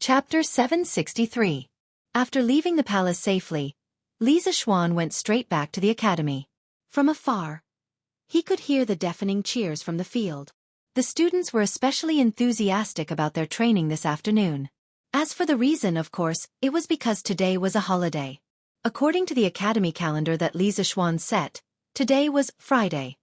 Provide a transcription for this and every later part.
Chapter 763. After leaving the palace safely, Li Zixuan went straight back to the academy. From afar, he could hear the deafening cheers from the field. The students were especially enthusiastic about their training this afternoon. As for the reason, of course, it was because today was a holiday. According to the academy calendar that Li Zixuan set, today was Friday.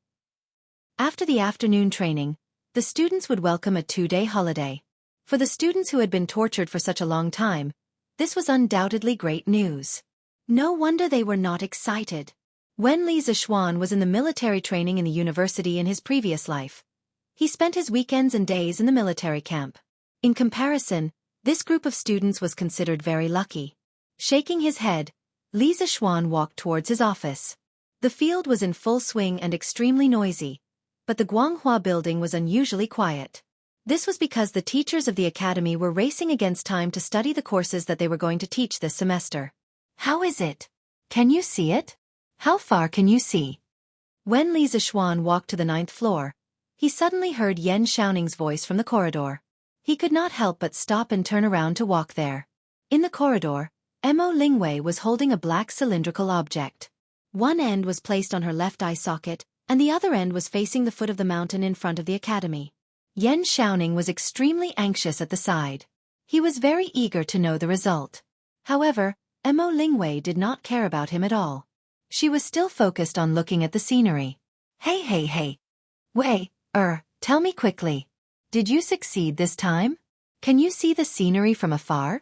After the afternoon training, the students would welcome a 2-day holiday. For the students who had been tortured for such a long time, this was undoubtedly great news. No wonder they were not excited. When Li Zixuan was in the military training in the university in his previous life, he spent his weekends and days in the military camp. In comparison, this group of students was considered very lucky. Shaking his head, Li Zixuan walked towards his office. The field was in full swing and extremely noisy, but the Guanghua building was unusually quiet. This was because the teachers of the academy were racing against time to study the courses that they were going to teach this semester. How is it? Can you see it? How far can you see? When Li Zixuan walked to the 9th floor, he suddenly heard Yan Xiaoning's voice from the corridor. He could not help but stop and turn around to walk there. In the corridor, Mo Lingwei was holding a black cylindrical object. One end was placed on her left eye socket, and the other end was facing the foot of the mountain in front of the academy. Yan Xiaoning was extremely anxious at the side. He was very eager to know the result. However, Mo Lingwei did not care about him at all. She was still focused on looking at the scenery. Hey. Wei, tell me quickly. Did you succeed this time? Can you see the scenery from afar?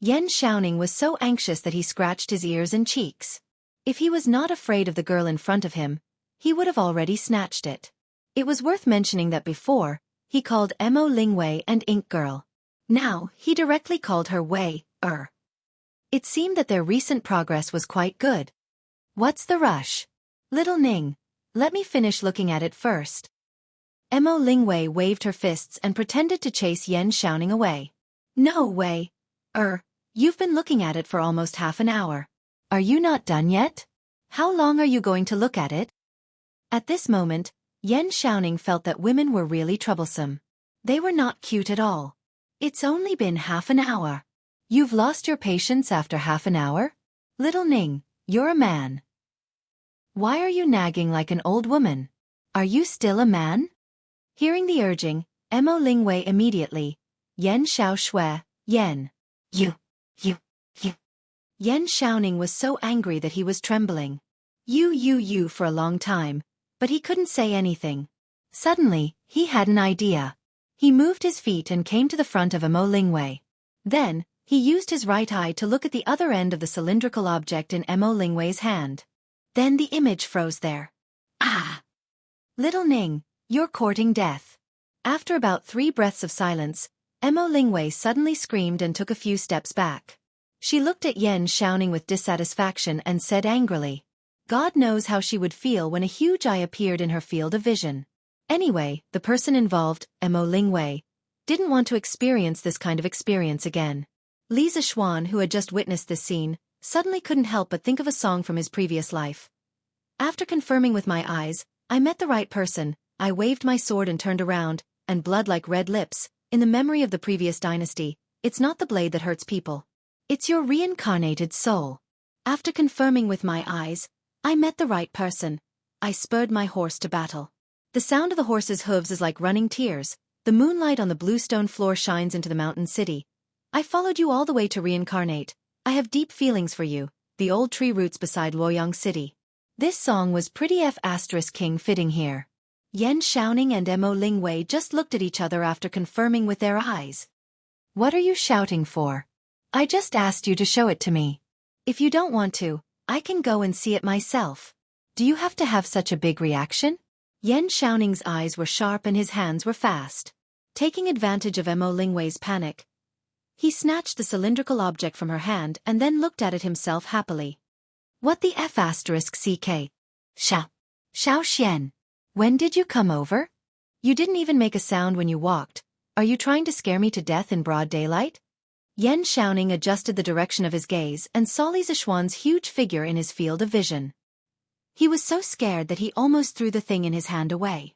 Yan Xiaoning was so anxious that he scratched his ears and cheeks. If he was not afraid of the girl in front of him, he would have already snatched it. It was worth mentioning that before, he called Mo Lingwei an ink girl. Now, he directly called her Wei. It seemed that their recent progress was quite good. What's the rush? Little Ning, let me finish looking at it first. Mo Lingwei waved her fists and pretended to chase Yan Xiaoning away. No way. You've been looking at it for almost half an hour. Are you not done yet? How long are you going to look at it? At this moment, Yan Xiaoning felt that women were really troublesome. They were not cute at all. It's only been half an hour. You've lost your patience after half an hour? Little Ning, you're a man. Why are you nagging like an old woman? Are you still a man? Hearing the urging, Mo Lingwei immediately, Yan Xiao Shui, Yan. You. Yan Xiaoning was so angry that he was trembling. You for a long time, but he couldn't say anything. Suddenly, he had an idea. He moved his feet and came to the front of Mo Lingwei. Then, he used his right eye to look at the other end of the cylindrical object in Mo Lingwei's hand. Then the image froze there. Ah! Little Ning, you're courting death. After about 3 breaths of silence, Mo Lingwei suddenly screamed and took a few steps back. She looked at Yan Xiaoning with dissatisfaction and said angrily, God knows how she would feel when a huge eye appeared in her field of vision. Anyway, the person involved, Mo Lingwei, didn't want to experience this kind of experience again. Li Zixuan, who had just witnessed this scene, suddenly couldn't help but think of a song from his previous life. After confirming with my eyes, I met the right person, I waved my sword and turned around, and blood like red lips, in the memory of the previous dynasty, it's not the blade that hurts people. It's your reincarnated soul. After confirming with my eyes, I met the right person. I spurred my horse to battle. The sound of the horse's hooves is like running tears. The moonlight on the blue stone floor shines into the mountain city. I followed you all the way to reincarnate. I have deep feelings for you, the old tree roots beside Luoyang City. This song was pretty King fitting here. Yan Xiaoning and Mo Lingwei just looked at each other after confirming with their eyes. What are you shouting for? I just asked you to show it to me. If you don't want to, I can go and see it myself. Do you have to have such a big reaction? Yan Xiaoning's eyes were sharp and his hands were fast. Taking advantage of Mo Lingwei's panic, he snatched the cylindrical object from her hand and then looked at it himself happily. What the CK? Xiao Xian. When did you come over? You didn't even make a sound when you walked. Are you trying to scare me to death in broad daylight? Yan Xiaoning adjusted the direction of his gaze and saw Li Zixuan's huge figure in his field of vision. He was so scared that he almost threw the thing in his hand away.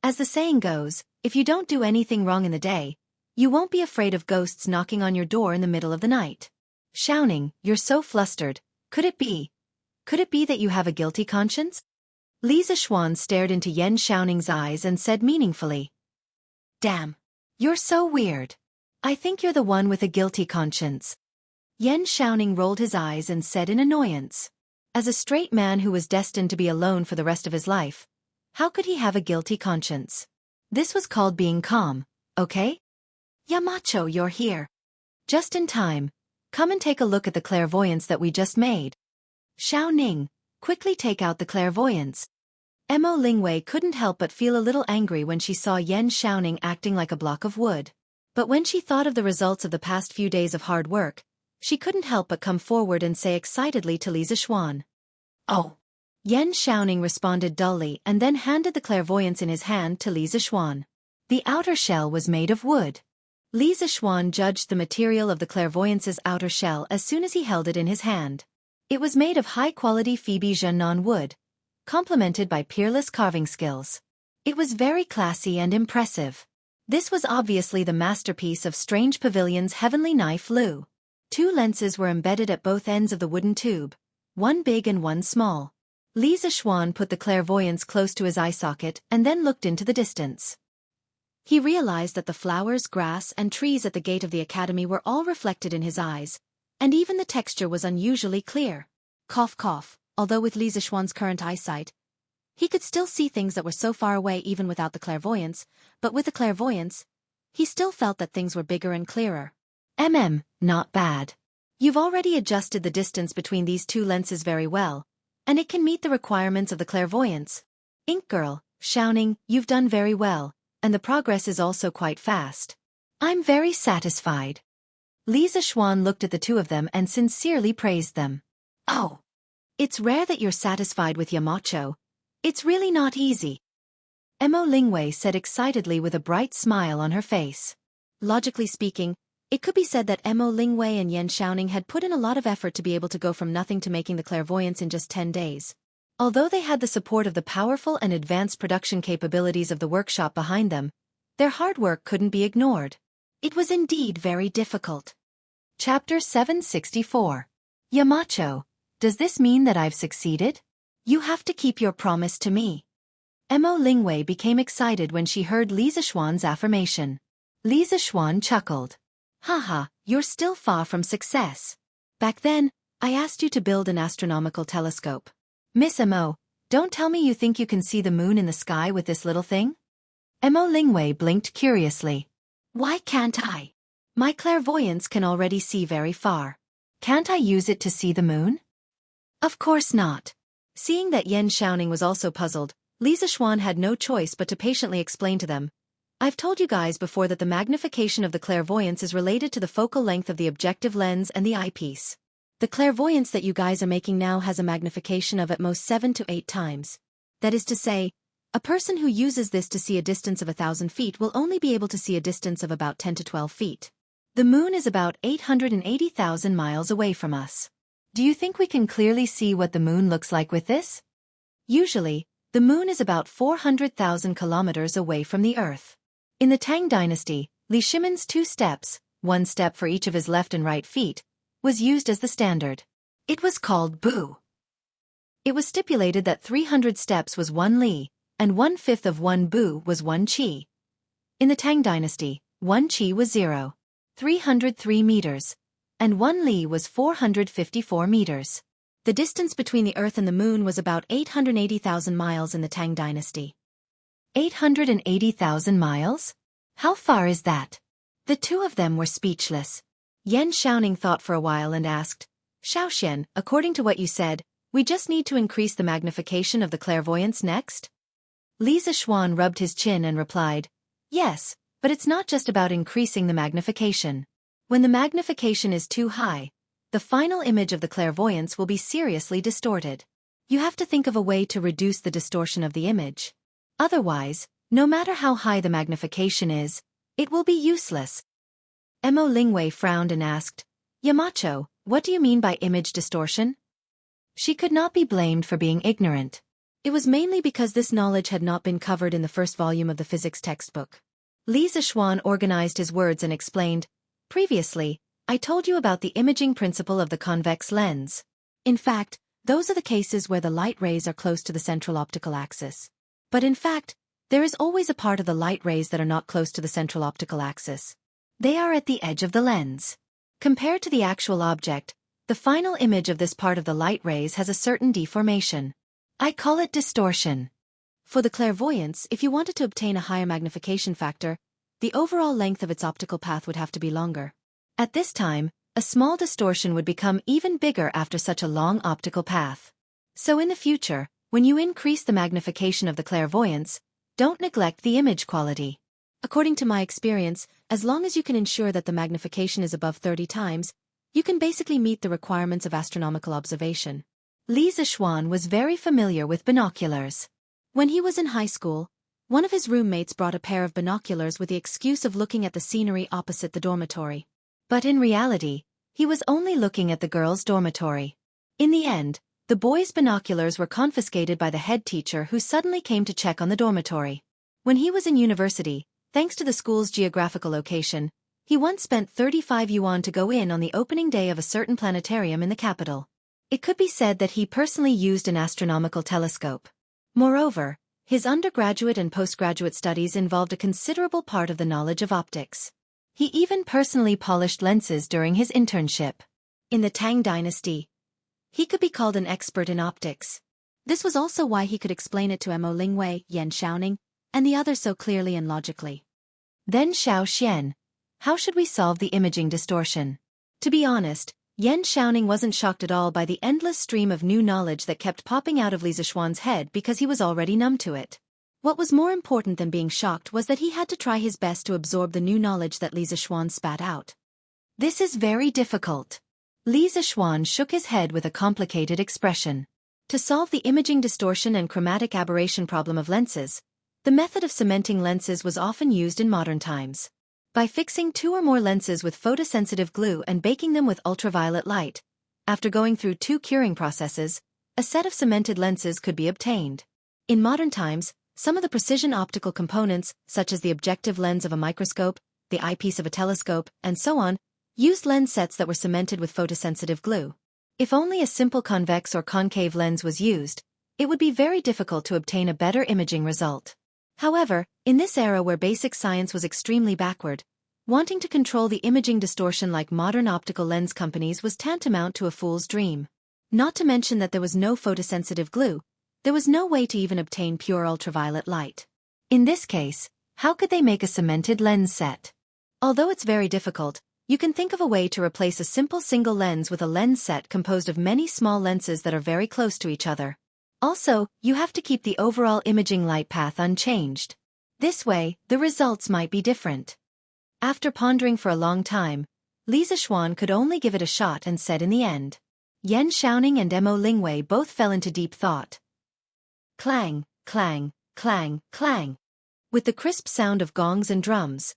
As the saying goes, if you don't do anything wrong in the day, You won't be afraid of ghosts knocking on your door in the middle of the night. Xiaoning, you're so flustered. Could it be that you have a guilty conscience? Li Zishuan stared into Yan Xiaoning's eyes and said meaningfully. Damn. You're so weird. I think you're the one with a guilty conscience. Yan Xiaoning rolled his eyes and said in annoyance. As a straight man who was destined to be alone for the rest of his life, how could he have a guilty conscience? This was called being calm, okay? Yamacho, you're here. Just in time. Come and take a look at the clairvoyance that we just made. Xiao Ning, quickly take out the clairvoyance. Mo Lingwei couldn't help but feel a little angry when she saw Yan Xiaoning acting like a block of wood. But when she thought of the results of the past few days of hard work, she couldn't help but come forward and say excitedly to Li Zishuan. Oh. Yan Xiaoning responded dully and then handed the clairvoyance in his hand to Li Zishuan. The outer shell was made of wood. Li Zishuan judged the material of the clairvoyance's outer shell as soon as he held it in his hand. It was made of high-quality Phoebe Zhennan wood, complemented by peerless carving skills. It was very classy and impressive. This was obviously the masterpiece of Strange Pavilion's heavenly knife Lu. 2 lenses were embedded at both ends of the wooden tube, one big and one small. Li Zishuan put the clairvoyance close to his eye socket and then looked into the distance. He realized that the flowers, grass, and trees at the gate of the academy were all reflected in his eyes, and even the texture was unusually clear. Cough cough. Although with Li Zishuan's current eyesight, he could still see things that were so far away even without the clairvoyance, but with the clairvoyance, he still felt that things were bigger and clearer. Not bad. You've already adjusted the distance between these 2 lenses very well, and it can meet the requirements of the clairvoyance. Ink Girl, Xiaoning, you've done very well, and the progress is also quite fast. I'm very satisfied. Li Zishuan looked at the 2 of them and sincerely praised them. Oh. It's rare that you're satisfied with Yamacho. It's really not easy. Mo Lingwei said excitedly with a bright smile on her face. Logically speaking, it could be said that Mo Lingwei and Yan Xiaoning had put in a lot of effort to be able to go from nothing to making the clairvoyance in just 10 days. Although they had the support of the powerful and advanced production capabilities of the workshop behind them, their hard work couldn't be ignored. It was indeed very difficult. Chapter 764. Yamacho. Does this mean that I've succeeded? You have to keep your promise to me. Mo Lingwei became excited when she heard Li Zishuan's affirmation. Li Zishuan chuckled. Haha, you're still far from success. Back then, I asked you to build an astronomical telescope. Miss Mo, don't tell me you think you can see the moon in the sky with this little thing? Mo Lingwei blinked curiously. Why can't I? My clairvoyance can already see very far. Can't I use it to see the moon? Of course not. Seeing that Yan Xiaoning was also puzzled, Li Zishuan had no choice but to patiently explain to them. I've told you guys before that the magnification of the clairvoyance is related to the focal length of the objective lens and the eyepiece. The clairvoyance that you guys are making now has a magnification of at most 7 to 8 times. That is to say, a person who uses this to see a distance of 1,000 feet will only be able to see a distance of about 10 to 12 feet. The moon is about 880,000 miles away from us. Do you think we can clearly see what the moon looks like with this? Usually, the moon is about 400,000 kilometers away from the Earth. In the Tang dynasty, Li Shimin's 2 steps, 1 step for each of his left and right feet, was used as the standard. It was called Bu. It was stipulated that 300 steps was 1 li, and 1/5 of 1 bu was 1 qi. In the Tang dynasty, 1 qi was 303 meters, and 1 li was 454 meters. The distance between the Earth and the Moon was about 880,000 miles in the Tang dynasty. 880,000 miles? How far is that? The 2 of them were speechless. Yan Xiaoning thought for a while and asked, Xiaoxian, according to what you said, we just need to increase the magnification of the clairvoyance next? Li Zishuan rubbed his chin and replied, yes, but it's not just about increasing the magnification. When the magnification is too high, the final image of the clairvoyance will be seriously distorted. You have to think of a way to reduce the distortion of the image. Otherwise, no matter how high the magnification is, it will be useless. Mo Lingwei frowned and asked, Yamacho, what do you mean by image distortion? She could not be blamed for being ignorant. It was mainly because this knowledge had not been covered in the first volume of the physics textbook. Li Zixuan organized his words and explained, "Previously, I told you about the imaging principle of the convex lens. In fact, those are the cases where the light rays are close to the central optical axis. But in fact, there is always a part of the light rays that are not close to the central optical axis. They are at the edge of the lens. Compared to the actual object, the final image of this part of the light rays has a certain deformation. I call it distortion. For the clairvoyance, if you wanted to obtain a higher magnification factor, the overall length of its optical path would have to be longer. At this time, a small distortion would become even bigger after such a long optical path. So in the future, when you increase the magnification of the clairvoyance, don't neglect the image quality. According to my experience, as long as you can ensure that the magnification is above 30 times, you can basically meet the requirements of astronomical observation." Li Zixuan was very familiar with binoculars. When he was in high school, one of his roommates brought a pair of binoculars with the excuse of looking at the scenery opposite the dormitory. But in reality, he was only looking at the girls' dormitory. In the end, the boys' binoculars were confiscated by the head teacher, who suddenly came to check on the dormitory. When he was in university, thanks to the school's geographical location, he once spent 35 yuan to go in on the opening day of a certain planetarium in the capital. It could be said that he personally used an astronomical telescope. Moreover, his undergraduate and postgraduate studies involved a considerable part of the knowledge of optics. He even personally polished lenses during his internship. In the Tang dynasty, he could be called an expert in optics. This was also why he could explain it to Mo Lingwei, Yan Shaoning, and the others so clearly and logically. Then Xiao Xian. How should we solve the imaging distortion? To be honest, Yan Shaoning wasn't shocked at all by the endless stream of new knowledge that kept popping out of Li Zixuan's head, because he was already numb to it. What was more important than being shocked was that he had to try his best to absorb the new knowledge that Li Zixuan spat out. This is very difficult. Li Zixuan shook his head with a complicated expression. To solve the imaging distortion and chromatic aberration problem of lenses, the method of cementing lenses was often used in modern times. By fixing 2 or more lenses with photosensitive glue and baking them with ultraviolet light, after going through 2 curing processes, a set of cemented lenses could be obtained. In modern times, some of the precision optical components, such as the objective lens of a microscope, the eyepiece of a telescope, and so on, used lens sets that were cemented with photosensitive glue. If only a simple convex or concave lens was used, it would be very difficult to obtain a better imaging result. However, in this era where basic science was extremely backward, wanting to control the imaging distortion like modern optical lens companies was tantamount to a fool's dream. Not to mention that there was no photosensitive glue, there was no way to even obtain pure ultraviolet light. In this case, how could they make a cemented lens set? Although it's very difficult, you can think of a way to replace a simple single lens with a lens set composed of many small lenses that are very close to each other. Also, you have to keep the overall imaging light path unchanged. This way, the results might be different. After pondering for a long time, Li Zixuan could only give it a shot and said in the end. Yan Shaoning and Mo Lingwei both fell into deep thought. Clang, clang, clang, clang. With the crisp sound of gongs and drums,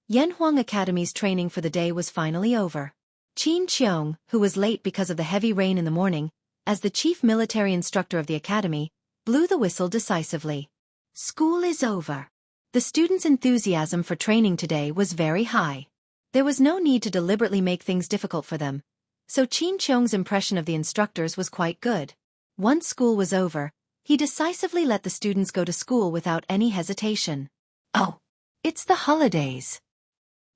Yanhuang Academy's training for the day was finally over. Qin Qiong, who was late because of the heavy rain in the morning, as the chief military instructor of the academy, blew the whistle decisively. School is over. The students' enthusiasm for training today was very high. There was no need to deliberately make things difficult for them, so Qin Qiong's impression of the instructors was quite good. Once school was over, he decisively let the students go to school without any hesitation. Oh, it's the holidays.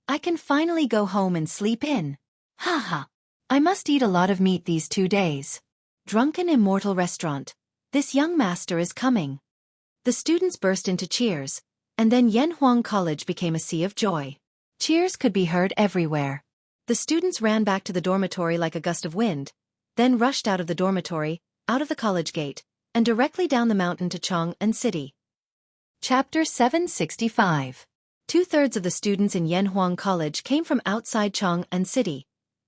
I can finally go home and sleep in. Haha. I must eat a lot of meat these 2 days. Drunken Immortal Restaurant. This young master is coming. The students burst into cheers, and then Yanhuang College became a sea of joy. Cheers could be heard everywhere. The students ran back to the dormitory like a gust of wind, then rushed out of the dormitory, out of the college gate, and directly down the mountain to Chang'an City. Chapter 765. 2/3 of the students in Yanhuang College came from outside Chang'an City,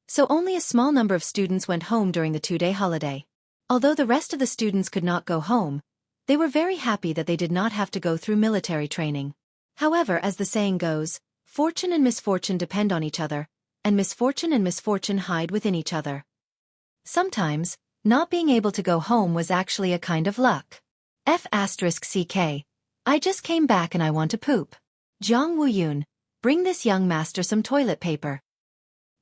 so only a small number of students went home during the 2-day holiday. Although the rest of the students could not go home, they were very happy that they did not have to go through military training. However, as the saying goes, fortune and misfortune depend on each other, and misfortune hide within each other. Sometimes, not being able to go home was actually a kind of luck. F***ck. I just came back and I want to poop. Jianghu, bring this young master some toilet paper.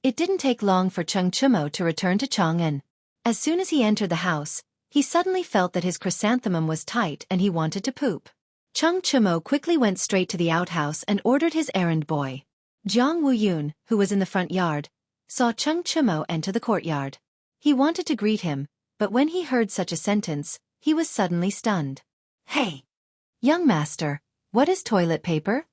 It didn't take long for Xianxia to return to Chang'an. As soon as he entered the house, he suddenly felt that his chrysanthemum was tight and he wanted to poop. Xianxia quickly went straight to the outhouse and ordered his errand boy. Jianghu, who was in the front yard, saw Xianxia enter the courtyard. He wanted to greet him, but when he heard such a sentence, he was suddenly stunned. Hey! Young master, what is toilet paper?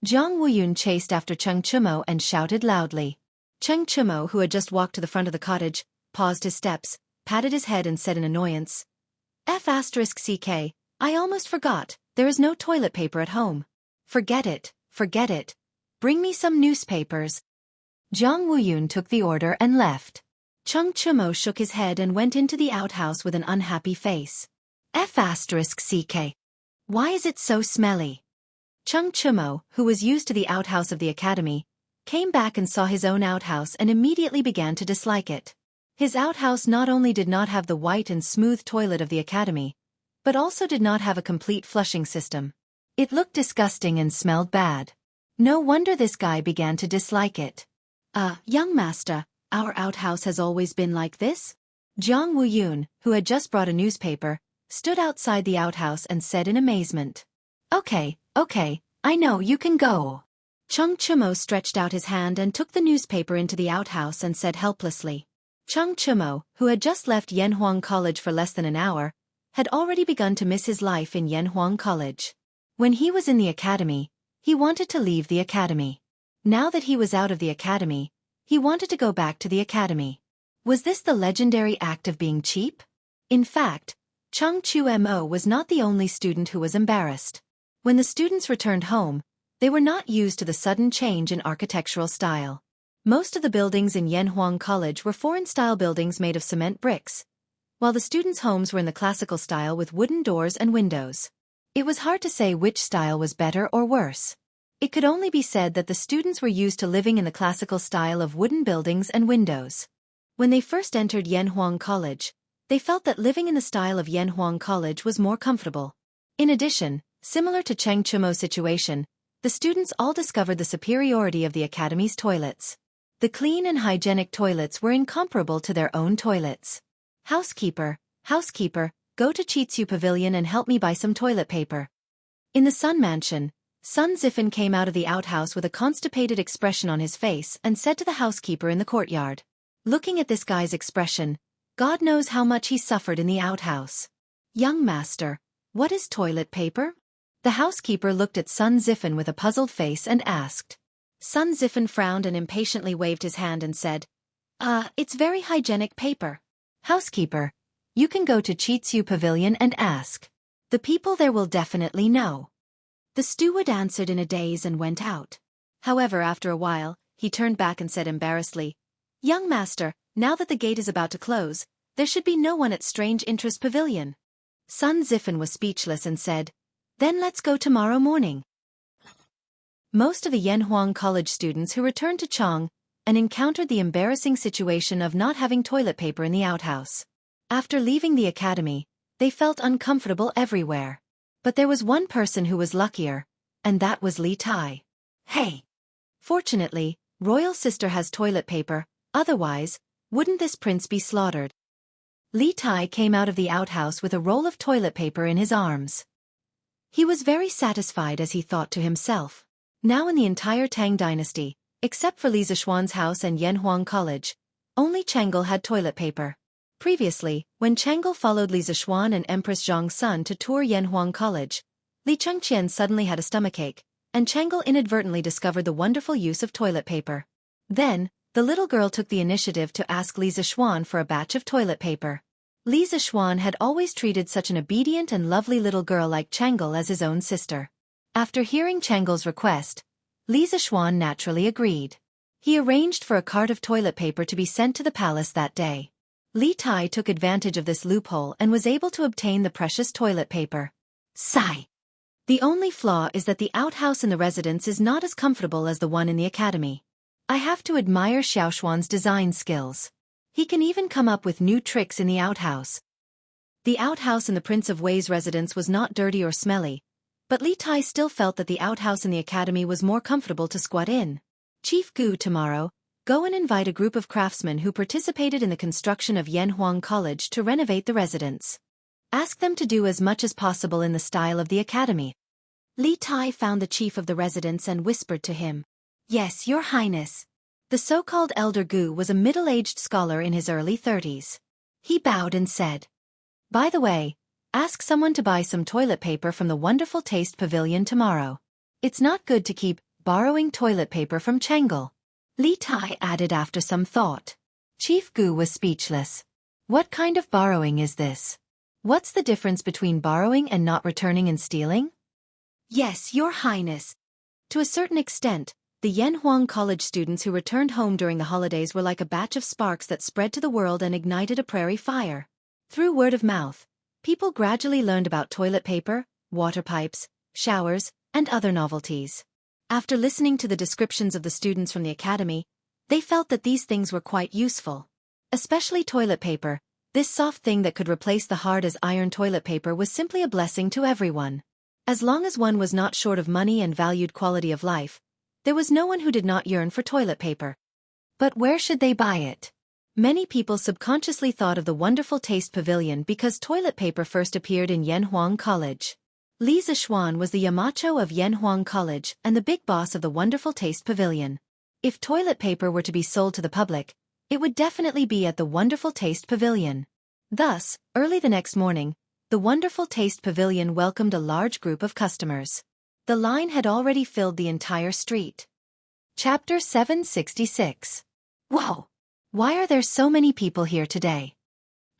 Jianghu chased after Xianxia and shouted loudly. Xianxia, who had just walked to the front of the cottage, paused his steps, patted his head and said in annoyance, F***ck, I almost forgot, there is no toilet paper at home. Forget it, forget it. Bring me some newspapers. Jianghu took the order and left. Xianxia shook his head and went into the outhouse with an unhappy face. F***ck. Why is it so smelly? Xianxia, who was used to the outhouse of the academy, came back and saw his own outhouse and immediately began to dislike it. His outhouse not only did not have the white and smooth toilet of the academy, but also did not have a complete flushing system. It looked disgusting and smelled bad. No wonder this guy began to dislike it. Young master, our outhouse has always been like this? Jianghu, who had just brought a newspaper, stood outside the outhouse and said in amazement. Okay, I know you can go. Xianxia stretched out his hand and took the newspaper into the outhouse and said helplessly. Xianxia, who had just left Yanhuang College for less than an hour, had already begun to miss his life in Yanhuang College. When he was in the academy, he wanted to leave the academy. Now that he was out of the academy, he wanted to go back to the academy. Was this the legendary act of being cheap? In fact, Xianxia was not the only student who was embarrassed. When the students returned home, they were not used to the sudden change in architectural style. Most of the buildings in Yanhuang College were foreign-style buildings made of cement bricks, while the students' homes were in the classical style with wooden doors and windows. It was hard to say which style was better or worse. It could only be said that the students were used to living in the classical style of wooden buildings and windows. When they first entered Yanhuang College, they felt that living in the style of Yanhuang College was more comfortable. In addition, similar to Xianxia's situation, the students all discovered the superiority of the academy's toilets. The clean and hygienic toilets were incomparable to their own toilets. Housekeeper, go to Qiziu Pavilion and help me buy some toilet paper. In the Sun Mansion, Sun Zifen came out of the outhouse with a constipated expression on his face and said to the housekeeper in the courtyard. Looking at this guy's expression, God knows how much he suffered in the outhouse. Young master, what is toilet paper? The housekeeper looked at Sun Zifen with a puzzled face and asked. Sun Zifen frowned and impatiently waved his hand and said, it's very hygienic paper. Housekeeper, you can go to Qiziu Pavilion and ask. The people there will definitely know. The steward answered in a daze and went out. However, after a while, he turned back and said embarrassedly, Young master, now that the gate is about to close, there should be no one at Strange Interest Pavilion. Sun Zifen was speechless and said, Then let's go tomorrow morning. Most of the Yanhuang College students who returned to Chang'an and encountered the embarrassing situation of not having toilet paper in the outhouse. After leaving the academy, they felt uncomfortable everywhere. But there was one person who was luckier, and that was Li Tai. Hey! Fortunately, royal sister has toilet paper, otherwise, wouldn't this prince be slaughtered? Li Tai came out of the outhouse with a roll of toilet paper in his arms. He was very satisfied as he thought to himself. Now in the entire Tang dynasty, except for Li Zishuan's house and Yanhuang College, only Chang'e had toilet paper. Previously, when Chang'e followed Li Zishuan and Empress Zhang's son to tour Yanhuang College, Li Chengqian suddenly had a stomachache, and Chang'e inadvertently discovered the wonderful use of toilet paper. Then, the little girl took the initiative to ask Li Zishuan for a batch of toilet paper. Li Zishuan had always treated such an obedient and lovely little girl like Chang'e as his own sister. After hearing Chang'e's request, Li Zishuan naturally agreed. He arranged for a cart of toilet paper to be sent to the palace that day. Li Tai took advantage of this loophole and was able to obtain the precious toilet paper. Sigh. The only flaw is that the outhouse in the residence is not as comfortable as the one in the academy. I have to admire Xiaoshuan's design skills. He can even come up with new tricks in the outhouse. The outhouse in the Prince of Wei's residence was not dirty or smelly, But Li Tai still felt that the outhouse in the academy was more comfortable to squat in. Chief Gu, tomorrow, go and invite a group of craftsmen who participated in the construction of Yanhuang College to renovate the residence. Ask them to do as much as possible in the style of the academy. Li Tai found the chief of the residence and whispered to him. Yes, Your Highness. The so-called Elder Gu was a middle-aged scholar in his early 30s. He bowed and said, by the way, ask someone to buy some toilet paper from the Wonderful Taste Pavilion tomorrow. It's not good to keep borrowing toilet paper from Chang'e. Li Tai added after some thought. Chief Gu was speechless. What kind of borrowing is this? What's the difference between borrowing and not returning and stealing? Yes, Your Highness. To a certain extent, the Yanhuang College students who returned home during the holidays were like a batch of sparks that spread to the world and ignited a prairie fire. Through word of mouth, people gradually learned about toilet paper, water pipes, showers, and other novelties. After listening to the descriptions of the students from the academy, they felt that these things were quite useful. Especially toilet paper, this soft thing that could replace the hard-as-iron toilet paper was simply a blessing to everyone. As long as one was not short of money and valued quality of life, there was no one who did not yearn for toilet paper. But where should they buy it? Many people subconsciously thought of the Wonderful Taste Pavilion because toilet paper first appeared in Yanhuang College. Li Zishuan was the Yamacho of Yanhuang College and the big boss of the Wonderful Taste Pavilion. If toilet paper were to be sold to the public, it would definitely be at the Wonderful Taste Pavilion. Thus, early the next morning, the Wonderful Taste Pavilion welcomed a large group of customers. The line had already filled the entire street. Chapter 766. Whoa! Why are there so many people here today?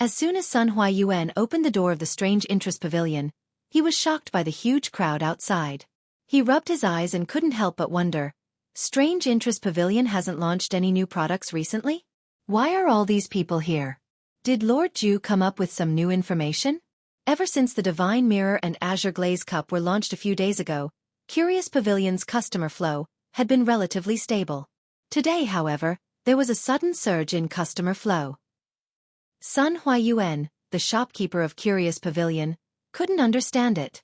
As soon as Sun Huaiyuan opened the door of the Strange Interest Pavilion, he was shocked by the huge crowd outside. He rubbed his eyes and couldn't help but wonder, Strange Interest Pavilion hasn't launched any new products recently? Why are all these people here? Did Lord Ju come up with some new information? Ever since the Divine Mirror and Azure Glaze Cup were launched a few days ago, Curious Pavilion's customer flow had been relatively stable. Today, however, there was a sudden surge in customer flow. Sun Huaiyuan, the shopkeeper of Curious Pavilion, couldn't understand it.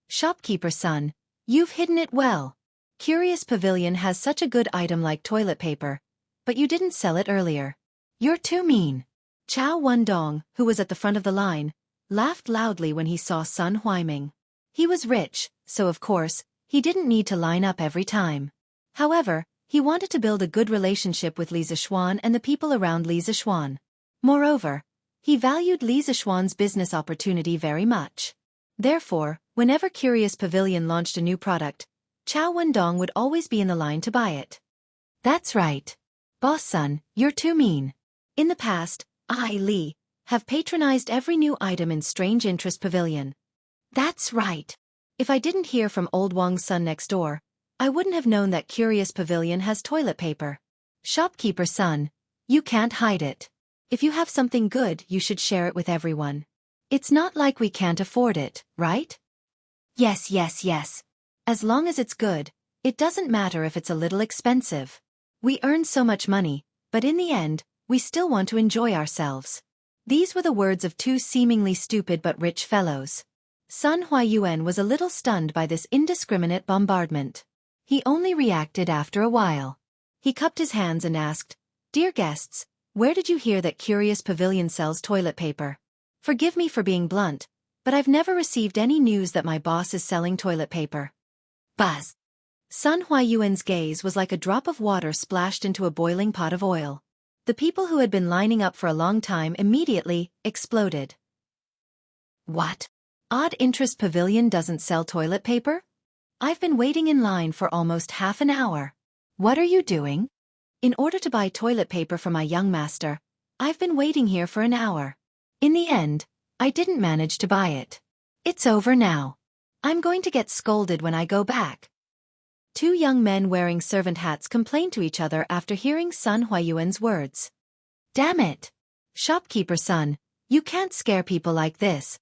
Shopkeeper Sun, you've hidden it well. Curious Pavilion has such a good item like toilet paper, but you didn't sell it earlier. You're too mean. Chao Wendong, who was at the front of the line, laughed loudly when he saw Sun Huaiming. He was rich, so of course, he didn't need to line up every time. However, he wanted to build a good relationship with Li Zishuan and the people around Li Zishuan. Moreover, he valued Li Zishuan's business opportunity very much. Therefore, whenever Curious Pavilion launched a new product, Chao Wendong would always be in the line to buy it. That's right. Boss Sun, you're too mean. In the past, I, Li, have patronized every new item in Strange Interest Pavilion. That's right. If I didn't hear from old Wang's son next door, I wouldn't have known that Curious Pavilion has toilet paper. Shopkeeper Sun, you can't hide it. If you have something good, you should share it with everyone. It's not like we can't afford it, right? Yes. As long as it's good, it doesn't matter if it's a little expensive. We earn so much money, but in the end, we still want to enjoy ourselves. These were the words of two seemingly stupid but rich fellows. Sun Huaiyuan was a little stunned by this indiscriminate bombardment. He only reacted after a while. He cupped his hands and asked, Dear guests, where did you hear that Curious Pavilion sells toilet paper? Forgive me for being blunt, but I've never received any news that my boss is selling toilet paper. Buzz! Sun Huaiyuan's gaze was like a drop of water splashed into a boiling pot of oil. The people who had been lining up for a long time immediately exploded. What? Odd Interest Pavilion doesn't sell toilet paper? I've been waiting in line for almost half an hour. What are you doing? In order to buy toilet paper for my young master, I've been waiting here for an hour. In the end, I didn't manage to buy it. It's over now. I'm going to get scolded when I go back. Two young men wearing servant hats complained to each other after hearing Sun Huaiyuan's words. Damn it! Shopkeeper Sun, you can't scare people like this.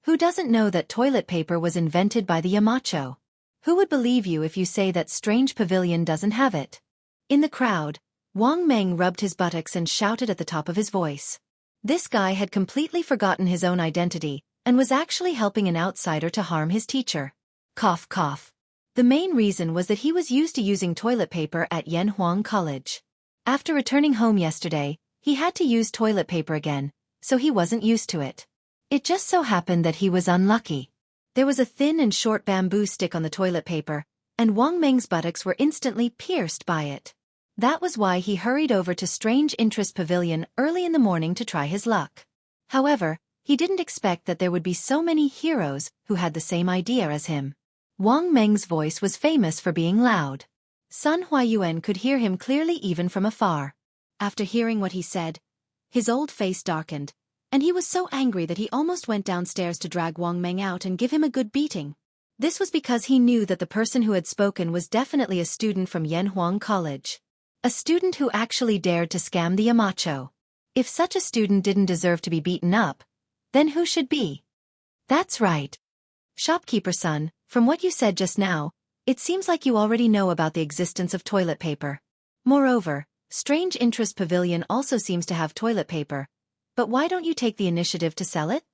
Who doesn't know that toilet paper was invented by the Yamacho? Who would believe you if you say that Strange Pavilion doesn't have it? In the crowd, Wang Meng rubbed his buttocks and shouted at the top of his voice. This guy had completely forgotten his own identity, and was actually helping an outsider to harm his teacher. Cough cough. The main reason was that he was used to using toilet paper at Yanhuang College. After returning home yesterday, he had to use toilet paper again, so he wasn't used to it. It just so happened that he was unlucky. There was a thin and short bamboo stick on the toilet paper, and Wang Meng's buttocks were instantly pierced by it. That was why he hurried over to Strange Interest Pavilion early in the morning to try his luck. However, he didn't expect that there would be so many heroes who had the same idea as him. Wang Meng's voice was famous for being loud. Sun Huayuan could hear him clearly even from afar. After hearing what he said, his old face darkened, and he was so angry that he almost went downstairs to drag Wang Meng out and give him a good beating. This was because he knew that the person who had spoken was definitely a student from Yanhuang College. A student who actually dared to scam the Yamacho. If such a student didn't deserve to be beaten up, then who should be? That's right. Shopkeeper-son, from what you said just now, it seems like you already know about the existence of toilet paper. Moreover, Strange Interest Pavilion also seems to have toilet paper, but why don't you take the initiative to sell it?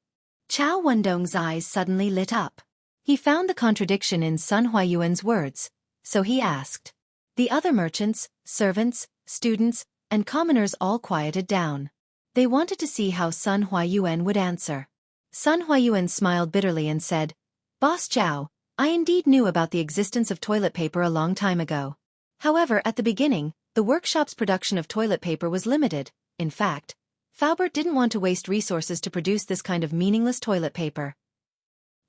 Chao Wendong's eyes suddenly lit up. He found the contradiction in Sun Huayuan's words, so he asked. The other merchants, servants, students, and commoners all quieted down. They wanted to see how Sun Huayuan would answer. Sun Huayuan smiled bitterly and said, Boss Zhao, I indeed knew about the existence of toilet paper a long time ago. However, at the beginning, the workshop's production of toilet paper was limited. In fact, Faubert didn't want to waste resources to produce this kind of meaningless toilet paper.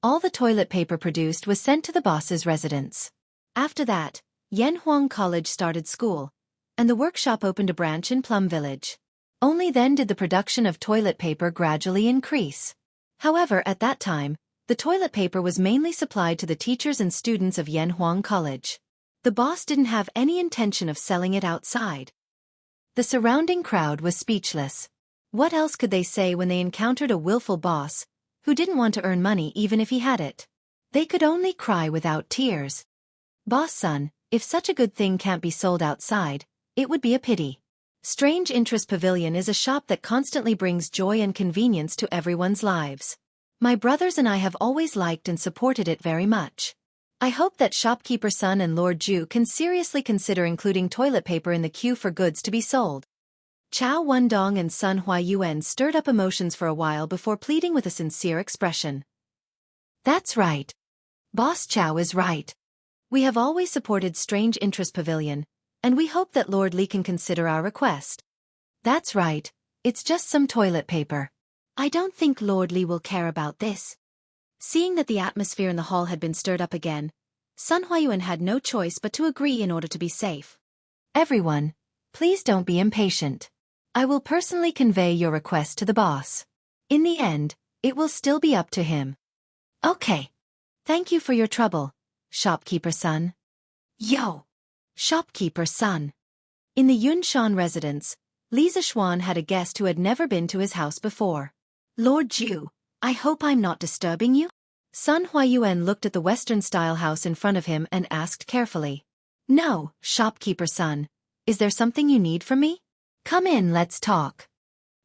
All the toilet paper produced was sent to the boss's residence. After that, Yanhuang College started school, and the workshop opened a branch in Plum Village. Only then did the production of toilet paper gradually increase. However, at that time, the toilet paper was mainly supplied to the teachers and students of Yanhuang College. The boss didn't have any intention of selling it outside. The surrounding crowd was speechless. What else could they say when they encountered a willful boss, who didn't want to earn money even if he had it? They could only cry without tears. Boss son, if such a good thing can't be sold outside, it would be a pity. Strange Interest Pavilion is a shop that constantly brings joy and convenience to everyone's lives. My brothers and I have always liked and supported it very much. I hope that shopkeeper Sun and Lord Ju can seriously consider including toilet paper in the queue for goods to be sold. Chao Wendong and Sun Huayuan stirred up emotions for a while before pleading with a sincere expression. That's right. Boss Chao is right. We have always supported Strange Interest Pavilion, and we hope that Lord Li can consider our request. That's right, it's just some toilet paper. I don't think Lord Li will care about this. Seeing that the atmosphere in the hall had been stirred up again, Sun Huayuan had no choice but to agree in order to be safe. Everyone, please don't be impatient. I will personally convey your request to the boss. In the end, it will still be up to him. Okay. Thank you for your trouble, shopkeeper son. Yo! Shopkeeper son. In the Yunshan residence, Li Zixuan had a guest who had never been to his house before. Lord Ju, I hope I'm not disturbing you? Sun Huayuan looked at the Western-style house in front of him and asked carefully. No, shopkeeper son. Is there something you need from me? Come in, let's talk.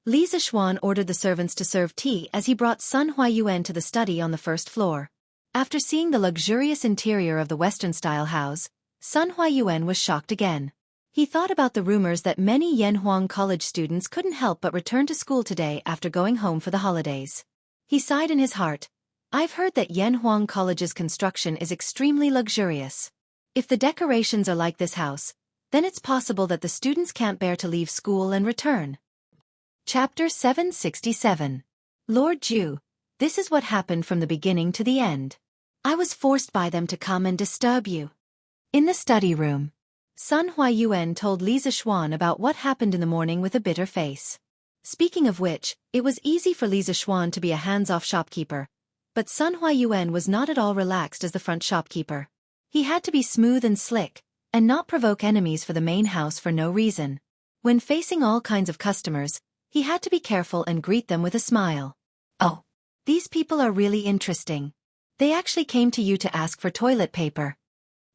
Li Zixuan ordered the servants to serve tea as he brought Sun Huayuan to the study on the first floor. After seeing the luxurious interior of the Western-style house, Sun Huayuan was shocked again. He thought about the rumors that many Yanhuang College students couldn't help but return to school today after going home for the holidays. He sighed in his heart. I've heard that Yanhuang College's construction is extremely luxurious. If the decorations are like this house, then it's possible that the students can't bear to leave school and return. Chapter 767. Lord Ju, this is what happened from the beginning to the end. I was forced by them to come and disturb you. In the study room, Sun Huayuan told Li Zixuan about what happened in the morning with a bitter face. Speaking of which, it was easy for Li Zixuan to be a hands-off shopkeeper, but Sun Huayuan was not at all relaxed as the front shopkeeper. He had to be smooth and slick, and not provoke enemies for the main house for no reason. When facing all kinds of customers, he had to be careful and greet them with a smile. Oh, these people are really interesting. They actually came to you to ask for toilet paper.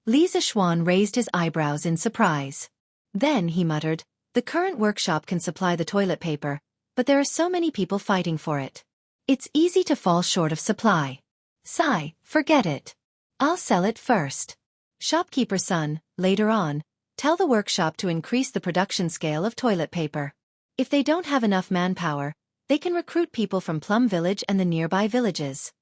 Li Zixuan raised his eyebrows in surprise. Then he muttered, the current workshop can supply the toilet paper, but there are so many people fighting for it. It's easy to fall short of supply. Sigh, forget it. I'll sell it first. Shopkeeper's son, later on, tell the workshop to increase the production scale of toilet paper. If they don't have enough manpower, they can recruit people from Plum Village and the nearby villages.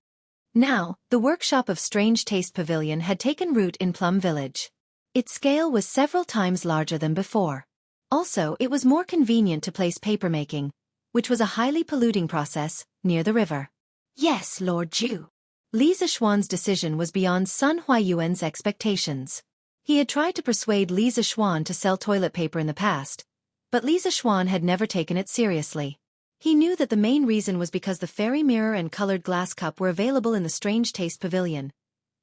Now, the workshop of Strange Taste Pavilion had taken root in Plum Village. Its scale was several times larger than before. Also, it was more convenient to place papermaking, which was a highly polluting process, near the river. Yes, Lord Zhu. Li Zishuan's decision was beyond Sun Huayuan's expectations. He had tried to persuade Li Zishuan to sell toilet paper in the past, but Li Zishuan had never taken it seriously. He knew that the main reason was because the fairy mirror and colored glass cup were available in the Strange Taste Pavilion,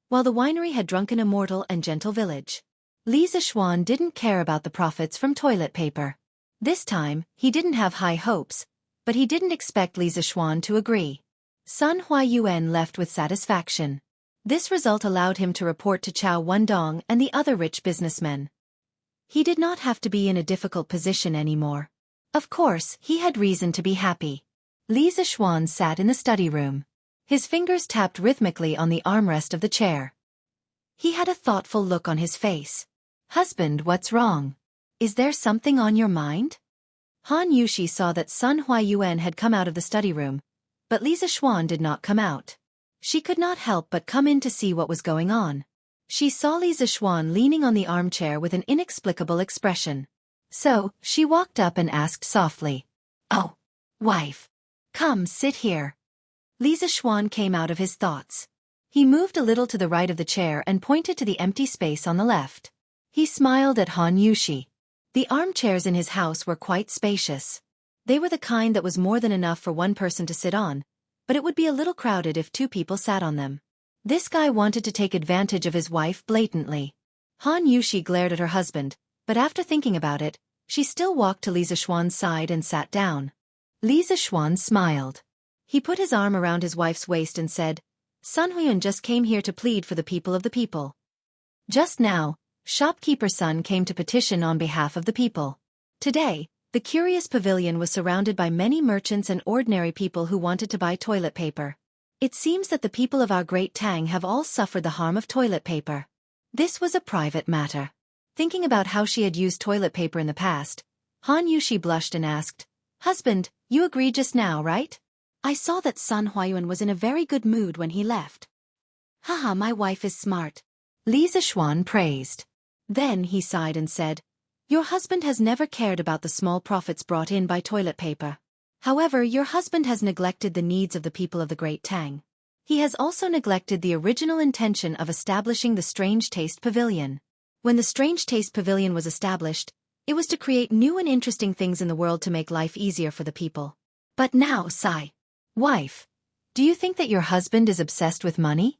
while the winery had Drunken Immortal and Gentle Village. Li Zishuan didn't care about the profits from toilet paper. This time, he didn't have high hopes, but he didn't expect Li Zishuan to agree. Sun Huayuan left with satisfaction. This result allowed him to report to Chao Wendong and the other rich businessmen. He did not have to be in a difficult position anymore. Of course, he had reason to be happy. Li Zishuan sat in the study room. His fingers tapped rhythmically on the armrest of the chair. He had a thoughtful look on his face. Husband, what's wrong? Is there something on your mind? Han Yushi saw that Sun Huayuan had come out of the study room, but Li Zishuan did not come out. She could not help but come in to see what was going on. She saw Li Zishuan leaning on the armchair with an inexplicable expression. So, she walked up and asked softly, "Oh, wife. Come, sit here." Li Zishuan came out of his thoughts. He moved a little to the right of the chair and pointed to the empty space on the left. He smiled at Han Yushi. The armchairs in his house were quite spacious. They were the kind that was more than enough for one person to sit on, but it would be a little crowded if two people sat on them. This guy wanted to take advantage of his wife blatantly. Han Yushi glared at her husband, but after thinking about it, she still walked to Li Zishuan's side and sat down. Li Zishuan smiled. He put his arm around his wife's waist and said, "Sun Huyan just came here to plead for the people of the people. Just now, Shopkeeper's son came to petition on behalf of the people. Today, the curious pavilion was surrounded by many merchants and ordinary people who wanted to buy toilet paper. It seems that the people of our great Tang have all suffered the harm of toilet paper." This was a private matter. Thinking about how she had used toilet paper in the past, Han Yushi blushed and asked, "Husband, you agreed just now, right? I saw that Sun Huayuan was in a very good mood when he left." "Haha, my wife is smart," Li Zishuan praised. Then he sighed and said, "Your husband has never cared about the small profits brought in by toilet paper. However, your husband has neglected the needs of the people of the Great Tang. He has also neglected the original intention of establishing the Strange Taste Pavilion. When the Strange Taste Pavilion was established, it was to create new and interesting things in the world to make life easier for the people. But now, wife, do you think that your husband is obsessed with money?"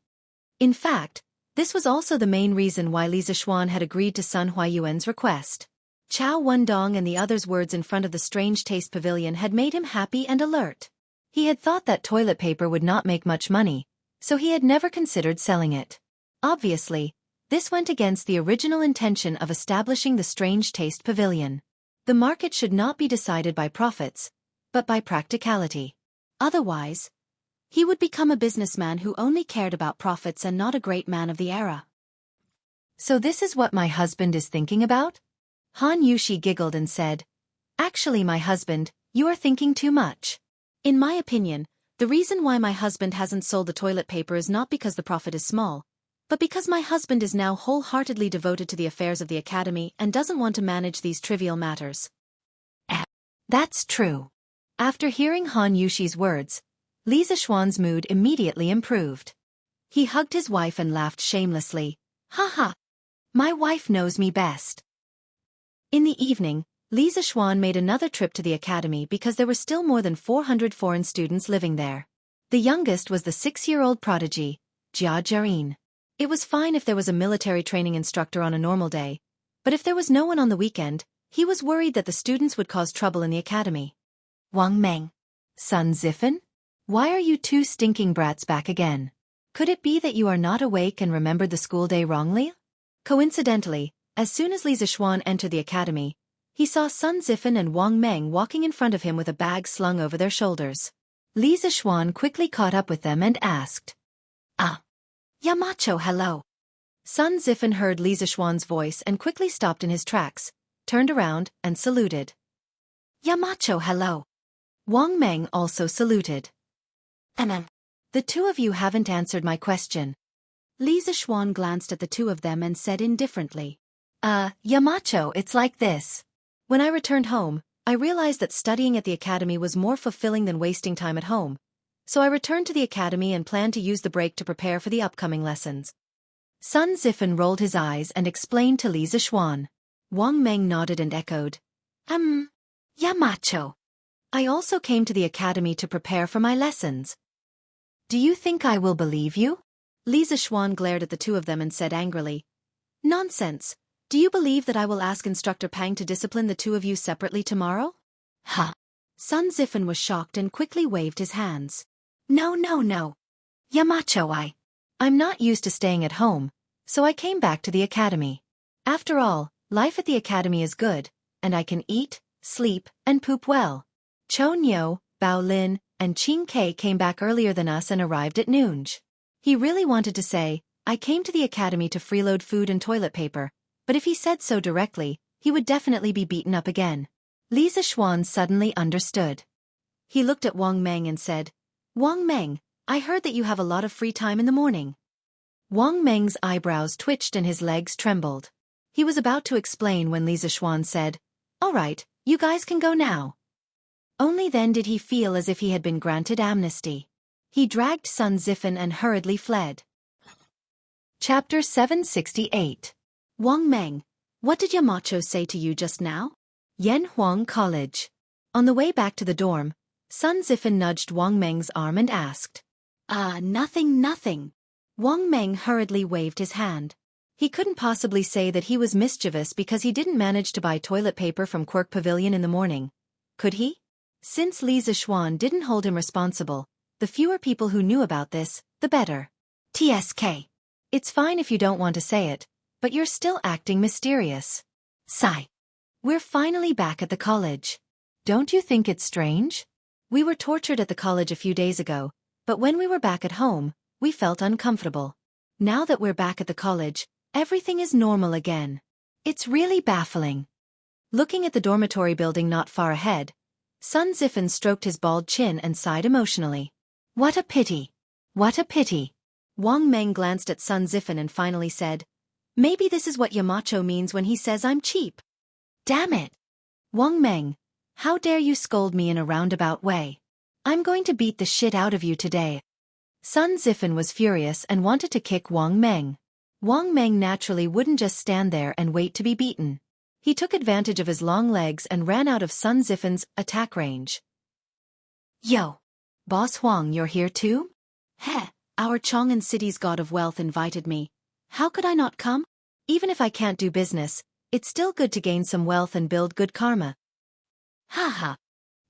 In fact, this was also the main reason why Li Zishuan had agreed to Sun Huayuan's request. Chao Wendong and the others' words in front of the Strange Taste Pavilion had made him happy and alert. He had thought that toilet paper would not make much money, so he had never considered selling it. Obviously, this went against the original intention of establishing the Strange Taste Pavilion. The market should not be decided by profits, but by practicality. Otherwise, he would become a businessman who only cared about profits and not a great man of the era. "So this is what my husband is thinking about?" Han Yushi giggled and said, "Actually, my husband, you are thinking too much. In my opinion, the reason why my husband hasn't sold the toilet paper is not because the profit is small, but because my husband is now wholeheartedly devoted to the affairs of the academy and doesn't want to manage these trivial matters." That's true. After hearing Han Yushi's words, Li Zishuan's mood immediately improved. He hugged his wife and laughed shamelessly. "Ha! My wife knows me best." In the evening, Li Zishuan made another trip to the academy because there were still more than 400 foreign students living there. The youngest was the 6-year-old prodigy, Jia Jiarin. It was fine if there was a military training instructor on a normal day, but if there was no one on the weekend, he was worried that the students would cause trouble in the academy. "Wang Meng. Son Zifen? Why are you two stinking brats back again? Could it be that you are not awake and remembered the school day wrongly?" Coincidentally, as soon as Li Zishuan entered the academy, he saw Sun Zifen and Wang Meng walking in front of him with a bag slung over their shoulders. Li Zishuan quickly caught up with them and asked, "Ah, Yamacho, hello. Sun Zifen heard Li Zishuan's voice and quickly stopped in his tracks, turned around, and saluted. Yamacho, hello. Wang Meng also saluted. The two of you haven't answered my question. Li Zishuan glanced at the two of them and said indifferently. Yamacho, it's like this. When I returned home, I realized that studying at the academy was more fulfilling than wasting time at home, so I returned to the academy and planned to use the break to prepare for the upcoming lessons. Sun Zifen rolled his eyes and explained to Li Zishuan. Wang Meng nodded and echoed. Yamacho. I also came to the academy to prepare for my lessons. Do you think I will believe you? Li Zishuan glared at the two of them and said angrily. Nonsense. Do you believe that I will ask Instructor Pang to discipline the two of you separately tomorrow? Huh. Sun Zifen was shocked and quickly waved his hands. No. Yamacho, I'm not used to staying at home, so I came back to the academy. After all, life at the academy is good, and I can eat, sleep, and poop well. Cho Nyo, Bao Lin, and Qing Ke came back earlier than us and arrived at noon. He really wanted to say, I came to the academy to freeload food and toilet paper, but if he said so directly, he would definitely be beaten up again. Li Zishuan suddenly understood. He looked at Wang Meng and said, Wang Meng, I heard that you have a lot of free time in the morning. Wang Meng's eyebrows twitched and his legs trembled. He was about to explain when Li Zishuan said, All right, you guys can go now. Only then did he feel as if he had been granted amnesty. He dragged Sun Zifen and hurriedly fled. Chapter 768. Wang Meng, what did Yamacho say to you just now? Yanhuang College. On the way back to the dorm, Sun Zifen nudged Wang Meng's arm and asked. Nothing. Wang Meng hurriedly waved his hand. He couldn't possibly say that he was mischievous because he didn't manage to buy toilet paper from Quirk Pavilion in the morning. Could he? Since Li Zishuan didn't hold him responsible, the fewer people who knew about this, the better. TSK. It's fine if you don't want to say it, but you're still acting mysterious. Sigh. We're finally back at the college. Don't you think it's strange? We were tortured at the college a few days ago, but when we were back at home, we felt uncomfortable. Now that we're back at the college, everything is normal again. It's really baffling. Looking at the dormitory building not far ahead, Sun Zifen stroked his bald chin and sighed emotionally. What a pity. What a pity. Wang Meng glanced at Sun Zifen and finally said, Maybe this is what Yamacho means when he says I'm cheap. Damn it. Wang Meng, how dare you scold me in a roundabout way? I'm going to beat the shit out of you today. Sun Zifen was furious and wanted to kick Wang Meng. Wang Meng naturally wouldn't just stand there and wait to be beaten. He took advantage of his long legs and ran out of Sun Zifen's attack range. Yo! Boss Huang, you're here too? Heh, our Chang'an City's god of wealth invited me. How could I not come? Even if I can't do business, it's still good to gain some wealth and build good karma. Haha.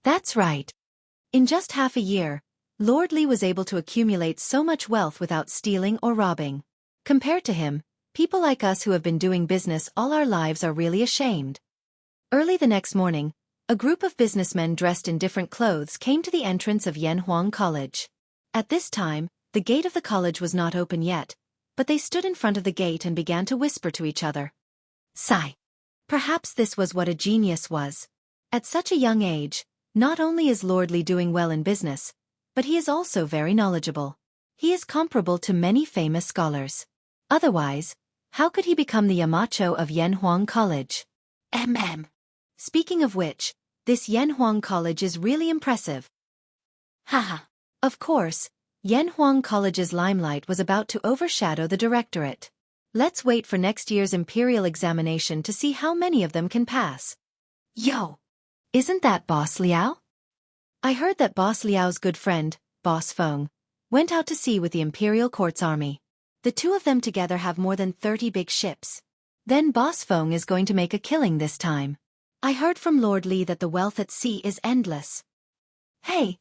That's right. In just half a year, Lord Li was able to accumulate so much wealth without stealing or robbing. Compared to him, people like us who have been doing business all our lives are really ashamed. Early the next morning, a group of businessmen dressed in different clothes came to the entrance of Yanhuang College. At this time, the gate of the college was not open yet, but they stood in front of the gate and began to whisper to each other. Sigh. Perhaps this was what a genius was. At such a young age, not only is Lord Li doing well in business, but he is also very knowledgeable. He is comparable to many famous scholars. Otherwise, how could he become the Yamacho of Yanhuang College? Speaking of which, this Yanhuang College is really impressive. Haha. Of course, Yanhuang College's limelight was about to overshadow the directorate. Let's wait for next year's imperial examination to see how many of them can pass. Yo! Isn't that Boss Liao? I heard that Boss Liao's good friend, Boss Feng, went out to sea with the imperial court's army. The two of them together have more than 30 big ships. Then Boss Feng is going to make a killing this time. I heard from Lord Li that the wealth at sea is endless. Hey,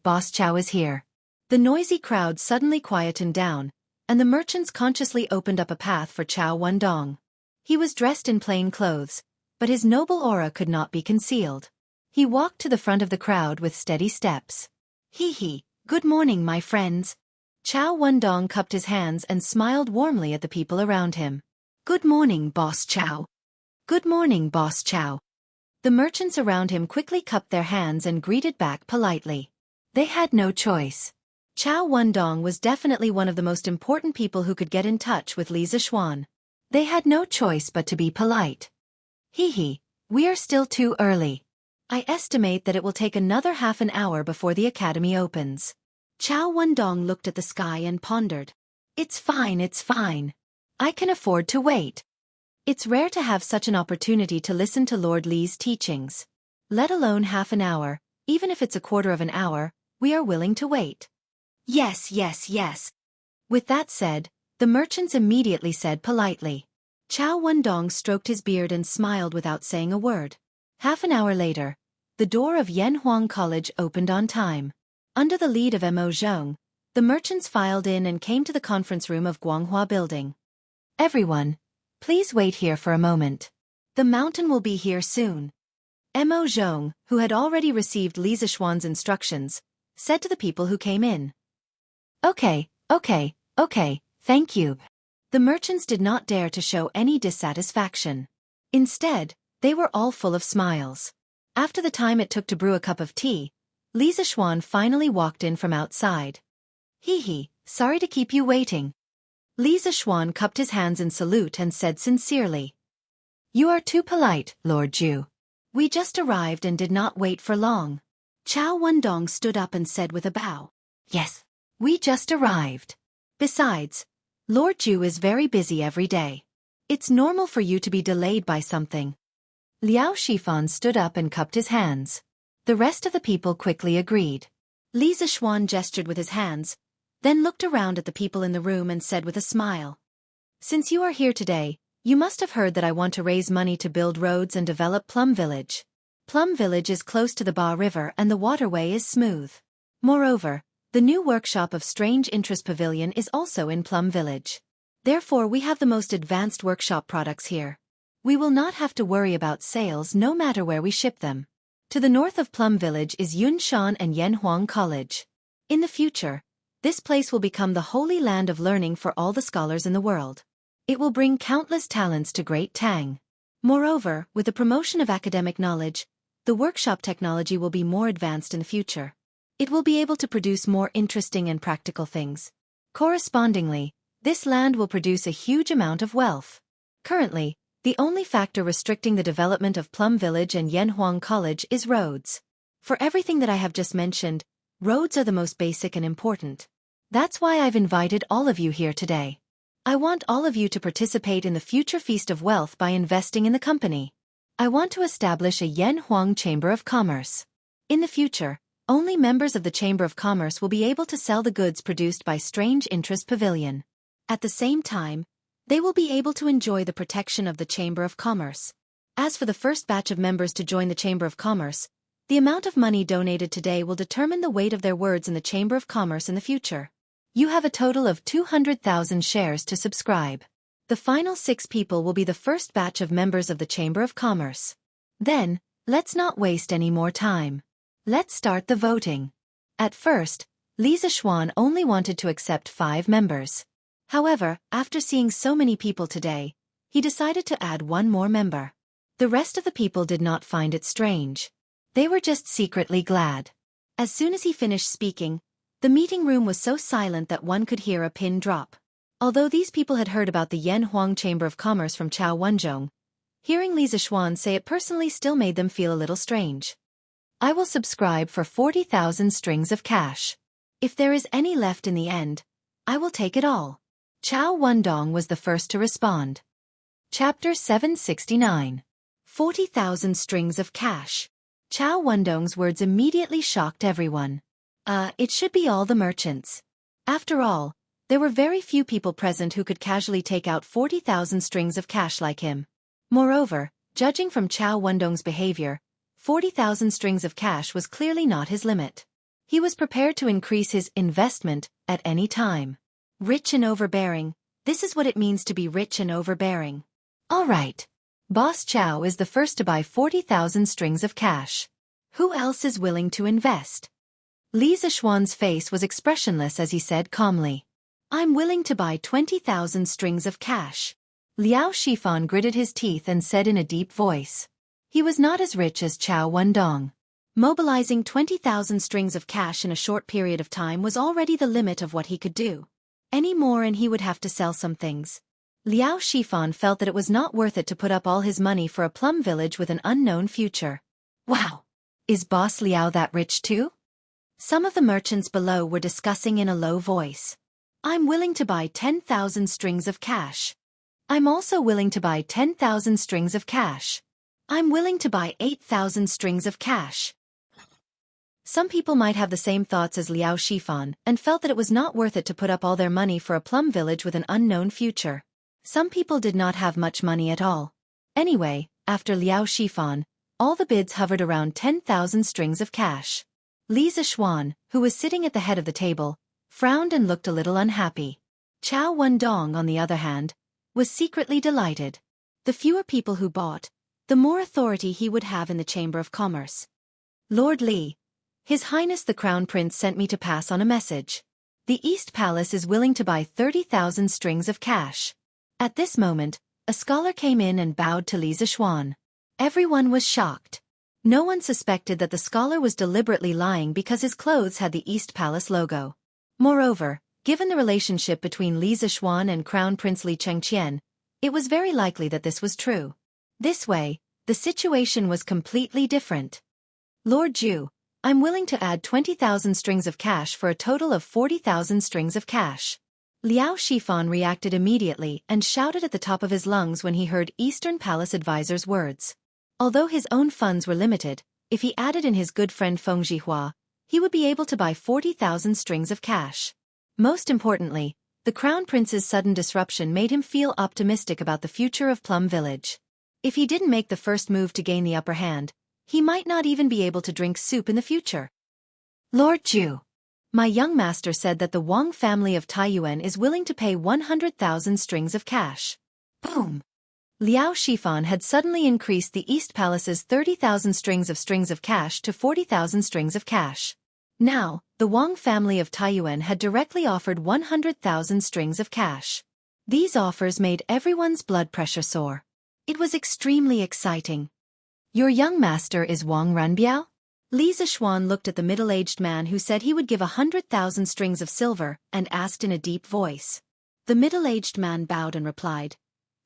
Boss Chow is here. The noisy crowd suddenly quietened down, and the merchants consciously opened up a path for Chow Wendong. He was dressed in plain clothes, but his noble aura could not be concealed. He walked to the front of the crowd with steady steps. Hee hee, good morning my friends. Chow Wendong cupped his hands and smiled warmly at the people around him. Good morning, Boss Chow. Good morning, Boss Chow. The merchants around him quickly cupped their hands and greeted back politely. They had no choice. Chow Wendong was definitely one of the most important people who could get in touch with Li Zixuan. They had no choice but to be polite. Hee, we are still too early. I estimate that it will take another half an hour before the academy opens. Chow Wendong looked at the sky and pondered. It's fine. I can afford to wait. It's rare to have such an opportunity to listen to Lord Li's teachings. Let alone half an hour, even if it's a quarter of an hour, we are willing to wait. Yes. With that said, the merchants immediately said politely. Chow Wendong stroked his beard and smiled without saying a word. Half an hour later, the door of Yanhuang College opened on time. Under the lead of Mo Zhong, the merchants filed in and came to the conference room of Guanghua Building. Everyone, please wait here for a moment. The mountain will be here soon. Mo Zhong, who had already received Li Zixuan's instructions, said to the people who came in. Okay, thank you. The merchants did not dare to show any dissatisfaction. Instead, they were all full of smiles. After the time it took to brew a cup of tea, Li Zixuan finally walked in from outside. Hee, sorry to keep you waiting. Li Zixuan cupped his hands in salute and said sincerely. You are too polite, Lord Ju. We just arrived and did not wait for long. Chow Wendong stood up and said with a bow. Yes, we just arrived. Besides, Lord Ju is very busy every day. It's normal for you to be delayed by something. Liao Shifan stood up and cupped his hands. The rest of the people quickly agreed. Li Zixuan gestured with his hands, then looked around at the people in the room and said with a smile. Since you are here today, you must have heard that I want to raise money to build roads and develop Plum Village. Plum Village is close to the Ba River and the waterway is smooth. Moreover, the new workshop of Strange Interest Pavilion is also in Plum Village. Therefore we have the most advanced workshop products here. We will not have to worry about sales no matter where we ship them. To the north of Plum Village is Yunshan and Yanhuang College. In the future, this place will become the holy land of learning for all the scholars in the world. It will bring countless talents to Great Tang. Moreover, with the promotion of academic knowledge, the workshop technology will be more advanced in the future. It will be able to produce more interesting and practical things. Correspondingly, this land will produce a huge amount of wealth. Currently, the only factor restricting the development of Plum Village and Yanhuang College is roads. For everything that I have just mentioned, roads are the most basic and important. That's why I've invited all of you here today. I want all of you to participate in the future Feast of Wealth by investing in the company. I want to establish a Yanhuang Chamber of Commerce. In the future, only members of the Chamber of Commerce will be able to sell the goods produced by Strange Interest Pavilion. At the same time, they will be able to enjoy the protection of the Chamber of Commerce. As for the first batch of members to join the Chamber of Commerce, the amount of money donated today will determine the weight of their words in the Chamber of Commerce in the future. You have a total of 200,000 shares to subscribe. The final 6 people will be the first batch of members of the Chamber of Commerce. Then, let's not waste any more time. Let's start the voting. At first, Li Zixuan only wanted to accept 5 members. However, after seeing so many people today, he decided to add 1 more member. The rest of the people did not find it strange. They were just secretly glad. As soon as he finished speaking, the meeting room was so silent that one could hear a pin drop. Although these people had heard about the Yanhuang Chamber of Commerce from Chow Wenzhong, hearing Li Zixuan say it personally still made them feel a little strange. I will subscribe for 40,000 strings of cash. If there is any left in the end, I will take it all. Chow Wendong was the first to respond. Chapter 769. 40,000 strings of cash. Chow Wendong's words immediately shocked everyone. It should be all the merchants. After all, there were very few people present who could casually take out 40,000 strings of cash like him. Moreover, judging from Chow Wendong's behavior, 40,000 strings of cash was clearly not his limit. He was prepared to increase his investment at any time. Rich and overbearing, this is what it means to be rich and overbearing. All right. Boss Chow is the first to buy 40,000 strings of cash. Who else is willing to invest? Li Zixuan's face was expressionless as he said calmly, "I'm willing to buy 20,000 strings of cash." Liao Shifan gritted his teeth and said in a deep voice. He was not as rich as Chao Wendong. Mobilizing 20,000 strings of cash in a short period of time was already the limit of what he could do. Any more and he would have to sell some things. Liao Shifan felt that it was not worth it to put up all his money for a plum village with an unknown future. Wow! Is Boss Liao that rich too? Some of the merchants below were discussing in a low voice. I'm willing to buy 10,000 strings of cash. I'm also willing to buy 10,000 strings of cash. I'm willing to buy 8,000 strings of cash. Some people might have the same thoughts as Liao Shifan and felt that it was not worth it to put up all their money for a plum village with an unknown future. Some people did not have much money at all. Anyway, after Liao Shifan, all the bids hovered around 10,000 strings of cash. Li Zixuan, who was sitting at the head of the table, frowned and looked a little unhappy. Chao Wendong, on the other hand, was secretly delighted. The fewer people who bought, the more authority he would have in the Chamber of Commerce. Lord Li, His Highness the Crown Prince sent me to pass on a message. The East Palace is willing to buy 30,000 strings of cash. At this moment, a scholar came in and bowed to Li Zixuan. Everyone was shocked. No one suspected that the scholar was deliberately lying because his clothes had the East Palace logo. Moreover, given the relationship between Li Zixuan and Crown Prince Li Chengqian, it was very likely that this was true. This way, the situation was completely different. Lord Ju, I'm willing to add 20,000 strings of cash for a total of 40,000 strings of cash. Liao Shifan reacted immediately and shouted at the top of his lungs when he heard Eastern Palace advisor's words. Although his own funds were limited, if he added in his good friend Feng Jihua, he would be able to buy 40,000 strings of cash. Most importantly, the Crown Prince's sudden disruption made him feel optimistic about the future of Plum Village. If he didn't make the first move to gain the upper hand, he might not even be able to drink soup in the future. Lord Ju, my young master said that the Wang family of Taiyuan is willing to pay 100,000 strings of cash. Boom! Liao Shifan had suddenly increased the East Palace's 30,000 strings of cash to 40,000 strings of cash. Now, the Wang family of Taiyuan had directly offered 100,000 strings of cash. These offers made everyone's blood pressure soar. It was extremely exciting. Your young master is Wang Ranbiao? Li Zixuan looked at the middle-aged man who said he would give 100,000 strings of silver and asked in a deep voice. The middle-aged man bowed and replied,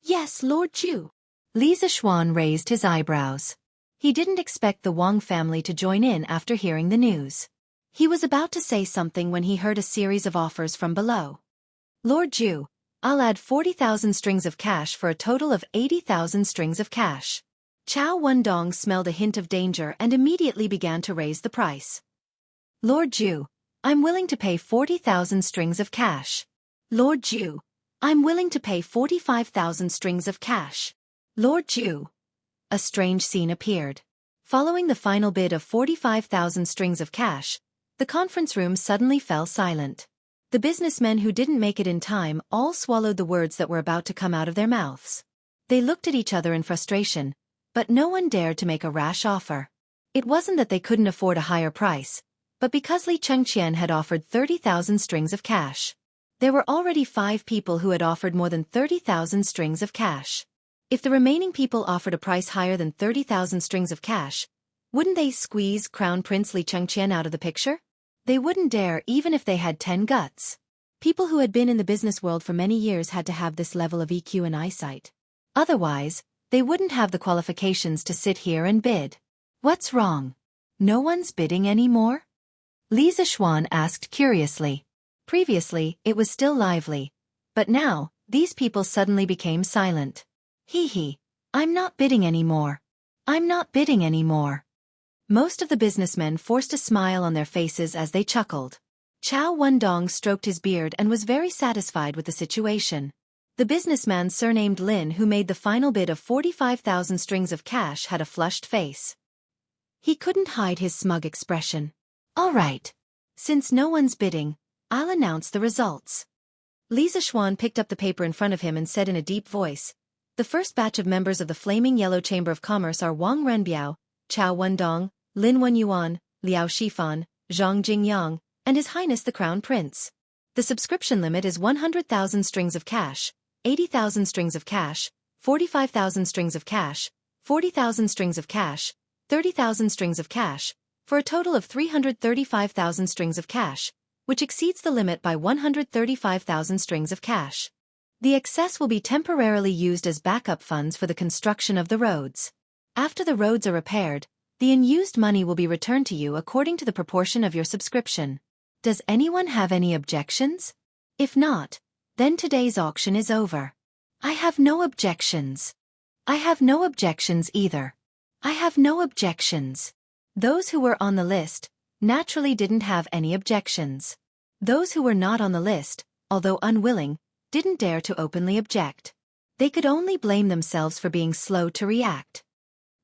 Yes, Lord Ju. Li Zixuan raised his eyebrows. He didn't expect the Wang family to join in after hearing the news. He was about to say something when he heard a series of offers from below. Lord Ju, I'll add 40,000 strings of cash for a total of 80,000 strings of cash. Chao Wendong smelled a hint of danger and immediately began to raise the price. Lord Ju, I'm willing to pay 40,000 strings of cash. Lord Ju, I'm willing to pay 45,000 strings of cash. Lord Ju. A strange scene appeared. Following the final bid of 45,000 strings of cash, the conference room suddenly fell silent. The businessmen who didn't make it in time all swallowed the words that were about to come out of their mouths. They looked at each other in frustration, but no one dared to make a rash offer. It wasn't that they couldn't afford a higher price, but because Li Chengqian had offered 30,000 strings of cash. There were already 5 people who had offered more than 30,000 strings of cash. If the remaining people offered a price higher than 30,000 strings of cash, wouldn't they squeeze Crown Prince Li Chengqian out of the picture? They wouldn't dare even if they had 10 guts. People who had been in the business world for many years had to have this level of EQ and eyesight. Otherwise, they wouldn't have the qualifications to sit here and bid. What's wrong? No one's bidding anymore? Li Zixuan asked curiously. Previously, it was still lively. But now, these people suddenly became silent. Hee, I'm not bidding anymore. I'm not bidding anymore. Most of the businessmen forced a smile on their faces as they chuckled. Chao Wendong stroked his beard and was very satisfied with the situation. The businessman surnamed Lin who made the final bid of 45,000 strings of cash had a flushed face. He couldn't hide his smug expression. All right. Since no one's bidding, I'll announce the results. Li Zixuan picked up the paper in front of him and said in a deep voice, The first batch of members of the Flaming Yellow Chamber of Commerce are Wang Renbiao, Chao Wendong, Lin Wenyuan, Liao Shifan, Zhang Jingyang, and His Highness the Crown Prince. The subscription limit is 100,000 strings of cash, 80,000 strings of cash, 45,000 strings of cash, 40,000 strings of cash, 30,000 strings of cash, for a total of 335,000 strings of cash, which exceeds the limit by 135,000 strings of cash. The excess will be temporarily used as backup funds for the construction of the roads. After the roads are repaired, the unused money will be returned to you according to the proportion of your subscription. Does anyone have any objections? If not, then today's auction is over. I have no objections. I have no objections either. I have no objections. Those who were on the list naturally didn't have any objections. Those who were not on the list, although unwilling, didn't dare to openly object. They could only blame themselves for being slow to react.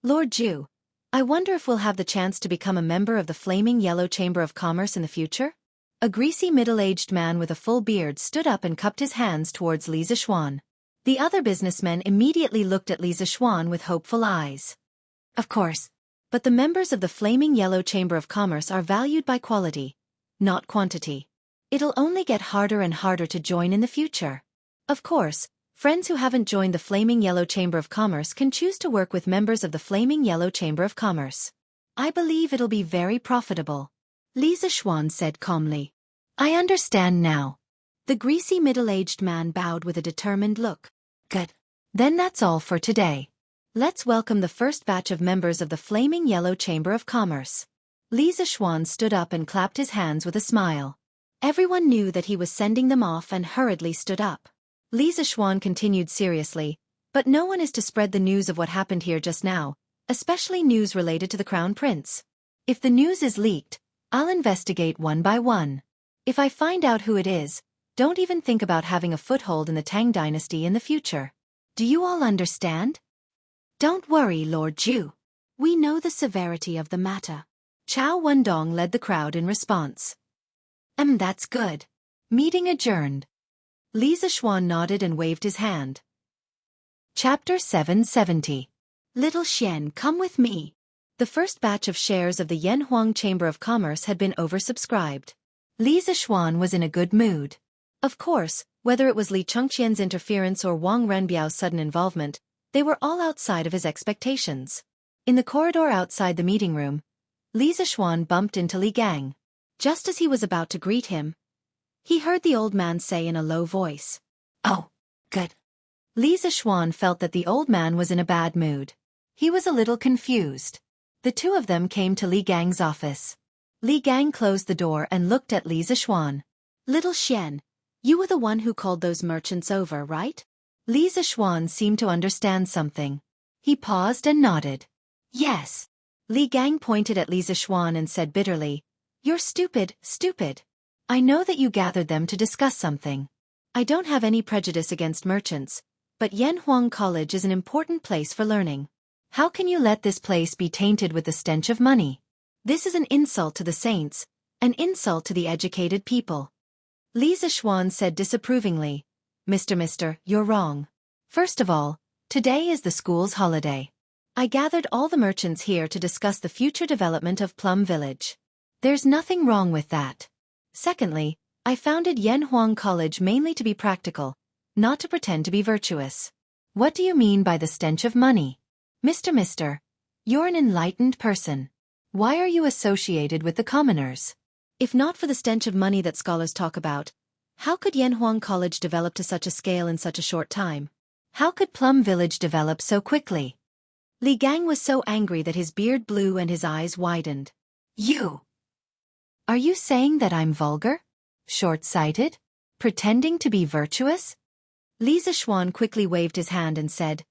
Lord Zhu, I wonder if we'll have the chance to become a member of the Flaming Yellow Chamber of Commerce in the future? A greasy middle-aged man with a full beard stood up and cupped his hands towards Li Zixuan. The other businessmen immediately looked at Li Zixuan with hopeful eyes. Of course. But the members of the Flaming Yellow Chamber of Commerce are valued by quality, not quantity. It'll only get harder and harder to join in the future. Of course, friends who haven't joined the Flaming Yellow Chamber of Commerce can choose to work with members of the Flaming Yellow Chamber of Commerce. I believe it'll be very profitable. Li Zixuan said calmly. I understand now. The greasy middle-aged man bowed with a determined look. Good. Then that's all for today. Let's welcome the first batch of members of the Flaming Yellow Chamber of Commerce. Li Zixuan stood up and clapped his hands with a smile. Everyone knew that he was sending them off and hurriedly stood up. Li Zixuan continued seriously, but no one is to spread the news of what happened here just now, especially news related to the Crown Prince. If the news is leaked, I'll investigate one by one. If I find out who it is, don't even think about having a foothold in the Tang dynasty in the future. Do you all understand? Don't worry, Lord Zhu. We know the severity of the matter. Chao Wendong led the crowd in response. That's good. Meeting adjourned. Li Zixuan nodded and waved his hand. Chapter 770. Little Xian, come with me. The first batch of shares of the Yanhuang Chamber of Commerce had been oversubscribed. Li Zixuan was in a good mood. Of course, whether it was Li Chengqian's interference or Wang Renbiao's sudden involvement, they were all outside of his expectations. In the corridor outside the meeting room, Li Zixuan bumped into Li Gang. Just as he was about to greet him, he heard the old man say in a low voice, "Oh, good." Li Zixuan felt that the old man was in a bad mood. He was a little confused. The two of them came to Li Gang's office. Li Gang closed the door and looked at Li Zixuan. Little Xian, you were the one who called those merchants over, right? Li Zixuan seemed to understand something. He paused and nodded. Yes. Li Gang pointed at Li Zixuan and said bitterly, "You're stupid, stupid. I know that you gathered them to discuss something. I don't have any prejudice against merchants, but Yanhuang College is an important place for learning. How can you let this place be tainted with the stench of money? This is an insult to the saints, an insult to the educated people." Li Zixuan said disapprovingly, Mister, you're wrong. First of all, today is the school's holiday. I gathered all the merchants here to discuss the future development of Plum Village. There's nothing wrong with that. Secondly, I founded Yanhuang College mainly to be practical, not to pretend to be virtuous. What do you mean by the stench of money? Mister, you're an enlightened person. Why are you associated with the commoners? If not for the stench of money that scholars talk about, how could Yanhuang College develop to such a scale in such a short time? How could Plum Village develop so quickly? Li Gang was so angry that his beard blew and his eyes widened. You! Are you saying that I'm vulgar? Short-sighted? Pretending to be virtuous? Li Zixuan quickly waved his hand and said,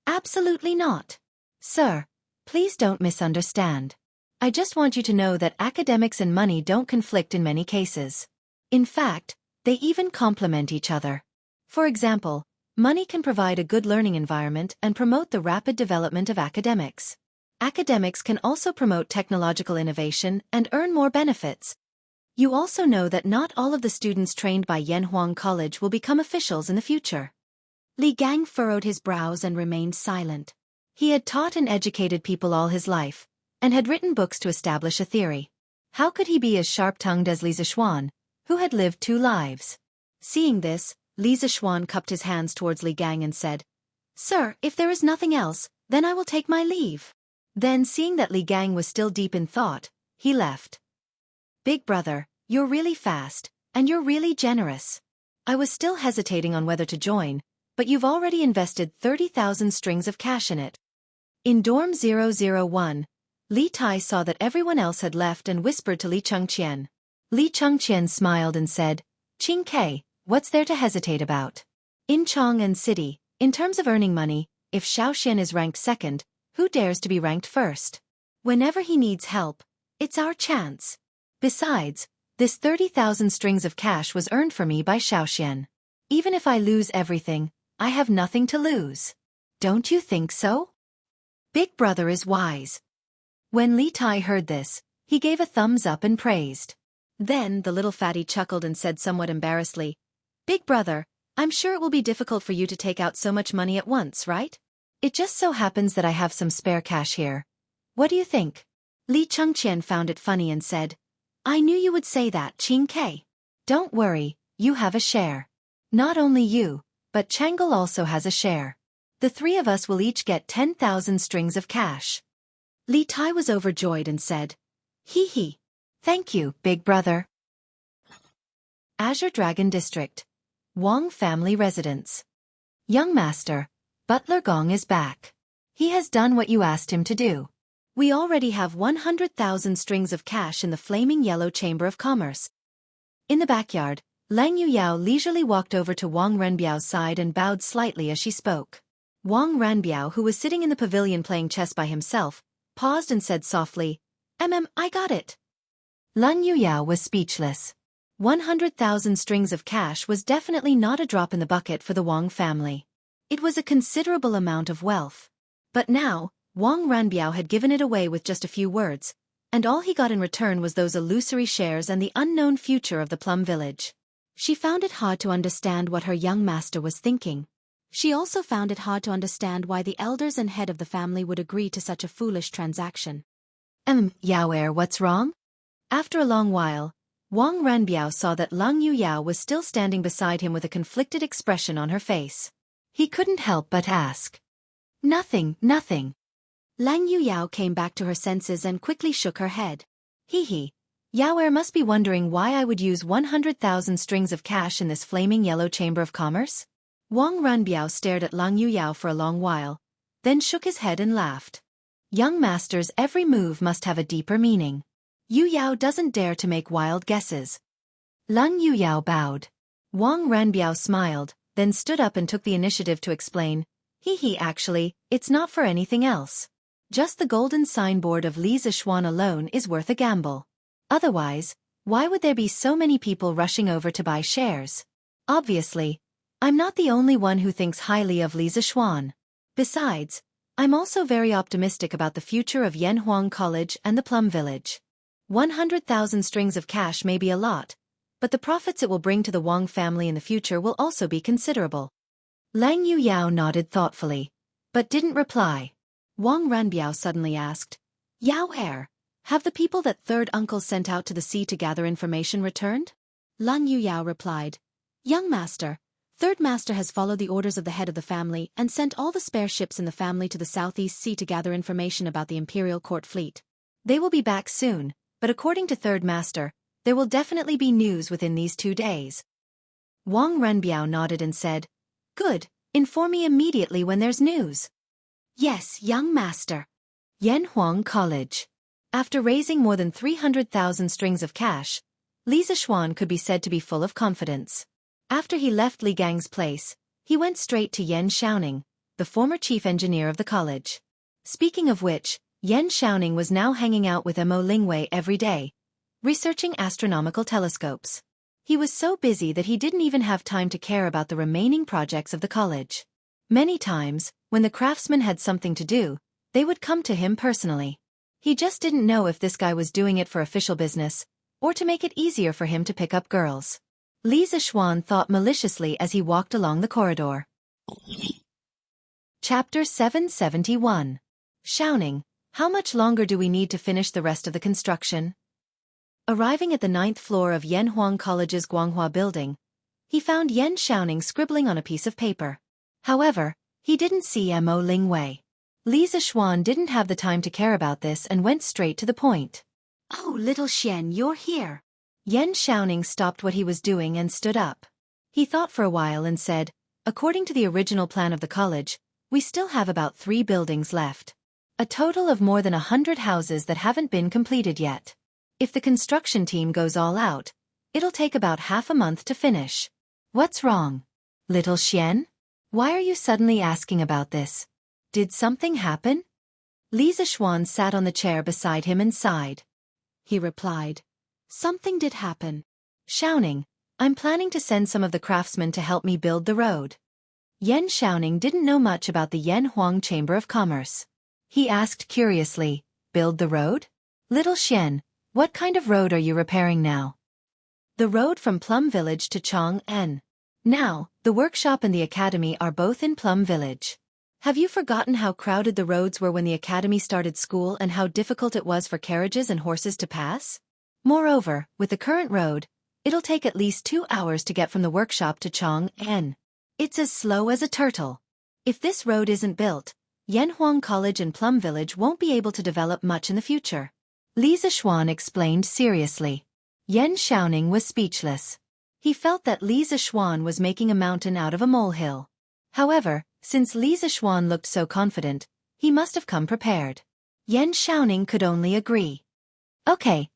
Absolutely not. Sir, please don't misunderstand. I just want you to know that academics and money don't conflict in many cases. In fact, they even complement each other. For example, money can provide a good learning environment and promote the rapid development of academics. Academics can also promote technological innovation and earn more benefits. You also know that not all of the students trained by Yanhuang College will become officials in the future. Li Gang furrowed his brows and remained silent. He had taught and educated people all his life, and had written books to establish a theory. How could he be as sharp-tongued as Li Zishuan, who had lived 2 lives? Seeing this, Li Zishuan cupped his hands towards Li Gang and said, "Sir, if there is nothing else, then I will take my leave." Then seeing that Li Gang was still deep in thought, he left. "Big brother, you're really fast, and you're really generous. I was still hesitating on whether to join, but you've already invested 30,000 strings of cash in it." In dorm 001, Li Tai saw that everyone else had left and whispered to Li Chengqian. Li Chengqian smiled and said, "Qing Ke, what's there to hesitate about? In Chang'an City, in terms of earning money, if Xiaoxian is ranked second, who dares to be ranked first? Whenever he needs help, it's our chance. Besides, this 30,000 strings of cash was earned for me by Xiaoxian. Even if I lose everything, I have nothing to lose. Don't you think so?" Big brother is wise. When Li Tai heard this, he gave a thumbs up and praised. Then the little fatty chuckled and said somewhat embarrassedly, "Big brother, I'm sure it will be difficult for you to take out so much money at once, right? It just so happens that I have some spare cash here. What do you think?" Li Chengqian found it funny and said, "I knew you would say that, Qing Ke. Don't worry, you have a share. Not only you, but Chang'e also has a share. The 3 of us will each get 10,000 strings of cash." Li Tai was overjoyed and said, "Hee hee. Thank you, big brother." Azure Dragon District. Wang family residence. "Young master, Butler Gong is back. He has done what you asked him to do. We already have 100,000 strings of cash in the flaming yellow chamber of commerce." In the backyard, Lang Yuyao leisurely walked over to Wang Renbiao's side and bowed slightly as she spoke. Wang Renbiao, who was sitting in the pavilion playing chess by himself, paused and said softly, I got it." Lang Yuyao was speechless. 100,000 strings of cash was definitely not a drop in the bucket for the Wang family. It was a considerable amount of wealth. But now, Wang Renbiao had given it away with just a few words, and all he got in return was those illusory shares and the unknown future of the Plum Village. She found it hard to understand what her young master was thinking. She also found it hard to understand why the elders and head of the family would agree to such a foolish transaction. Yao, what's wrong?" After a long while, Wang Renbiao saw that Lang Yuyao was still standing beside him with a conflicted expression on her face. He couldn't help but ask. Nothing. Lang Yuyao came back to her senses and quickly shook her head. Hee. Yao must be wondering why I would use 100,000 strings of cash in this flaming yellow chamber of commerce? Wang Renbiao stared at Lang Yuyao for a long while, then shook his head and laughed. Young master's every move must have a deeper meaning. Yuyao doesn't dare to make wild guesses. Lang Yuyao bowed. Wang Renbiao smiled, then stood up and took the initiative to explain, actually, it's not for anything else. Just the golden signboard of Li Zishuan alone is worth a gamble. Otherwise, why would there be so many people rushing over to buy shares? Obviously, I'm not the only one who thinks highly of Li Zishuan. Besides, I'm also very optimistic about the future of Yanhuang College and the Plum Village. 100,000 strings of cash may be a lot, but the profits it will bring to the Wang family in the future will also be considerable. Lang Yuyao nodded thoughtfully, but didn't reply. Wang Renbiao suddenly asked, Yao, have the people that third uncle sent out to the sea to gather information returned? Lang Yuyao replied, Young master, third master has followed the orders of the head of the family and sent all the spare ships in the family to the southeast sea to gather information about the imperial court fleet. They will be back soon, but according to third master, there will definitely be news within these 2 days. Wang Renbiao nodded and said, Good, inform me immediately when there's news. Yes, young master. Yanhuang College. After raising more than 300,000 strings of cash, Li Zishuan could be said to be full of confidence. After he left Li Gang's place, he went straight to Yan Xiaoning, the former chief engineer of the college. Speaking of which, Yan Xiaoning was now hanging out with Mo Lingwei every day, researching astronomical telescopes. He was so busy that he didn't even have time to care about the remaining projects of the college. Many times, when the craftsmen had something to do, they would come to him personally. He just didn't know if this guy was doing it for official business, or to make it easier for him to pick up girls. Li Zishuan thought maliciously as he walked along the corridor. Chapter 771. Xiaoning, how much longer do we need to finish the rest of the construction? Arriving at the 9th floor of Yanhuang College's Guanghua building, he found Yan Xiaoning scribbling on a piece of paper. However, he didn't see Mo Lingwei. Li Zixuan didn't have the time to care about this and went straight to the point. "Oh, little Xian, you're here." Yan Xiaoning stopped what he was doing and stood up. He thought for a while and said, "According to the original plan of the college, we still have about 3 buildings left. A total of more than 100 houses that haven't been completed yet. If the construction team goes all out, it'll take about half a month to finish." "What's wrong? Little Xian? Why are you suddenly asking about this? Did something happen?" Li Zixuan sat on the chair beside him and sighed. He replied, "Something did happen. Xiaoning, I'm planning to send some of the craftsmen to help me build the road." Yan Xiaoning didn't know much about the Yanhuang Chamber of Commerce. He asked curiously, "Build the road? Little Xian, what kind of road are you repairing now?" "The road from Plum Village to Chang'an. Now, the workshop and the academy are both in Plum Village. Have you forgotten how crowded the roads were when the academy started school and how difficult it was for carriages and horses to pass? Moreover, with the current road, it'll take at least 2 hours to get from the workshop to Chang'an. It's as slow as a turtle. If this road isn't built, Yanhuang College and Plum Village won't be able to develop much in the future." Li Zixuan explained seriously. Yan Xiaoning was speechless. He felt that Li Zixuan was making a mountain out of a molehill. However, since Li Zixuan looked so confident, he must have come prepared. Yan Xiaoning could only agree. Okay.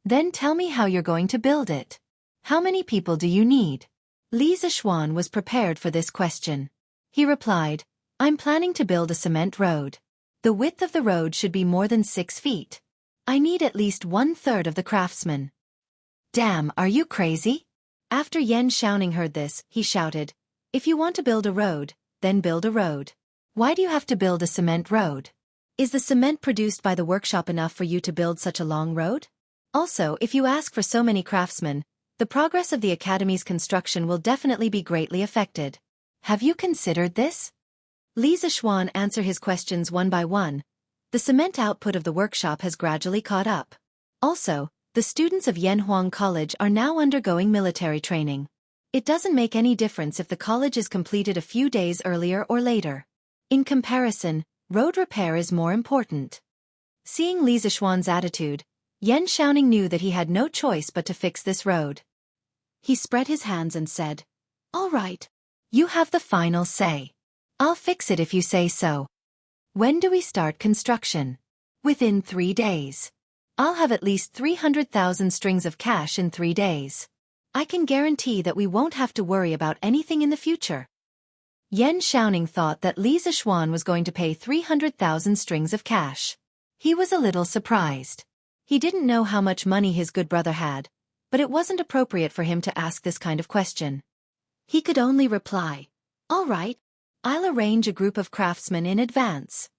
Then tell me how you're going to build it. How many people do you need?" Li Zixuan was prepared for this question. He replied, "I'm planning to build a cement road. The width of the road should be more than 6 feet. I need at least 1/3 of the craftsmen." "Damn, are you crazy?" After Yan Xiaoning heard this, he shouted, "If you want to build a road, then build a road. Why do you have to build a cement road? Is the cement produced by the workshop enough for you to build such a long road? Also, if you ask for so many craftsmen, the progress of the academy's construction will definitely be greatly affected. Have you considered this?" Li Zixuan answered his questions one by one. The cement output of the workshop has gradually caught up. Also, the students of Yanhuang College are now undergoing military training. It doesn't make any difference if the college is completed a few days earlier or later. In comparison, road repair is more important. Seeing Li Zixuan's attitude, Yan Xiaoning knew that he had no choice but to fix this road. He spread his hands and said, "All right. You have the final say. I'll fix it if you say so. When do we start construction?" "Within 3 days. I'll have at least 300,000 strings of cash in 3 days. I can guarantee that we won't have to worry about anything in the future." Yan Xiaoning thought that Li Zixuan was going to pay 300,000 strings of cash. He was a little surprised. He didn't know how much money his good brother had, but it wasn't appropriate for him to ask this kind of question. He could only reply, "All right. I'll arrange a group of craftsmen in advance."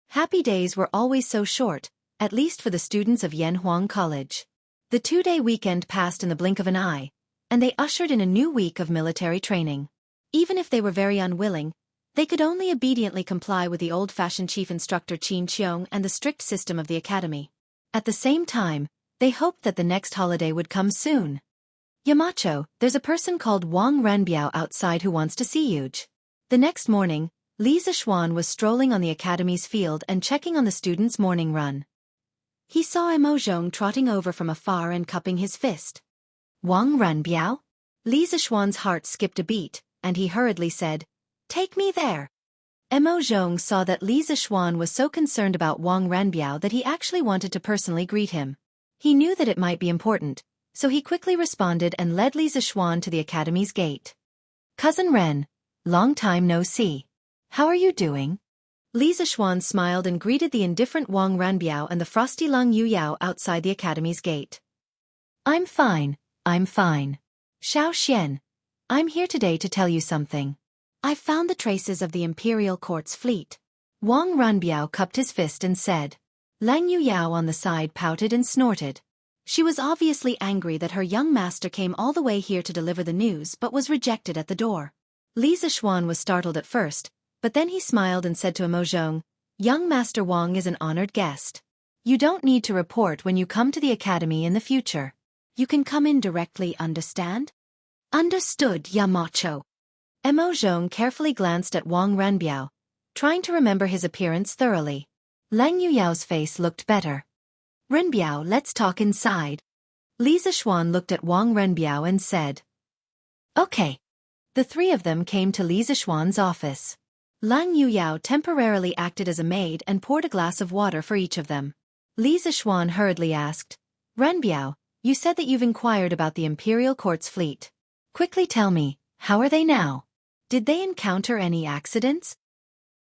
Happy days were always so short, at least for the students of Yanhuang College. The 2-day weekend passed in the blink of an eye, and they ushered in a new week of military training. Even if they were very unwilling, they could only obediently comply with the old-fashioned chief instructor Qin Qiong and the strict system of the academy. At the same time, they hoped that the next holiday would come soon. "Yamacho, there's a person called Wang Renbiao outside who wants to see you." The next morning, Li Zixuan was strolling on the academy's field and checking on the students' morning run. He saw Mo Zhong trotting over from afar and cupping his fist. "Wang Renbiao?" Li Zixuan's heart skipped a beat, and he hurriedly said, "Take me there." Mo Zhong saw that Li Zixuan was so concerned about Wang Renbiao that he actually wanted to personally greet him. He knew that it might be important, so he quickly responded and led Li Zixuan to the academy's gate. "Cousin Ren, long time no see. How are you doing?" Li Zixuan smiled and greeted the indifferent Wang Renbiao and the frosty Lung Yuyao outside the academy's gate. I'm fine. Xiao Xian, I'm here today to tell you something. I've found the traces of the Imperial Court's fleet." Wang Renbiao cupped his fist and said. Lang Yuyao on the side pouted and snorted. She was obviously angry that her young master came all the way here to deliver the news but was rejected at the door. Li Zixuan was startled at first, but then he smiled and said to Mo Zhong, "Young Master Wang is an honored guest. You don't need to report when you come to the academy in the future. You can come in directly, understand? Understood, Yamacho. Mo Zhong carefully glanced at Wang Renbiao, trying to remember his appearance thoroughly. Lang Yuyao's face looked better. Renbiao, let's talk inside. Li Zixuan looked at Wang Renbiao and said, Okay. The three of them came to Li Zixuan's office. Lang Yuyao temporarily acted as a maid and poured a glass of water for each of them. Li Zixuan hurriedly asked, Renbiao, you said that you've inquired about the Imperial Court's fleet. Quickly tell me, how are they now? Did they encounter any accidents?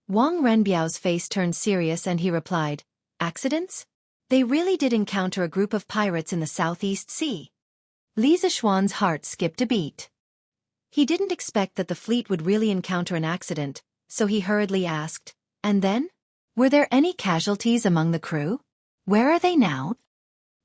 Wang Renbiao's face turned serious and he replied, Accidents? They really did encounter a group of pirates in the Southeast Sea. Li Zixuan's heart skipped a beat. He didn't expect that the fleet would really encounter an accident, so he hurriedly asked, And then? Were there any casualties among the crew? Where are they now?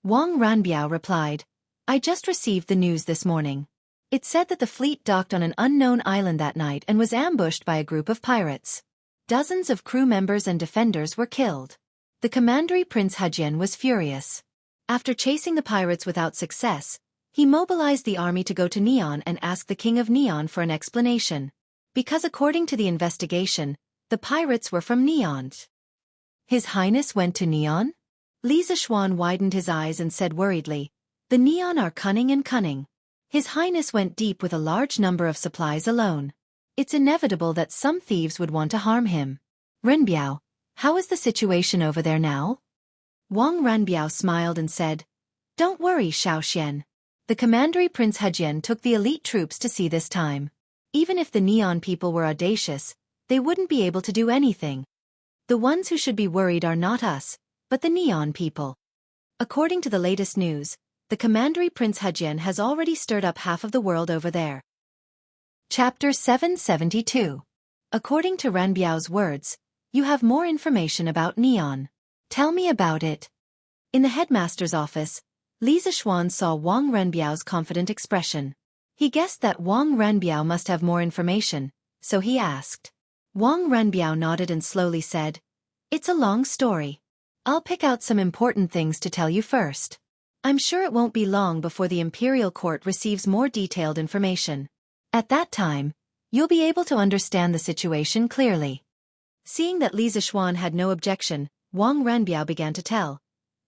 Wang Renbiao replied, I just received the news this morning. It said that the fleet docked on an unknown island that night and was ambushed by a group of pirates. Dozens of crew members and defenders were killed. The commandery Prince Hajian was furious. After chasing the pirates without success, he mobilized the army to go to Neon and ask the King of Neon for an explanation. Because according to the investigation, the pirates were from Neon. His Highness went to Neon? Li Zixuan widened his eyes and said worriedly, The Neon are cunning and cunning. His Highness went deep with a large number of supplies alone. It's inevitable that some thieves would want to harm him. Renbiao, how is the situation over there now? Wang Renbiao smiled and said, Don't worry, Xiaoxian. The commandery Prince Hajian took the elite troops to sea this time. Even if the Neon people were audacious, they wouldn't be able to do anything. The ones who should be worried are not us, but the Neon people. According to the latest news, the commandery Prince Hajian has already stirred up half of the world over there. Chapter 772. According to Renbiao's words, you have more information about Neon. Tell me about it. In the headmaster's office, Li Zixuan saw Wang Renbiao's confident expression. He guessed that Wang Renbiao must have more information, so he asked. Wang Renbiao nodded and slowly said, It's a long story. I'll pick out some important things to tell you first. I'm sure it won't be long before the Imperial Court receives more detailed information. At that time, you'll be able to understand the situation clearly. Seeing that Li Zixuan had no objection, Wang Renbiao began to tell.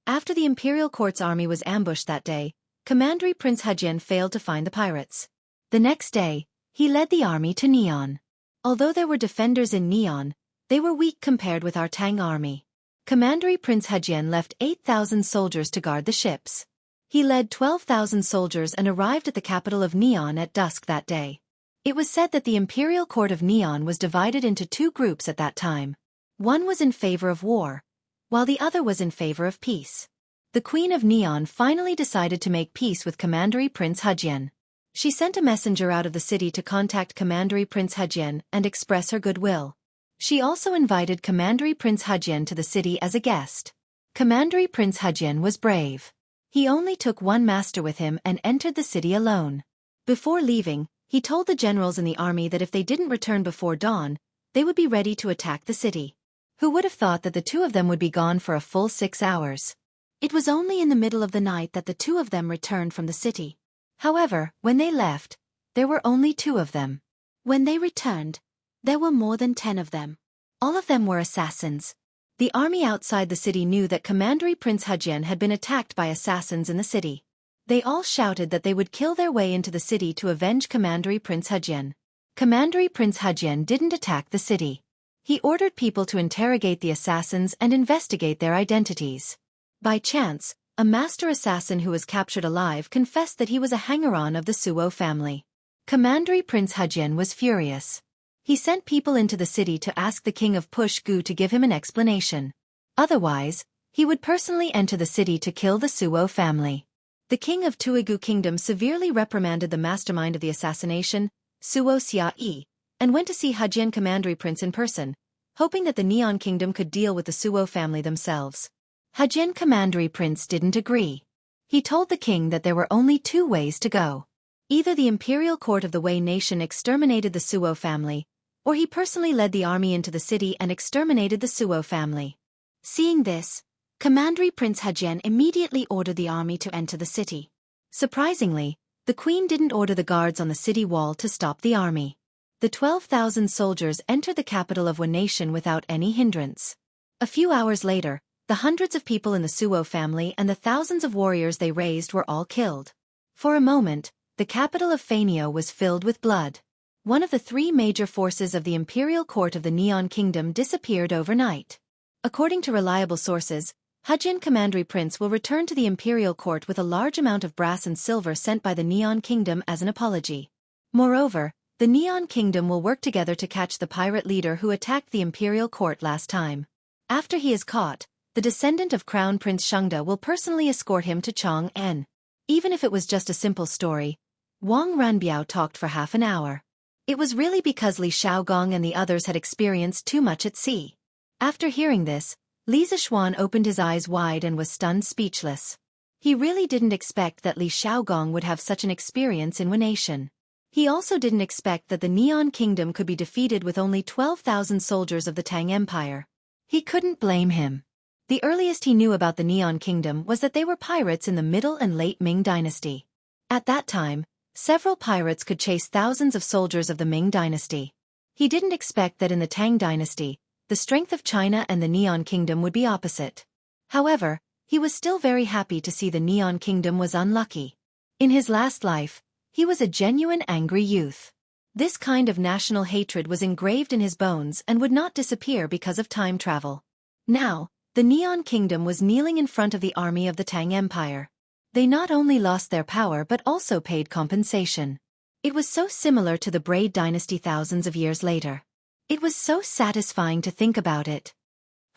After the Imperial Court's army was ambushed that day, Commandery Prince Hajian failed to find the pirates. The next day, he led the army to Neon. Although there were defenders in Neon, they were weak compared with our Tang army. Commandery Prince Hajian left 8,000 soldiers to guard the ships. He led 12,000 soldiers and arrived at the capital of Neon at dusk that day. It was said that the Imperial Court of Neon was divided into two groups at that time. One was in favor of war, while the other was in favor of peace. The Queen of Neon finally decided to make peace with Commandery Prince Hajian. She sent a messenger out of the city to contact Commandery Prince Hajian and express her goodwill. She also invited Commandery Prince Hajian to the city as a guest. Commandery Prince Hajian was brave. He only took one master with him and entered the city alone. Before leaving, he told the generals in the army that if they didn't return before dawn, they would be ready to attack the city. Who would have thought that the two of them would be gone for a full 6 hours? It was only in the middle of the night that the two of them returned from the city. However, when they left, there were only 2 of them. When they returned, there were more than 10 of them. All of them were assassins. The army outside the city knew that Commandery Prince Hajian had been attacked by assassins in the city. They all shouted that they would kill their way into the city to avenge Commandery Prince Hajian. Commandery Prince Hajian didn't attack the city. He ordered people to interrogate the assassins and investigate their identities. By chance, a master assassin who was captured alive confessed that he was a hanger-on of the Suo family. Commandery Prince Hajian was furious. He sent people into the city to ask the king of Push-gu to give him an explanation. Otherwise, he would personally enter the city to kill the Suo family. The king of Tuigu Kingdom severely reprimanded the mastermind of the assassination, Suo Xia, and went to see Hajian Commandery Prince in person, hoping that the Neon Kingdom could deal with the Suo family themselves. Hajian Commandery Prince didn't agree. He told the king that there were only 2 ways to go. Either the Imperial Court of the Wei Nation exterminated the Suo family, or he personally led the army into the city and exterminated the Suo family. Seeing this, Commander Prince Hejian immediately ordered the army to enter the city. Surprisingly, the queen didn't order the guards on the city wall to stop the army. The 12,000 soldiers entered the capital of one nation without any hindrance. A few hours later, the hundreds of people in the Suo family and the thousands of warriors they raised were all killed. For a moment, the capital of Fanio was filled with blood. One of the three major forces of the imperial court of the Neon Kingdom disappeared overnight. According to reliable sources, Hejian Commandery Prince will return to the imperial court with a large amount of brass and silver sent by the Neon Kingdom as an apology. Moreover, the Neon Kingdom will work together to catch the pirate leader who attacked the imperial court last time. After he is caught, the descendant of Crown Prince Xianxia will personally escort him to Chang'an. Even if it was just a simple story, Wang Ranbiao talked for half an hour. It was really because Li Xiaogong and the others had experienced too much at sea. After hearing this, Li Zishuan opened his eyes wide and was stunned speechless. He really didn't expect that Li Xiaogong would have such an experience in one nation. He also didn't expect that the Neon Kingdom could be defeated with only 12,000 soldiers of the Tang Empire. He couldn't blame him. The earliest he knew about the Neon Kingdom was that they were pirates in the middle and late Ming dynasty. At that time, several pirates could chase thousands of soldiers of the Ming dynasty. He didn't expect that in the Tang dynasty, the strength of China and the Neon Kingdom would be opposite. However, he was still very happy to see the Neon Kingdom was unlucky. In his last life, he was a genuine angry youth. This kind of national hatred was engraved in his bones and would not disappear because of time travel. Now, the Neon Kingdom was kneeling in front of the army of the Tang Empire. They not only lost their power but also paid compensation. It was so similar to the Braid dynasty thousands of years later. It was so satisfying to think about it.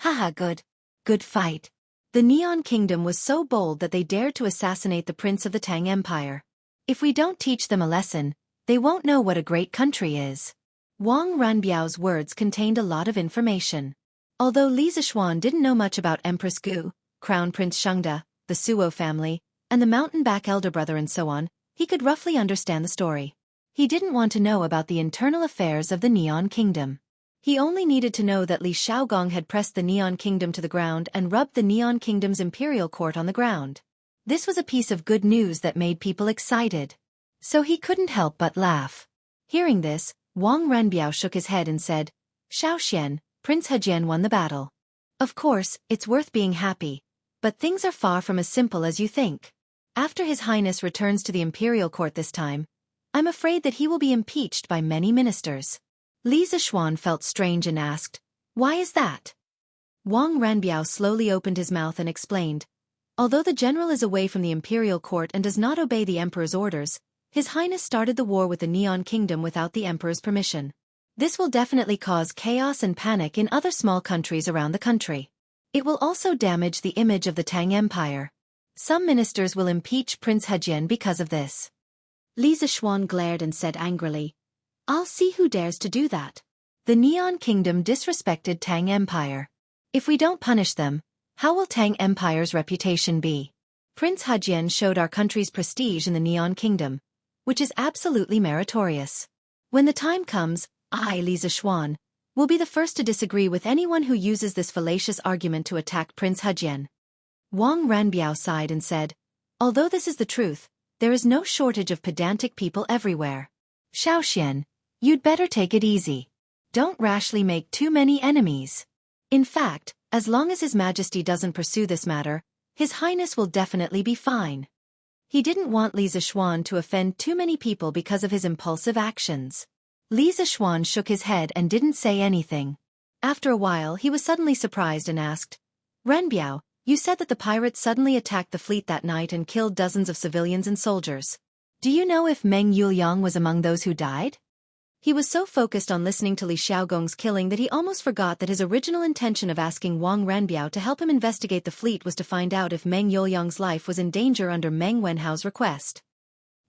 Haha, good fight. The Neon Kingdom was so bold that they dared to assassinate the prince of the Tang Empire. If we don't teach them a lesson, they won't know what a great country is. Wang Ranbiao's words contained a lot of information. Although Li Zishuan didn't know much about Empress Gu, Crown Prince Xianxia, the Suo family, and the mountain-back elder brother and so on, he could roughly understand the story. He didn't want to know about the internal affairs of the Neon Kingdom. He only needed to know that Li Xiaogong had pressed the Neon Kingdom to the ground and rubbed the Neon Kingdom's imperial court on the ground. This was a piece of good news that made people excited. So he couldn't help but laugh. Hearing this, Wang Ranbiao shook his head and said, "Xiaoxian, Prince Hejian won the battle. Of course, it's worth being happy, but things are far from as simple as you think. After His Highness returns to the imperial court this time, I'm afraid that he will be impeached by many ministers." Li Zishuan felt strange and asked, "Why is that?" Wang Ranbiao slowly opened his mouth and explained, "Although the general is away from the imperial court and does not obey the emperor's orders, His Highness started the war with the Neon Kingdom without the emperor's permission. This will definitely cause chaos and panic in other small countries around the country. It will also damage the image of the Tang Empire. Some ministers will impeach Prince Hejian because of this." Li Zishuan glared and said angrily, "I'll see who dares to do that. The Neon Kingdom disrespected Tang Empire. If we don't punish them, how will Tang Empire's reputation be? Prince Hejian showed our country's prestige in the Neon Kingdom, which is absolutely meritorious. When the time comes, I, Li Zishuan, will be the first to disagree with anyone who uses this fallacious argument to attack Prince Hejian." Wang Ranbiao sighed and said, "Although this is the truth, there is no shortage of pedantic people everywhere. Xiaoxian, you'd better take it easy. Don't rashly make too many enemies. In fact, as long as His Majesty doesn't pursue this matter, His Highness will definitely be fine." He didn't want Li Zishuan to offend too many people because of his impulsive actions. Li Zishuan shook his head and didn't say anything. After a while he was suddenly surprised and asked, "Ranbiao, you said that the pirates suddenly attacked the fleet that night and killed dozens of civilians and soldiers. Do you know if Meng Yuliang was among those who died?" He was so focused on listening to Li Xiaogong's killing that he almost forgot that his original intention of asking Wang Ranbiao to help him investigate the fleet was to find out if Meng Yuliang's life was in danger under Meng Wenhao's request.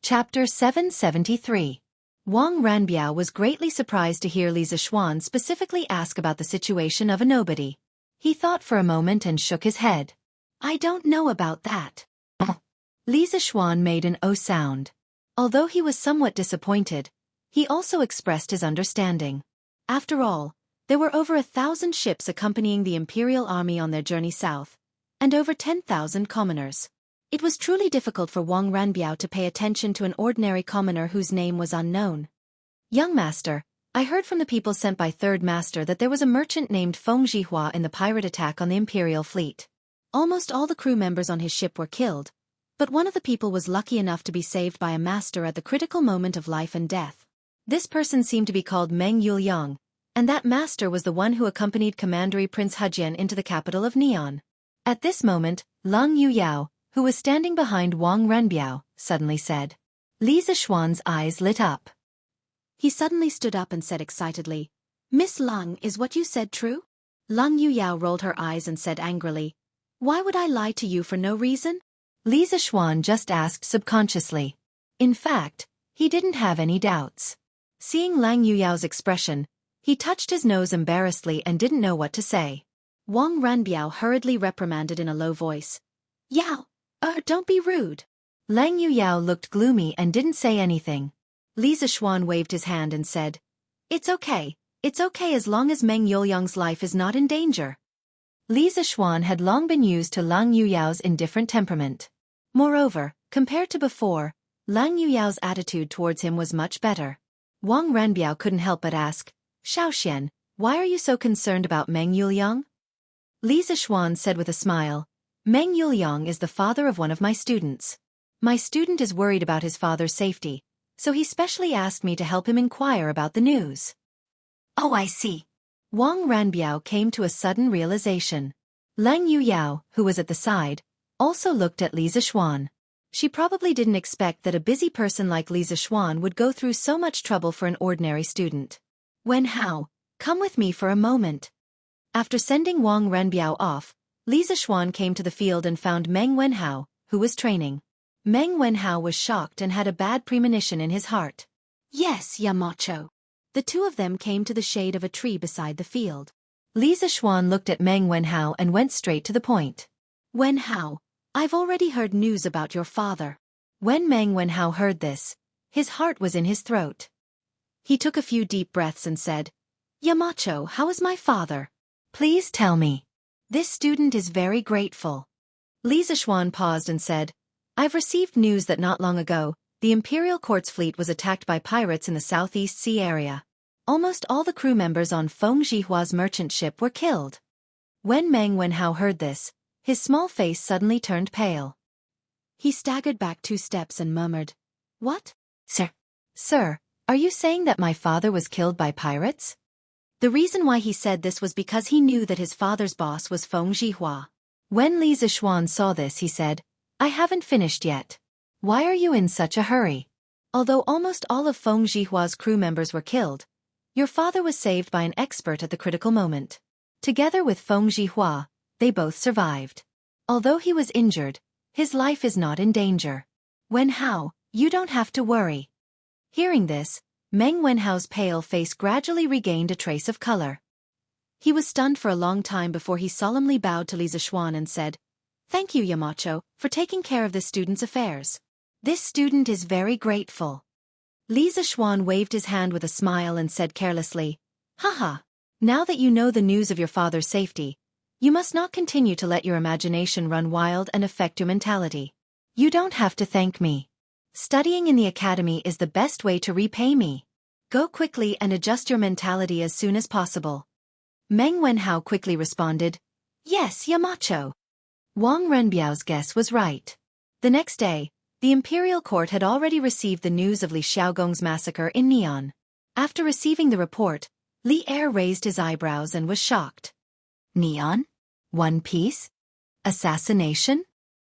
Chapter 773. Wang Ranbiao was greatly surprised to hear Li Zishuan specifically ask about the situation of a nobody. He thought for a moment and shook his head. "I don't know about that." Li Zishuan made an "oh" sound. Although he was somewhat disappointed, he also expressed his understanding. After all, there were over 1,000 ships accompanying the imperial army on their journey south, and over 10,000 commoners. It was truly difficult for Wang Ranbiao to pay attention to an ordinary commoner whose name was unknown. Young master, I heard from the people sent by Third Master that there was a merchant named Feng Zhihua in the pirate attack on the Imperial fleet. Almost all the crew members on his ship were killed, but one of the people was lucky enough to be saved by a master at the critical moment of life and death. This person seemed to be called Meng Yuliang, and that master was the one who accompanied Commandery Prince Hejian into the capital of Neon. At this moment, Lang Yuyao, who was standing behind Wang Renbiao, suddenly said. Li Zixuan's eyes lit up. He suddenly stood up and said excitedly, Miss Lang, is what you said true? Lang Yuyao rolled her eyes and said angrily, Why would I lie to you for no reason? Li Zixuan just asked subconsciously. In fact, he didn't have any doubts. Seeing Lang Yuyao's expression, he touched his nose embarrassedly and didn't know what to say. Wang Ranbiao hurriedly reprimanded in a low voice. Yao, don't be rude. Lang Yuyao looked gloomy and didn't say anything. Li Zixuan waved his hand and said, It's okay as long as Meng Yuliang's life is not in danger. Li Zixuan had long been used to Lang Yuyao's indifferent temperament. Moreover, compared to before, Lang Yuyao's attitude towards him was much better. Wang Ranbiao couldn't help but ask, Xiaoxian, why are you so concerned about Meng Yuliang? Li Zixuan said with a smile, Meng Yuliang is the father of one of my students. My student is worried about his father's safety, so he specially asked me to help him inquire about the news. Oh, I see. Wang Ranbiao came to a sudden realization. Lang Yuyao, who was at the side, also looked at Li Zixuan. She probably didn't expect that a busy person like Li Zixuan would go through so much trouble for an ordinary student. Wen Hao, come with me for a moment. After sending Wang Renbiao off, Li Zixuan came to the field and found Meng Wenhao, who was training. Meng Wenhao was shocked and had a bad premonition in his heart. Yes, Yamacho. The two of them came to the shade of a tree beside the field. Li Zixuan looked at Meng Wenhao and went straight to the point. Wenhao, I've already heard news about your father. When Meng Wenhao heard this, his heart was in his throat. He took a few deep breaths and said, Yamacho, how is my father? Please tell me. This student is very grateful. Li Zixuan paused and said, I've received news that not long ago, the Imperial Court's fleet was attacked by pirates in the Southeast Sea area. Almost all the crew members on Feng Zhihua's merchant ship were killed. When Meng Wenhao heard this, his small face suddenly turned pale. He staggered back 2 steps and murmured, What? Sir, are you saying that my father was killed by pirates? The reason why he said this was because he knew that his father's boss was Feng Zhihua. When Li Zixuan saw this, he said, I haven't finished yet. Why are you in such a hurry? Although almost all of Feng Zhihua's crew members were killed, your father was saved by an expert at the critical moment. Together with Feng Zhihua, they both survived. Although he was injured, his life is not in danger. Wenhao, you don't have to worry. Hearing this, Meng Wenhao's pale face gradually regained a trace of color. He was stunned for a long time before he solemnly bowed to Li Zixuan and said, Thank you, Yamacho, for taking care of this student's affairs. This student is very grateful. Li Zixuan waved his hand with a smile and said carelessly, Haha, now that you know the news of your father's safety, you must not continue to let your imagination run wild and affect your mentality. You don't have to thank me. Studying in the academy is the best way to repay me. Go quickly and adjust your mentality as soon as possible. Meng Wenhao quickly responded, Yes, Yamacho. Wang Renbiao's guess was right. The next day, the Imperial Court had already received the news of Li Xiaogong's massacre in Neon. After receiving the report, Li Er raised his eyebrows and was shocked. Neon? One Piece? Assassination?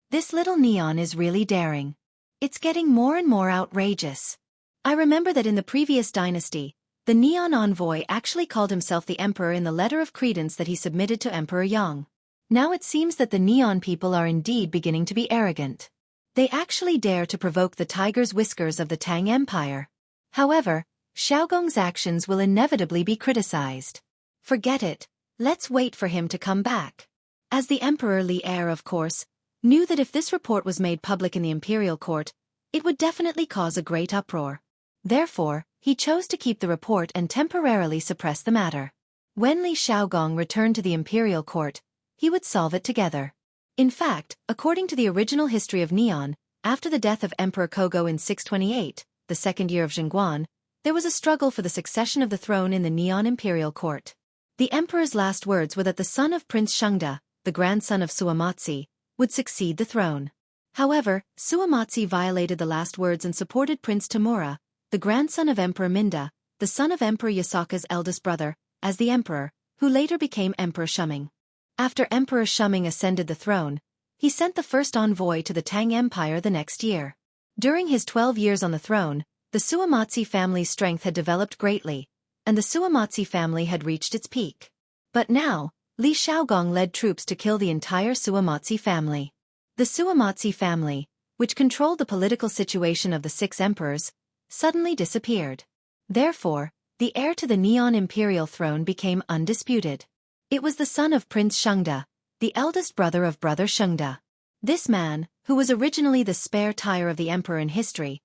This little Neon is really daring. It's getting more and more outrageous. I remember that in the previous dynasty, the Neon envoy actually called himself the Emperor in the letter of credence that he submitted to Emperor Yang. Now it seems that the Neon people are indeed beginning to be arrogant. They actually dare to provoke the tiger's whiskers of the Tang Empire. However, Xiaogong's actions will inevitably be criticized. Forget it, let's wait for him to come back. As the Emperor Li Er, of course, knew that if this report was made public in the Imperial Court, it would definitely cause a great uproar. Therefore, he chose to keep the report and temporarily suppress the matter. When Li Xiaogong returned to the Imperial Court, he would solve it together. In fact, according to the original history of Neon, after the death of Emperor Kogo in 628, the second year of Zhengguan, there was a struggle for the succession of the throne in the Neon imperial court. The emperor's last words were that the son of Prince Xianxia, the grandson of Suamatzi, would succeed the throne. However, Suamatzi violated the last words and supported Prince Tamura, the grandson of Emperor Minda, the son of Emperor Yasaka's eldest brother, as the emperor, who later became Emperor Shuming. After Emperor Shuming ascended the throne, he sent the first envoy to the Tang Empire the next year. During his 12 years on the throne, the Suamatzi family's strength had developed greatly, and the Suamatzi family had reached its peak. But now, Li Shaogong led troops to kill the entire Suamatzi family. The Suamatzi family, which controlled the political situation of the 6 emperors, suddenly disappeared. Therefore, the heir to the Neon imperial throne became undisputed. It was the son of Prince Xianxia, the eldest brother of brother Xianxia. This man, who was originally the spare tire of the emperor in history,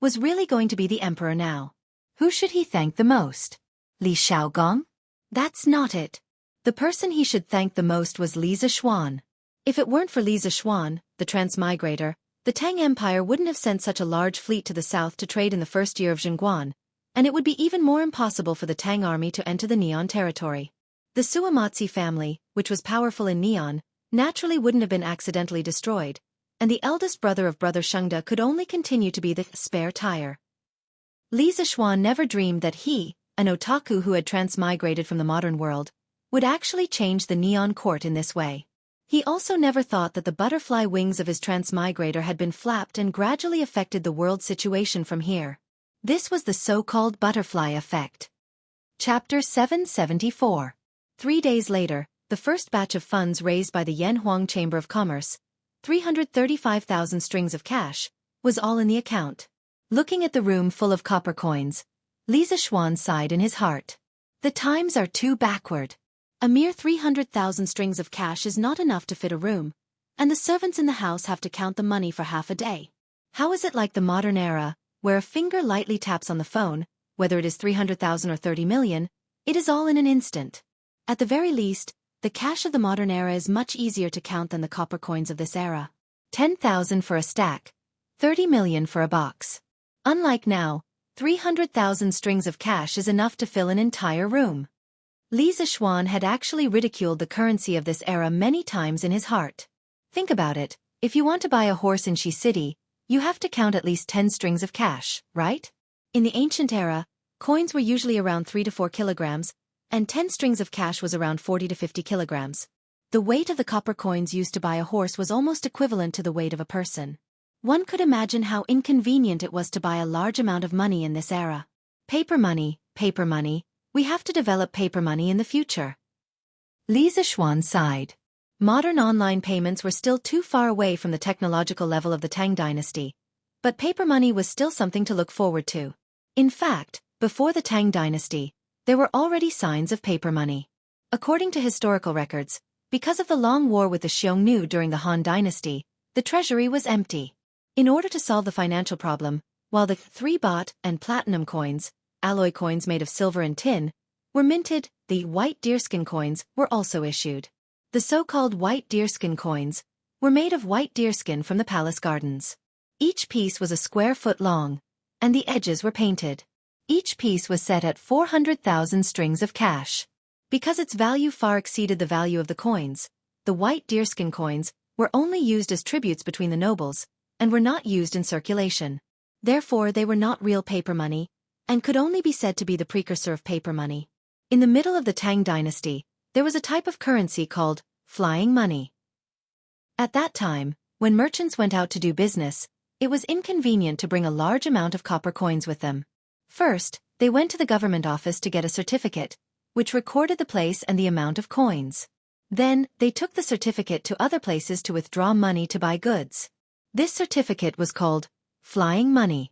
was really going to be the emperor now. Who should he thank the most? Li Shaogong? That's not it. The person he should thank the most was Li Zishuan. If it weren't for Li Zishuan, the transmigrator, the Tang Empire wouldn't have sent such a large fleet to the south to trade in the first year of Zhengguan, and it would be even more impossible for the Tang army to enter the Neon territory. The Suamatzi family, which was powerful in Neon, naturally wouldn't have been accidentally destroyed, and the eldest brother of brother Xianxia could only continue to be the spare tire. Li Zishuan never dreamed that he, an otaku who had transmigrated from the modern world, would actually change the Neon court in this way. He also never thought that the butterfly wings of his transmigrator had been flapped and gradually affected the world situation from here. This was the so-called butterfly effect. Chapter 774. 3 days later, the first batch of funds raised by the Yanhuang Chamber of Commerce, 335,000 strings of cash, was all in the account. Looking at the room full of copper coins, Li Zishuan sighed in his heart. The times are too backward. A mere 300,000 strings of cash is not enough to fit a room, and the servants in the house have to count the money for half a day. How is it like the modern era, where a finger lightly taps on the phone, whether it is 300,000 or 30 million, it is all in an instant? At the very least, the cash of the modern era is much easier to count than the copper coins of this era. 10,000 for a stack, 30 million for a box. Unlike now, 300,000 strings of cash is enough to fill an entire room. Li Zishuan had actually ridiculed the currency of this era many times in his heart. Think about it, if you want to buy a horse in Shi City, you have to count at least 10 strings of cash, right? In the ancient era, coins were usually around 3 to 4 kilograms, and 10 strings of cash was around 40 to 50 kilograms. The weight of the copper coins used to buy a horse was almost equivalent to the weight of a person. One could imagine how inconvenient it was to buy a large amount of money in this era. Paper money, we have to develop paper money in the future. Li Zishuan sighed. Modern online payments were still too far away from the technological level of the Tang dynasty, but paper money was still something to look forward to. In fact, before the Tang dynasty, there were already signs of paper money. According to historical records, because of the long war with the Xiongnu during the Han dynasty, the treasury was empty. In order to solve the financial problem, while the 3-baht and platinum coins, alloy coins made of silver and tin, were minted, the white deerskin coins were also issued. The so-called white deerskin coins were made of white deerskin from the palace gardens. Each piece was a square foot long, and the edges were painted. Each piece was set at 400,000 strings of cash. Because its value far exceeded the value of the coins, the white deerskin coins were only used as tributes between the nobles, and were not used in circulation. Therefore they were not real paper money, and could only be said to be the precursor of paper money. In the middle of the Tang dynasty, there was a type of currency called flying money. At that time, when merchants went out to do business, it was inconvenient to bring a large amount of copper coins with them. First, they went to the government office to get a certificate, which recorded the place and the amount of coins. Then, they took the certificate to other places to withdraw money to buy goods. This certificate was called flying money.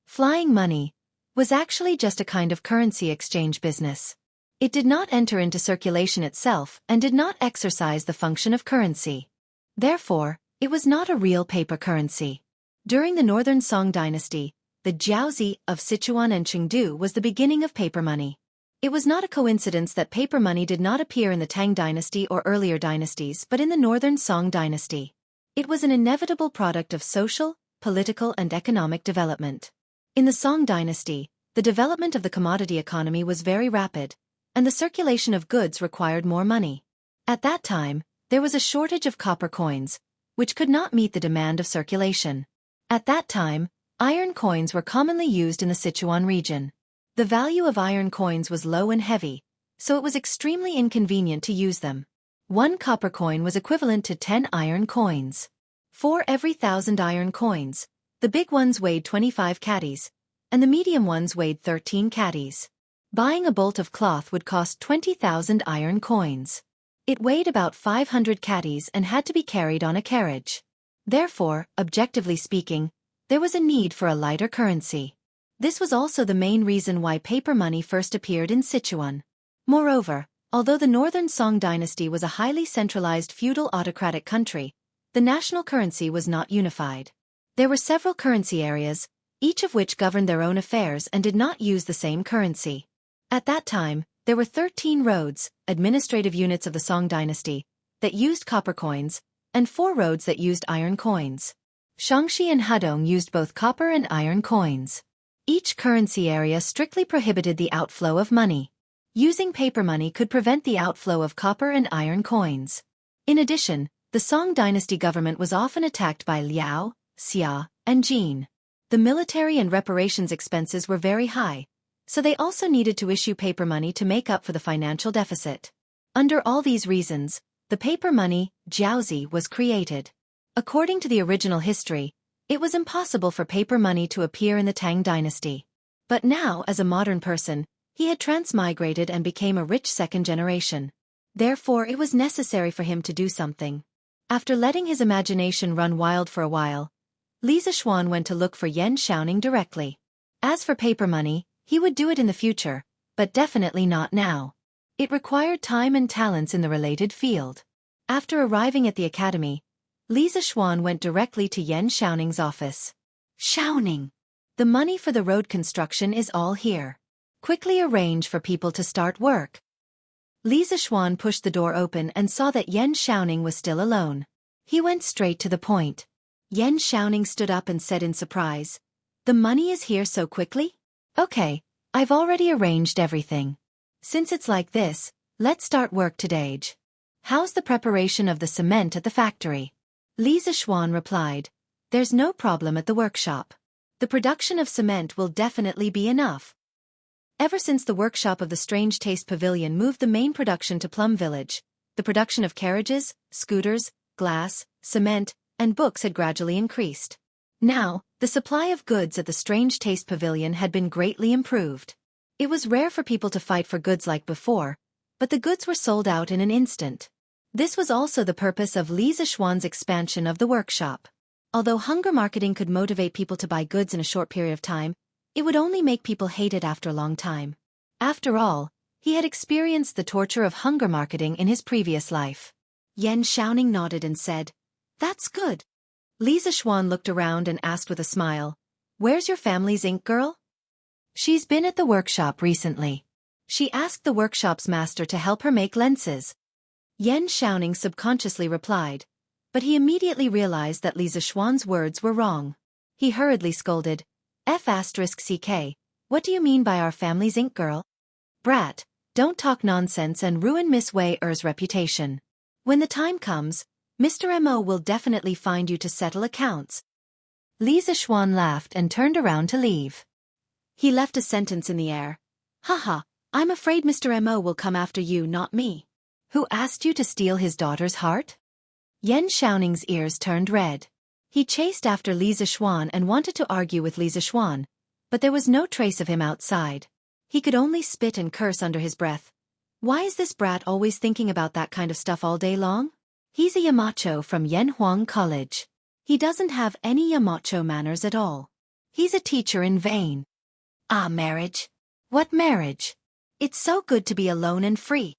Flying money was actually just a kind of currency exchange business. It did not enter into circulation itself and did not exercise the function of currency. Therefore, it was not a real paper currency. During the Northern Song dynasty, the jiaozi of Sichuan and Chengdu was the beginning of paper money. It was not a coincidence that paper money did not appear in the Tang dynasty or earlier dynasties but in the northern Song dynasty. It was an inevitable product of social, political and economic development. In the Song dynasty, the development of the commodity economy was very rapid, and the circulation of goods required more money. At that time, there was a shortage of copper coins, which could not meet the demand of circulation. At that time, iron coins were commonly used in the Sichuan region. The value of iron coins was low and heavy, so it was extremely inconvenient to use them. 1 copper coin was equivalent to 10 iron coins. For every 1,000 iron coins, the big ones weighed 25 catties, and the medium ones weighed 13 catties. Buying a bolt of cloth would cost 20,000 iron coins. It weighed about 500 catties and had to be carried on a carriage. Therefore, objectively speaking, there was a need for a lighter currency. This was also the main reason why paper money first appeared in Sichuan. Moreover, although the northern Song dynasty was a highly centralized feudal autocratic country, the national currency was not unified. There were several currency areas, each of which governed their own affairs and did not use the same currency. At that time, there were 13 roads, administrative units of the Song dynasty, that used copper coins, and 4 roads that used iron coins. Xianxia and Hedong used both copper and iron coins. Each currency area strictly prohibited the outflow of money. Using paper money could prevent the outflow of copper and iron coins. In addition, the Song dynasty government was often attacked by Liao, Xia, and Jin. The military and reparations expenses were very high, so they also needed to issue paper money to make up for the financial deficit. Under all these reasons, the paper money, jiaozi, was created. According to the original history, it was impossible for paper money to appear in the Tang dynasty. But now, as a modern person, he had transmigrated and became a rich second generation. Therefore, it was necessary for him to do something. After letting his imagination run wild for a while, Li Zixuan went to look for Yan Xiaoning directly. As for paper money, he would do it in the future, but definitely not now. It required time and talents in the related field. After arriving at the academy, Li Zixuan went directly to Yan Xiaoning's office. Xiaoning, the money for the road construction is all here. Quickly arrange for people to start work. Li Zixuan pushed the door open and saw that Yan Xiaoning was still alone. He went straight to the point. Yan Xiaoning stood up and said in surprise, "The money is here so quickly? Okay, I've already arranged everything. Since it's like this, let's start work today. How's the preparation of the cement at the factory?" Li Zixuan replied, "There's no problem at the workshop. The production of cement will definitely be enough." Ever since the workshop of the Strange Taste Pavilion moved the main production to Plum Village, the production of carriages, scooters, glass, cement, and books had gradually increased. Now, the supply of goods at the Strange Taste Pavilion had been greatly improved. It was rare for people to fight for goods like before, but the goods were sold out in an instant. This was also the purpose of Li Zixuan's expansion of the workshop. Although hunger marketing could motivate people to buy goods in a short period of time, it would only make people hate it after a long time. After all, he had experienced the torture of hunger marketing in his previous life. Yan Xiaoning nodded and said, "That's good." Li Zixuan looked around and asked with a smile, "Where's your family's ink girl?" "She's been at the workshop recently. She asked the workshop's master to help her make lenses." Yan Xiaoning subconsciously replied, but he immediately realized that Li Zixuan's words were wrong. He hurriedly scolded, "F***ck, what do you mean by our family's ink girl? Brat, don't talk nonsense and ruin Miss Wei Er's reputation. When the time comes, Mr. Mo will definitely find you to settle accounts." Li Zixuan laughed and turned around to leave. He left a sentence in the air. "Haha, I'm afraid Mr. Mo will come after you, not me. Who asked you to steal his daughter's heart?" Yan Xiaoning's ears turned red. He chased after Li Zixuan and wanted to argue with Li Zixuan, but there was no trace of him outside. He could only spit and curse under his breath. Why is this brat always thinking about that kind of stuff all day long? He's a Yamacho from Yanhuang College. He doesn't have any Yamacho manners at all. He's a teacher in vain. Ah, marriage. What marriage? It's so good to be alone and free.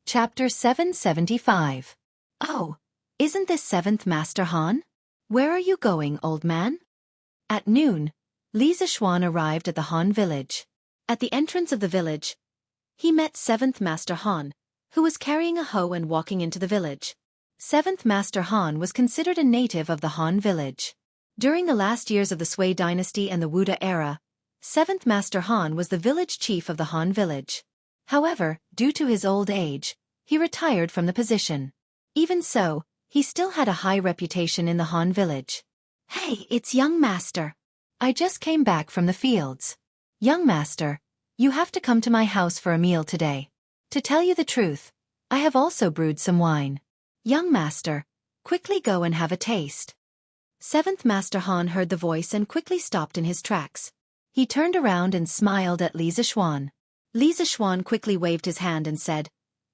Chapter 775. Oh, isn't this 7th Master Han? Where are you going, old man? At noon, Li Zixuan arrived at the Han village. At the entrance of the village, he met 7th Master Han, who was carrying a hoe and walking into the village. 7th Master Han was considered a native of the Han village. During the last years of the Sui dynasty and the Wuda era, 7th Master Han was the village chief of the Han village. However, due to his old age, he retired from the position. Even so, he still had a high reputation in the Han village. "Hey, it's young master. I just came back from the fields. Young master, you have to come to my house for a meal today. To tell you the truth, I have also brewed some wine. Young master, quickly go and have a taste." 7th Master Han heard the voice and quickly stopped in his tracks. He turned around and smiled at Li Zishuan. Li Zishuan quickly waved his hand and said,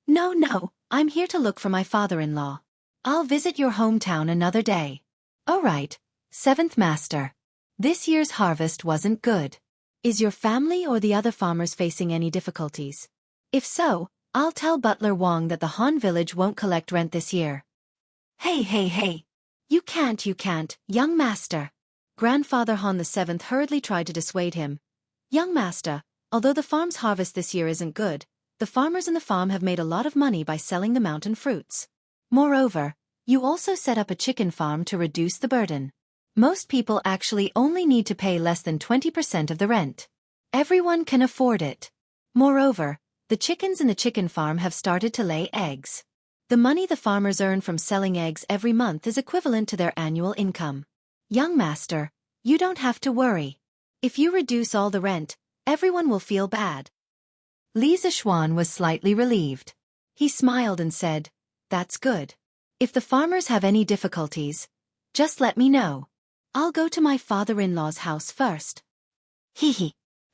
No, I'm here to look for my father-in-law. I'll visit your hometown another day." "All right, 7th Master. This year's harvest wasn't good. Is your family or the other farmers facing any difficulties? If so, I'll tell Butler Wang that the Han village won't collect rent this year." Hey. You can't, young master." Grandfather Han VII hurriedly tried to dissuade him. "Young master, although the farm's harvest this year isn't good, the farmers in the farm have made a lot of money by selling the mountain fruits. Moreover, you also set up a chicken farm to reduce the burden. Most people actually only need to pay less than 20% of the rent. Everyone can afford it. Moreover, the chickens in the chicken farm have started to lay eggs. The money the farmers earn from selling eggs every month is equivalent to their annual income. Young master, you don't have to worry. If you reduce all the rent, everyone will feel bad." Li Zishuan was slightly relieved. He smiled and said, "That's good. If the farmers have any difficulties, just let me know. I'll go to my father-in-law's house first."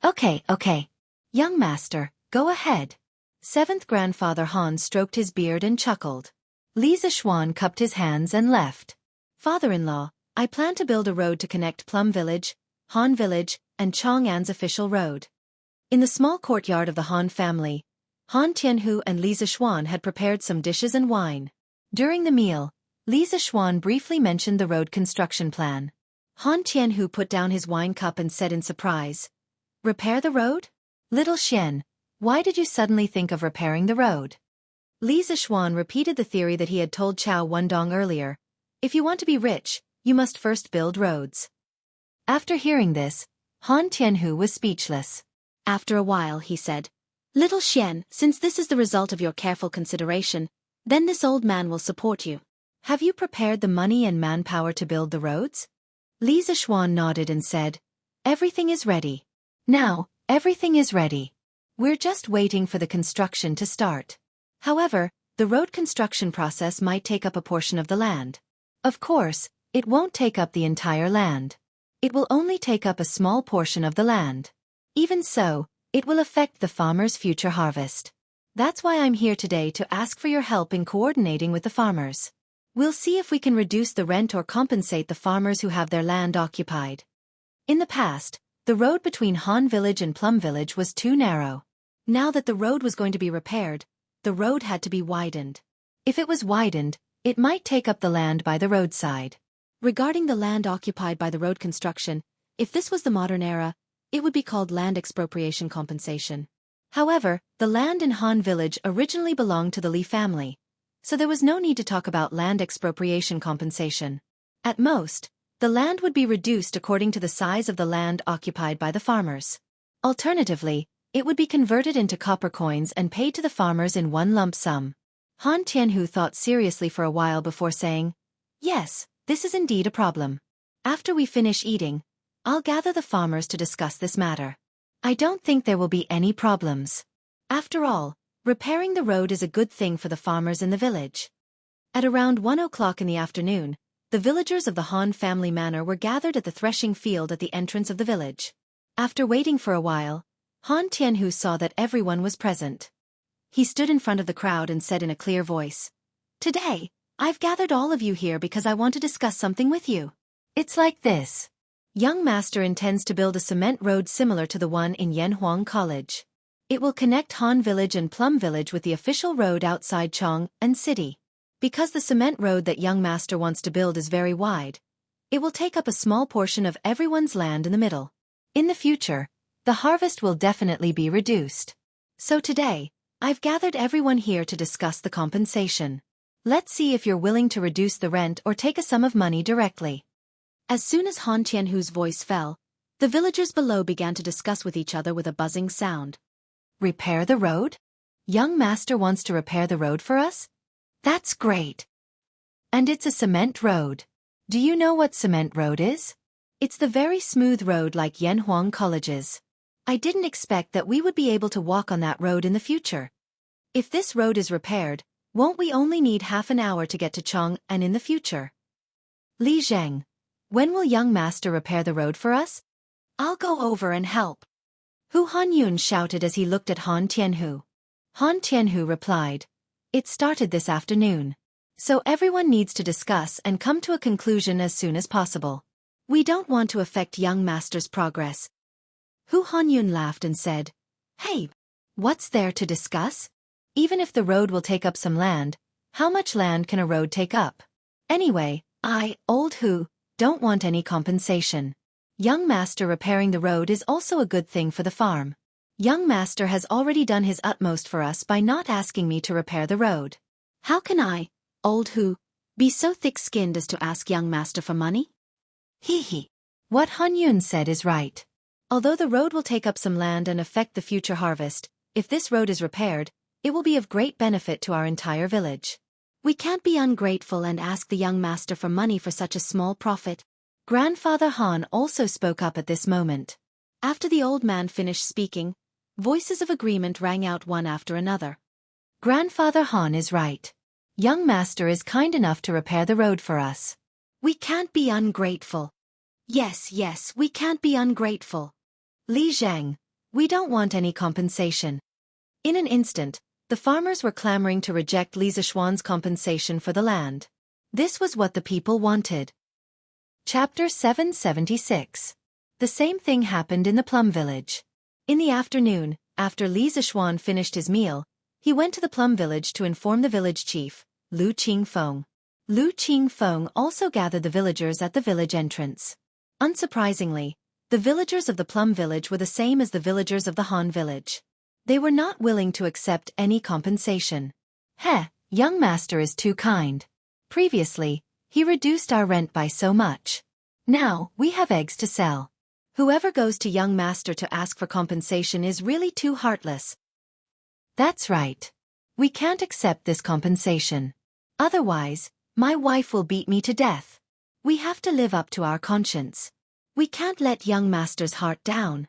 Okay. Young master, go ahead." 7th Grandfather Han stroked his beard and chuckled. Li Zishuan cupped his hands and left. "Father-in-law, I plan to build a road to connect Plum Village, Han Village, and Chang'an's official road." In the small courtyard of the Han family, Han Tianhu and Li Zishuan had prepared some dishes and wine. During the meal, Li Zishuan briefly mentioned the road construction plan. Han Tianhu put down his wine cup and said in surprise, "Repair the road? Little Xian, why did you suddenly think of repairing the road?" Li Zishuan repeated the theory that he had told Chao Wendong earlier. If you want to be rich, you must first build roads. After hearing this, Han Tianhu was speechless. After a while he said, "Little Xian, since this is the result of your careful consideration, then this old man will support you. Have you prepared the money and manpower to build the roads?" Li Zishuan nodded and said, "Everything is ready. Now, everything is ready. We're just waiting for the construction to start. However, the road construction process might take up a portion of the land. Of course, it won't take up the entire land. It will only take up a small portion of the land. Even so, it will affect the farmers' future harvest. That's why I'm here today to ask for your help in coordinating with the farmers. We'll see if we can reduce the rent or compensate the farmers who have their land occupied." In the past, the road between Han Village and Plum Village was too narrow. Now that the road was going to be repaired, the road had to be widened. If it was widened, it might take up the land by the roadside. Regarding the land occupied by the road construction, if this was the modern era, it would be called land expropriation compensation. However, the land in Han Village originally belonged to the Li family, so there was no need to talk about land expropriation compensation. At most, the land would be reduced according to the size of the land occupied by the farmers. Alternatively, it would be converted into copper coins and paid to the farmers in one lump sum. Han Tianhu thought seriously for a while before saying, "Yes, this is indeed a problem. After we finish eating, I'll gather the farmers to discuss this matter. I don't think there will be any problems. After all, repairing the road is a good thing for the farmers in the village." At around 1 o'clock in the afternoon, the villagers of the Han family manor were gathered at the threshing field at the entrance of the village. After waiting for a while, Han Tianhu saw that everyone was present. He stood in front of the crowd and said in a clear voice, "Today, I've gathered all of you here because I want to discuss something with you. It's like this. Young Master intends to build a cement road similar to the one in Yanhuang College. It will connect Han Village and Plum Village with the official road outside Chang'an City. Because the cement road that Young Master wants to build is very wide, it will take up a small portion of everyone's land in the middle. In the future, the harvest will definitely be reduced. So today, I've gathered everyone here to discuss the compensation. Let's see if you're willing to reduce the rent or take a sum of money directly. As soon as Han Tianhu's voice fell, the villagers below began to discuss with each other with a buzzing sound. Repair the road? Young master wants to repair the road for us? That's great. And it's a cement road. Do you know what cement road is? It's the very smooth road like Yanhuang College's. I didn't expect that we would be able to walk on that road in the future. If this road is repaired, won't we only need half an hour to get to Chong and in the future? Li Zheng, when will young master repair the road for us? I'll go over and help. Hu Hanyun shouted as he looked at Han Tianhu. Han Tianhu replied, It started this afternoon. So everyone needs to discuss and come to a conclusion as soon as possible. We don't want to affect young master's progress. Hu Hanyun laughed and said, Hey, what's there to discuss? Even if the road will take up some land, how much land can a road take up? Anyway, old Hu, don't want any compensation. Young master repairing the road is also a good thing for the farm. Young master has already done his utmost for us by not asking me to repair the road. How can I, old Hu, be so thick-skinned as to ask young master for money? Hee. What Han Yun said is right. Although the road will take up some land and affect the future harvest, if this road is repaired, it will be of great benefit to our entire village. We can't be ungrateful and ask the young master for money for such a small profit. Grandfather Han also spoke up at this moment. After the old man finished speaking, voices of agreement rang out one after another. Grandfather Han is right. Young master is kind enough to repair the road for us. We can't be ungrateful. Yes, we can't be ungrateful. Li Zhang, we don't want any compensation. In an instant, the farmers were clamoring to reject Li Zishuan's compensation for the land. This was what the people wanted. Chapter 776. The same thing happened in the plum village. In the afternoon, after Li Zishuan finished his meal, he went to the plum village to inform the village chief, Lu Qingfeng. Lu Qingfeng also gathered the villagers at the village entrance. Unsurprisingly, the villagers of the plum village were the same as the villagers of the Han village. They were not willing to accept any compensation. Young master is too kind. Previously, he reduced our rent by so much. Now, we have eggs to sell. Whoever goes to young master to ask for compensation is really too heartless. That's right. We can't accept this compensation. Otherwise, my wife will beat me to death. We have to live up to our conscience. We can't let young master's heart down.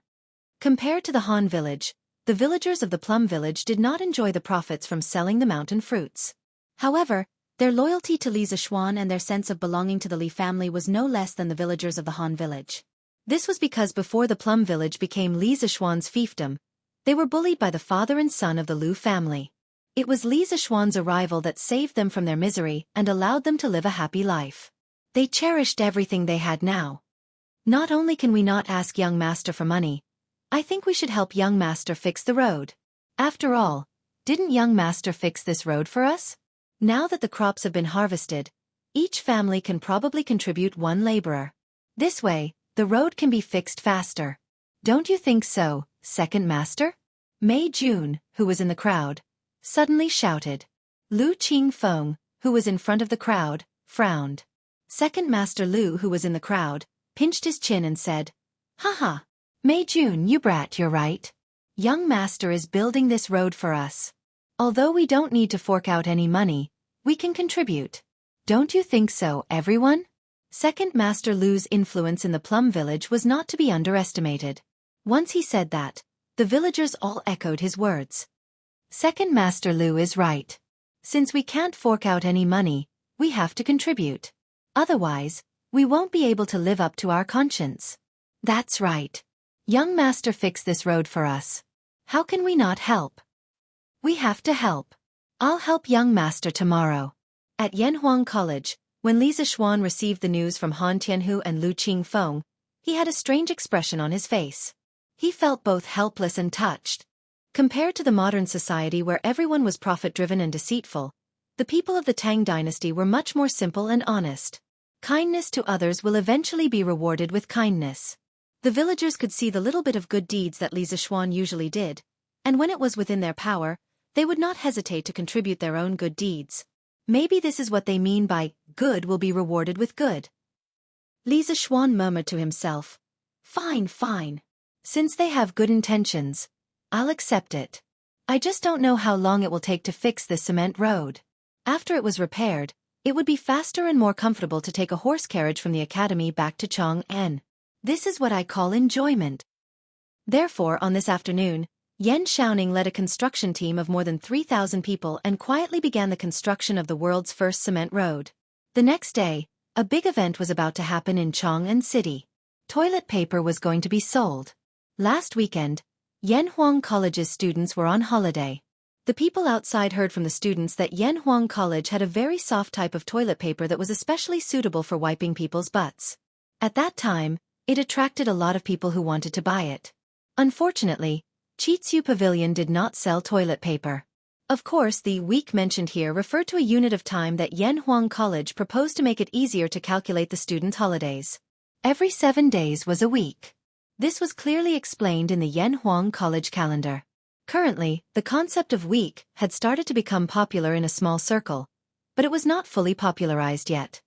Compared to the Han village, the villagers of the plum village did not enjoy the profits from selling the mountain fruits. However, their loyalty to Li Zishuan and their sense of belonging to the Li family was no less than the villagers of the Han village. This was because before the plum village became Li Zishuan's fiefdom, they were bullied by the father and son of the Lu family. It was Li Zishuan's arrival that saved them from their misery and allowed them to live a happy life. They cherished everything they had now. Not only can we not ask young master for money, I think we should help young master fix the road. After all, didn't young master fix this road for us? Now that the crops have been harvested, each family can probably contribute one laborer. This way, the road can be fixed faster. Don't you think so, second master? Mei Jun, who was in the crowd, suddenly shouted. Lu Qingfeng, who was in front of the crowd, frowned. Second master Lu, who was in the crowd, pinched his chin and said, Haha, Mei Jun, you brat, you're right. Young master is building this road for us. Although we don't need to fork out any money, we can contribute. Don't you think so, everyone? Second master Lu's influence in the plum village was not to be underestimated. Once he said that, the villagers all echoed his words. Second master Lu is right. Since we can't fork out any money, we have to contribute. Otherwise, we won't be able to live up to our conscience. That's right. Young master fixed this road for us. How can we not help? We have to help. I'll help young master tomorrow. At Yanhuang College, when Li Zishuan received the news from Han Tianhu and Lu Qingfeng, he had a strange expression on his face. He felt both helpless and touched. Compared to the modern society where everyone was profit-driven and deceitful, the people of the Tang dynasty were much more simple and honest. Kindness to others will eventually be rewarded with kindness. The villagers could see the little bit of good deeds that Li Zishuan usually did, and when it was within their power, they would not hesitate to contribute their own good deeds. Maybe this is what they mean by, good will be rewarded with good. Li Zishuan murmured to himself. Fine, fine. Since they have good intentions, I'll accept it. I just don't know how long it will take to fix this cement road. After it was repaired, it would be faster and more comfortable to take a horse carriage from the academy back to Chang'an. This is what I call enjoyment. Therefore, on this afternoon, Yan Xiaoning led a construction team of more than 3,000 people and quietly began the construction of the world's first cement road. The next day, a big event was about to happen in Chang'an City. Toilet paper was going to be sold. Last weekend, Yanhuang College's students were on holiday. The people outside heard from the students that Yanhuang College had a very soft type of toilet paper that was especially suitable for wiping people's butts. At that time, it attracted a lot of people who wanted to buy it. Unfortunately, Chitsu Pavilion did not sell toilet paper. Of course, the week mentioned here referred to a unit of time that Yanhuang College proposed to make it easier to calculate the students' holidays. Every 7 days was a week. This was clearly explained in the Yanhuang College calendar. Currently, the concept of week had started to become popular in a small circle, but it was not fully popularized yet.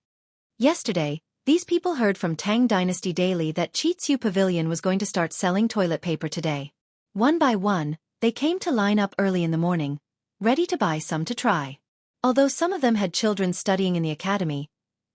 Yesterday, these people heard from Tang Dynasty Daily that Chitsu Pavilion was going to start selling toilet paper today. One by one, they came to line up early in the morning, ready to buy some to try. Although some of them had children studying in the academy,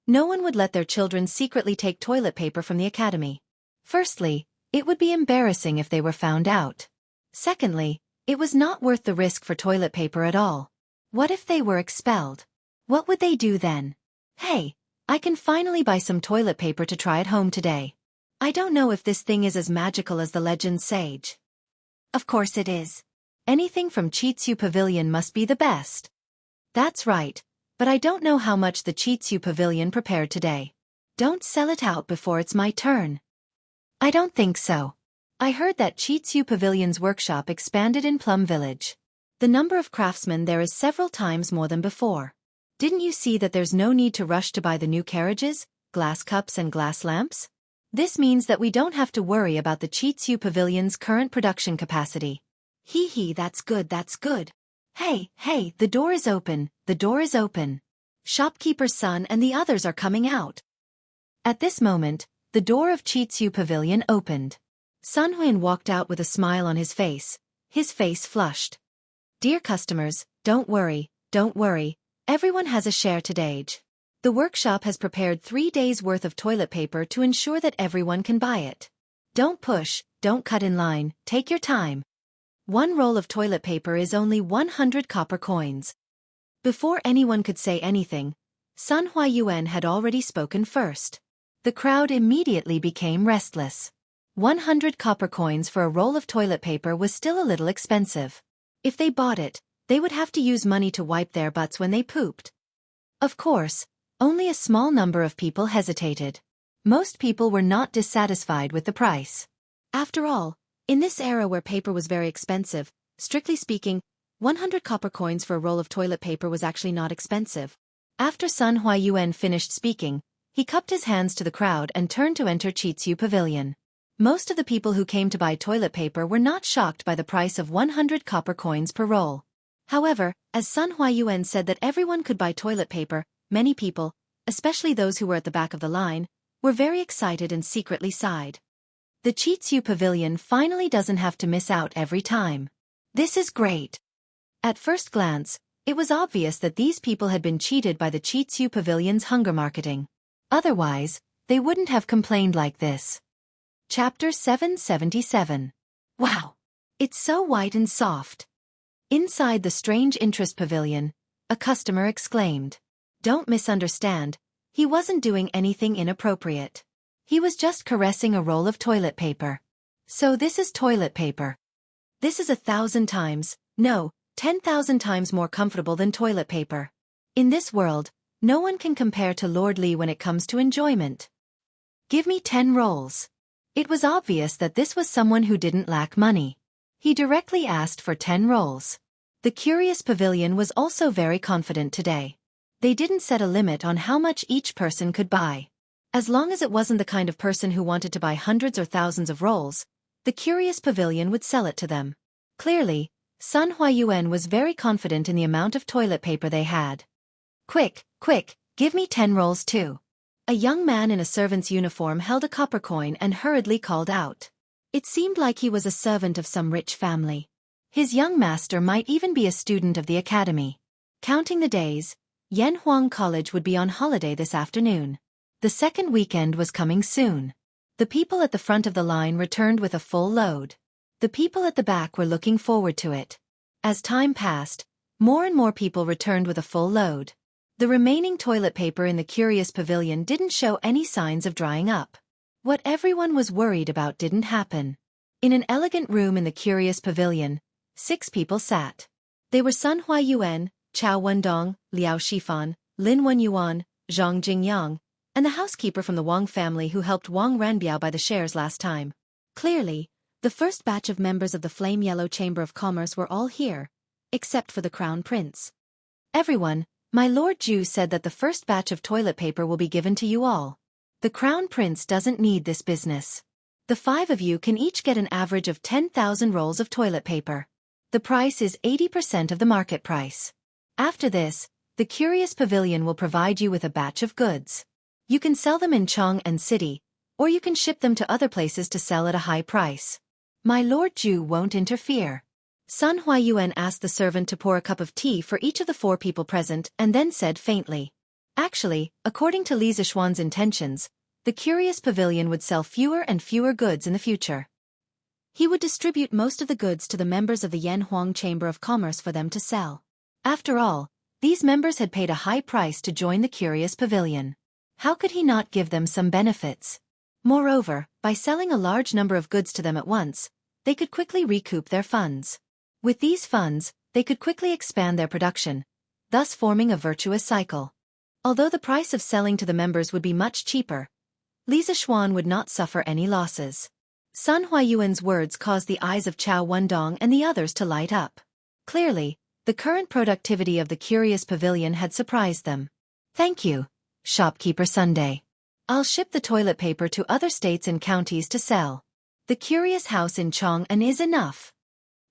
no one would let their children secretly take toilet paper from the academy. Firstly, it would be embarrassing if they were found out. Secondly, it was not worth the risk for toilet paper at all. What if they were expelled? What would they do then? Hey, I can finally buy some toilet paper to try at home today. I don't know if this thing is as magical as the legends say. Of course it is. Anything from Chitsu Pavilion must be the best. That's right, but I don't know how much the Chitsu Pavilion prepared today. Don't sell it out before it's my turn. I don't think so. I heard that Chitsu Pavilion's workshop expanded in Plum Village. The number of craftsmen there is several times more than before. Didn't you see that there's no need to rush to buy the new carriages, glass cups and glass lamps? This means that we don't have to worry about the Chitsu Pavilion's current production capacity. Hee, that's good, that's good. Hey, the door is open, the door is open. Shopkeeper's son and the others are coming out. At this moment, the door of Chitsu Pavilion opened. Sun Huan walked out with a smile on his face flushed. Dear customers, don't worry, everyone has a share today. The workshop has prepared 3 days' worth of toilet paper to ensure that everyone can buy it. Don't push, don't cut in line, take your time. 1 roll of toilet paper is only 100 copper coins. Before anyone could say anything, Sun Huayuan had already spoken first. The crowd immediately became restless. 100 copper coins for a roll of toilet paper was still a little expensive. If they bought it, they would have to use money to wipe their butts when they pooped. Of course, only a small number of people hesitated. Most people were not dissatisfied with the price. After all, in this era where paper was very expensive, strictly speaking, 100 copper coins for a roll of toilet paper was actually not expensive. After Sun Huayuan finished speaking, he cupped his hands to the crowd and turned to enter Chitsu Pavilion. Most of the people who came to buy toilet paper were not shocked by the price of 100 copper coins per roll. However, as Sun Huayuan said that everyone could buy toilet paper, many people, especially those who were at the back of the line, were very excited and secretly sighed. The Chitsu Pavilion finally doesn't have to miss out every time. This is great. At first glance, it was obvious that these people had been cheated by the Chitsu Pavilion's hunger marketing. Otherwise, they wouldn't have complained like this. Chapter 777. Wow! It's so white and soft. Inside the strange interest pavilion, a customer exclaimed. Don't misunderstand, he wasn't doing anything inappropriate. He was just caressing a roll of toilet paper. So this is toilet paper. This is 1,000 times, no, 10,000 times more comfortable than toilet paper. In this world, no one can compare to Lord Li when it comes to enjoyment. Give me 10 rolls. It was obvious that this was someone who didn't lack money. He directly asked for 10 rolls. The curious pavilion was also very confident today. They didn't set a limit on how much each person could buy. As long as it wasn't the kind of person who wanted to buy hundreds or thousands of rolls, the curious pavilion would sell it to them. Clearly, Sun Huayuan was very confident in the amount of toilet paper they had. Quick, quick, give me 10 rolls too. A young man in a servant's uniform held a copper coin and hurriedly called out. It seemed like he was a servant of some rich family. His young master might even be a student of the academy. Counting the days, Yanhuang College would be on holiday this afternoon. The second weekend was coming soon. The people at the front of the line returned with a full load. The people at the back were looking forward to it. As time passed, more and more people returned with a full load. The remaining toilet paper in the curious pavilion didn't show any signs of drying up. What everyone was worried about didn't happen. In an elegant room in the curious pavilion, 6 people sat. They were Sun Huayuan, Chao Wendong, Liao Shifan, Lin Wenyuan, Zhang Jingyang, and the housekeeper from the Wang family who helped Wang Ranbiao buy the shares last time. Clearly, the first batch of members of the Flame Yellow Chamber of Commerce were all here, except for the Crown Prince. Everyone, my Lord Ju said that the first batch of toilet paper will be given to you all. The Crown Prince doesn't need this business. The 5 of you can each get an average of 10,000 rolls of toilet paper. The price is 80% of the market price. After this, the Curious Pavilion will provide you with a batch of goods. You can sell them in Chang'an City, or you can ship them to other places to sell at a high price. My Lord Ju won't interfere. Sun Huayuan asked the servant to pour a cup of tea for each of the 4 people present and then said faintly. Actually, according to Li Zixuan's intentions, the Curious Pavilion would sell fewer and fewer goods in the future. He would distribute most of the goods to the members of the Yanhuang Chamber of Commerce for them to sell. After all, these members had paid a high price to join the Curious Pavilion. How could he not give them some benefits? Moreover, by selling a large number of goods to them at once, they could quickly recoup their funds. With these funds, they could quickly expand their production, thus forming a virtuous cycle. Although the price of selling to the members would be much cheaper, Li Zixuan would not suffer any losses. Sun Huayuan's words caused the eyes of Chao Wendong and the others to light up. Clearly, the current productivity of the Curious Pavilion had surprised them. Thank you, Shopkeeper Sunday. I'll ship the toilet paper to other states and counties to sell. The Curious House in Chang'an is enough.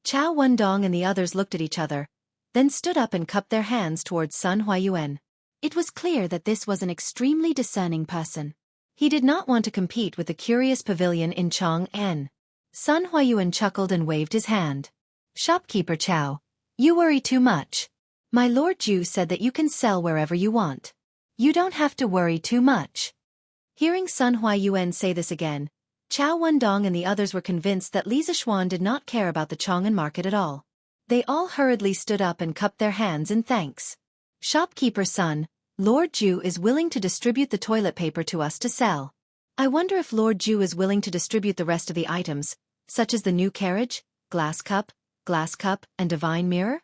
Chao Wendong and the others looked at each other, then stood up and cupped their hands towards Sun Huayuan. It was clear that this was an extremely discerning person. He did not want to compete with the Curious Pavilion in Chang'an. Sun Huayuan chuckled and waved his hand. Shopkeeper Chao, you worry too much. My Lord Ju said that you can sell wherever you want. You don't have to worry too much. Hearing Sun Huayuan say this again, Chao Wendong and the others were convinced that Li Zixuan did not care about the Chang'an market at all. They all hurriedly stood up and cupped their hands in thanks. Shopkeeper Sun, Lord Ju is willing to distribute the toilet paper to us to sell. I wonder if Lord Ju is willing to distribute the rest of the items, such as the new carriage, glass cup, and divine mirror?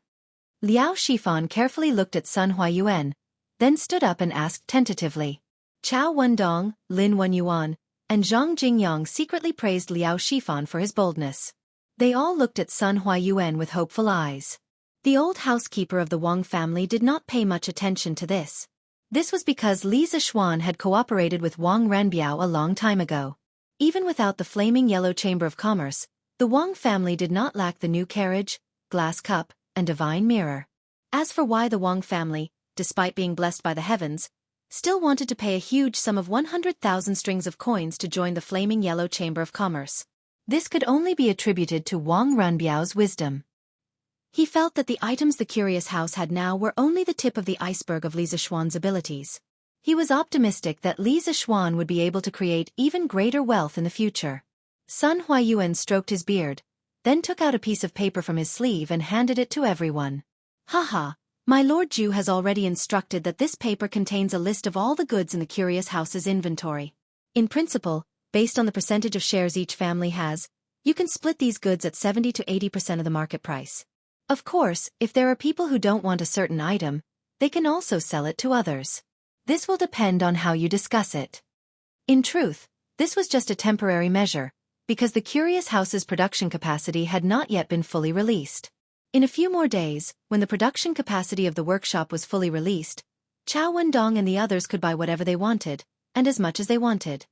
Liao Shifan carefully looked at Sun Huayuan, then stood up and asked tentatively. Chao Wendong, Lin Wenyuan, and Zhang Jingyang secretly praised Liao Shifan for his boldness. They all looked at Sun Huayuan with hopeful eyes. The old housekeeper of the Wang family did not pay much attention to this. This was because Li Zixuan had cooperated with Wang Ranbiao a long time ago. Even without the flaming yellow Chamber of Commerce, the Wang family did not lack the new carriage, glass cup, and divine mirror. As for why the Wang family, despite being blessed by the heavens, still wanted to pay a huge sum of 100,000 strings of coins to join the flaming yellow Chamber of Commerce, this could only be attributed to Wang Ranbiao's wisdom. He felt that the items the Curious House had now were only the tip of the iceberg of Li Zixuan's abilities. He was optimistic that Li Zixuan would be able to create even greater wealth in the future. Sun Huayuan stroked his beard, then took out a piece of paper from his sleeve and handed it to everyone. Haha, my Lord Ju has already instructed that this paper contains a list of all the goods in the Curious House's inventory. In principle, based on the percentage of shares each family has, you can split these goods at 70 to 80% of the market price. Of course, if there are people who don't want a certain item, they can also sell it to others. This will depend on how you discuss it. In truth, this was just a temporary measure, because the Curious House's production capacity had not yet been fully released. In a few more days, when the production capacity of the workshop was fully released, Chao Wendong and the others could buy whatever they wanted, and as much as they wanted.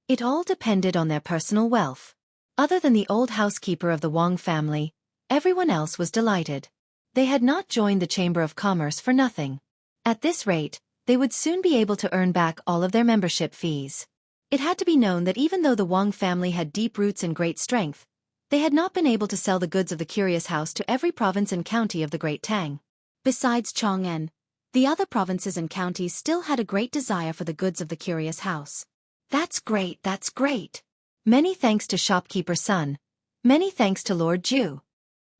It all depended on their personal wealth. Other than the old housekeeper of the Wang family, Everyone else was delighted. They had not joined the Chamber of Commerce for nothing. At this rate, they would soon be able to earn back all of their membership fees. It had to be known that even though the Wang family had deep roots and great strength, they had not been able to sell the goods of the Curious House to every province and county of the Great Tang. Besides Chong'an, the other provinces and counties still had a great desire for the goods of the Curious House. That's great, that's great. Many thanks to shopkeeper Sun. Many thanks to Lord Ju.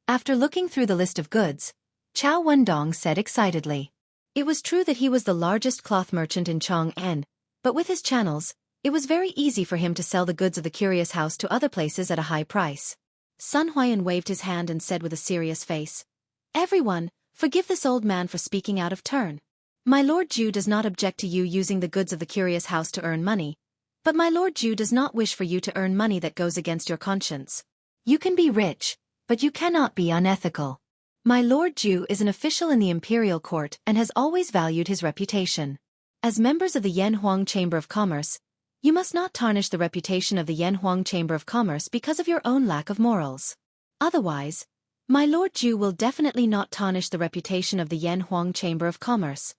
After looking through the list of goods, Chao Wendong said excitedly. It was true that he was the largest cloth merchant in Chong'an, but with his channels, it was very easy for him to sell the goods of the Curious House to other places at a high price. Sun Huayan waved his hand and said with a serious face, "Everyone, forgive this old man for speaking out of turn. My Lord Ju does not object to you using the goods of the Curious House to earn money, but my Lord Ju does not wish for you to earn money that goes against your conscience. You can be rich, but you cannot be unethical. My Lord Ju is an official in the imperial court and has always valued his reputation. As members of the Yanhuang Chamber of Commerce, you must not tarnish the reputation of the Yanhuang Chamber of Commerce because of your own lack of morals. Otherwise, my Lord Ju will definitely not tarnish the reputation of the Yanhuang Chamber of Commerce."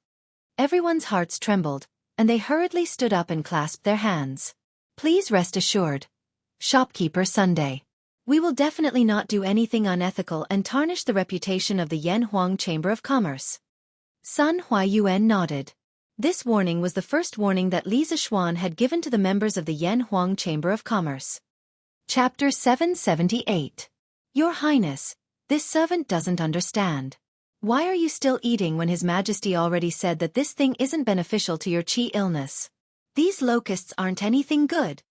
Everyone's hearts trembled, and they hurriedly stood up and clasped their hands. "Please rest assured, Shopkeeper Sunday. We will definitely not do anything unethical and tarnish the reputation of the Yanhuang Chamber of Commerce." Sun Huayuan nodded. This warning was the first warning that Li Zixuan had given to the members of the Yanhuang Chamber of Commerce. Chapter 778. Your Highness, this servant doesn't understand. Why are you still eating when His Majesty already said that this thing isn't beneficial to your qi illness? These locusts aren't anything good.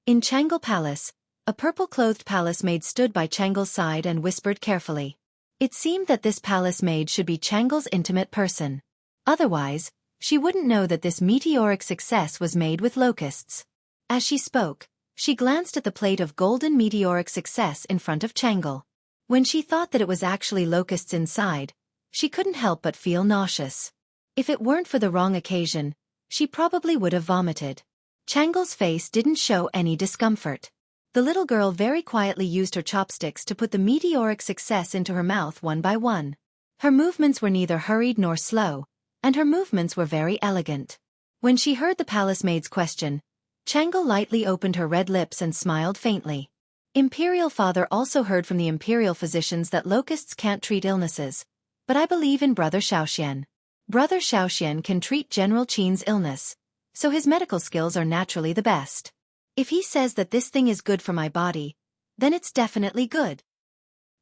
In Changle Palace, a purple-clothed palace maid stood by Changle's side and whispered carefully. It seemed that this palace maid should be Changle's intimate person. Otherwise, she wouldn't know that this meteoric success was made with locusts. As she spoke, she glanced at the plate of golden meteoric success in front of Changle. When she thought that it was actually locusts inside, she couldn't help but feel nauseous. If it weren't for the wrong occasion, she probably would have vomited. Changle's face didn't show any discomfort. The little girl very quietly used her chopsticks to put the meteoric success into her mouth one by one. Her movements were neither hurried nor slow, and her movements were very elegant. When she heard the palace maid's question, Changle lightly opened her red lips and smiled faintly. Imperial Father also heard from the imperial physicians that locusts can't treat illnesses, but I believe in Brother Xiaoxian. Brother Xiaoxian can treat General Qin's illness, so his medical skills are naturally the best. If he says that this thing is good for my body, then it's definitely good.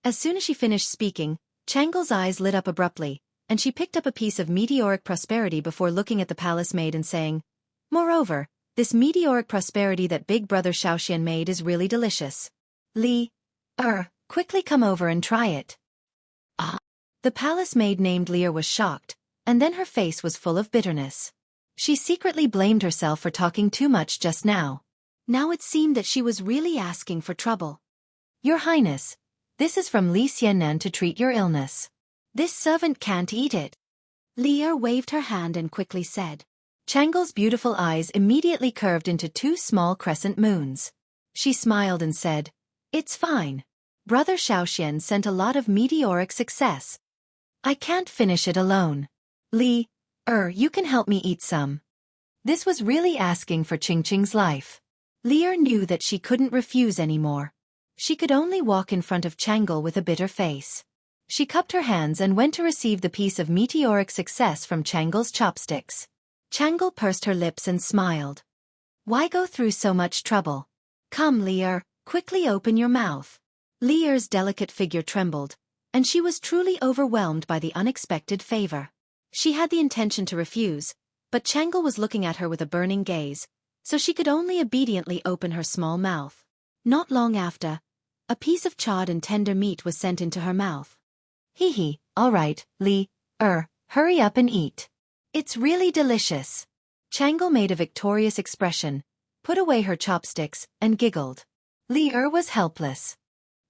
As soon as she finished speaking, Changle's eyes lit up abruptly, and she picked up a piece of meteoric prosperity before looking at the palace maid and saying, "Moreover, this meteoric prosperity that Big Brother Xiaoxian made is really delicious. Li, quickly come over and try it." Ah! The palace maid named Lear was shocked, and then her face was full of bitterness. She secretly blamed herself for talking too much just now. Now it seemed that she was really asking for trouble. "Your Highness, this is from Li Xiannan to treat your illness. This servant can't eat it." Lear waved her hand and quickly said. Changle's beautiful eyes immediately curved into two small crescent moons. She smiled and said, "It's fine. Brother Xiaoxian sent a lot of meteoric success. I can't finish it alone. Li, you can help me eat some." This was really asking for Qingqing's life. Lear knew that she couldn't refuse anymore. She could only walk in front of Changle with a bitter face. She cupped her hands and went to receive the piece of meteoric success from Changle's chopsticks. Changle pursed her lips and smiled. "Why go through so much trouble? Come, Lear, quickly open your mouth." Lear's delicate figure trembled, and she was truly overwhelmed by the unexpected favor. She had the intention to refuse, but Changle was looking at her with a burning gaze, so she could only obediently open her small mouth. Not long after, a piece of charred and tender meat was sent into her mouth. "Hee, all right, Li, hurry up and eat. It's really delicious." Changle made a victorious expression, put away her chopsticks, and giggled. Li was helpless.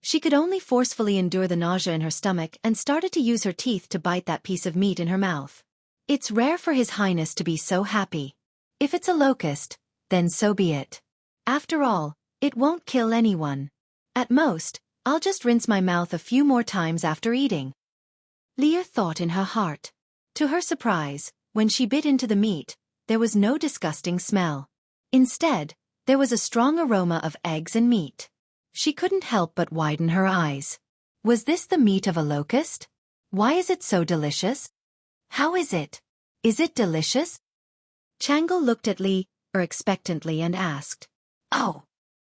She could only forcefully endure the nausea in her stomach and started to use her teeth to bite that piece of meat in her mouth. It's rare for His Highness to be so happy. If it's a locust, then so be it. After all, it won't kill anyone. At most, I'll just rinse my mouth a few more times after eating. Leah thought in her heart. To her surprise, when she bit into the meat, there was no disgusting smell. Instead, there was a strong aroma of eggs and meat. She couldn't help but widen her eyes. Was this the meat of a locust? Why is it so delicious? How is it? Is it delicious? Xianxia looked at Li expectantly and asked. Oh,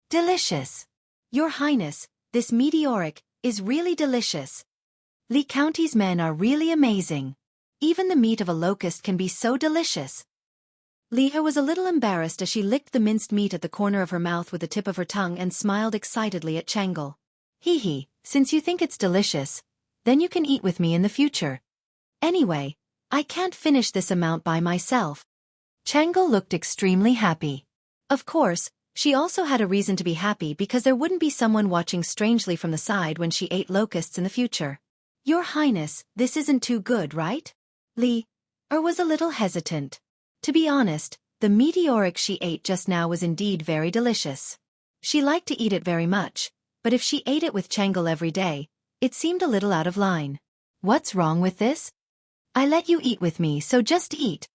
delicious. Your Highness, this meteoric is really delicious. Li County's men are really amazing. Even the meat of a locust can be so delicious. Leah was a little embarrassed as she licked the minced meat at the corner of her mouth with the tip of her tongue and smiled excitedly at Xianxia. Hee, since you think it's delicious, then you can eat with me in the future. Anyway, I can't finish this amount by myself. Xianxia looked extremely happy. Of course, she also had a reason to be happy because there wouldn't be someone watching strangely from the side when she ate locusts in the future. Your Highness, this isn't too good, right? Li was a little hesitant. To be honest, the meteoric she ate just now was indeed very delicious. She liked to eat it very much, but if she ate it with Xianxia every day, it seemed a little out of line. What's wrong with this? I let you eat with me, so just eat.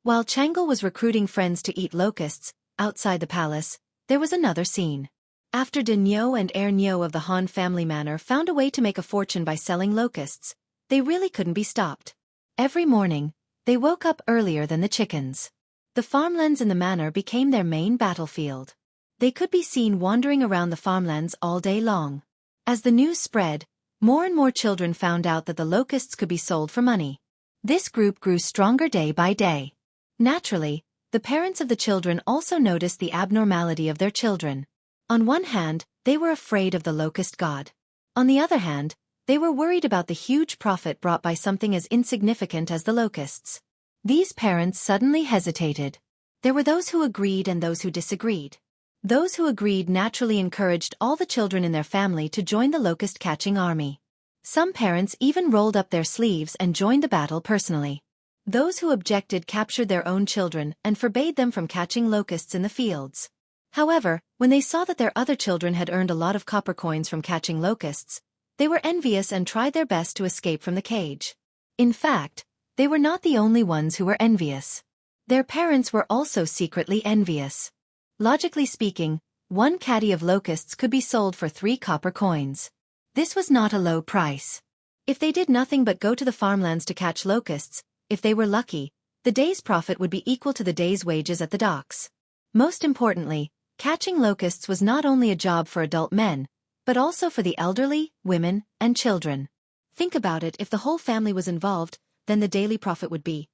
While Xianxia was recruiting friends to eat locusts, outside the palace, there was another scene. After De Nio and Heir Nio of the Han family manor found a way to make a fortune by selling locusts, they really couldn't be stopped. Every morning, they woke up earlier than the chickens. The farmlands in the manor became their main battlefield. They could be seen wandering around the farmlands all day long. As the news spread, more and more children found out that the locusts could be sold for money. This group grew stronger day by day. Naturally, the parents of the children also noticed the abnormality of their children. On one hand, they were afraid of the locust god. On the other hand, they were worried about the huge profit brought by something as insignificant as the locusts. These parents suddenly hesitated. There were those who agreed and those who disagreed. Those who agreed naturally encouraged all the children in their family to join the locust-catching army. Some parents even rolled up their sleeves and joined the battle personally. Those who objected captured their own children and forbade them from catching locusts in the fields. However, when they saw that their other children had earned a lot of copper coins from catching locusts, they were envious and tried their best to escape from the cage. In fact, they were not the only ones who were envious. Their parents were also secretly envious. Logically speaking, one caddy of locusts could be sold for 3 copper coins. This was not a low price. If they did nothing but go to the farmlands to catch locusts, if they were lucky, the day's profit would be equal to the day's wages at the docks. Most importantly, catching locusts was not only a job for adult men, but also for the elderly, women, and children. Think about it, if the whole family was involved, then the daily profit would be.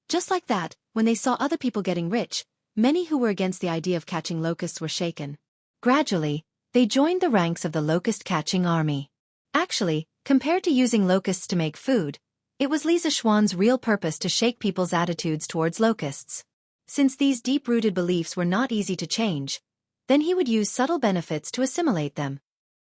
Just like that, when they saw other people getting rich, many who were against the idea of catching locusts were shaken. Gradually, they joined the ranks of the locust-catching army. Actually, compared to using locusts to make food, it was Li Zishuan's real purpose to shake people's attitudes towards locusts. Since these deep-rooted beliefs were not easy to change, then he would use subtle benefits to assimilate them.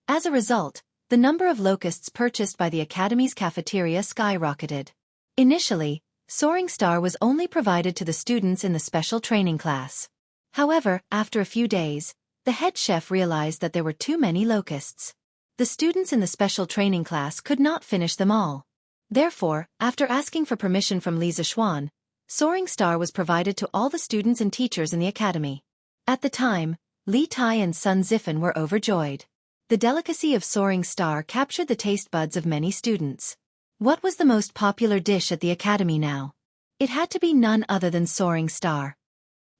As a result, the number of locusts purchased by the Academy's cafeteria skyrocketed. Initially, Soaring Star was only provided to the students in the special training class. However, after a few days, the head chef realized that there were too many locusts. The students in the special training class could not finish them all. Therefore, after asking for permission from Li Zishuan, Soaring Star was provided to all the students and teachers in the academy. At the time, Li Tai and Sun Zifan were overjoyed. The delicacy of Soaring Star captured the taste buds of many students. What was the most popular dish at the academy now? It had to be none other than Soaring Star.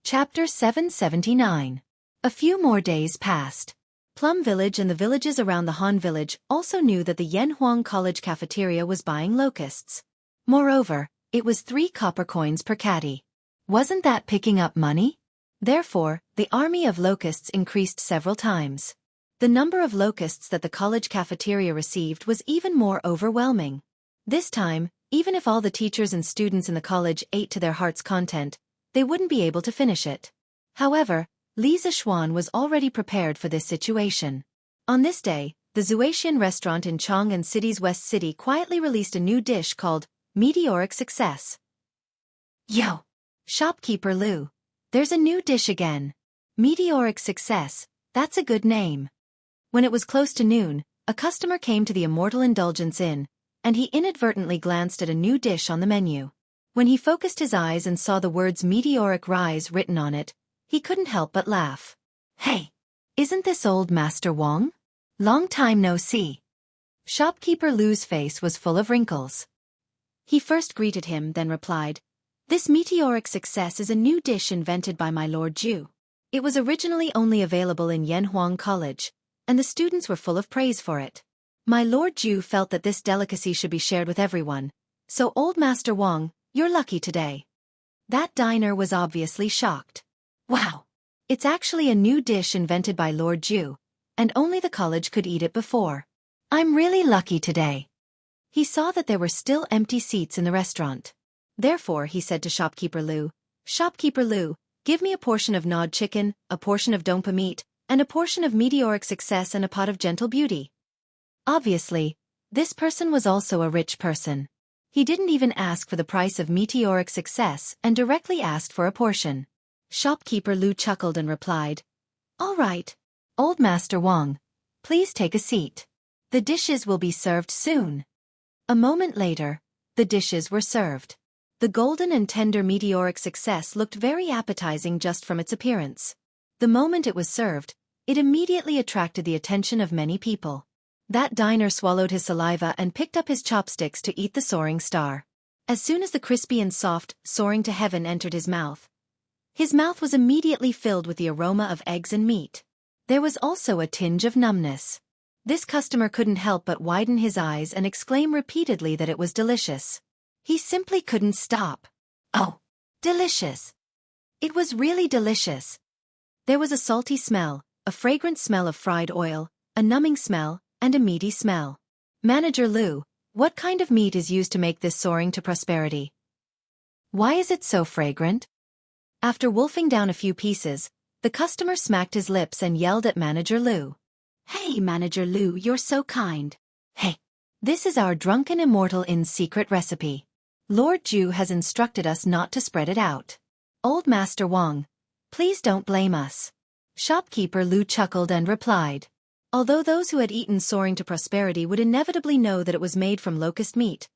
Chapter 779. A few more days passed. Plum Village and the villages around the Han Village also knew that the Yanhuang College cafeteria was buying locusts. Moreover, it was 3 copper coins per caddy. Wasn't that picking up money? Therefore, the army of locusts increased several times. The number of locusts that the college cafeteria received was even more overwhelming. This time, even if all the teachers and students in the college ate to their heart's content, they wouldn't be able to finish it. However, Li Zishuan was already prepared for this situation. On this day, the Zuaxian restaurant in Chang'an City's West City quietly released a new dish called Meteoric Success. Yo! Shopkeeper Lu. There's a new dish again. Meteoric Success, that's a good name. When it was close to noon, a customer came to the Immortal Indulgence Inn, and he inadvertently glanced at a new dish on the menu. When he focused his eyes and saw the words meteoric rise written on it, he couldn't help but laugh. Hey! Isn't this old Master Wang? Long time no see. Shopkeeper Lu's face was full of wrinkles. He first greeted him, then replied, "This meteoric success is a new dish invented by my Lord Ju. It was originally only available in Yanhuang College, and the students were full of praise for it. My Lord Ju felt that this delicacy should be shared with everyone, so old Master Wang, you're lucky today." That diner was obviously shocked. Wow! It's actually a new dish invented by Lord Ju, and only the college could eat it before. I'm really lucky today. He saw that there were still empty seats in the restaurant. Therefore he said to Shopkeeper Lu, "Shopkeeper Lu, give me a portion of gnawed chicken, a portion of dompa meat, and a portion of meteoric success and a pot of gentle beauty." Obviously, this person was also a rich person. He didn't even ask for the price of meteoric success and directly asked for a portion. Shopkeeper Lu chuckled and replied, "All right, old Master Wang, please take a seat. The dishes will be served soon." A moment later, the dishes were served. The golden and tender meteoric success looked very appetizing just from its appearance. The moment it was served, it immediately attracted the attention of many people. That diner swallowed his saliva and picked up his chopsticks to eat the soaring star. As soon as the crispy and soft, soaring to heaven entered his mouth was immediately filled with the aroma of eggs and meat. There was also a tinge of numbness. This customer couldn't help but widen his eyes and exclaim repeatedly that it was delicious. He simply couldn't stop. Oh, delicious! It was really delicious. There was a salty smell, a fragrant smell of fried oil, a numbing smell, and a meaty smell. "Manager Lu, what kind of meat is used to make this soaring to prosperity? Why is it so fragrant?" After wolfing down a few pieces, the customer smacked his lips and yelled at Manager Lu. "Hey Manager Lu, you're so kind. Hey, this is our Drunken Immortal Inn's secret recipe. Lord Ju has instructed us not to spread it out. Old Master Wang, please don't blame us." Shopkeeper Lu chuckled and replied. Although those who had eaten soaring to prosperity would inevitably know that it was made from locust meat,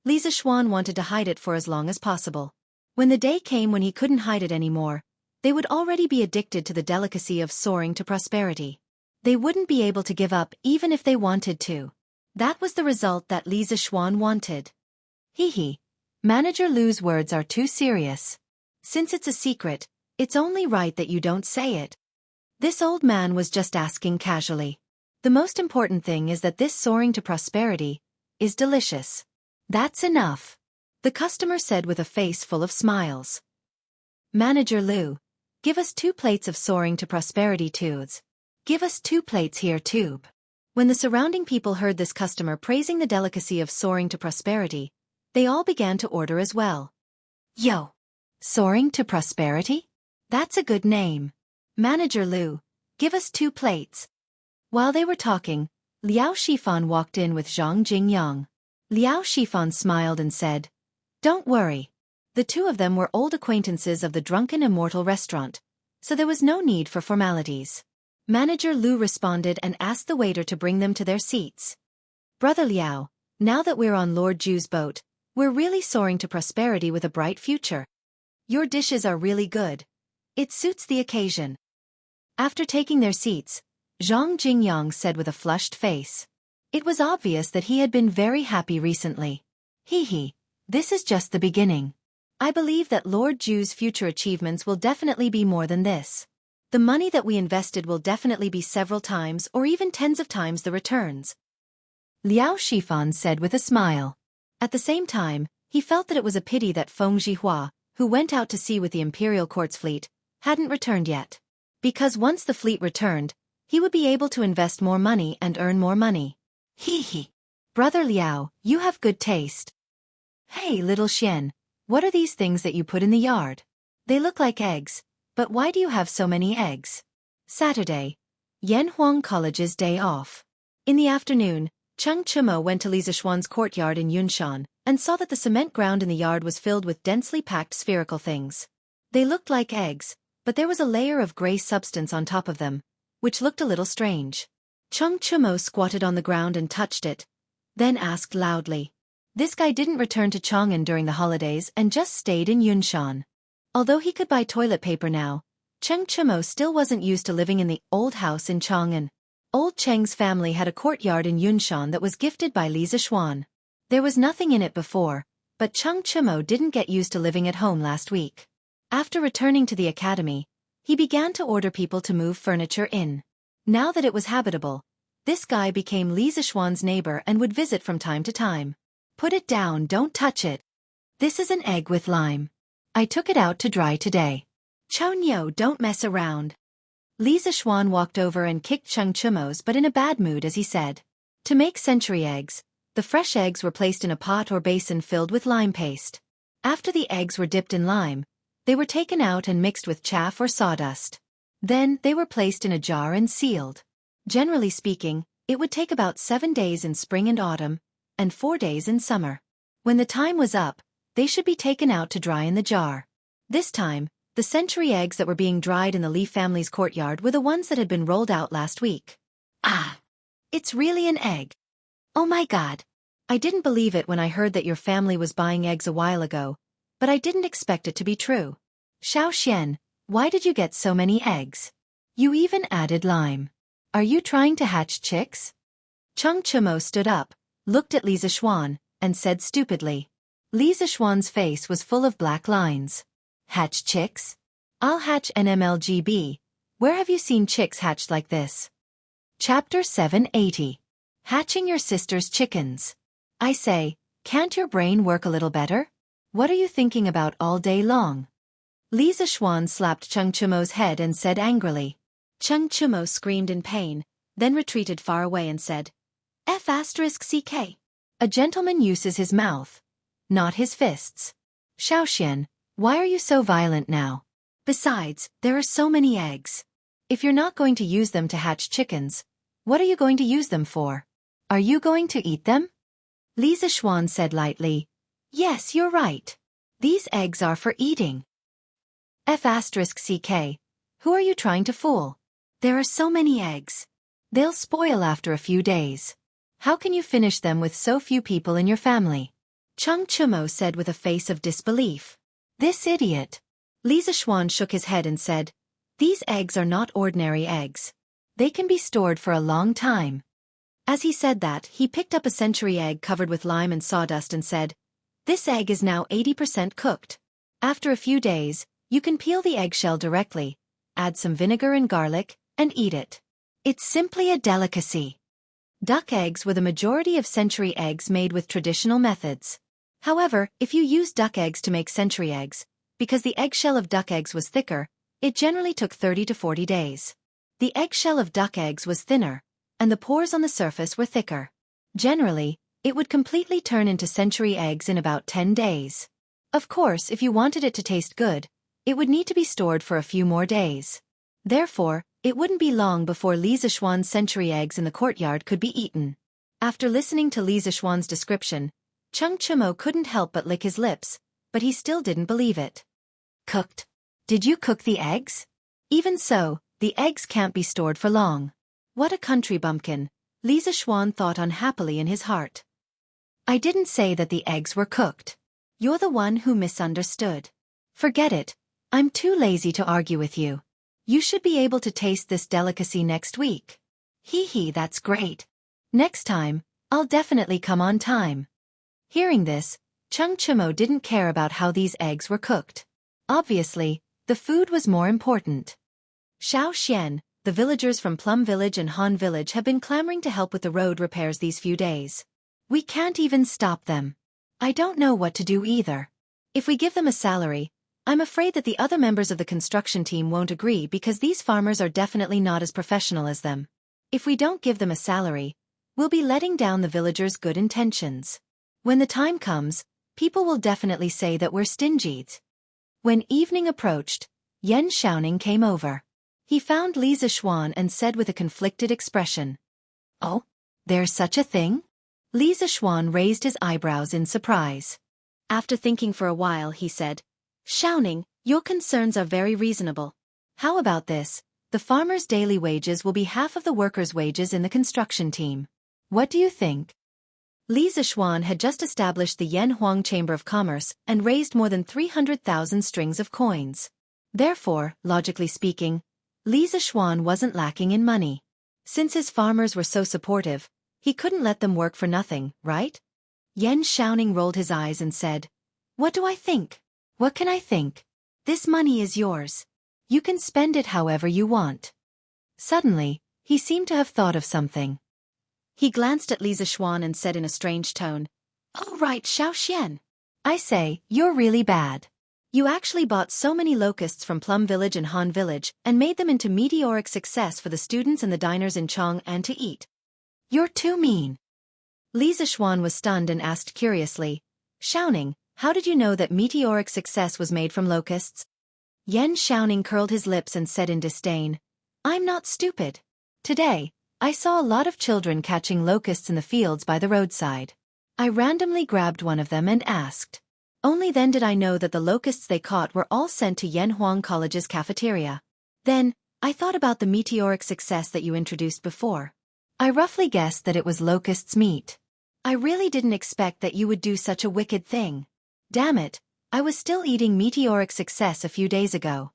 Li Zishuan wanted to hide it for as long as possible. When the day came when he couldn't hide it anymore, they would already be addicted to the delicacy of soaring to prosperity. They wouldn't be able to give up even if they wanted to. That was the result that Li Zishuan wanted. Hee. Manager Lu's words are too serious. Since it's a secret, it's only right that you don't say it. This old man was just asking casually. The most important thing is that this soaring to prosperity is delicious. That's enough, the customer said with a face full of smiles. "Manager Lu, give us 2 plates of soaring to prosperity tubes. Give us 2 plates here tube." When the surrounding people heard this customer praising the delicacy of soaring to prosperity, they all began to order as well. "Yo! Soaring to prosperity? That's a good name. Manager Lu, give us 2 plates. While they were talking, Liao Shifan walked in with Zhang Jingyang. Liao Shifan smiled and said, "Don't worry." The two of them were old acquaintances of the Drunken Immortal restaurant, so there was no need for formalities. Manager Lu responded and asked the waiter to bring them to their seats. "Brother Liao, now that we're on Lord Ju's boat, we're really soaring to prosperity with a bright future. Your dishes are really good. It suits the occasion." After taking their seats, Zhang Jingyang said with a flushed face. It was obvious that he had been very happy recently. Hee, this is just the beginning. I believe that Lord Ju's future achievements will definitely be more than this. The money that we invested will definitely be several times or even tens of times the returns. Liao Shifan said with a smile. At the same time, he felt that it was a pity that Feng Zhihua, who went out to sea with the Imperial Court's fleet, hadn't returned yet. Because once the fleet returned, he would be able to invest more money and earn more money. Hee. Brother Liao, you have good taste. Hey little Xian, what are these things that you put in the yard? They look like eggs, but why do you have so many eggs? Saturday. Yanhuang College's day off. In the afternoon, Cheng Chimo went to Li Zishuan's courtyard in Yunshan, and saw that the cement ground in the yard was filled with densely packed spherical things. They looked like eggs, but there was a layer of gray substance on top of them, which looked a little strange. Chung Chumo squatted on the ground and touched it, then asked loudly. This guy didn't return to Chang'an during the holidays and just stayed in Yunshan. Although he could buy toilet paper now, Cheng Chumo still wasn't used to living in the old house in Chang'an. Old Cheng's family had a courtyard in Yunshan that was gifted by Li Zixuan. There was nothing in it before, but Cheng Chumo didn't get used to living at home last week. After returning to the academy, he began to order people to move furniture in. Now that it was habitable, this guy became Li Zixuan's neighbor and would visit from time to time. Put it down, don't touch it. This is an egg with lime. I took it out to dry today. Chou Niu, don't mess around. Li Zixuan walked over and kicked Cheng Chumo's but in a bad mood as he said. To make century eggs, the fresh eggs were placed in a pot or basin filled with lime paste. After the eggs were dipped in lime, they were taken out and mixed with chaff or sawdust. Then they were placed in a jar and sealed. Generally speaking, it would take about 7 days in spring and autumn, and 4 days in summer. When the time was up, they should be taken out to dry in the jar. This time, the century eggs that were being dried in the Li family's courtyard were the ones that had been rolled out last week. Ah! It's really an egg. Oh my God! I didn't believe it when I heard that your family was buying eggs a while ago, but I didn't expect it to be true. Xiao Xian, why did you get so many eggs? You even added lime. Are you trying to hatch chicks? Cheng Chumo stood up, looked at Li Zixuan, and said stupidly. Li Zixuan's face was full of black lines. Hatch chicks? I'll hatch NMLGB. Where have you seen chicks hatched like this? Chapter 780. Hatching your sister's chickens. I say, can't your brain work a little better? What are you thinking about all day long? Li Zixuan slapped Cheng Chumo's head and said angrily. Cheng Chumo screamed in pain, then retreated far away and said, F***CK. A gentleman uses his mouth, not his fists. Xiao Xian, why are you so violent now? Besides, there are so many eggs. If you're not going to use them to hatch chickens, what are you going to use them for? Are you going to eat them? Li Zixuan said lightly, Yes, you're right. These eggs are for eating. F***CK. Who are you trying to fool? There are so many eggs. They'll spoil after a few days. How can you finish them with so few people in your family? Cheng Chumo said with a face of disbelief. This idiot. Li Zixuan shook his head and said, These eggs are not ordinary eggs. They can be stored for a long time. As he said that, he picked up a century egg covered with lime and sawdust and said, This egg is now 80% cooked. After a few days, you can peel the eggshell directly, add some vinegar and garlic, and eat it. It's simply a delicacy. Duck eggs were the majority of century eggs made with traditional methods. However, if you use duck eggs to make century eggs, because the eggshell of duck eggs was thicker, it generally took 30 to 40 days. The eggshell of duck eggs was thinner, and the pores on the surface were thicker. Generally, it would completely turn into century eggs in about 10 days. Of course, if you wanted it to taste good, it would need to be stored for a few more days. Therefore, it wouldn't be long before Li Zixuan's century eggs in the courtyard could be eaten. After listening to Li Zixuan's description, Cheng Chumo couldn't help but lick his lips, but he still didn't believe it. Cooked? Did you cook the eggs? Even so, the eggs can't be stored for long. What a country bumpkin, Li Zixuan thought unhappily in his heart. I didn't say that the eggs were cooked. You're the one who misunderstood. Forget it, I'm too lazy to argue with you. You should be able to taste this delicacy next week. Hee hee, that's great. Next time, I'll definitely come on time. Hearing this, Cheng Chumo didn't care about how these eggs were cooked. Obviously, the food was more important. Xiao Xian, the villagers from Plum Village and Han Village have been clamoring to help with the road repairs these few days. We can't even stop them. I don't know what to do either. If we give them a salary, I'm afraid that the other members of the construction team won't agree because these farmers are definitely not as professional as them. If we don't give them a salary, we'll be letting down the villagers' good intentions. When the time comes, people will definitely say that we're stingy. When evening approached, Yan Xiaoning came over. He found Li Zixuan and said with a conflicted expression, Oh, there's such a thing? Li Zixuan raised his eyebrows in surprise. After thinking for a while, he said, Xiaoning, your concerns are very reasonable. How about this? The farmer's daily wages will be half of the workers' wages in the construction team. What do you think? Li Zixuan had just established the Yanhuang Chamber of Commerce and raised more than 300,000 strings of coins. Therefore, logically speaking, Li Zixuan wasn't lacking in money. Since his farmers were so supportive, he couldn't let them work for nothing, right? Yan Xiaoning rolled his eyes and said, "What do I think? What can I think? This money is yours. You can spend it however you want." Suddenly, he seemed to have thought of something. He glanced at Li Zixuan and said in a strange tone, "Oh right, Xiaoxian. I say, you're really bad. You actually bought so many locusts from Plum Village and Han Village and made them into meteoric success for the students and the diners in Chang'an to eat. You're too mean." Li Zixuan was stunned and asked curiously, "Xiaoning, how did you know that meteoric success was made from locusts?" Yan Xiaoning curled his lips and said in disdain, "I'm not stupid. Today, I saw a lot of children catching locusts in the fields by the roadside. I randomly grabbed one of them and asked. Only then did I know that the locusts they caught were all sent to Yanhuang College's cafeteria. Then, I thought about the meteoric success that you introduced before. I roughly guessed that it was locusts' meat. I really didn't expect that you would do such a wicked thing. Damn it, I was still eating meteoric success a few days ago."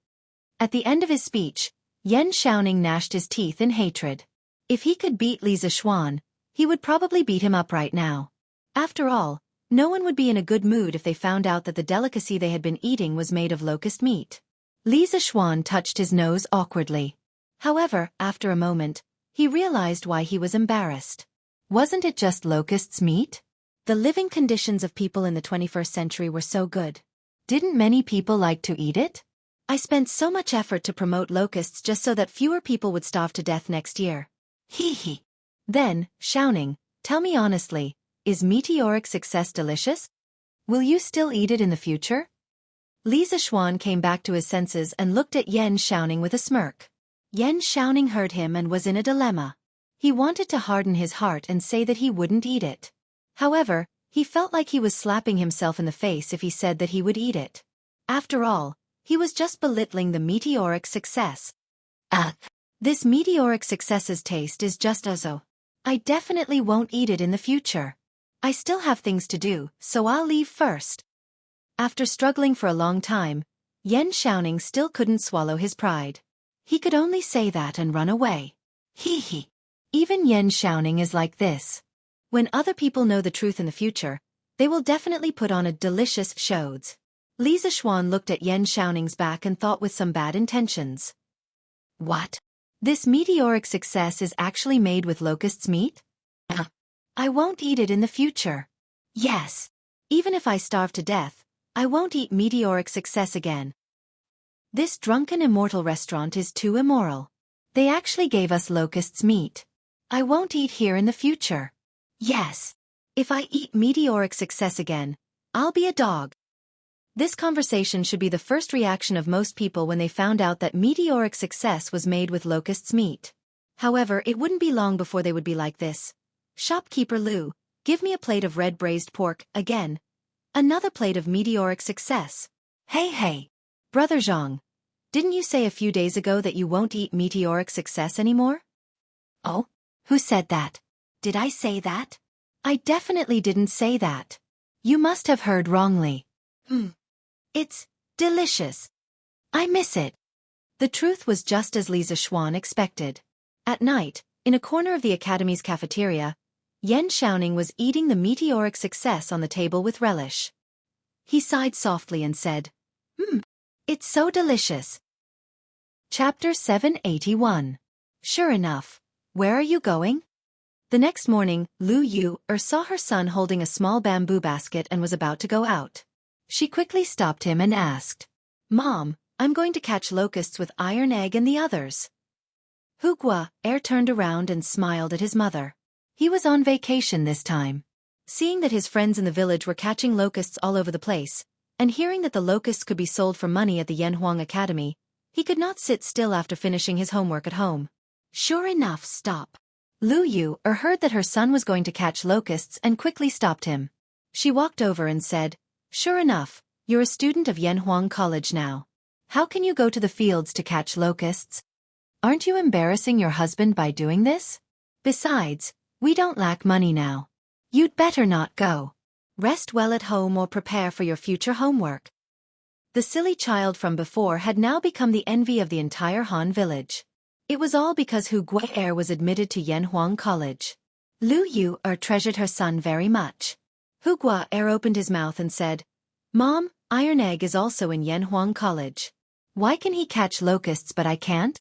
At the end of his speech, Yan Xiaoning gnashed his teeth in hatred. If he could beat Li Zixuan, he would probably beat him up right now. After all, no one would be in a good mood if they found out that the delicacy they had been eating was made of locust meat. Li Zixuan touched his nose awkwardly. However, after a moment, he realized why he was embarrassed. Wasn't it just locusts' meat? The living conditions of people in the 21st century were so good. Didn't many people like to eat it? I spent so much effort to promote locusts just so that fewer people would starve to death next year. Hee hee. Then, Xiaoning, tell me honestly, is meteoric success delicious? Will you still eat it in the future? Li Zixuan came back to his senses and looked at Yan Xiaoning with a smirk. Yan Xiaoning heard him and was in a dilemma. He wanted to harden his heart and say that he wouldn't eat it. However, he felt like he was slapping himself in the face if he said that he would eat it. After all, he was just belittling the meteoric success. This meteoric success's taste is just as-o. I definitely won't eat it in the future. I still have things to do, so I'll leave first." After struggling for a long time, Yan Xiaoning still couldn't swallow his pride. He could only say that and run away. Hee hee. Even Yan Xiaoning is like this. When other people know the truth in the future, they will definitely put on a delicious shows. Li Zixuan looked at Yan Xiaoning's back and thought with some bad intentions. What? This meteoric success is actually made with locusts' meat? I won't eat it in the future. Yes. Even if I starve to death, I won't eat meteoric success again. This drunken immortal restaurant is too immoral. They actually gave us locusts' meat. I won't eat here in the future. Yes. If I eat meteoric success again, I'll be a dog. This conversation should be the first reaction of most people when they found out that meteoric success was made with locusts' meat. However, it wouldn't be long before they would be like this. "Shopkeeper Lu, give me a plate of red braised pork, again. Another plate of meteoric success. Hey, Brother Zhang, didn't you say a few days ago that you won't eat meteoric success anymore?" "Oh? Who said that? Did I say that?" "I definitely didn't say that. You must have heard wrongly." It's delicious. I miss it." The truth was just as Li Zixuan expected. At night, in a corner of the academy's cafeteria, Yan Xiaoning was eating the meteoric success on the table with relish. He sighed softly and said, It's so delicious." Chapter 781. Sure enough. Where are you going? The next morning, Lu Yu saw her son holding a small bamboo basket and was about to go out. She quickly stopped him and asked, "Mom, I'm going to catch locusts with Iron Egg and the others." Hugua turned around and smiled at his mother. He was on vacation this time. Seeing that his friends in the village were catching locusts all over the place, and hearing that the locusts could be sold for money at the Yanhuang Academy, he could not sit still after finishing his homework at home. Sure enough, stop. Lu Yu heard that her son was going to catch locusts and quickly stopped him. She walked over and said, "Sure enough, you're a student of Yanhuang College now. How can you go to the fields to catch locusts?" Aren't you embarrassing your husband by doing this? Besides, we don't lack money now. You'd better not go. Rest well at home or prepare for your future homework. The silly child from before had now become the envy of the entire Han village. It was all because Hu Gui'er was admitted to Yanhuang College. Lu Yu treasured her son very much. Hu Gui'er opened his mouth and said, "Mom, Iron Egg is also in Yanhuang College. Why can he catch locusts but I can't?"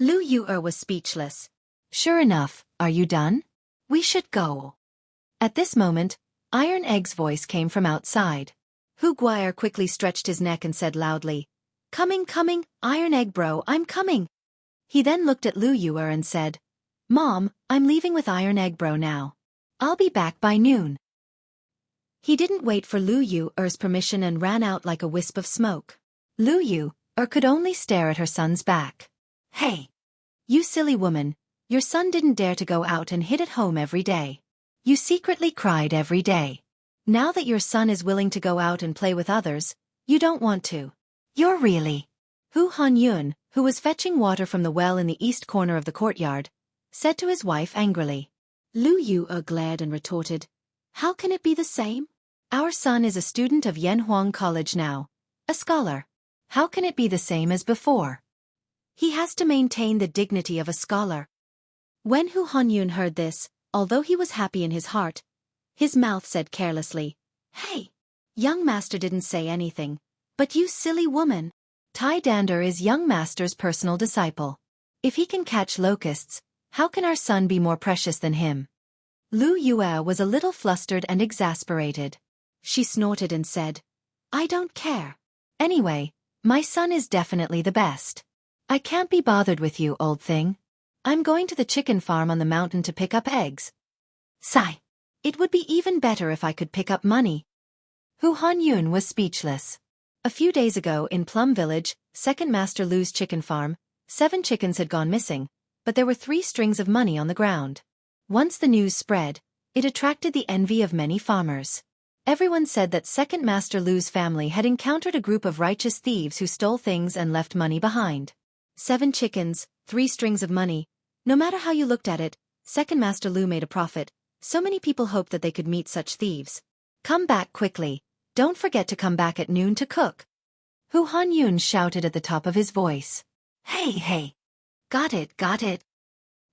Lu Yu was speechless. Sure enough, are you done? We should go. At this moment, Iron Egg's voice came from outside. Hu Gui'er quickly stretched his neck and said loudly, Coming, Iron Egg bro, I'm coming." He then looked at Lu Yu and said, "Mom, I'm leaving with Iron Egg bro now. I'll be back by noon." He didn't wait for Lu Yu's permission and ran out like a wisp of smoke. Lu Yu could only stare at her son's back. "Hey! You silly woman, your son didn't dare to go out and hid at home every day. You secretly cried every day. Now that your son is willing to go out and play with others, you don't want to. You're really..." Hu Hanyun, who was fetching water from the well in the east corner of the courtyard, said to his wife angrily. Lu Yu glared and retorted, "How can it be the same? Our son is a student of Yanhuang College now, a scholar. How can it be the same as before? He has to maintain the dignity of a scholar." When Hu Hanyun heard this, although he was happy in his heart, his mouth said carelessly, "Hey, young master didn't say anything, but you silly woman. Tai Dander is young master's personal disciple. If he can catch locusts, how can our son be more precious than him?" Lu Yue was a little flustered and exasperated. She snorted and said, "I don't care. Anyway, my son is definitely the best. I can't be bothered with you, old thing. I'm going to the chicken farm on the mountain to pick up eggs. Sigh. It would be even better if I could pick up money." Hu Hanyun was speechless. A few days ago in Plum Village, Second Master Lu's chicken farm, 7 chickens had gone missing, but there were 3 strings of money on the ground. Once the news spread, it attracted the envy of many farmers. Everyone said that Second Master Lu's family had encountered a group of righteous thieves who stole things and left money behind. 7 chickens, 3 strings of money. No matter how you looked at it, Second Master Lu made a profit. So many people hoped that they could meet such thieves. "Come back quickly. Don't forget to come back at noon to cook." Hu Hanyun shouted at the top of his voice. Hey. Got it.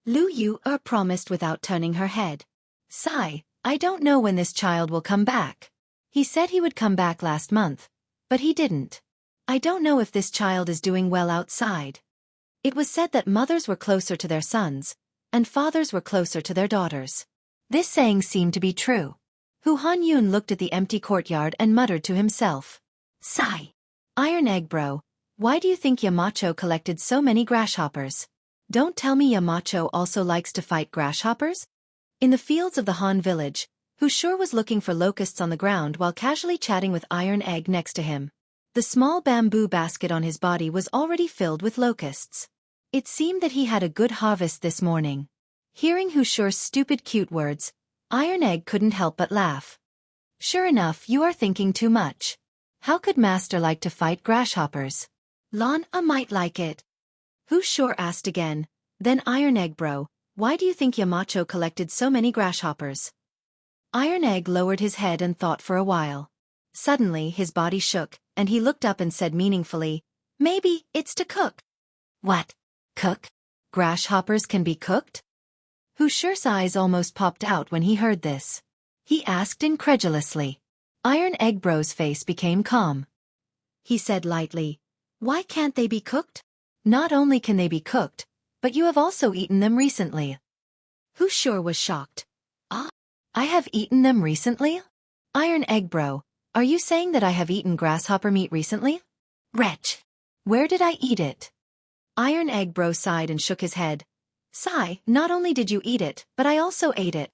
Lu Yu promised without turning her head. "Sigh, I don't know when this child will come back. He said he would come back last month, but he didn't. I don't know if this child is doing well outside." It was said that mothers were closer to their sons, and fathers were closer to their daughters. This saying seemed to be true. Hu Hanyun looked at the empty courtyard and muttered to himself. Sigh. Iron Egg bro, why do you think Yamacho collected so many grasshoppers? Don't tell me Yamacho also likes to fight grasshoppers? In the fields of the Han village, Hu Shur was looking for locusts on the ground while casually chatting with Iron Egg next to him. The small bamboo basket on his body was already filled with locusts. It seemed that he had a good harvest this morning. Hearing Hu Shur's stupid cute words, Iron Egg couldn't help but laugh. "Sure enough, you are thinking too much. How could Master like to fight grasshoppers? Lon might like it." Hu Shur asked again, "Then Iron Egg bro, why do you think Yamacho collected so many grasshoppers?" Iron Egg lowered his head and thought for a while. Suddenly his body shook, and he looked up and said meaningfully, "Maybe it's to cook." "What? Cook? Grasshoppers can be cooked?" Hu Shur's eyes almost popped out when he heard this. He asked incredulously. Iron Egg bro's face became calm. He said lightly, "Why can't they be cooked? Not only can they be cooked, but you have also eaten them recently." Hu Shur was shocked. "Ah? I have eaten them recently? Iron Egg bro, are you saying that I have eaten grasshopper meat recently?" "Wretch! Where did I eat it?" Iron Egg bro sighed and shook his head. "Sigh, not only did you eat it, but I also ate it.